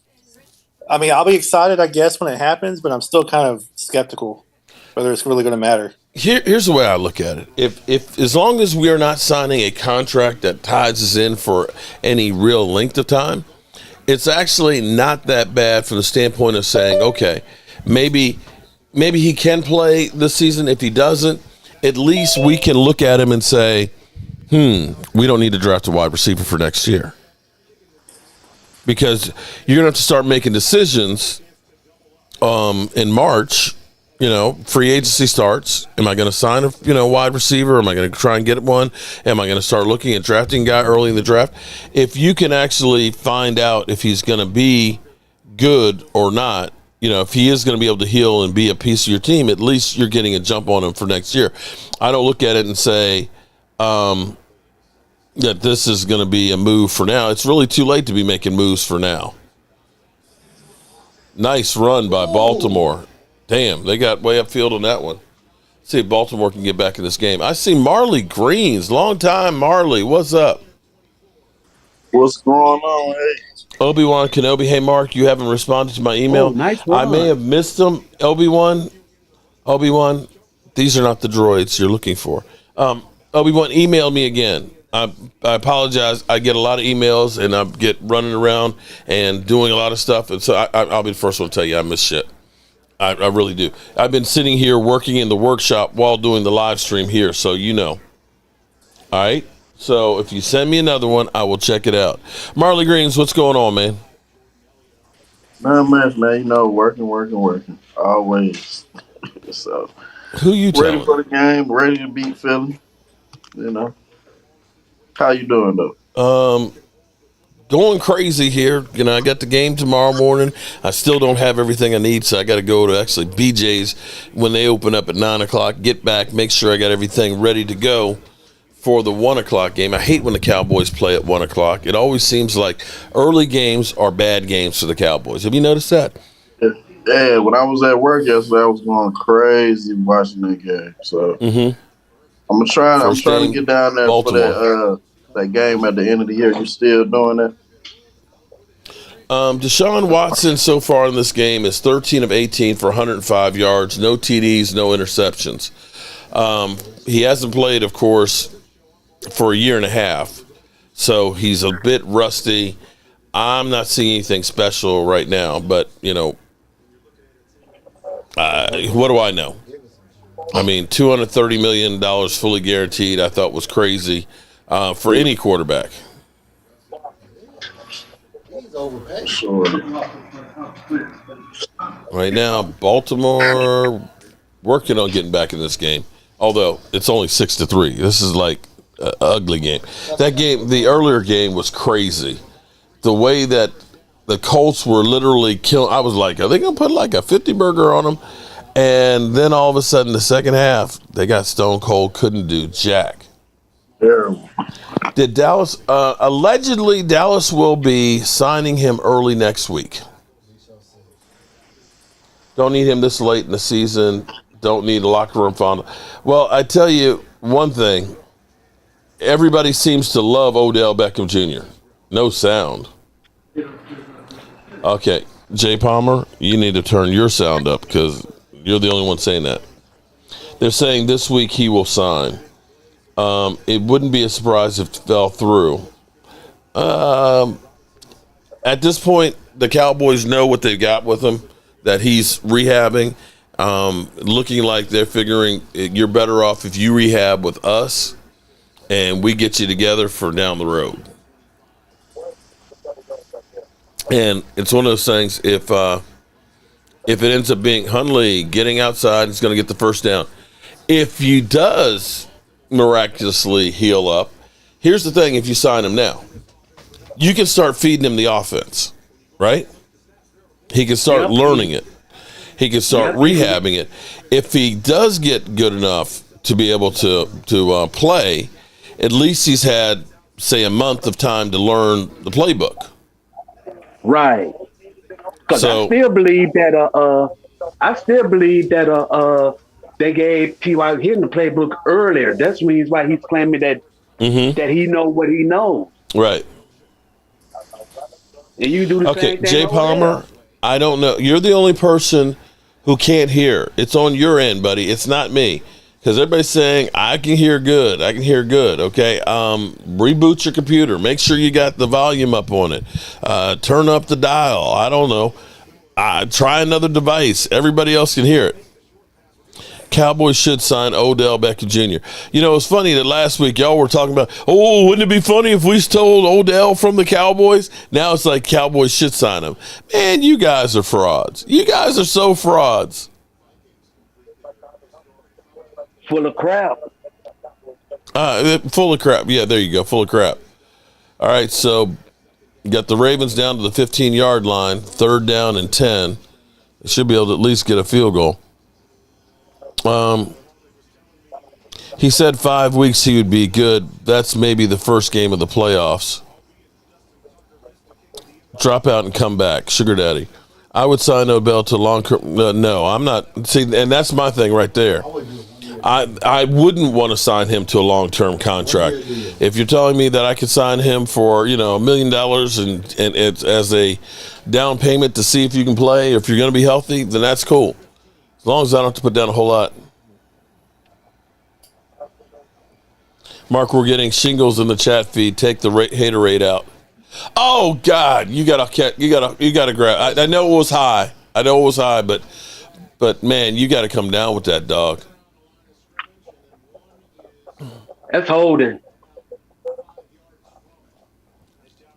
Speaker 17: I mean, I'll be excited, I guess, when it happens, but I'm still kind of skeptical whether it's really going to matter.
Speaker 1: Here's the way I look at it. If as long as we are not signing a contract that ties us in for any real length of time, it's actually not that bad from the standpoint of saying, okay, maybe he can play this season. If he doesn't, at least we can look at him and say, we don't need to draft a wide receiver for next year. Because you're going to have to start making decisions in March. Free agency starts. Am I going to sign a wide receiver? Am I going to try and get one? Am I going to start looking at drafting a guy early in the draft? If you can actually find out if he's going to be good or not, if he is going to be able to heal and be a piece of your team, at least you're getting a jump on him for next year. I don't look at it and say that this is going to be a move for now. It's really too late to be making moves for now. Nice run by Baltimore. Damn, they got way upfield on that one. See if Baltimore can get back in this game. I see Marley Greens. Long time, Marley. What's up?
Speaker 20: What's going on? Hey.
Speaker 1: Obi-Wan Kenobi. Hey, Mark, you haven't responded to my email.
Speaker 19: Oh, nice
Speaker 1: I
Speaker 19: run.
Speaker 1: may have missed them. Obi-Wan, these are not the droids you're looking for. Obi-Wan, email me again. I apologize. I get a lot of emails, and I get running around and doing a lot of stuff. And so I'll be the first one to tell you I miss shit. I really do. I've been sitting here working in the workshop while doing the live stream here, so All right? So if you send me another one, I will check it out. Marley Greens, what's going on, man?
Speaker 20: Not much, man. Working. Always. So,
Speaker 1: who you
Speaker 20: ready
Speaker 1: telling?
Speaker 20: for the game, ready to beat Philly. How you doing, though?
Speaker 1: Going crazy here. I got the game tomorrow morning. I still don't have everything I need, so I got to go to actually BJ's when they open up at 9 o'clock, get back, make sure I got everything ready to go for the 1 o'clock game. I hate when the Cowboys play at 1 o'clock. It always seems like early games are bad games for the Cowboys. Have you noticed that?
Speaker 20: Yeah, when I was at work yesterday, I was going crazy watching that game. So I'm trying to get down there
Speaker 1: Baltimore.
Speaker 20: for that game at the end of the year. You still doing that?
Speaker 1: Deshaun Watson so far in this game is 13 of 18 for 105 yards, no TDs, no interceptions. He hasn't played, of course, for a year and a half, so he's a bit rusty. I'm not seeing anything special right now, but, what do I know? I mean, $230 million fully guaranteed, I thought was crazy for any quarterback. Right now, Baltimore working on getting back in this game, although it's only 6-3. This is like an ugly game. That game, the earlier game, was crazy. The way that the Colts were literally killing, I was like, are they going to put like a 50 burger on them? And then all of a sudden, the second half, they got stone cold, couldn't do jack.
Speaker 20: Terrible.
Speaker 1: Did Dallas, allegedly, Dallas will be signing him early next week. Don't need him this late in the season. Don't need a locker room fond. Well, I tell you one thing. Everybody seems to love Odell Beckham Jr. No sound. Okay, Jay Palmer, you need to turn your sound up because you're the only one saying that. They're saying this week he will sign. It wouldn't be a surprise if it fell through. At this point, the Cowboys know what they've got with him, that he's rehabbing. Looking like they're figuring you're better off if you rehab with us and we get you together for down the road. And it's one of those things, if it ends up being Hundley getting outside, he's going to get the first down. If he does miraculously heal up, here's the thing, if you sign him now, you can start feeding him the offense, right? He can start learning it. He can start rehabbing it. If he does get good enough to be able to play, at least he's had, say, a month of time to learn the playbook.
Speaker 21: Right. Because I still believe that they gave T.Y. Hilton the playbook earlier. That's the reason why he's claiming that that he know what he knows.
Speaker 1: Right.
Speaker 21: And you do the same thing.
Speaker 1: Jay Palmer, I don't know. You're the only person who can't hear. It's on your end, buddy. It's not me. Because everybody's saying, I can hear good. Okay? Reboot your computer. Make sure you got the volume up on it. Turn up the dial. I don't know. Try another device. Everybody else can hear it. Cowboys should sign Odell Beckham Jr. You know, it's funny that last week y'all were talking about, oh, wouldn't it be funny if we stole Odell from the Cowboys? Now it's like Cowboys should sign him. Man, you guys are frauds. You guys are so frauds.
Speaker 21: Full of crap.
Speaker 1: Full of crap. Yeah, there you go. Full of crap. All right, so you got the Ravens down to the 15-yard line, 3rd down and 10. They should be able to at least get a field goal. He said 5 weeks he would be good. That's maybe the first game of the playoffs. Drop out and come back. Sugar Daddy. I would sign Odell to long-term. No, I'm not. See, and that's my thing right there. I wouldn't want to sign him to a long-term contract. If you're telling me that I could sign him for, $1 million and it's as a down payment to see if you can play, or if you're going to be healthy, then that's cool. As long as I don't have to put down a whole lot. Mark, we're getting shingles in the chat feed. Take the haterade out. Oh God, you gotta grab. I know it was high. But man, you got to come down with that, dog.
Speaker 21: That's holding.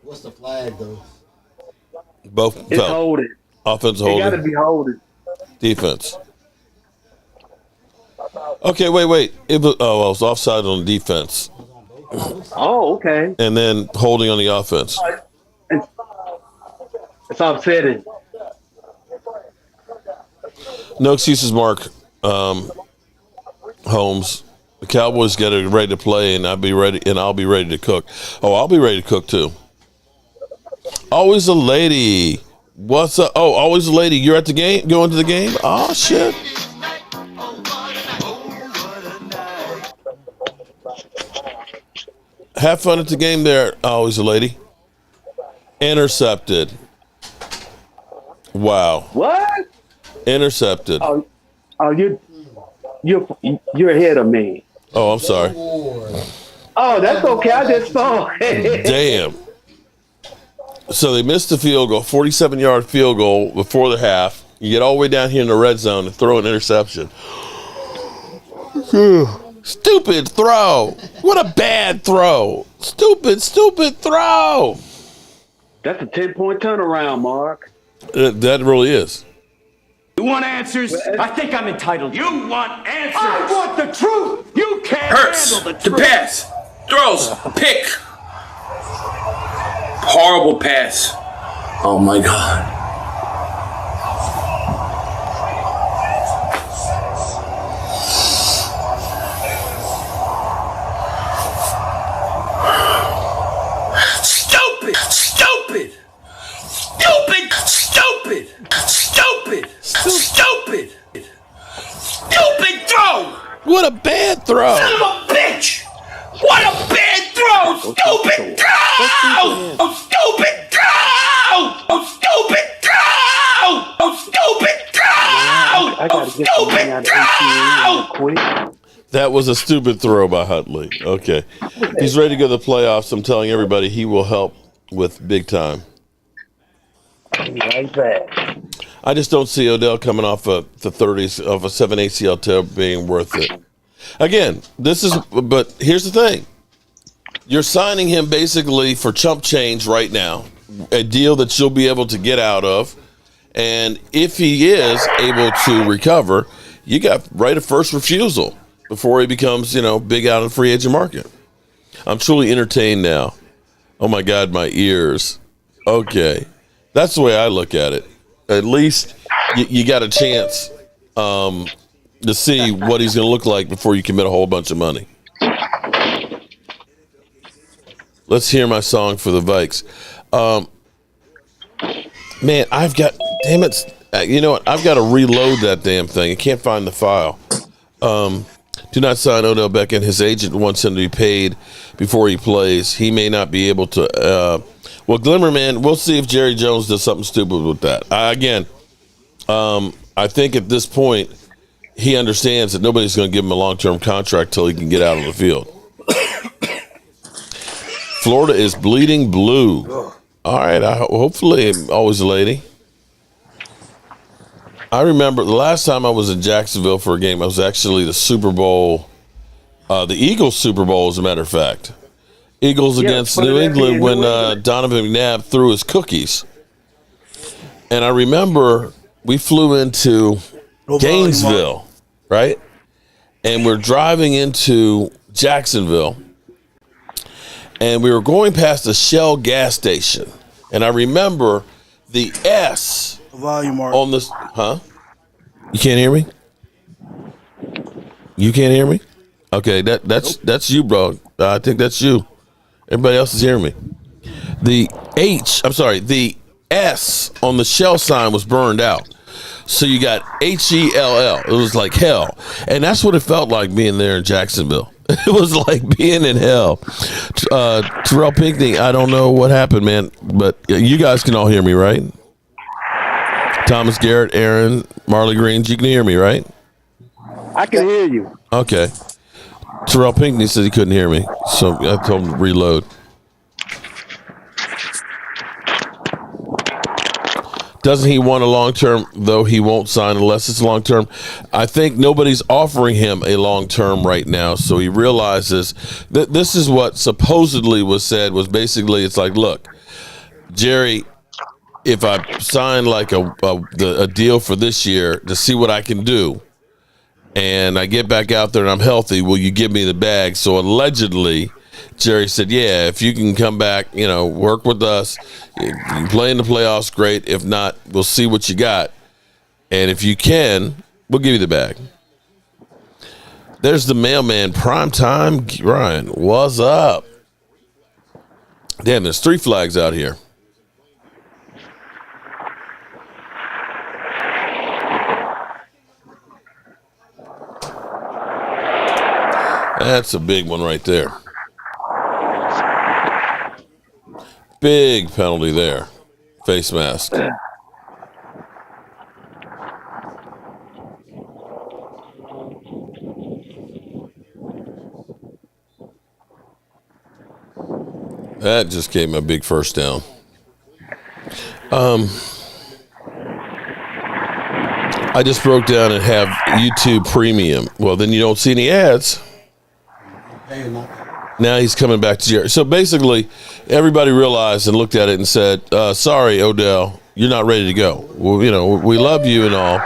Speaker 15: What's the flag though?
Speaker 1: Both.
Speaker 21: It's holding.
Speaker 1: Offense
Speaker 21: It
Speaker 1: holding.
Speaker 21: got to be holding.
Speaker 1: Defense. Okay, wait. It was offside on defense.
Speaker 21: Oh, okay.
Speaker 1: And then holding on the offense.
Speaker 21: It's offsetting.
Speaker 1: No excuses, Mark. Holmes. The Cowboys get it ready to play, and I'll be ready to cook. Oh, I'll be ready to cook too. Always a lady. What's up? Oh, always a lady. You're at the game? Going to the game? Oh, shit. Have fun at the game there. Always a lady. Intercepted. Wow.
Speaker 21: What?
Speaker 1: Intercepted.
Speaker 21: Oh, you're ahead of me.
Speaker 1: Oh, I'm sorry.
Speaker 21: Oh, that's okay. I just saw it.
Speaker 1: Damn. So they missed the field goal, 47-yard field goal before the half. You get all the way down here in the red zone and throw an interception. Stupid throw. What a bad throw. Stupid throw.
Speaker 21: That's a 10-point turnaround, Mark.
Speaker 1: That really is.
Speaker 5: You want answers? I think I'm entitled. You want answers? I want the truth. You can't handle the truth.
Speaker 18: The pass. Throws. Pick. Horrible pass. Oh my God. Stupid. Stupid. Stupid. Stupid. Stupid. Stupid. Stupid throw.
Speaker 1: What a bad throw.
Speaker 18: Son of a bitch. What a bad throw. Stupid throw. Oh, stupid throw. Oh, stupid throw. Oh, stupid throw.
Speaker 21: I gotta get some money out of ATM quick.
Speaker 1: That was a stupid throw by Huntley. Okay. He's ready to go to the playoffs. I'm telling everybody he will help with big time.
Speaker 21: Right back.
Speaker 1: I just don't see Odell coming off the 30s of a 7 ACL tear being worth it. Again, but here's the thing. You're signing him basically for chump change right now, a deal that you'll be able to get out of. And if he is able to recover, you got right of first refusal before he becomes, big out in the free agent market. I'm truly entertained now. Oh my God, my ears. Okay. That's the way I look at it. At least you got a chance to see what he's going to look like before you commit a whole bunch of money. Let's hear my song for the Vikes. Man, damn it. You know what? I've got to reload that damn thing. I can't find the file. Do not sign Odell Beckham. His agent wants him to be paid before he plays. He may not be able to. Glimmerman, we'll see if Jerry Jones does something stupid with that. I think at this point, he understands that nobody's going to give him a long-term contract till he can get out on the field. Florida is bleeding blue. All right, hopefully, always a lady. I remember the last time I was in Jacksonville for a game, I was actually the Super Bowl, the Eagles Super Bowl, as a matter of fact. Eagles against New England when Donovan McNabb threw his cookies. And I remember we flew into Gainesville, right? And we're driving into Jacksonville. And we were going past a Shell gas station. And I remember the S on this. Huh? You can't hear me? You can't hear me? Okay, that's you, bro. I think that's you. Everybody else is hearing me. The S on the Shell sign was burned out. So you got HELL. It was like hell. And that's what it felt like being there in Jacksonville. It was like being in hell. Terrell Pinckney, I don't know what happened, man, but you guys can all hear me, right? Thomas Garrett, Aaron, Marley Greens, you can hear me, right?
Speaker 21: I can hear you.
Speaker 1: Okay. Terrell Pinckney said he couldn't hear me, so I told him to reload. Doesn't he want a long-term, though he won't sign unless it's long-term? I think nobody's offering him a long-term right now, so he realizes that this is what supposedly was said, was basically, it's like, look, Jerry, if I sign like a deal for this year to see what I can do, and I get back out there and I'm healthy, will you give me the bag? So allegedly, Jerry said, yeah, if you can come back, work with us, you can play in the playoffs, great. If not, we'll see what you got. And if you can, we'll give you the bag. There's the mailman, Primetime Ryan. What's up? Damn, there's 3 flags out here. That's a big one right there. Big penalty there. Face mask. That just gave me a big first down. I just broke down and have YouTube Premium. Well, then you don't see any ads. Now he's coming back to Jerry. So basically, everybody realized and looked at it and said, sorry, Odell, you're not ready to go. Well, we love you and all,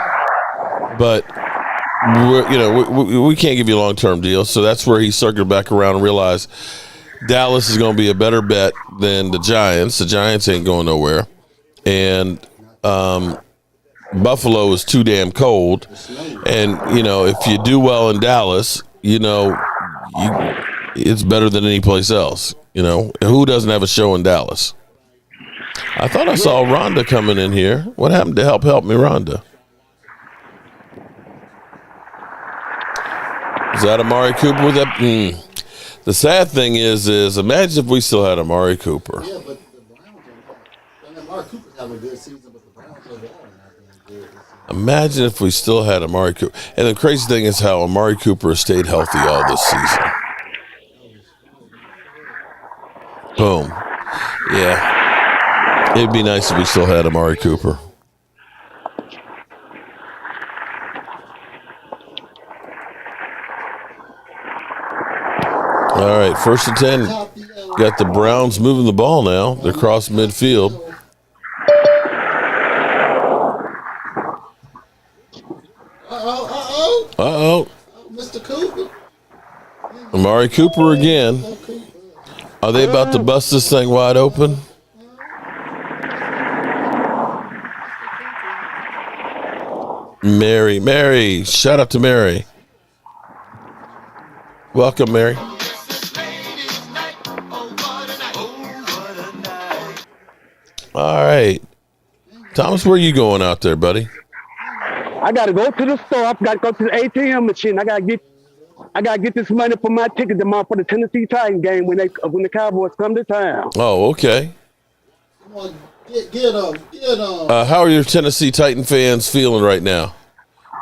Speaker 1: but we can't give you a long-term deal. So that's where he circled back around and realized Dallas is going to be a better bet than the Giants. The Giants ain't going nowhere. And Buffalo is too damn cold. And, if you do well in Dallas, it's better than any place else. Who doesn't have a show in Dallas? I thought I saw Rhonda coming in here. What happened to help me, Rhonda? Is that Amari Cooper with that? The sad thing is imagine if we still had Amari Cooper.
Speaker 15: Yeah, but the Browns Amari Cooper's having a good season, but the Browns overall are not doing good.
Speaker 1: Imagine if we still had Amari Cooper. And the crazy thing is how Amari Cooper has stayed healthy all this season. Boom. Yeah. It'd be nice if we still had Amari Cooper. All right, 1st and 10. Got the Browns moving the ball now. They're across midfield. Uh-oh.
Speaker 15: Mr. Cooper.
Speaker 1: Amari Cooper again. Are they about to bust this thing wide open? Mary. Shout out to Mary. Welcome, Mary. All right. Thomas, where are you going out there, buddy?
Speaker 21: I got to go to the store. I got to go to the ATM machine. I got to get this money for my ticket tomorrow for the Tennessee Titans game when the Cowboys come to town.
Speaker 1: Oh, okay.
Speaker 15: Come on, get them.
Speaker 1: How are your Tennessee Titan fans feeling right now?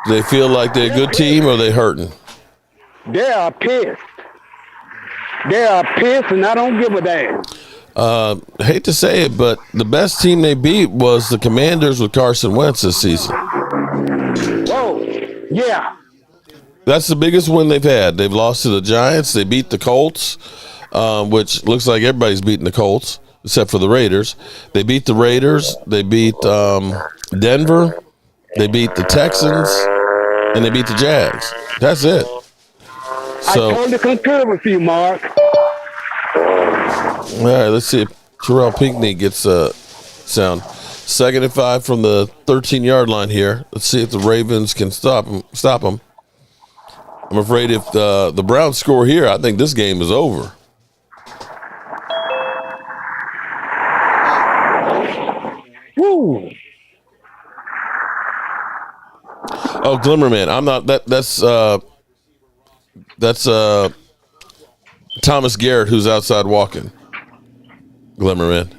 Speaker 1: Do they feel like they're a good team, or are they hurting?
Speaker 21: They are pissed. And I don't give a damn.
Speaker 1: Hate to say it, but the best team they beat was the Commanders with Carson Wentz this season.
Speaker 21: Whoa. Yeah.
Speaker 1: That's the biggest win they've had. They've lost to the Giants. They beat the Colts, which looks like everybody's beating the Colts except for the Raiders. They beat the Raiders. They beat Denver. They beat the Texans, and they beat the Jags. That's it. So,
Speaker 21: I totally concur with you, Mark.
Speaker 1: All right, let's see if Terrell Pinckney gets sound. 2nd and 5 from the 13-yard line here. Let's see if the Ravens can stop them. I'm afraid if the Browns score here, I think this game is over.
Speaker 21: Woo.
Speaker 1: Oh, Glimmerman. I'm not. That's Thomas Garrett who's outside walking. Glimmerman.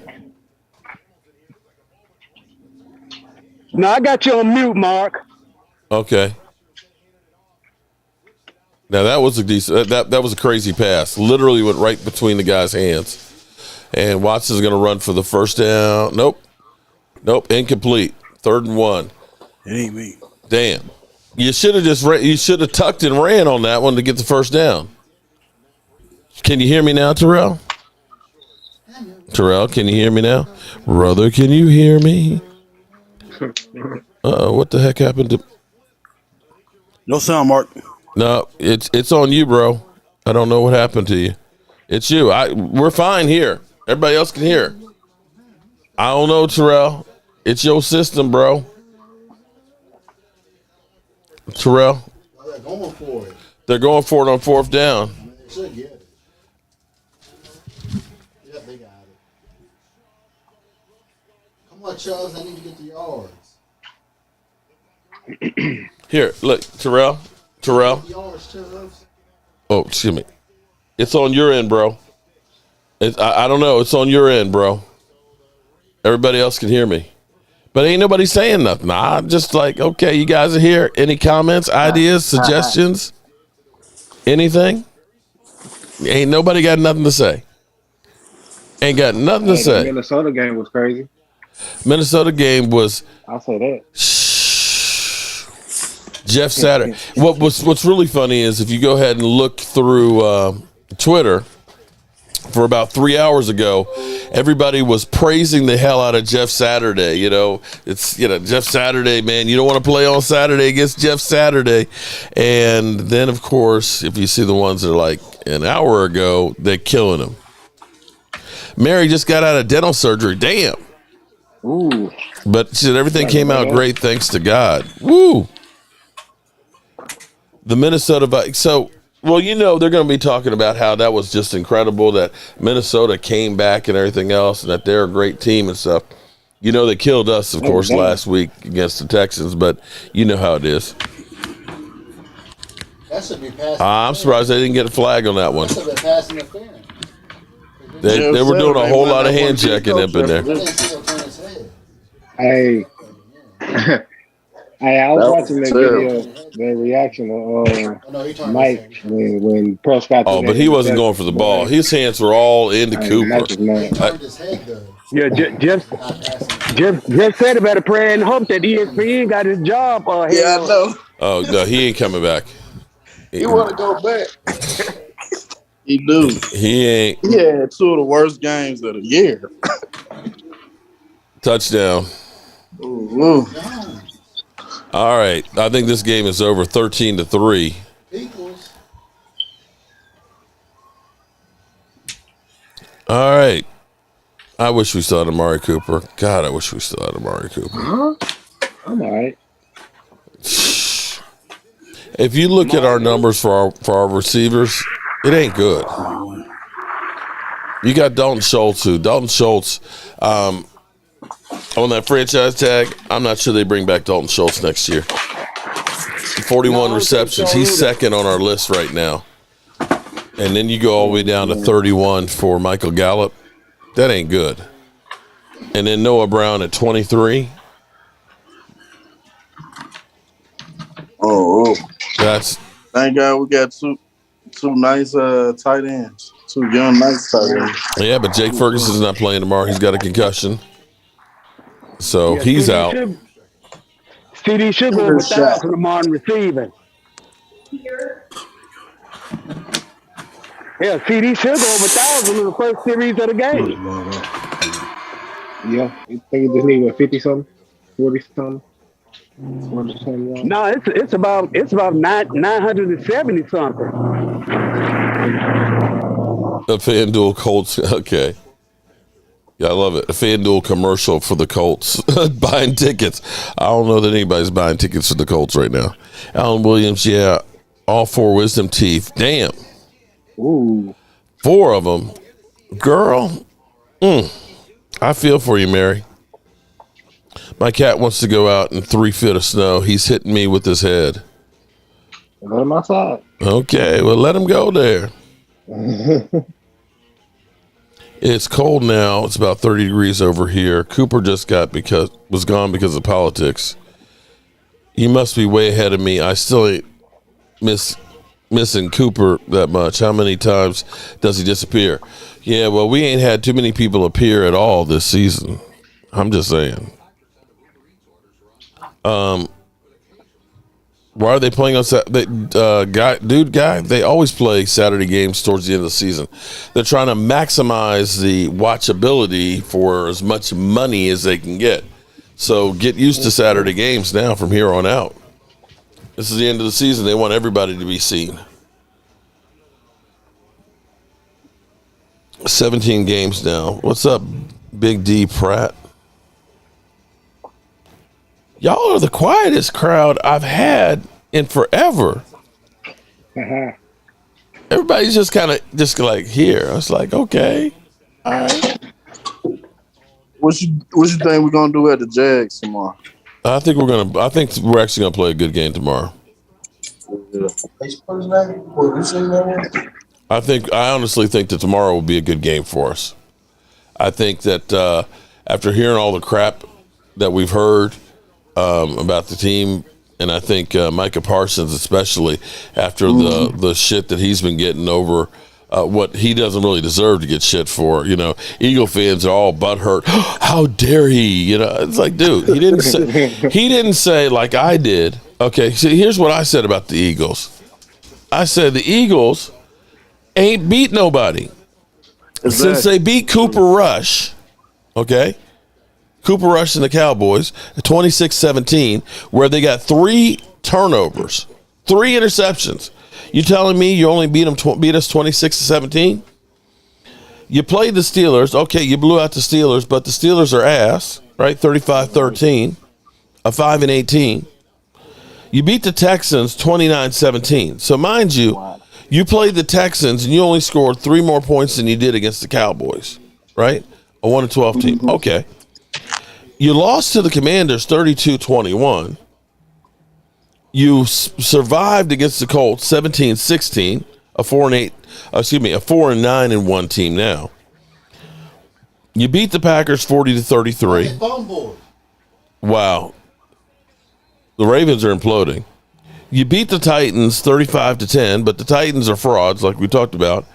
Speaker 21: No, I got you on mute, Mark.
Speaker 1: Okay. Now that was a decent. That was a crazy pass. Literally went right between the guy's hands. And Watson's going to run for the first down. Nope. Incomplete. 3rd and 1.
Speaker 2: It ain't me.
Speaker 1: Damn. You should have tucked and ran on that one to get the first down. Can you hear me now, Terrell? Terrell, can you hear me now? Brother, can you hear me? What the heck happened to?
Speaker 2: No sound, Mark.
Speaker 1: No, it's on you, bro. I don't know what happened to you. It's you. We're fine here. Everybody else can hear. I don't know, Terrell. It's your system, bro. Terrell.
Speaker 15: They're going for it.
Speaker 1: They're going for it on 4th down.
Speaker 15: They should get it. Yep, they got it. Come on, Charles. I need to get the yards.
Speaker 1: Here, look, Terrell.
Speaker 15: Yards, Charles.
Speaker 1: Oh, excuse me. It's on your end, bro. I don't know. It's on your end, bro. Everybody else can hear me. But ain't nobody saying nothing. I'm just like, okay, you guys are here. Any comments, ideas, suggestions? Anything? Ain't nobody got nothing to say. Ain't got nothing to say.
Speaker 22: The Minnesota game was crazy.
Speaker 1: Minnesota game was.
Speaker 22: I'll say that.
Speaker 1: Jeff Saturday. What's really funny is if you go ahead and look through Twitter for about 3 hours ago, everybody was praising the hell out of Jeff Saturday. It's Jeff Saturday, man. You don't want to play on Saturday against Jeff Saturday. And then, of course, if you see the ones that are like an hour ago, they're killing him. Mary just got out of dental surgery. Damn.
Speaker 22: Ooh.
Speaker 1: But everything came out great, thanks to God. Woo. The Minnesota Vikings. So, they're going to be talking about how that was just incredible that Minnesota came back and everything else and that they're a great team and stuff. They killed us, of course, last week against the Texans, but you know how it is.
Speaker 15: That should be passing.
Speaker 1: I'm surprised they didn't get a flag on that one.
Speaker 15: That should be passing interference.
Speaker 1: They were doing a whole lot of hand checking up in there.
Speaker 22: Hey. Hey, I was watching that video, the reaction of Mike when Prescott.
Speaker 1: Oh, but he wasn't going for the ball. His hands were all into Cooper.
Speaker 21: Yeah, Jeff said about a prayer and hope that ESPN got his job.
Speaker 20: Yeah, I know.
Speaker 1: Oh, no, he ain't coming back.
Speaker 20: He want to go back. He do.
Speaker 1: He ain't.
Speaker 20: He had 2 of the worst games of the year.
Speaker 1: Touchdown.
Speaker 20: Ooh.
Speaker 1: All right. I think this game is over 13-3. All right. I wish we still had Amari Cooper. God, I wish we still had Amari Cooper.
Speaker 22: Huh? I'm all right.
Speaker 1: If you look at our numbers for our receivers, it ain't good. You got Dalton Schultz, on that franchise tag. I'm not sure they bring back Dalton Schultz next year. 41 receptions. He's 2nd on our list right now. And then you go all the way down to 31 for Michael Gallup. That ain't good. And then Noah Brown at 23.
Speaker 20: Oh.
Speaker 1: Thank
Speaker 20: God we got two nice tight ends. 2 young nice tight ends.
Speaker 1: Yeah, but Jake Ferguson's not playing tomorrow. He's got a concussion. So he's out.
Speaker 21: CD should go over 1,000 tomorrow in receiving. Yeah, CD should go over 1,000 in the first series of the game.
Speaker 22: Yeah, you think you just need what 50 something, 40 something, 40 something.
Speaker 21: No, it's about 970 something.
Speaker 1: A FanDuel Colts. Okay. Yeah, I love it. A FanDuel commercial for the Colts. Buying tickets. I don't know that anybody's buying tickets for the Colts right now. Alan Williams, yeah. All 4 wisdom teeth. Damn.
Speaker 22: Ooh.
Speaker 1: 4 of them. Girl. I feel for you, Mary. My cat wants to go out in 3 feet of snow. He's hitting me with his head.
Speaker 22: Let him outside.
Speaker 1: Okay, well, let him go there. It's cold now. It's about 30 degrees over here. Cooper just was gone because of politics. You must be way ahead of me. I still ain't missing Cooper that much. How many times does he disappear? Yeah, well, we ain't had too many people appear at all this season. I'm just saying. Why are they playing on Saturday? Guy? They always play Saturday games towards the end of the season. They're trying to maximize the watchability for as much money as they can get. So get used to Saturday games now from here on out. This is the end of the season. They want everybody to be seen. 17 games now. What's up, Big D Pratt? Y'all are the quietest crowd I've had in forever. Everybody's just kind of like here. I was like, okay, all right.
Speaker 20: What you think we're gonna do at the Jags tomorrow?
Speaker 1: I think we're actually gonna play a good game tomorrow. I honestly think that tomorrow will be a good game for us. I think that after hearing all the crap that we've heard about the team, and I think Micah Parsons, especially after the shit that he's been getting over what he doesn't really deserve to get shit for. You know, Eagle fans are all butthurt. How dare he? You know, it's like, dude, he didn't say like I did. Okay, see, here's what I said about the Eagles. I said the Eagles ain't beat nobody since they beat Cooper Rush. Okay. Cooper Rush and the Cowboys, 26-17, where they got 3 turnovers, 3 interceptions. You telling me you only beat us 26-17? You played the Steelers. Okay, you blew out the Steelers, but the Steelers are ass, right? 35-13, a 5-18. You beat the Texans 29-17. So mind you, you played the Texans and you only scored 3 more points than you did against the Cowboys, right? A 1-12 team. Okay. You lost to the Commanders 32-21. You survived against the Colts 17-16, a 4-9-1 team now. You beat the Packers 40-33. Wow. The Ravens are imploding. You beat the Titans 35-10, but the Titans are frauds like we talked about.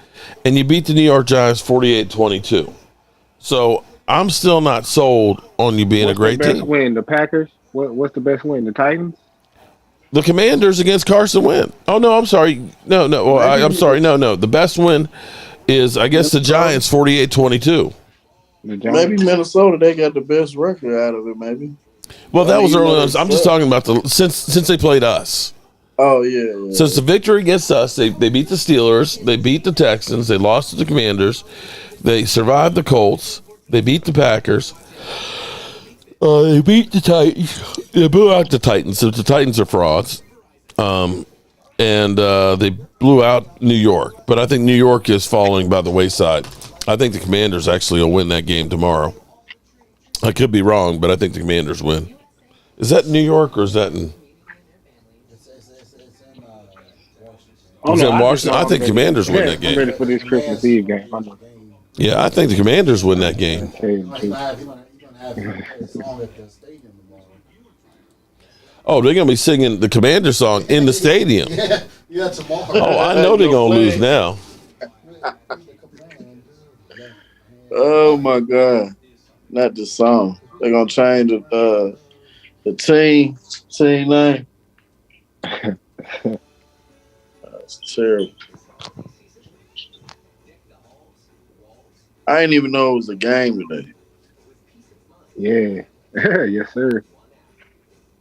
Speaker 1: And you beat the New York Giants 48-22. So I'm still not sold on you being a great team.
Speaker 22: What's the best win? The Packers? What's the best win? The Titans?
Speaker 1: The Commanders against Carson Wentz. Oh, no, I'm sorry. No. Well, I'm sorry. No. The best win is, I guess, the Giants 48-22.
Speaker 20: Maybe Minnesota, they got the best record out of it, maybe.
Speaker 1: Well, that was early on. I'm just talking about since they played us.
Speaker 20: Oh, yeah.
Speaker 1: Since the victory against us, they beat the Steelers, they beat the Texans, they lost to the Commanders, they survived the Colts, they beat the Packers, they beat the Titans, they blew out the Titans, so the Titans are frauds, and they blew out New York. But I think New York is falling by the wayside. I think the Commanders actually will win that game tomorrow. I could be wrong, but I think the Commanders win. Is that in New York or is that in... It's in Washington. I think Commanders win that game.
Speaker 22: I'm ready for this Christmas Eve game.
Speaker 1: Yeah, I think the Commanders win that game. Oh, they're going to be singing the Commander song in the stadium.
Speaker 15: Yeah, tomorrow.
Speaker 1: Oh, I know they're going to lose now.
Speaker 20: Oh, my God. Not the song. They're going to change the The team name. That's terrible. I didn't even know it was a game today.
Speaker 22: Yeah. Yes, sir.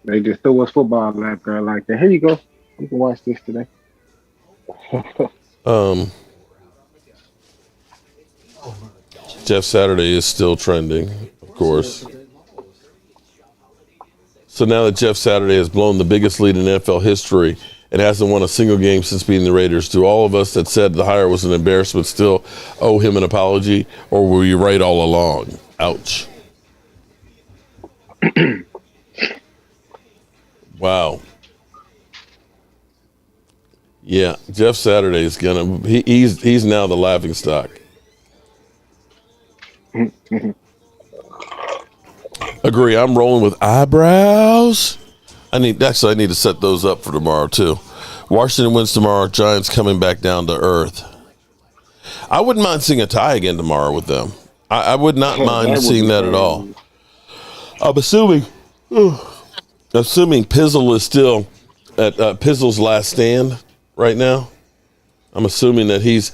Speaker 22: They just threw us football out there like that. Here you go. You can watch this today.
Speaker 1: Jeff Saturday is still trending, of course. So now that Jeff Saturday has blown the biggest lead in NFL history and hasn't won a single game since beating the Raiders, do all of us that said the hire was an embarrassment still owe him an apology, or were you right all along? Ouch. Wow. Yeah, Jeff Saturday is he's now the laughing stock. Agree. I'm rolling with eyebrows. I need to set those up for tomorrow too. Washington wins tomorrow. Giants coming back down to earth. I wouldn't mind seeing a tie again tomorrow with them. I would not mind seeing that at all. I'm assuming Pizzle is still at Pizzle's last stand right now. I'm assuming that he's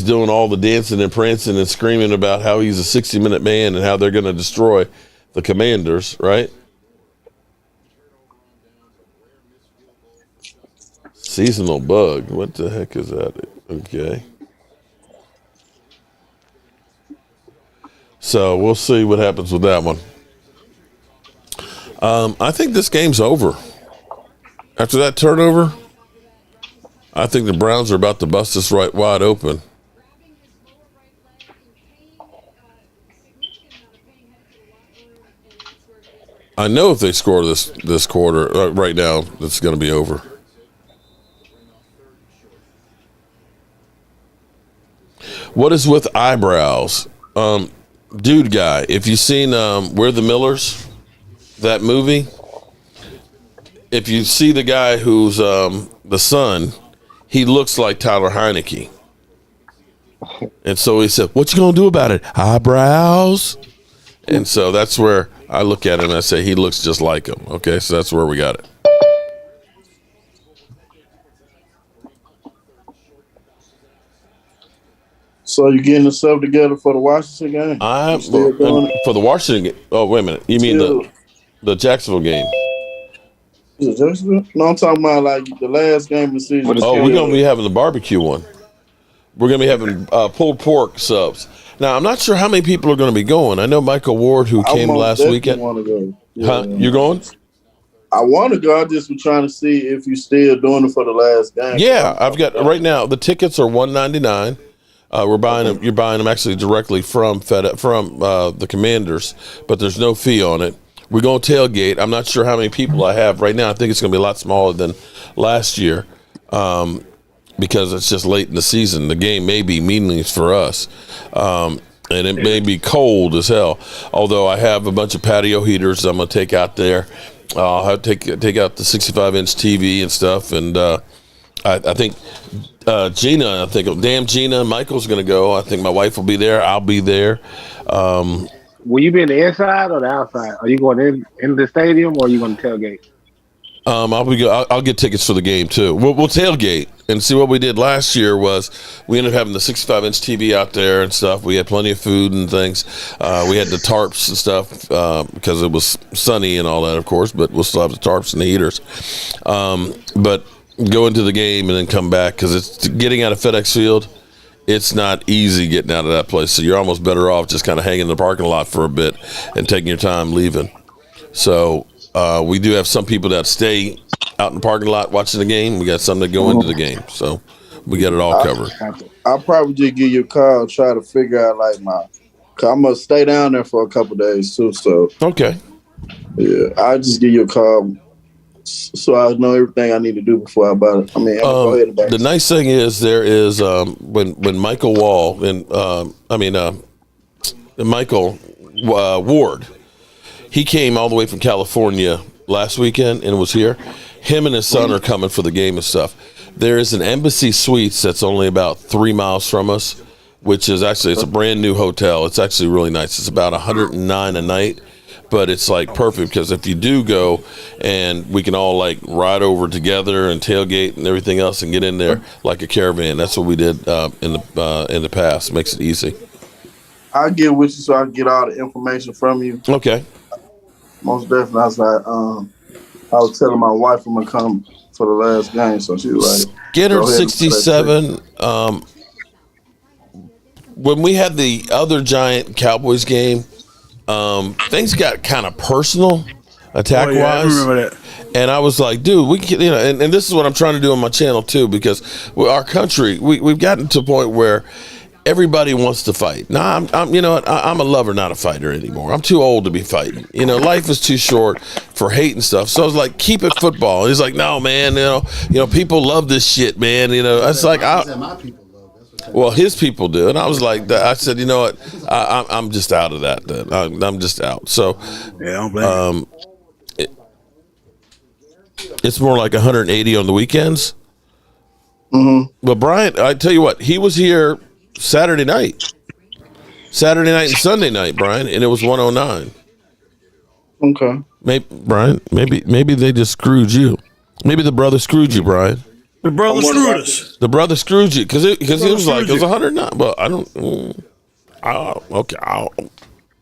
Speaker 1: doing all the dancing and prancing and screaming about how he's a 60-minute man and how they're going to destroy the Commanders, right? Seasonal bug. What the heck is that? Okay. So we'll see what happens with that one. I think this game's over. After that turnover, I think the Browns are about to bust us right wide open. I know if they score this quarter right now, it's going to be over. What is with eyebrows? Dude guy, if you've seen We're the Millers, that movie, if you see the guy who's the son, he looks like Tyler Heineke. And so he said, what you going to do about it? Eyebrows? And so that's where I look at him and I say, he looks just like him. Okay, so that's where we got it.
Speaker 20: So you getting the stuff together for the Washington game?
Speaker 1: For the Washington game. Oh, wait a minute. You mean the Jacksonville game?
Speaker 20: Is it Jacksonville? No, I'm talking about like the last game of the season.
Speaker 1: Oh, we're going to be having the barbecue one. We're going to be having pulled pork subs. Now, I'm not sure how many people are going to be going. I know Michael Ward, who came last weekend.
Speaker 20: Want to go. Yeah.
Speaker 1: Huh? You're going?
Speaker 20: I want to go. I just was trying to see if you're still doing it for the last game.
Speaker 1: Yeah, I've got right now. The tickets are $199. We're buying them. You're buying them actually directly from the Commanders, but there's no fee on it. We're going to tailgate. I'm not sure how many people I have right now. I think it's going to be a lot smaller than last year because it's just late in the season. The game may be meaningless for us, and it may be cold as hell. Although I have a bunch of patio heaters I'm going to take out there. I'll have to take out the 65-inch TV and stuff, and I think Gina. Damn Gina. Michael's going to go. I think my wife will be there. I'll be there.
Speaker 22: Will you be in the inside or the outside? Are you going in the stadium or are you going to tailgate?
Speaker 1: I'll get tickets for the game too. We'll tailgate and see. What we did last year was we ended up having the 65-inch TV out there and stuff. We had plenty of food and things. We had the tarps and stuff because it was sunny and all that, of course. But we'll still have the tarps and the heaters. But go into the game and then come back because it's getting out of FedEx Field. It's not easy getting out of that place. So you're almost better off just kind of hanging in the parking lot for a bit and taking your time leaving. So we do have some people that stay out in the parking lot watching the game. We got some that go into the game. So we got it all covered.
Speaker 20: I'll probably just give you a call, try to figure out I'm going to stay down there for a couple of days too. So
Speaker 1: okay.
Speaker 20: Yeah, I'll just give you a call so I know everything I need to do before I buy it. I mean, go ahead and buy it.
Speaker 1: The nice thing is there is when Michael Wall and Michael Ward, he came all the way from California last weekend and was here. Him and his son are coming for the game and stuff. There is an Embassy Suites that's only about 3 miles from us, which is actually, it's a brand new hotel. It's actually really nice. It's about $109 a night. but it's like perfect because if you do go, and we can all like ride over together and tailgate and everything else and get in there like a caravan. That's what we did in the past. Makes it easy.
Speaker 20: I'll get with you so I can get all the information from you.
Speaker 1: Okay.
Speaker 20: Most definitely. I was telling my wife I'm gonna come for the last game, so she was like,
Speaker 1: Skinner
Speaker 20: "Go ahead and set that
Speaker 1: 67. When we had the other giant Cowboys game, things got kind of personal, attack wise.
Speaker 2: I remember that.
Speaker 1: And I was like, dude, we can, and this is what I'm trying to do on my channel too, because our country, we've gotten to a point where everybody wants to fight. Now, I'm a lover, not a fighter anymore. I'm too old to be fighting. Life is too short for hate and stuff. So I was like, keep it football. He's like, no, man, people love this shit, man. It's like, well, his people do. And I was like, I said, you know what? I'm just out of that. Then. I'm just out. So,
Speaker 2: yeah, I don't blame you.
Speaker 1: It's more like 180 on the weekends.
Speaker 20: Mm-hmm.
Speaker 1: But Brian, I tell you what, he was here Saturday night and Sunday night, Brian, and it was 109.
Speaker 20: Okay.
Speaker 1: Maybe they just screwed you. Maybe the brother screwed you, Brian.
Speaker 2: The brother screwed us.
Speaker 1: The brother screwed you because it was like it was 109. Well, I don't.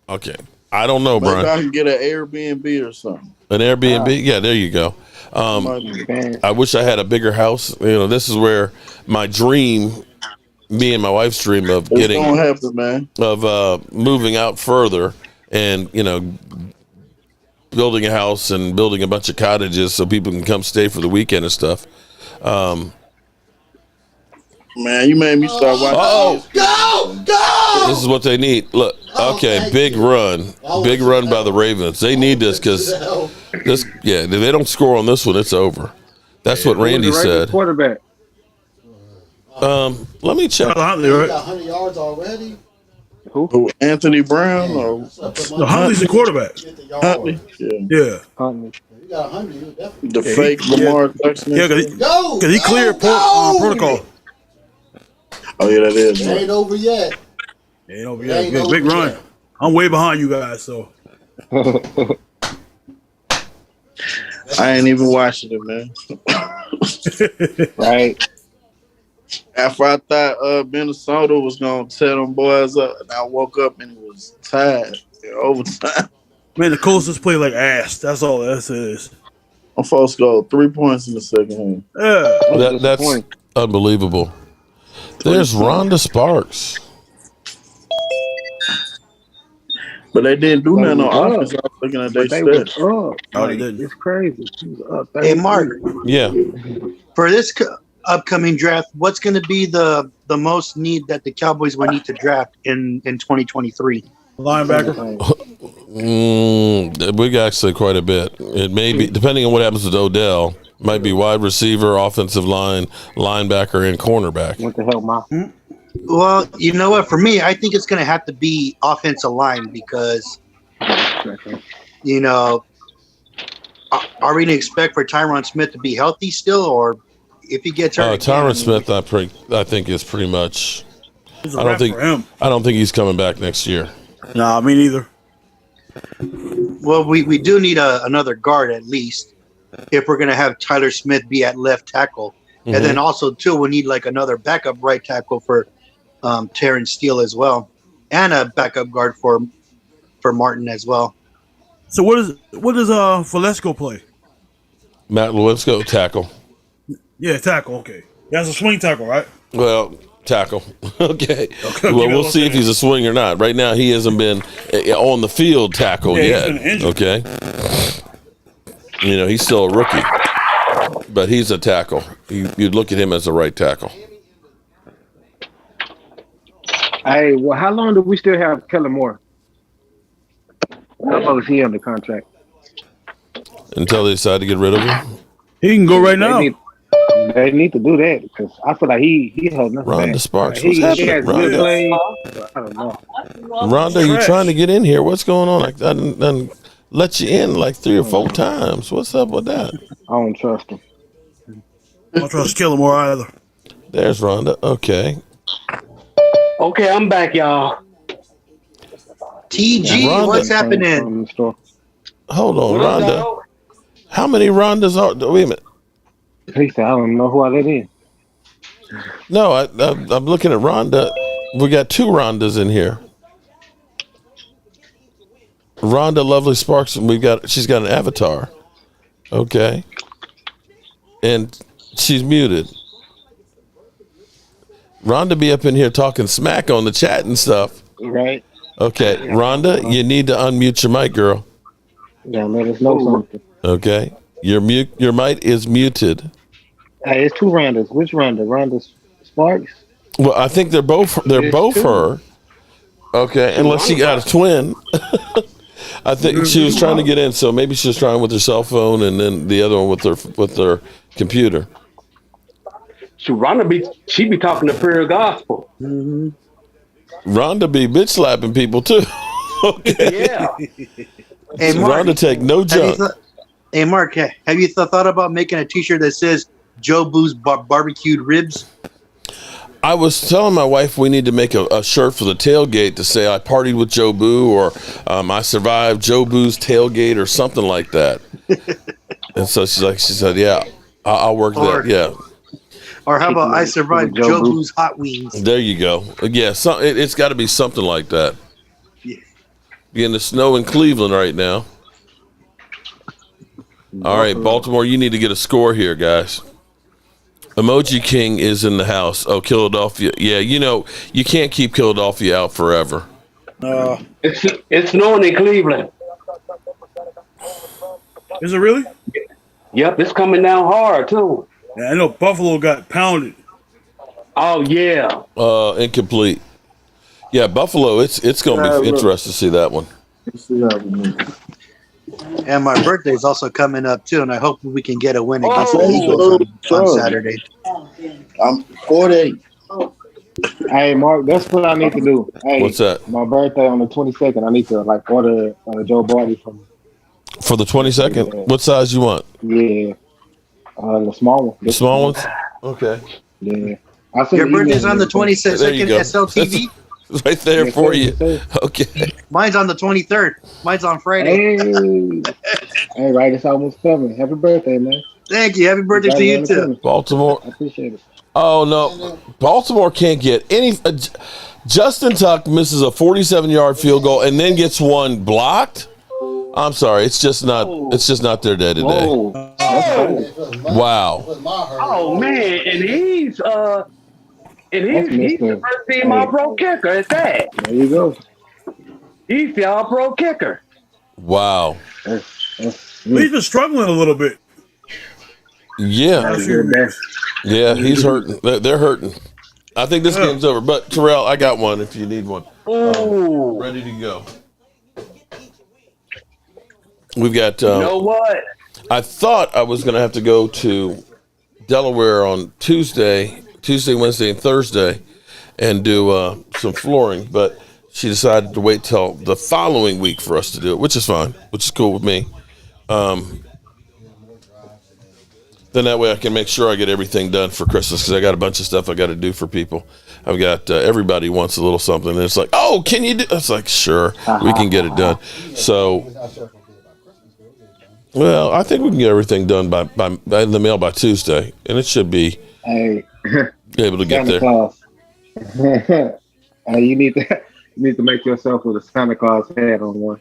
Speaker 1: Okay. I don't know,
Speaker 20: Maybe
Speaker 1: Brian.
Speaker 20: I can get an Airbnb or something.
Speaker 1: An Airbnb? Yeah, there you go. I wish I had a bigger house. This is where my dream, me and my wife's dream of
Speaker 20: It's gonna happen, man.
Speaker 1: Of moving out further and building a house and building a bunch of cottages so people can come stay for the weekend and stuff.
Speaker 20: Man, you made me start watching.
Speaker 1: Go! This is what they need. Look, okay, big run by the Ravens. They need this because if they don't score on this one, it's over. That's what Randy said.
Speaker 22: Quarterback.
Speaker 1: Let me check.
Speaker 15: Huntley, right? Got 100 yards already.
Speaker 20: Who? Anthony Brown? Or?
Speaker 2: No, Huntley's the quarterback.
Speaker 20: Huntley? Yeah.
Speaker 22: Huntley.
Speaker 15: You got 100. You definitely.
Speaker 20: The fake Lamar Jackson.
Speaker 2: Yeah, because he cleared protocol.
Speaker 20: Oh, yeah, that is.
Speaker 15: It ain't over yet.
Speaker 2: It ain't over yet. Big run. Yet. I'm way behind you guys, so.
Speaker 20: I ain't even watching it, man.
Speaker 22: Right.
Speaker 20: After I thought Minnesota was going to tear them boys up, and I woke up and it was tied in overtime.
Speaker 2: Man, the Coasters play like ass. That's all that is.
Speaker 20: I'm supposed to go 3 points in the second half.
Speaker 2: Yeah.
Speaker 1: That's unbelievable. There's Rhonda Sparks.
Speaker 20: But they didn't do nothing on offense. I was looking at their stats.
Speaker 2: No, they didn't.
Speaker 22: It's crazy.
Speaker 13: Hey, Mark.
Speaker 1: Yeah.
Speaker 13: For this upcoming draft, what's going to be the most need that the Cowboys will need to draft in 2023?
Speaker 2: Linebacker.
Speaker 1: We got actually quite a bit. It may be, depending on what happens with Odell, might be wide receiver, offensive line, linebacker, and cornerback.
Speaker 22: What the hell, Ma?
Speaker 13: Well, you know what? For me, I think it's going to have to be offensive line because, are we going to expect for Tyron Smith to be healthy still, or if he gets hurt?
Speaker 1: Tyron Smith, I think is pretty much. I don't think he's coming back next year.
Speaker 2: Nah, me neither.
Speaker 13: Well, we do need another guard at least if we're going to have Tyler Smith be at left tackle. Mm-hmm. And then also, too, we need like another backup right tackle for Terrence Steele as well. And a backup guard for Martin as well.
Speaker 2: So what does Valesco play?
Speaker 1: Matt Lewinsky, tackle.
Speaker 2: Yeah, tackle. Okay. That's a swing tackle, right?
Speaker 1: Well, tackle. Okay. Well, we'll see if he's a swing or not. Right now, he hasn't been on the field tackle yet. Okay. He's still a rookie, but he's a tackle. You'd look at him as a right tackle.
Speaker 22: Hey, well, how long do we still have Kellen Moore? How long is he under contract?
Speaker 1: Until they decide to get rid of him.
Speaker 2: He can go right now.
Speaker 22: They need to do that because I feel like he held nothing
Speaker 1: Rhonda
Speaker 22: back.
Speaker 1: Sparks,
Speaker 22: He
Speaker 1: what's happening?
Speaker 22: has good
Speaker 1: Rhonda,
Speaker 22: plays. I don't know.
Speaker 1: Rhonda, you trying to get in here? What's going on? I done let you in like 3 or 4 times. What's up with that?
Speaker 22: I don't trust him.
Speaker 2: I don't trust Kellen Moore either.
Speaker 1: There's Rhonda. Okay.
Speaker 21: Okay, I'm back, y'all.
Speaker 13: TG,
Speaker 1: Rhonda.
Speaker 13: what's happening?
Speaker 1: Hold on,
Speaker 21: What up,
Speaker 1: Rhonda.
Speaker 21: dog?
Speaker 1: How many Rhondas are? Wait a minute.
Speaker 22: He said, I don't know who I let in.
Speaker 1: No, I'm looking at Rhonda. We got 2 Rhondas in here. Rhonda Lovely Sparks. She's got an avatar. Okay. And she's muted. Rhonda be up in here talking smack on the chat and stuff.
Speaker 22: Right.
Speaker 1: Okay, Rhonda, you need to unmute your mic, girl.
Speaker 22: Yeah, let us know something.
Speaker 1: Okay, your mic is muted.
Speaker 22: Hey, it's 2 Rondas. Which Ronda? Ronda Sparks?
Speaker 1: Well, I think they're both her. Okay, unless she got a twin. I think she was trying to get in, so maybe she was trying with her cell phone, and then the other one with her computer.
Speaker 21: She be talking the prayer gospel.
Speaker 1: Mm-hmm. Rhonda be bitch slapping people too. Okay.
Speaker 21: Yeah.
Speaker 13: Hey, Mark,
Speaker 1: Rhonda take no junk.
Speaker 13: Hey, Mark, have you thought about making a T-shirt that says Joe Boo's barbecued ribs?
Speaker 1: I was telling my wife we need to make a shirt for the tailgate to say I partied with Joe Boo, or I survived Joe Boo's tailgate, or something like that. And so she said, yeah, I'll work that. Yeah.
Speaker 13: Or how about I survived Joe Boo's hot wings?
Speaker 1: There you go. Yeah, it's got to be something like that.
Speaker 13: Yeah.
Speaker 1: Being the snow in Cleveland right now. All right, Baltimore, you need to get a score here, guys. Emoji King is in the house. Oh, Philadelphia. Yeah, you can't keep Philadelphia out forever.
Speaker 21: It's snowing in Cleveland.
Speaker 2: Is it really?
Speaker 21: Yep, it's coming down hard too.
Speaker 2: Yeah, I know Buffalo got pounded.
Speaker 21: Oh yeah.
Speaker 1: Incomplete. Yeah, Buffalo. It's going to be interesting to see that one.
Speaker 13: And my birthday is also coming up too, and I hope we can get a win against the Eagles on Saturday.
Speaker 20: I'm 48.
Speaker 22: Hey, Mark, that's what I need to do. Hey,
Speaker 1: what's that?
Speaker 22: My birthday on the 22nd. I need to order Joe Barty from.
Speaker 1: For the 22nd, what size you want?
Speaker 22: Yeah, the small one.
Speaker 1: The small ones. Okay.
Speaker 22: Yeah.
Speaker 13: Your birthday's on the 22nd. SLTV.
Speaker 1: Right there for you. Okay.
Speaker 13: Mine's on the 23rd. Mine's on Friday.
Speaker 22: Hey, right, it's almost coming. Happy birthday, man.
Speaker 13: Thank you. Happy birthday to you too.
Speaker 1: Baltimore.
Speaker 22: I appreciate it.
Speaker 1: Oh no, Baltimore can't get any. Justin Tuck misses a 47-yard field goal and then gets one blocked. I'm sorry, it's just not. It's just not their day today. Wow.
Speaker 21: Oh man, and he's the first team All-Pro kicker at that.
Speaker 22: There you go.
Speaker 1: He's the All-Pro kicker. Wow.
Speaker 2: He's been struggling a little bit.
Speaker 1: Yeah. Yeah, he's hurting. They're hurting. I think this game's over. But Terrell, I got one if you need one. Ready to go. We've got.
Speaker 21: You know what?
Speaker 1: I thought I was going to have to go to Delaware on Tuesday, Wednesday, and Thursday, and do some flooring, but she decided to wait till the following week for us to do it, which is fine, which is cool with me. Then that way I can make sure I get everything done for Christmas, because I got a bunch of stuff I got to do for people. I've got everybody wants a little something, and it's like, oh, can you do? It's like, sure, we can get it done. So, well, I think we can get everything done by in the mail by Tuesday, and it should be able to get there.
Speaker 22: You need to make yourself with a Santa Claus hat on one.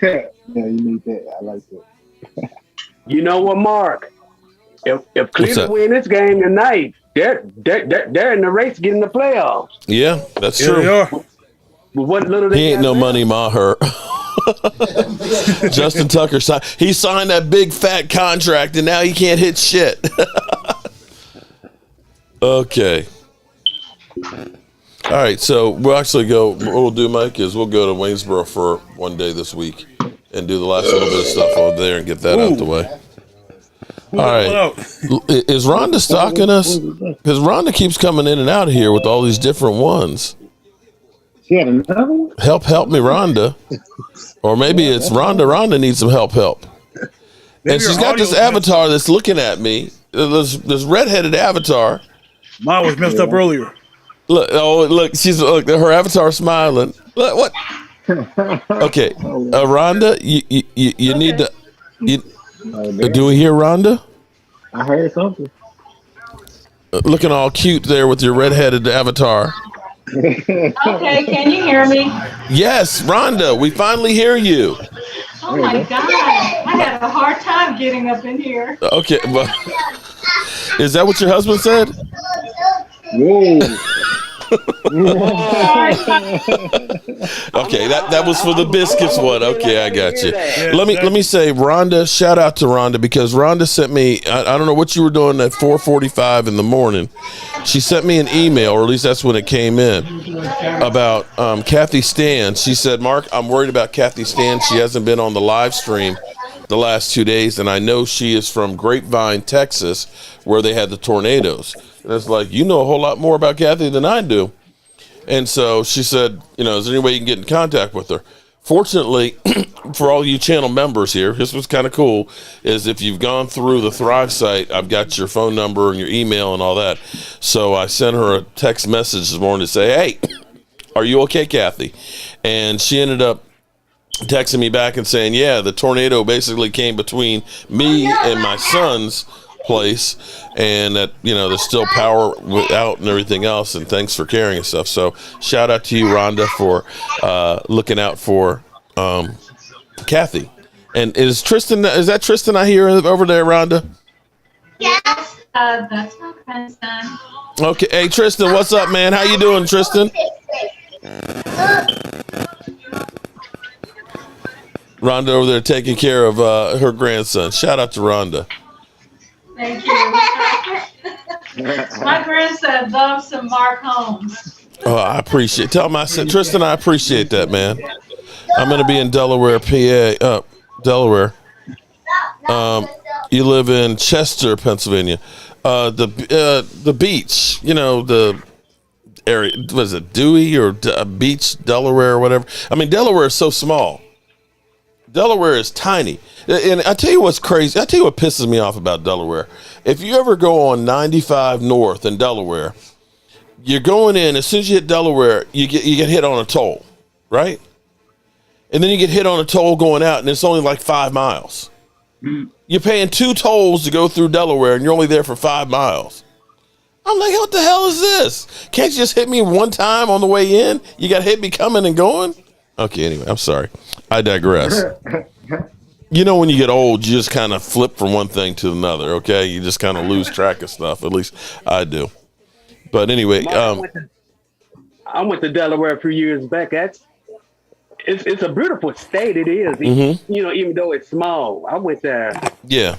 Speaker 22: Yeah, you need that. I like that.
Speaker 21: You know what, Mark? If Cleveland win this game tonight, they're in the race to get in the playoffs.
Speaker 1: Yeah, that's true.
Speaker 21: What little
Speaker 1: he ain't no money maher. Justin Tucker signed that big fat contract, and now he can't hit shit. Okay. All right, so we'll actually go. What we'll do, Mike, is we'll go to Waynesboro for one day this week and do the last little bit of stuff over there and get that out the way. All right. Is Rhonda stalking us? Because Rhonda keeps coming in and out of here with all these different ones.
Speaker 22: She had another one?
Speaker 1: Help me, Rhonda. Or maybe it's Rhonda needs some help. And she's got this avatar that's looking at me. This redheaded avatar.
Speaker 2: Mine was messed up earlier.
Speaker 1: Look, her avatar smiling. Look, what? Okay, Rhonda, you need to. Do we hear Rhonda?
Speaker 22: I heard something.
Speaker 1: Looking all cute there with your redheaded avatar.
Speaker 4: Okay, can you hear me?
Speaker 1: Yes, Rhonda, we finally hear you.
Speaker 4: Oh my God, I had a hard time getting up in here.
Speaker 1: Okay, well, is that what your husband said?
Speaker 22: Whoa.
Speaker 1: Okay, that was for the biscuits one. Okay, I got you. Let me say, Rhonda, shout out to Rhonda because Rhonda sent me. I don't know what you were doing at 4:45 in the morning. She sent me an email, or at least that's when it came in, about Kathy Stan. She said, "Mark, I'm worried about Kathy Stan. She hasn't been on the live stream the last 2 days, and I know she is from Grapevine, Texas, where they had the tornadoes." And it's like, you know a whole lot more about Kathy than I do. And so she said, is there any way you can get in contact with her? Fortunately, for all you channel members here, this was kind of cool, is if you've gone through the Thrive site, I've got your phone number and your email and all that. So I sent her a text message this morning to say, hey, are you okay, Kathy? And she ended up texting me back and saying, yeah, the tornado basically came between me and my son's place, and that there's still power out and everything else, and thanks for caring and stuff. So shout out to you, Rhonda, for looking out for Kathy. And is that Tristan I hear over there, Rhonda?
Speaker 4: Yes, that's my grandson.
Speaker 1: Okay, hey Tristan, what's up, man? How you doing, Tristan? Rhonda over there taking care of her grandson. Shout out to Rhonda.
Speaker 4: Thank you. My grandson loves some Mark Holmes.
Speaker 1: Oh, I appreciate it. Tell him I said, Tristan, I appreciate that, man. I'm going to be in Delaware, PA. Delaware. You live in Chester, Pennsylvania. The beach, the area, was it Dewey or Beach, Delaware or whatever? I mean, Delaware is so small. Delaware is tiny. And I tell you what's crazy. I tell you what pisses me off about Delaware. If you ever go on 95 North in Delaware, you're going in, as soon as you hit Delaware, you get hit on a toll, right? And then you get hit on a toll going out, and it's only like 5 miles. You're paying 2 tolls to go through Delaware, and you're only there for 5 miles. I'm like, what the hell is this? Can't you just hit me one time on the way in? You got to hit me coming and going? Okay, anyway, I'm sorry. I digress. When you get old, you just kind of flip from one thing to another, okay? You just kind of lose track of stuff. At least I do. But anyway.
Speaker 21: I went to Delaware a few years back. It's a beautiful state. It is.
Speaker 1: Mm-hmm.
Speaker 21: Even though it's small. I went there.
Speaker 1: Yeah.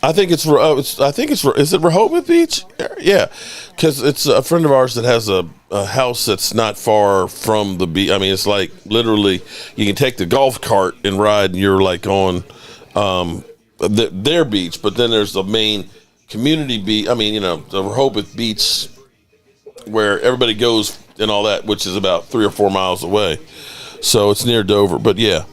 Speaker 1: I think is it Rehoboth Beach? Yeah, because it's a friend of ours that has a house that's not far from the beach. I mean, it's like literally you can take the golf cart and ride, and you're like on their beach. But then there's the main community beach. I mean, the Rehoboth Beach where everybody goes and all that, which is about 3 or 4 miles away. So it's near Dover. But yeah.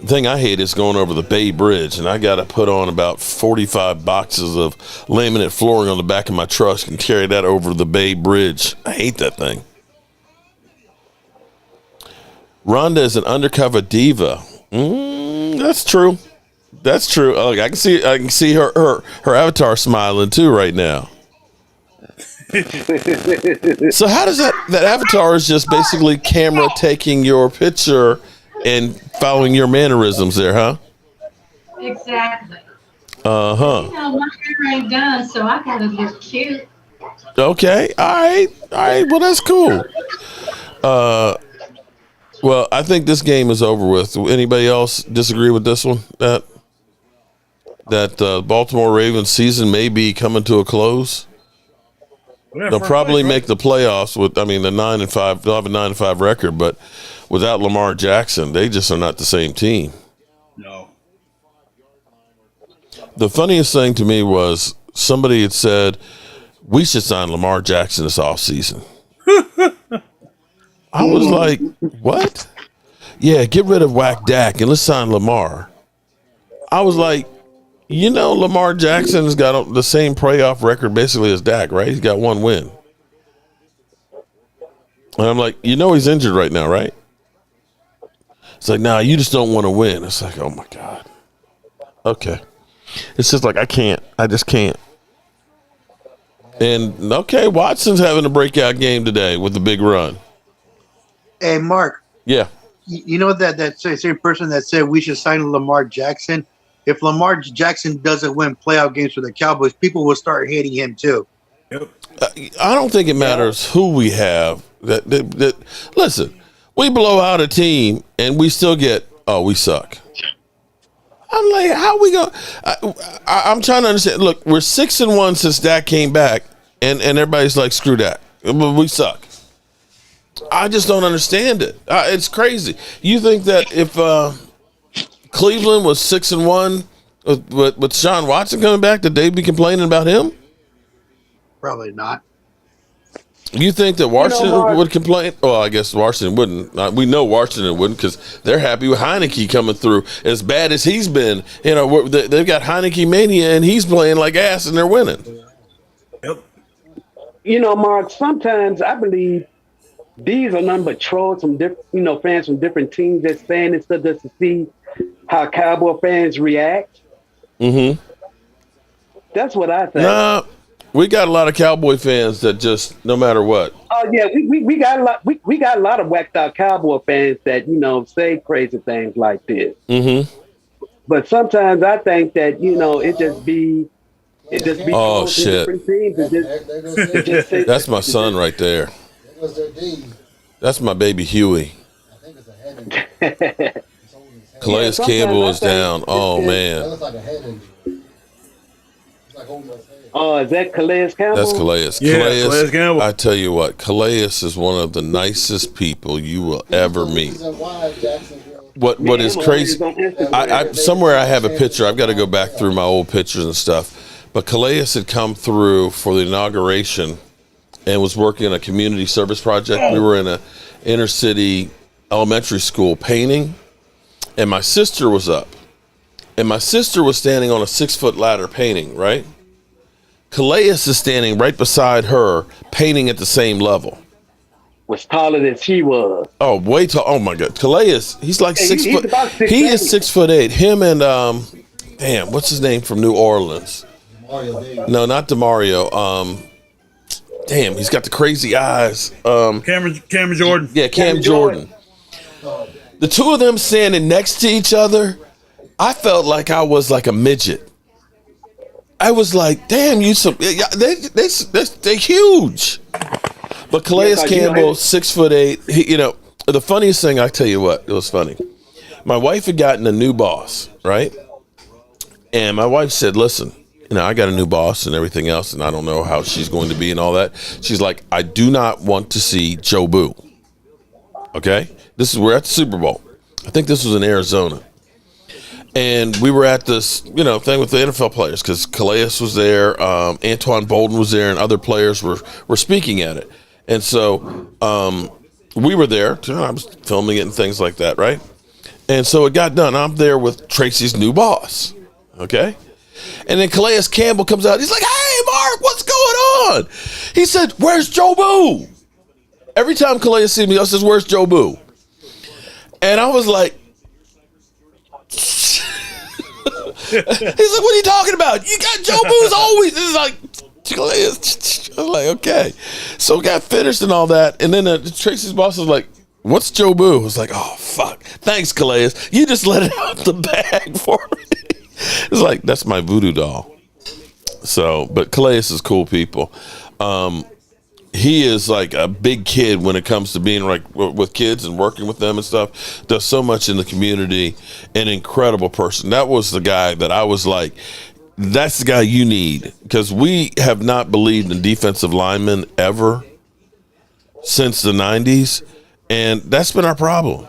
Speaker 1: The thing I hate is going over the Bay Bridge, and I got to put on about 45 boxes of laminate flooring on the back of my truck and carry that over the Bay Bridge. I hate that thing. Rhonda is an undercover diva. That's true. That's true. Oh, I can see her avatar smiling too right now. So how does that avatar is just basically camera taking your picture and following your mannerisms there, huh?
Speaker 4: Exactly.
Speaker 1: Uh-huh.
Speaker 4: My hair ain't done, so I gotta look cute.
Speaker 1: Okay. All right. Well, that's cool. Well, I think this game is over with. Anybody else disagree with this one? That Baltimore Ravens season may be coming to a close. They'll probably make the playoffs with, the 9-5. They'll have a 9-5 record, but without Lamar Jackson, they just are not the same team.
Speaker 2: No.
Speaker 1: The funniest thing to me was somebody had said, we should sign Lamar Jackson this offseason. I was like, what? Yeah, get rid of whack Dak and let's sign Lamar. I was like, Lamar Jackson's got the same playoff record basically as Dak, right? He's got 1 win. And I'm like, he's injured right now, right? It's like, nah, you just don't want to win. It's like, oh my God. Okay. It's just like, I just can't. And okay, Watson's having a breakout game today with a big run.
Speaker 13: Hey, Mark.
Speaker 1: Yeah.
Speaker 13: You know that same person that said we should sign Lamar Jackson? If Lamar Jackson doesn't win playoff games for the Cowboys, people will start hating him too.
Speaker 1: I don't think it matters who we have. Listen, we blow out a team and we still get, we suck. I'm like, how we go? I'm trying to understand. Look, we're 6-1 since Dak came back, and everybody's like, screw Dak. We suck. I just don't understand it. It's crazy. You think that if Cleveland was 6-1 with Sean Watson coming back, that they'd be complaining about him?
Speaker 13: Probably not.
Speaker 1: You think that Washington would complain? Well, I guess Washington wouldn't. We know Washington wouldn't because they're happy with Heineke coming through. As bad as he's been, they've got Heineke mania, and he's playing like ass, and they're winning.
Speaker 21: Yep. Mark, sometimes I believe these are nothing but trolls from different, fans from different teams that's saying this stuff just to see how Cowboy fans react. Mm-hmm. That's what I think.
Speaker 1: Nah. We got a lot of Cowboy fans that just no matter what.
Speaker 21: Oh yeah, we got a lot. We got a lot of whacked out Cowboy fans that say crazy things like this.
Speaker 1: Mm-hmm.
Speaker 21: But sometimes I think that it just be.
Speaker 1: Oh shit! That's my son right there. That's my baby Huey. Calais Campbell is down. Oh man.
Speaker 21: Oh, is that Calais Campbell?
Speaker 1: That's Calais.
Speaker 2: Yeah, Calais Campbell.
Speaker 1: I tell you what, Calais is one of the nicest people you will ever meet. What is crazy? Somewhere I have a picture. I've got to go back through my old pictures and stuff. But Calais had come through for the inauguration and was working on a community service project. We were in a inner city elementary school painting, and my sister was up, and my sister was standing on a 6-foot ladder painting, right? Calais is standing right beside her, painting at the same level.
Speaker 21: Was taller than she was.
Speaker 1: Oh, way tall. Oh my God, Calais he's like 6 foot.
Speaker 21: About 6'8".
Speaker 1: He is 6'8". Him and what's his name from New Orleans? No, not DeMario. He's got the crazy eyes.
Speaker 2: Cameron Jordan.
Speaker 1: Yeah, Cam Jordan. The two of them standing next to each other, I felt like I was like a midget. I was like, damn, they're huge. But Calais Campbell, 6'8". The funniest thing, I tell you what, it was funny. My wife had gotten a new boss, right? And my wife said, listen, I got a new boss and everything else, and I don't know how she's going to be and all that. She's like, I do not want to see Joe Boo. Okay? We're at the Super Bowl. I think this was in Arizona. And we were at this, thing with the NFL players because Calais was there, Antoine Bolden was there, and other players were speaking at it. And so we were there. I was filming it and things like that, right? And so it got done. I'm there with Tracy's new boss, okay? And then Calais Campbell comes out. He's like, hey, Mark, what's going on? He said, where's Joe Boo? Every time Calais sees me, he says, where's Joe Boo? And I was like, he's like, what are you talking about? You got Joe Boo's always. This is like, I was like, okay. So got finished and all that. And then Tracy's boss was like, what's Joe Boo? I was like, oh, fuck. Thanks, Calais. You just let it out the bag for me. It's like, that's my voodoo doll. So, but Calais is cool people. He is like a big kid when it comes to being like with kids and working with them and stuff. Does so much in the community. An incredible person. That was the guy that I was like, that's the guy you need, because we have not believed in defensive linemen ever since the 90s, and that's been our problem.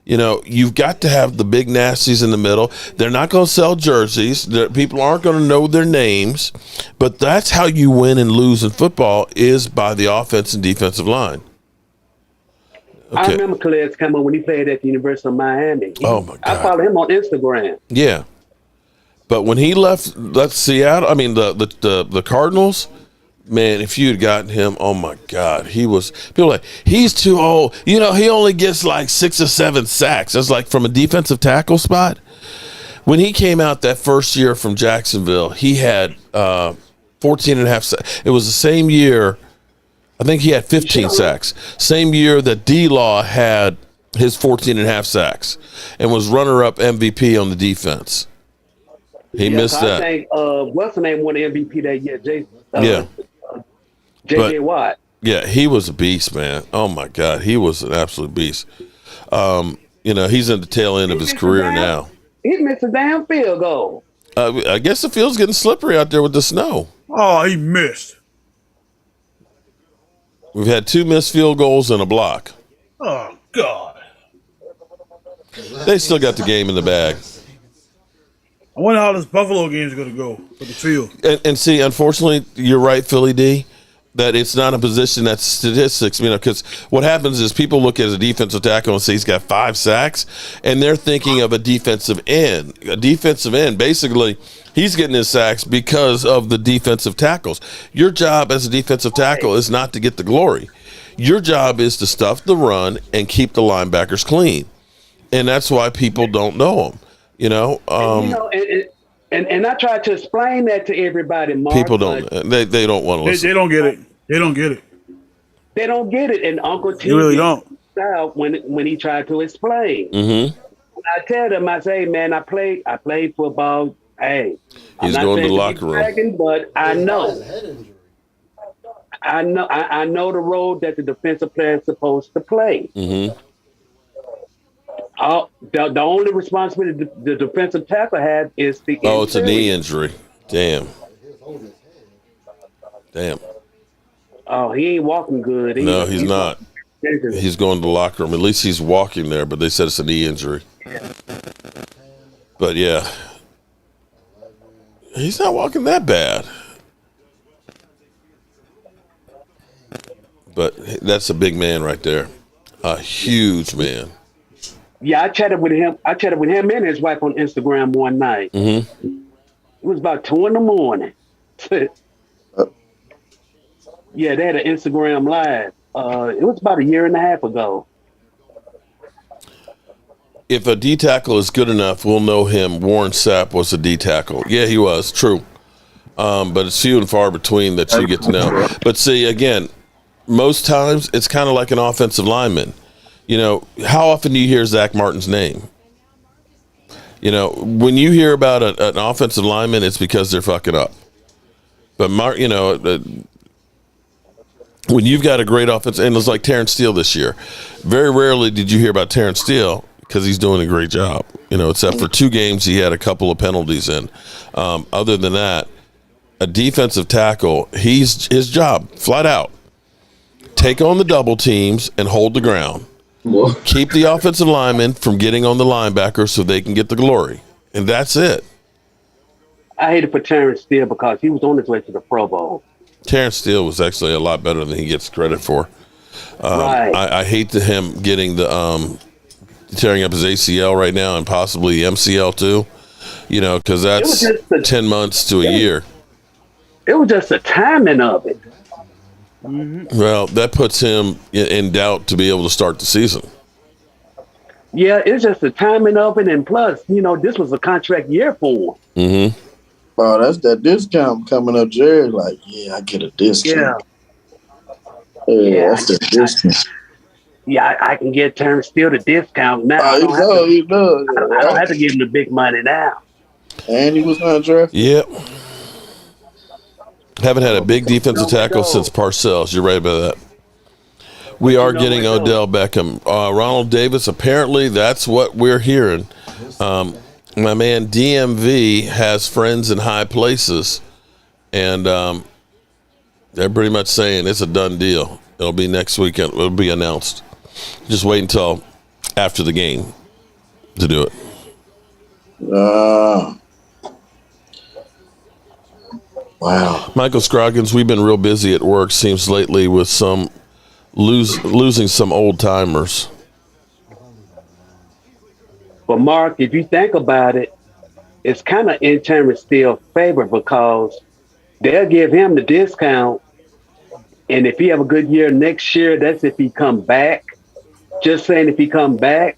Speaker 1: You've got to have the big nasties in the middle. They're not going to sell jerseys. People aren't going to know their names. But that's how you win and lose in football, is by the offense and defensive line. Okay.
Speaker 21: I remember Calais Campbell when he played at the University of Miami.
Speaker 1: Oh, my God.
Speaker 21: I follow him on Instagram.
Speaker 1: Yeah. But when he left Seattle, I mean, the Cardinals, Man, if you had gotten him, oh my God, people like, he's too old. He only gets like 6 or 7 sacks. That's like from a defensive tackle spot. When he came out that first year from Jacksonville, he had 14 and a half sacks. It was the same year, I think he had 15 sacks. Same year that D-Law had his 14 and a half sacks and was runner-up MVP on the defense. He missed that.
Speaker 21: I think, what's the name, won the MVP that year?
Speaker 1: Yeah.
Speaker 21: J.J. Watt.
Speaker 1: Yeah, he was a beast, man. Oh, my God. He was an absolute beast. He's in the tail end of his career now.
Speaker 21: He missed a damn field goal.
Speaker 1: I guess the field's getting slippery out there with the snow.
Speaker 2: Oh, he missed.
Speaker 1: We've had 2 missed field goals and a block.
Speaker 2: Oh, God.
Speaker 1: They still got the game in the bag.
Speaker 2: I wonder how this Buffalo game is going to go for the field.
Speaker 1: And see, unfortunately, you're right, Philly D, that it's not a position that's statistics, because what happens is people look at a defensive tackle and say he's got 5 sacks, and they're thinking of a defensive end. A defensive end, basically, he's getting his sacks because of the defensive tackles. Your job as a defensive tackle is not to get the glory. Your job is to stuff the run and keep the linebackers clean. And that's why people don't know him.
Speaker 21: And I try to explain that to everybody, Mark.
Speaker 1: People don't. They don't want to listen.
Speaker 2: They don't get it. They don't get it.
Speaker 21: They don't get it. And Uncle T
Speaker 2: really don't.
Speaker 21: Out when he tried to explain.
Speaker 1: Mm-hmm.
Speaker 21: I tell them, I say, man, I played football. Hey,
Speaker 1: he's going to the locker room.
Speaker 21: But I know. I know the role that the defensive player is supposed to play.
Speaker 1: Mm-hmm.
Speaker 21: The only responsibility the defensive tackle has is the injury.
Speaker 1: It's a knee injury. Damn.
Speaker 21: Oh, he ain't walking good.
Speaker 1: No, he's not. He's going to the locker room. At least he's walking there, but they said it's a knee injury. But yeah, he's not walking that bad. But that's a big man right there. A huge man.
Speaker 21: Yeah, I chatted with him and his wife on Instagram one night.
Speaker 1: Mm-hmm.
Speaker 21: It was about 2 a.m. Yeah, they had an Instagram live. It was about 1.5 years ago.
Speaker 1: If a D tackle is good enough, we'll know him. Warren Sapp was a D tackle. Yeah, he was. True. But it's few and far between that you get to know. But see, again, most times it's kind of like an offensive lineman. How often do you hear Zach Martin's name? When you hear about an offensive lineman, it's because they're fucking up. But when you've got a great offense, and it's like Terrence Steele this year, very rarely did you hear about Terrence Steele because he's doing a great job. Except for 2 games, he had a couple of penalties in. Other than that, a defensive tackle, his job, flat out, take on the double teams and hold the ground. Keep the offensive linemen from getting on the linebacker so they can get the glory. And that's it.
Speaker 21: I hated for Terrence Steele because he was on his way to the Pro Bowl.
Speaker 1: Terrence Steele was actually a lot better than he gets credit for.
Speaker 21: Right.
Speaker 1: I hate him getting tearing up his ACL right now and possibly the MCL too. Because that's 10 months to a year.
Speaker 21: It was just the timing of it.
Speaker 1: Mm-hmm. Well, that puts him in doubt to be able to start the season.
Speaker 21: Yeah, it's just the timing of it, and plus, this was a contract year for him.
Speaker 1: Mm-hmm.
Speaker 20: Oh, that's that discount coming up, Jerry. Like, yeah, I get a discount. Yeah, that's the discount.
Speaker 21: Yeah, I can get Terrence Steele the discount now.
Speaker 20: Oh, he does.
Speaker 21: I don't have to give him the big money now.
Speaker 20: And he was not drafted.
Speaker 1: Yep. Haven't had a big defensive tackle since Parcells. You're right about that. We are getting Odell Beckham. Ronald Davis, apparently that's what we're hearing. My man DMV has friends in high places, and they're pretty much saying it's a done deal. It'll be next weekend. It'll be announced. Just wait until after the game to do it.
Speaker 20: Wow.
Speaker 1: Michael Scroggins, we've been real busy at work, seems lately, with some losing some old timers.
Speaker 21: But Mark, if you think about it, it's kind of in Terrence Steele's favor because they'll give him the discount And if he have a good year next year, that's if he come back. Just saying, if he come back,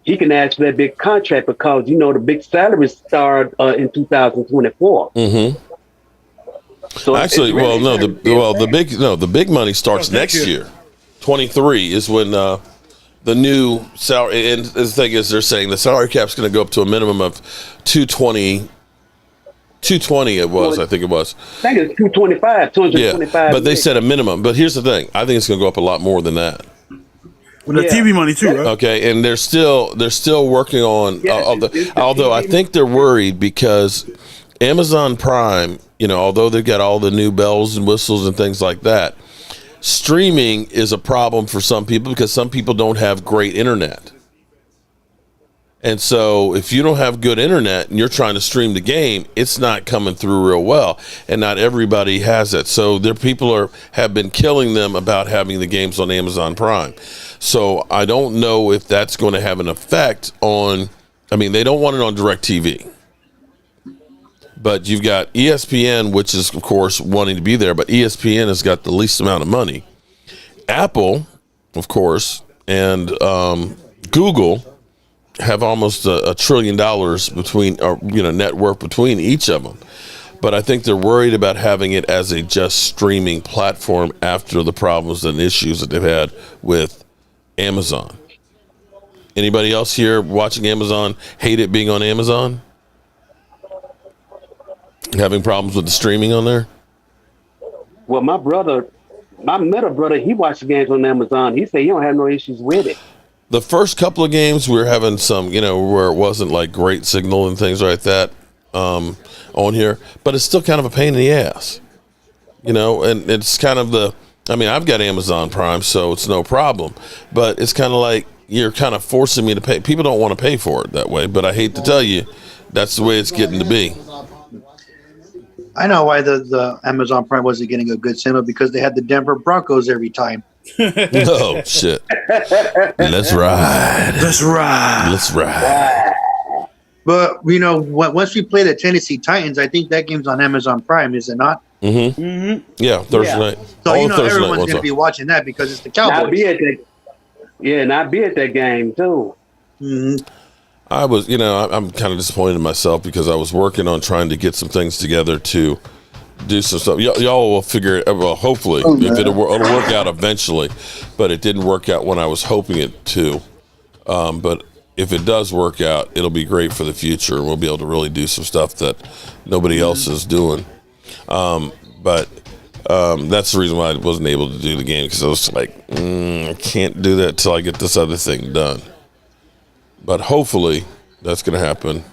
Speaker 21: he can ask for that big contract because the big salaries start in 2024.
Speaker 1: Mm-hmm.
Speaker 21: So
Speaker 1: actually, the big money starts next year. 23 is when the new salary. And the thing is, they're saying the salary cap's going to go up to a minimum of 220. 220 it was, I think it was.
Speaker 21: I think it's 225.
Speaker 1: But they said a minimum. But here's the thing: I think it's going to go up a lot more than that.
Speaker 2: With the TV money too, right?
Speaker 1: Okay, and they're still working on. Although I think they're worried because Amazon Prime, although they've got all the new bells and whistles and things like that, streaming is a problem for some people because some people don't have great internet. And so if you don't have good internet and you're trying to stream the game, it's not coming through real well. And not everybody has it. So people have been killing them about having the games on Amazon Prime. So I don't know if that's going to have an effect on, they don't want it on DirecTV. But you've got ESPN, which is, of course, wanting to be there. But ESPN has got the least amount of money. Apple, of course, and Google have almost $1 trillion between, net worth between each of them. But I think they're worried about having it as a just streaming platform after the problems and issues that they've had with Amazon. Anybody else here watching Amazon hate it being on Amazon? Having problems with the streaming on there?
Speaker 21: Well, my middle brother, he watched the games on Amazon. He said he don't have no issues with it.
Speaker 1: The first couple of games, we were having some, where it wasn't like great signal and things like that on here, but it's still kind of a pain in the ass, and it's kind of I've got Amazon Prime, so it's no problem, but it's kind of like you're kind of forcing me to pay. People don't want to pay for it that way, but I hate to tell you, that's the way it's getting to be.
Speaker 13: I know why the Amazon Prime wasn't getting a good signal because they had the Denver Broncos every time.
Speaker 1: Oh, shit. Let's ride.
Speaker 13: But, once we play the Tennessee Titans, I think that game's on Amazon Prime, is it not?
Speaker 1: Mm-hmm. Mm-hmm. Yeah, Thursday night.
Speaker 13: So, everyone's going to be watching that because it's the Cowboys.
Speaker 21: And I'd be at that game, too.
Speaker 13: Mm-hmm.
Speaker 1: I was, I'm kind of disappointed in myself because I was working on trying to get some things together to do some stuff. Y'all will figure it. Well, hopefully, if it'll work out eventually. But it didn't work out when I was hoping it to. But if it does work out, it'll be great for the future, and we'll be able to really do some stuff that nobody else is doing. But that's the reason why I wasn't able to do the game because I was like, I can't do that till I get this other thing done. But hopefully, that's going to happen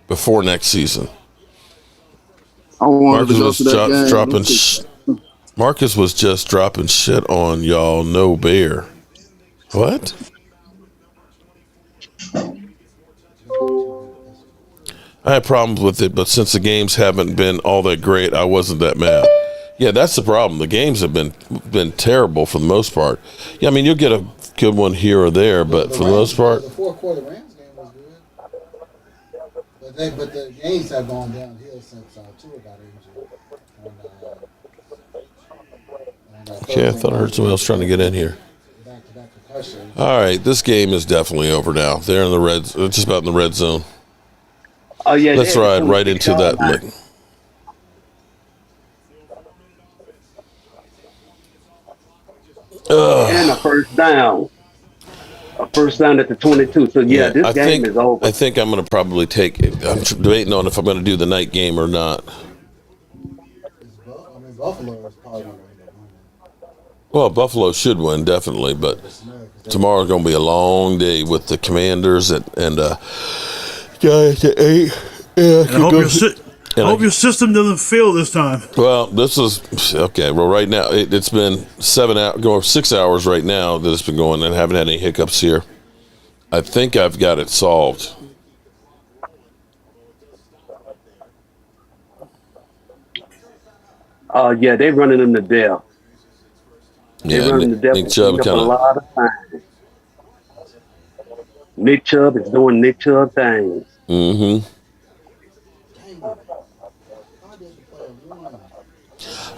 Speaker 1: before next season. Marcus was just dropping shit on y'all. No bear. What? I had problems with it, but since the games haven't been all that great, I wasn't that mad. Yeah, that's the problem. The games have been terrible for the most part. Yeah, you'll get a good one here or there, but for the most part.
Speaker 15: The fourth quarter Rams game was good. But the games have gone downhill since Tua got injured.
Speaker 1: Okay, I thought I heard somebody else trying to get in here. All right, this game is definitely over now. They're in the red, just about in the red zone.
Speaker 21: Oh yeah,
Speaker 1: let's ride right into that.
Speaker 21: And a first down. A first down at the 22. So this game is over.
Speaker 1: I think I'm going to probably take it. I'm debating on if I'm going to do the night game or not.
Speaker 15: Buffalo is probably going to win.
Speaker 1: Well, Buffalo should win, definitely, but tomorrow's going to be a long day with the Commanders and guys at 8. Yeah,
Speaker 2: I hope your system doesn't fail this time.
Speaker 1: Well, this is okay. Well, right now it's been 6 hours right now that it's been going, and I haven't had any hiccups here. I think I've got it solved.
Speaker 21: Yeah, they're running them to death.
Speaker 1: Yeah, Nick Chubb kind
Speaker 21: a lot of time. Nick Chubb is doing Nick Chubb things.
Speaker 1: Mm-hmm.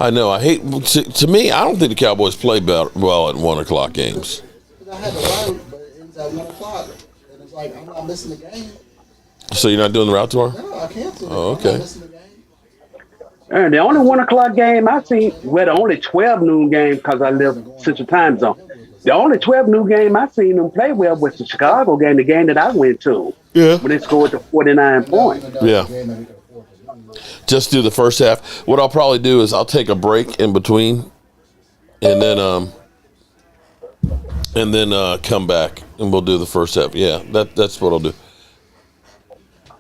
Speaker 1: I know. I hate. To me, I don't think the Cowboys play well at 1 o'clock games.
Speaker 15: I had to work, but it was at 1 o'clock, and it's like I'm not missing the game.
Speaker 1: So you're not doing the route tomorrow?
Speaker 15: No, I canceled it.
Speaker 1: Oh,
Speaker 15: I'm
Speaker 1: okay.
Speaker 15: not missing the game.
Speaker 21: And the only 1 o'clock game I seen, well, the only 12 noon game because I live Central Time Zone. The only 12 noon game I seen them play well was the Chicago game, the game that I went to.
Speaker 1: Yeah.
Speaker 21: When they scored the 49 points.
Speaker 1: Yeah. Just do the first half. What I'll probably do is I'll take a break in between, and then come back and we'll do the first half. Yeah, that's what I'll do.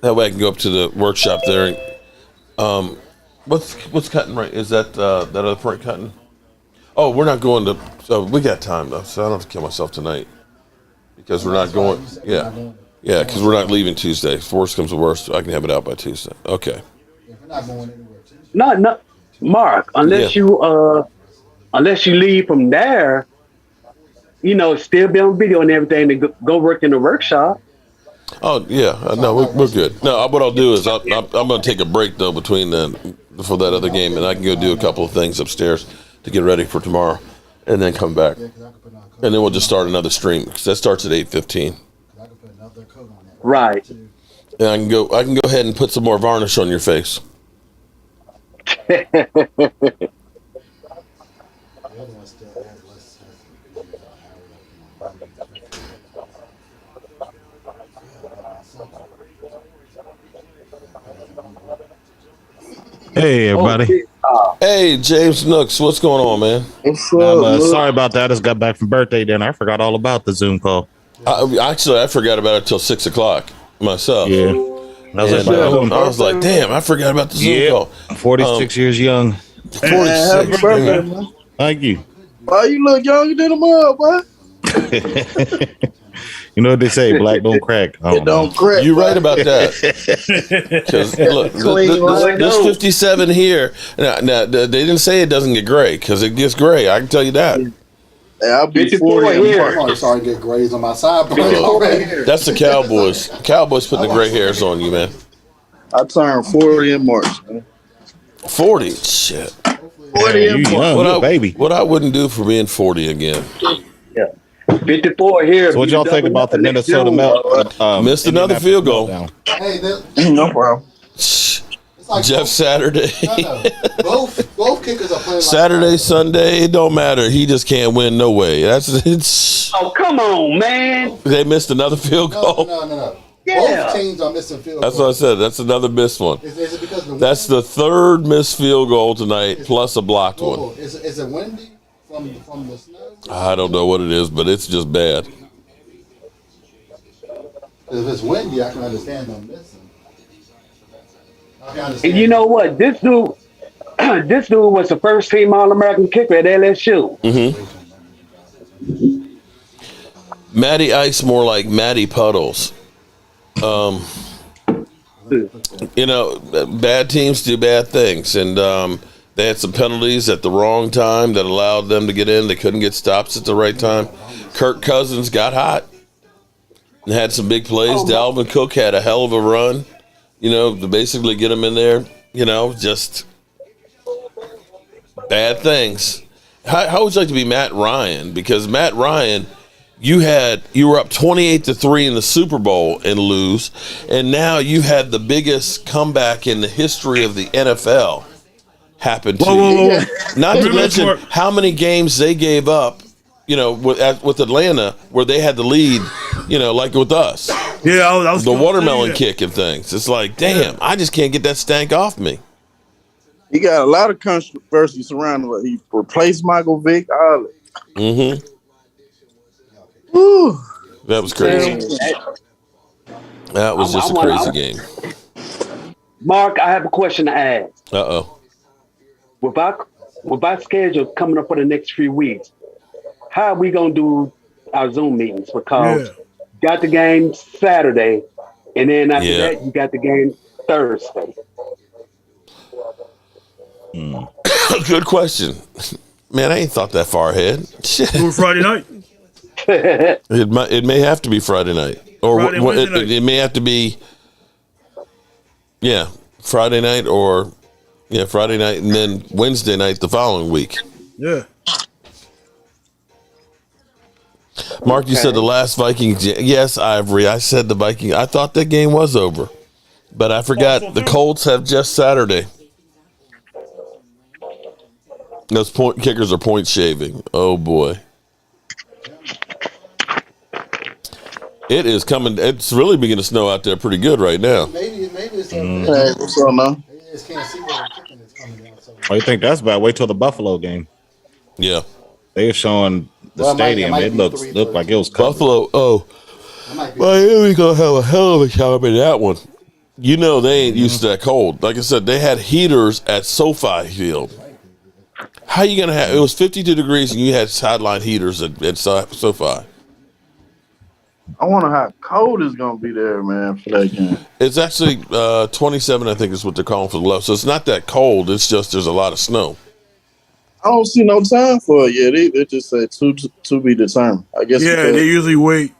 Speaker 1: That way I can go up to the workshop there. And, what's cutting right? Is that that other part cutting? Oh, we're not going to. So we got time though, so I don't have to kill myself tonight because we're not going. Yeah, because we're not leaving Tuesday. If worst comes to worst, I can have it out by Tuesday. Okay.
Speaker 21: No, Mark. Unless you leave from there, still be on video and everything to go work in the workshop.
Speaker 1: Oh yeah, no, we're good. No, what I'll do is I'm going to take a break though between for that other game, and I can go do a couple of things upstairs to get ready for tomorrow, and then come back, and then we'll just start another stream because that starts at 8:15.
Speaker 21: Right.
Speaker 1: And I can go ahead and put some more varnish on your face.
Speaker 8: Hey, everybody.
Speaker 1: Hey, James Nooks, what's going on, man?
Speaker 8: Sorry about that. I just got back from birthday dinner. I forgot all about the Zoom call.
Speaker 1: Actually, I forgot about it till 6 o'clock myself.
Speaker 8: Yeah.
Speaker 1: I was like, damn, I forgot about the Zoom call.
Speaker 8: 46 years young.
Speaker 1: 46.
Speaker 8: Thank you.
Speaker 20: Why you look younger than a mug, boy?
Speaker 8: You know what they say, black don't crack.
Speaker 20: It don't crack.
Speaker 1: You're right about that. Because look, this 57 here. Now, they didn't say it doesn't get gray because it gets gray. I can tell you that.
Speaker 20: Yeah, I'll be 40
Speaker 15: I'm already starting to get grays on my side.
Speaker 1: That's the Cowboys. Cowboys putting the gray hairs on you, man.
Speaker 20: I turned 40 in March, man.
Speaker 1: 40? Shit.
Speaker 20: 40 in March.
Speaker 1: What I wouldn't do for being 40 again.
Speaker 21: Yeah. 54 here.
Speaker 8: So what y'all think about the Minnesota Melt?
Speaker 1: Missed another field goal.
Speaker 15: Hey,
Speaker 20: no problem.
Speaker 15: Like
Speaker 1: Jeff Saturday.
Speaker 15: Both kickers are playing.
Speaker 1: Saturday, Sunday, it don't matter. He just can't win no way. It's.
Speaker 21: Oh, come on, man.
Speaker 1: They missed another field goal.
Speaker 15: No.
Speaker 21: Yeah.
Speaker 15: Both teams are missing field goals.
Speaker 1: That's what I said. That's another missed one.
Speaker 15: Is it because of the
Speaker 1: That's the third missed field goal tonight, plus a blocked one.
Speaker 15: Is it windy from the snow?
Speaker 1: I don't know what it is, but it's just bad.
Speaker 15: If it's windy, I can understand them missing.
Speaker 21: And you know what? This dude was the first team All-American kicker at LSU.
Speaker 1: Mm-hmm. Matty Ice more like Matty Puddles. Bad teams do bad things, and they had some penalties at the wrong time that allowed them to get in. They couldn't get stops at the right time. Kirk Cousins got hot and had some big plays. Dalvin Cook had a hell of a run, to basically get him in there. Just bad things. How would you like to be Matt Ryan? Because Matt Ryan, you were up 28-3 in the Super Bowl and lose, and now you had the biggest comeback in the history of the NFL happen to you. Not to mention how many games they gave up, with Atlanta where they had the lead, like with us.
Speaker 2: Yeah, I was
Speaker 1: the watermelon kick and things. It's like, damn, I just can't get that stank off me.
Speaker 20: He got a lot of controversy surrounding it. He replaced Michael Vick.
Speaker 1: Mm-hmm.
Speaker 20: Woo.
Speaker 1: That was crazy. That was just a crazy game.
Speaker 21: Mark, I have a question to ask.
Speaker 1: Uh-oh.
Speaker 21: With our schedule coming up for the next few weeks, how are we going to do our Zoom meetings? Because you got the game Saturday, and then after that, you got the game Thursday.
Speaker 1: Good question. Man, I ain't thought that far ahead. Shit.
Speaker 2: Friday night.
Speaker 1: It may have to be Friday night, or it may have to be, Friday night, or Yeah, Friday night and then Wednesday night the following week.
Speaker 2: Yeah.
Speaker 1: Mark, you said the last Vikings. Yes, Ivory. I said the Vikings. I thought that game was over, but I forgot the Colts have just Saturday. Those kickers are point shaving. Oh boy, it is coming. It's really beginning to snow out there pretty good right now.
Speaker 15: Maybe it's
Speaker 20: Hey, what's up, man?
Speaker 15: Maybe they just can't see where the chicken is coming down. So
Speaker 8: Oh, you think that's bad? Wait till the Buffalo game.
Speaker 1: Yeah,
Speaker 8: they were showing the stadium. It looked like it was covered.
Speaker 1: Buffalo. Oh, Miami gonna have a hell of a time in that one. You know they ain't used to that cold. Like I said, they had heaters at SoFi Field. How you gonna have? It was 52 degrees and you had sideline heaters at SoFi.
Speaker 20: I wonder how cold it's gonna be there, man, for that game.
Speaker 1: It's actually 27, I think is what they're calling for the low. So it's not that cold. It's just there's a lot of snow.
Speaker 20: I don't see no time for it yet. They just say to be determined. I guess.
Speaker 2: Yeah, they usually wait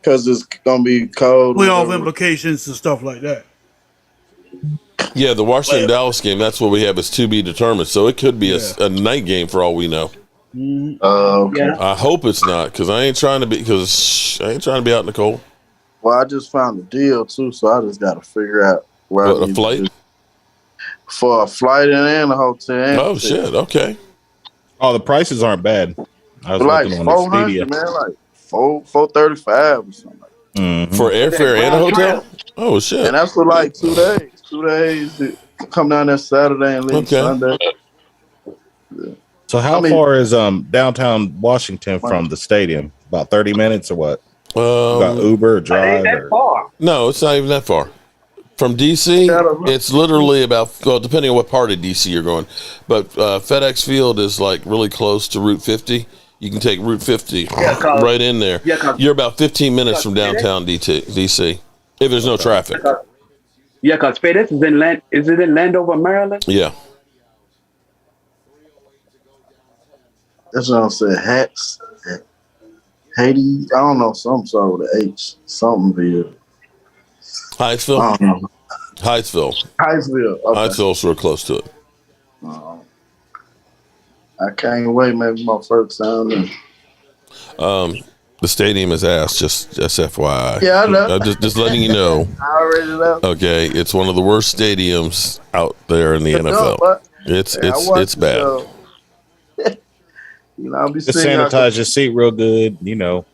Speaker 20: because it's gonna be cold.
Speaker 2: Playoff implications and stuff like that.
Speaker 1: Yeah, the Washington Dallas game. That's what we have is to be determined. So it could be a night game for all we know.
Speaker 20: Okay.
Speaker 1: I hope it's not because I ain't trying to be out in the cold.
Speaker 20: Well, I just found a deal too, so I just got to figure out where
Speaker 1: a flight
Speaker 20: for a flight and a hotel.
Speaker 1: Oh shit! Okay.
Speaker 8: Oh, the prices aren't bad. I was
Speaker 20: like
Speaker 8: looking on
Speaker 20: 400, man, like 435 or something.
Speaker 1: For airfare and a hotel. Oh shit!
Speaker 20: And that's for like 2 days. 2 days to come down there Saturday and leave Sunday. Yeah.
Speaker 8: So how far is downtown Washington from the stadium? About 30 minutes or what? About Uber, drive?
Speaker 1: No, it's not even that far. From DC, it's literally about, well, depending on what part of DC you're going. But FedEx Field is like really close to Route 50. You can take Route 50 right in there. You're about 15 minutes from downtown DC if there's no traffic.
Speaker 21: Yeah, because FedEx is it in Landover, Maryland?
Speaker 1: Yeah.
Speaker 20: That's what I'm saying. Hades, I don't know, something started with an H. Somethingville.
Speaker 1: Hyattsville?
Speaker 20: I don't know.
Speaker 1: Hyattsville.
Speaker 20: Hyattsville. Okay.
Speaker 1: Hyattsville's real close to it.
Speaker 20: I can't wait, maybe my first time there.
Speaker 1: The stadium is ass, just FYI.
Speaker 20: Yeah, I know.
Speaker 1: I'm just letting you know.
Speaker 20: I already know.
Speaker 1: Okay, it's one of the worst stadiums out there in the NFL. It's bad.
Speaker 20: You know, I'll be
Speaker 8: just sanitize your seat real good. You know,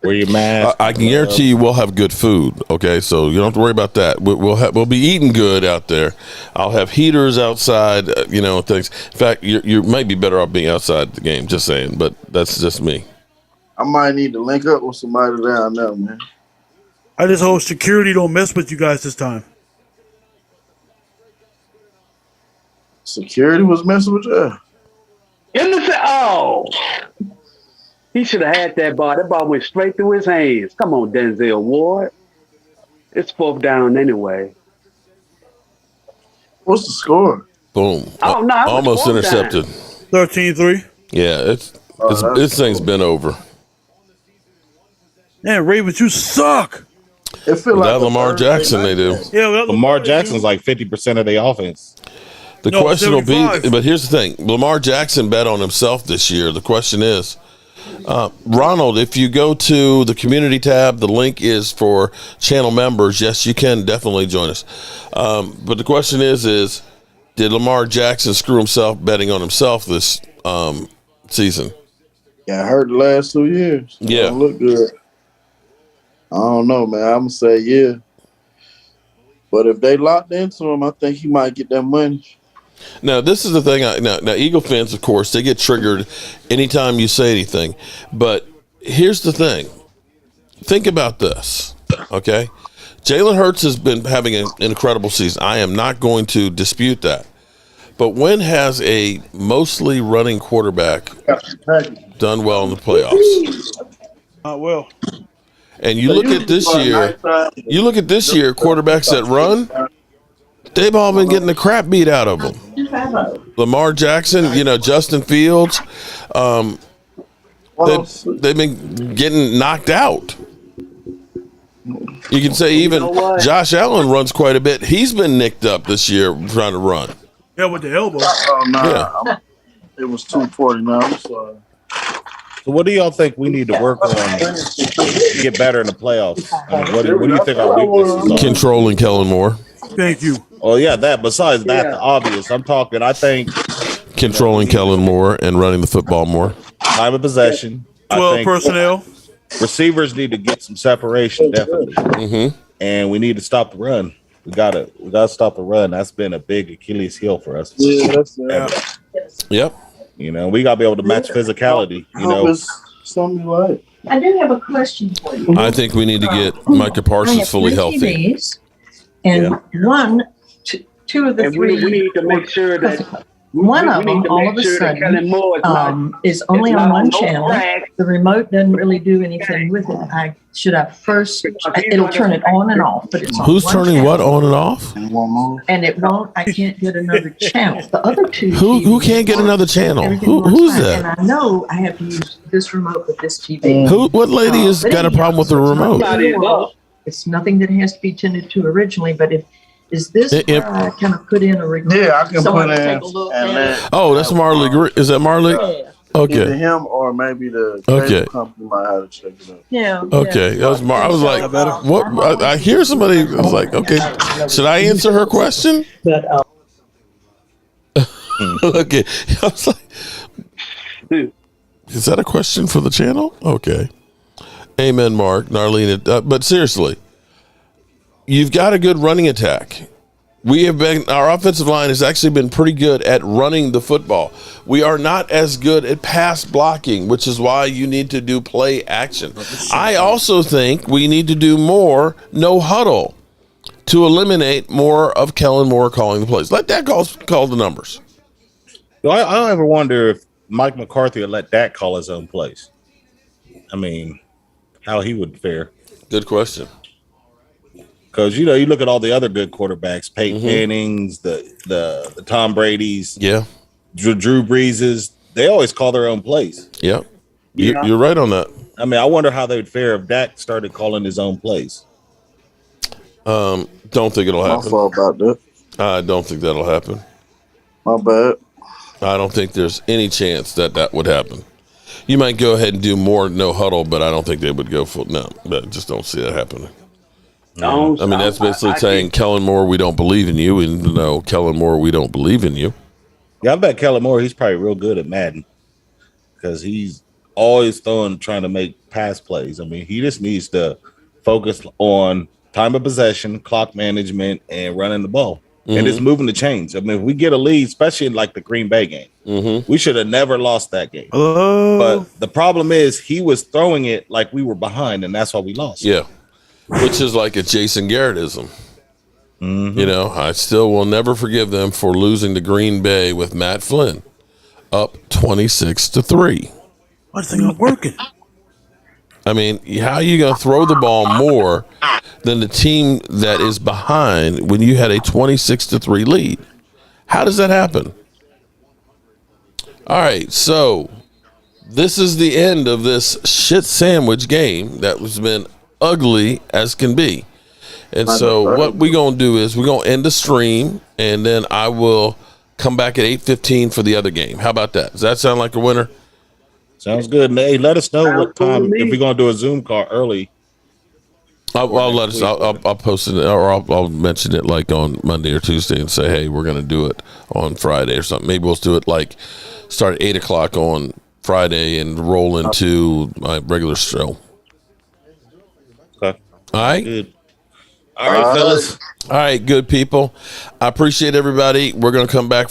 Speaker 8: wear your mask.
Speaker 1: I can guarantee you we'll have good food. Okay, so you don't have to worry about that. We'll be eating good out there. I'll have heaters outside. Things. In fact, you might be better off being outside the game. Just saying, but that's just me.
Speaker 20: I might need to link up with somebody down there, man.
Speaker 2: I just hope security don't mess with you guys this time.
Speaker 20: Security was messing with you.
Speaker 21: He should have had that ball. That ball went straight through his hands. Come on, Denzel Ward. It's 4th down anyway.
Speaker 20: What's the score?
Speaker 1: Boom.
Speaker 21: Oh, no,
Speaker 1: almost intercepted.
Speaker 2: 13-3.
Speaker 1: Yeah, this thing's been over.
Speaker 2: Man, Ravens, you suck.
Speaker 20: It feel
Speaker 1: without Lamar Jackson, they do.
Speaker 2: Yeah,
Speaker 8: Lamar Jackson's like 50% of the offense.
Speaker 1: The question will be, but here's the thing: Lamar Jackson bet on himself this year. The question is, Ronald, if you go to the community tab, the link is for channel members. Yes, you can definitely join us. But the question is, did Lamar Jackson screw himself betting on himself this season?
Speaker 20: Got hurt the last 2 years.
Speaker 1: Yeah,
Speaker 20: don't look good. I don't know, man. I'm gonna say yeah. But if they locked into him, I think he might get that money.
Speaker 1: Now, this is the thing. Now, Eagle fans, of course, they get triggered anytime you say anything. But here's the thing. Think about this, okay? Jalen Hurts has been having an incredible season. I am not going to dispute that. But when has a mostly running quarterback done well in the playoffs?
Speaker 2: Not well.
Speaker 1: And you look at this year, quarterbacks that run, they've all been getting the crap beat out of them. Lamar Jackson, Justin Fields, they've been getting knocked out. You can say even Josh Allen runs quite a bit. He's been nicked up this year trying to run.
Speaker 2: Yeah, with the elbow.
Speaker 20: Oh no,
Speaker 1: Yeah.
Speaker 20: it was 249. I'm sorry.
Speaker 8: So what do y'all think we need to work on to get better in the playoffs? I mean, what do you think our weaknesses are?
Speaker 1: Controlling Kellen Moore.
Speaker 2: Thank you.
Speaker 8: Oh yeah, that. Besides that, the obvious. I'm talking. I think
Speaker 1: Controlling Kellen Moore and running the football more.
Speaker 8: time of possession.
Speaker 2: 12
Speaker 8: I think
Speaker 2: personnel.
Speaker 8: receivers need to get some separation, definitely.
Speaker 1: Mm-hmm.
Speaker 8: And we need to stop the run. We gotta stop the run. That's been a big Achilles heel for us.
Speaker 20: Yeah, that's it.
Speaker 1: Yep.
Speaker 8: You know, we gotta be able to match physicality. You know,
Speaker 20: something like.
Speaker 7: I do have a question for you.
Speaker 1: I think we need to get Micah
Speaker 7: I
Speaker 1: Parsons
Speaker 7: have
Speaker 1: fully
Speaker 7: three
Speaker 1: healthy.
Speaker 7: TVs, and two of the
Speaker 21: And
Speaker 7: three.
Speaker 21: we need to make sure that
Speaker 7: One
Speaker 21: we
Speaker 7: of
Speaker 21: need
Speaker 7: them,
Speaker 21: to
Speaker 7: all
Speaker 21: make
Speaker 7: of a
Speaker 21: sure that
Speaker 7: sudden,
Speaker 21: Kellen Moore
Speaker 7: is only
Speaker 21: is
Speaker 7: on
Speaker 21: not
Speaker 7: one
Speaker 21: on no
Speaker 7: channel.
Speaker 21: track.
Speaker 7: The remote doesn't really do anything with it. Should I first? It'll turn it on and off, but it's on
Speaker 1: Who's
Speaker 7: one
Speaker 1: turning
Speaker 7: channel,
Speaker 1: what on and off?
Speaker 7: and it won't. I can't get another channel. The other two.
Speaker 1: Who can't get another channel?
Speaker 7: Everything works
Speaker 1: Who's
Speaker 7: fine.
Speaker 1: that?
Speaker 7: And I know I have to use this remote with this TV.
Speaker 1: What lady has
Speaker 7: But
Speaker 1: got a
Speaker 7: anyhow,
Speaker 1: problem with the
Speaker 7: so it's not
Speaker 1: remote?
Speaker 7: the end of the world. It's nothing that has to be tended to originally, but is this where I kind of put in a remote?
Speaker 20: Yeah, I can
Speaker 7: Someone
Speaker 20: put in
Speaker 7: take a look
Speaker 20: and
Speaker 7: at
Speaker 20: then
Speaker 7: it?
Speaker 1: Oh, that's Marley. Is that Marley?
Speaker 20: either
Speaker 1: Okay.
Speaker 20: him or maybe the
Speaker 1: Okay.
Speaker 20: cable company might have to check it out.
Speaker 7: Yeah.
Speaker 1: Okay. That was I was like, what? I hear somebody. I was like, okay. Should I answer her question?
Speaker 7: But
Speaker 1: Okay. I was like, is that a question for the channel? Okay. Amen, Mark. Narlene. But seriously, you've got a good running attack. Our offensive line has actually been pretty good at running the football. We are not as good at pass blocking, which is why you need to do play action. I also think we need to do more no huddle to eliminate more of Kellen Moore calling the plays. Let Dak call the numbers.
Speaker 8: I don't ever wonder if Mike McCarthy would let Dak call his own plays. I mean, how he would fare.
Speaker 1: Good question.
Speaker 8: Because you look at all the other good quarterbacks, Peyton Manning's, the Tom Brady's, Drew Brees's. They always call their own plays.
Speaker 1: Yeah, you're right on that.
Speaker 8: I mean, I wonder how they would fare if Dak started calling his own plays.
Speaker 1: Don't think it'll happen.
Speaker 20: My fault about that.
Speaker 1: I don't think that'll happen.
Speaker 20: My bad.
Speaker 1: I don't think there's any chance that would happen. You might go ahead and do more no huddle, but I don't think they would go full. No, but just don't see that happening. I mean, that's basically saying, Kellen Moore, we don't believe in you, and no, Kellen Moore, we don't believe in you.
Speaker 8: Yeah, I bet Kellen Moore, he's probably real good at Madden because he's always trying to make pass plays. I mean, he just needs to focus on time of possession, clock management, and running the ball. And just moving the chains. I mean, if we get a lead, especially in like the Green Bay game, we should have never lost that game. But the problem is he was throwing it like we were behind, and that's why we lost.
Speaker 1: Yeah. Which is like a Jason Garrettism. You know, I still will never forgive them for losing to Green Bay with Matt Flynn up 26-3.
Speaker 2: What's the thing not working?
Speaker 1: I mean, how are you going to throw the ball more than the team that is behind when you had a 26-3 lead? How does that happen? All right, so this is the end of this shit sandwich game that has been ugly as can be. And so what we're going to do is we're going to end the stream, and then I will come back at 8:15 for the other game. How about that? Does that sound like a winner?
Speaker 8: Sounds good. And hey, let us know what time, if we're going to do a Zoom call early.
Speaker 1: I'll let us. I'll post it, or I'll mention it like on Monday or Tuesday and say, hey, we're going to do it on Friday or something. Maybe we'll do it like start at 8 o'clock on Friday and roll into my regular show.
Speaker 8: Okay.
Speaker 1: All right.
Speaker 8: Good. All right, fellas.
Speaker 1: All right, good people. I appreciate everybody. We're going to come back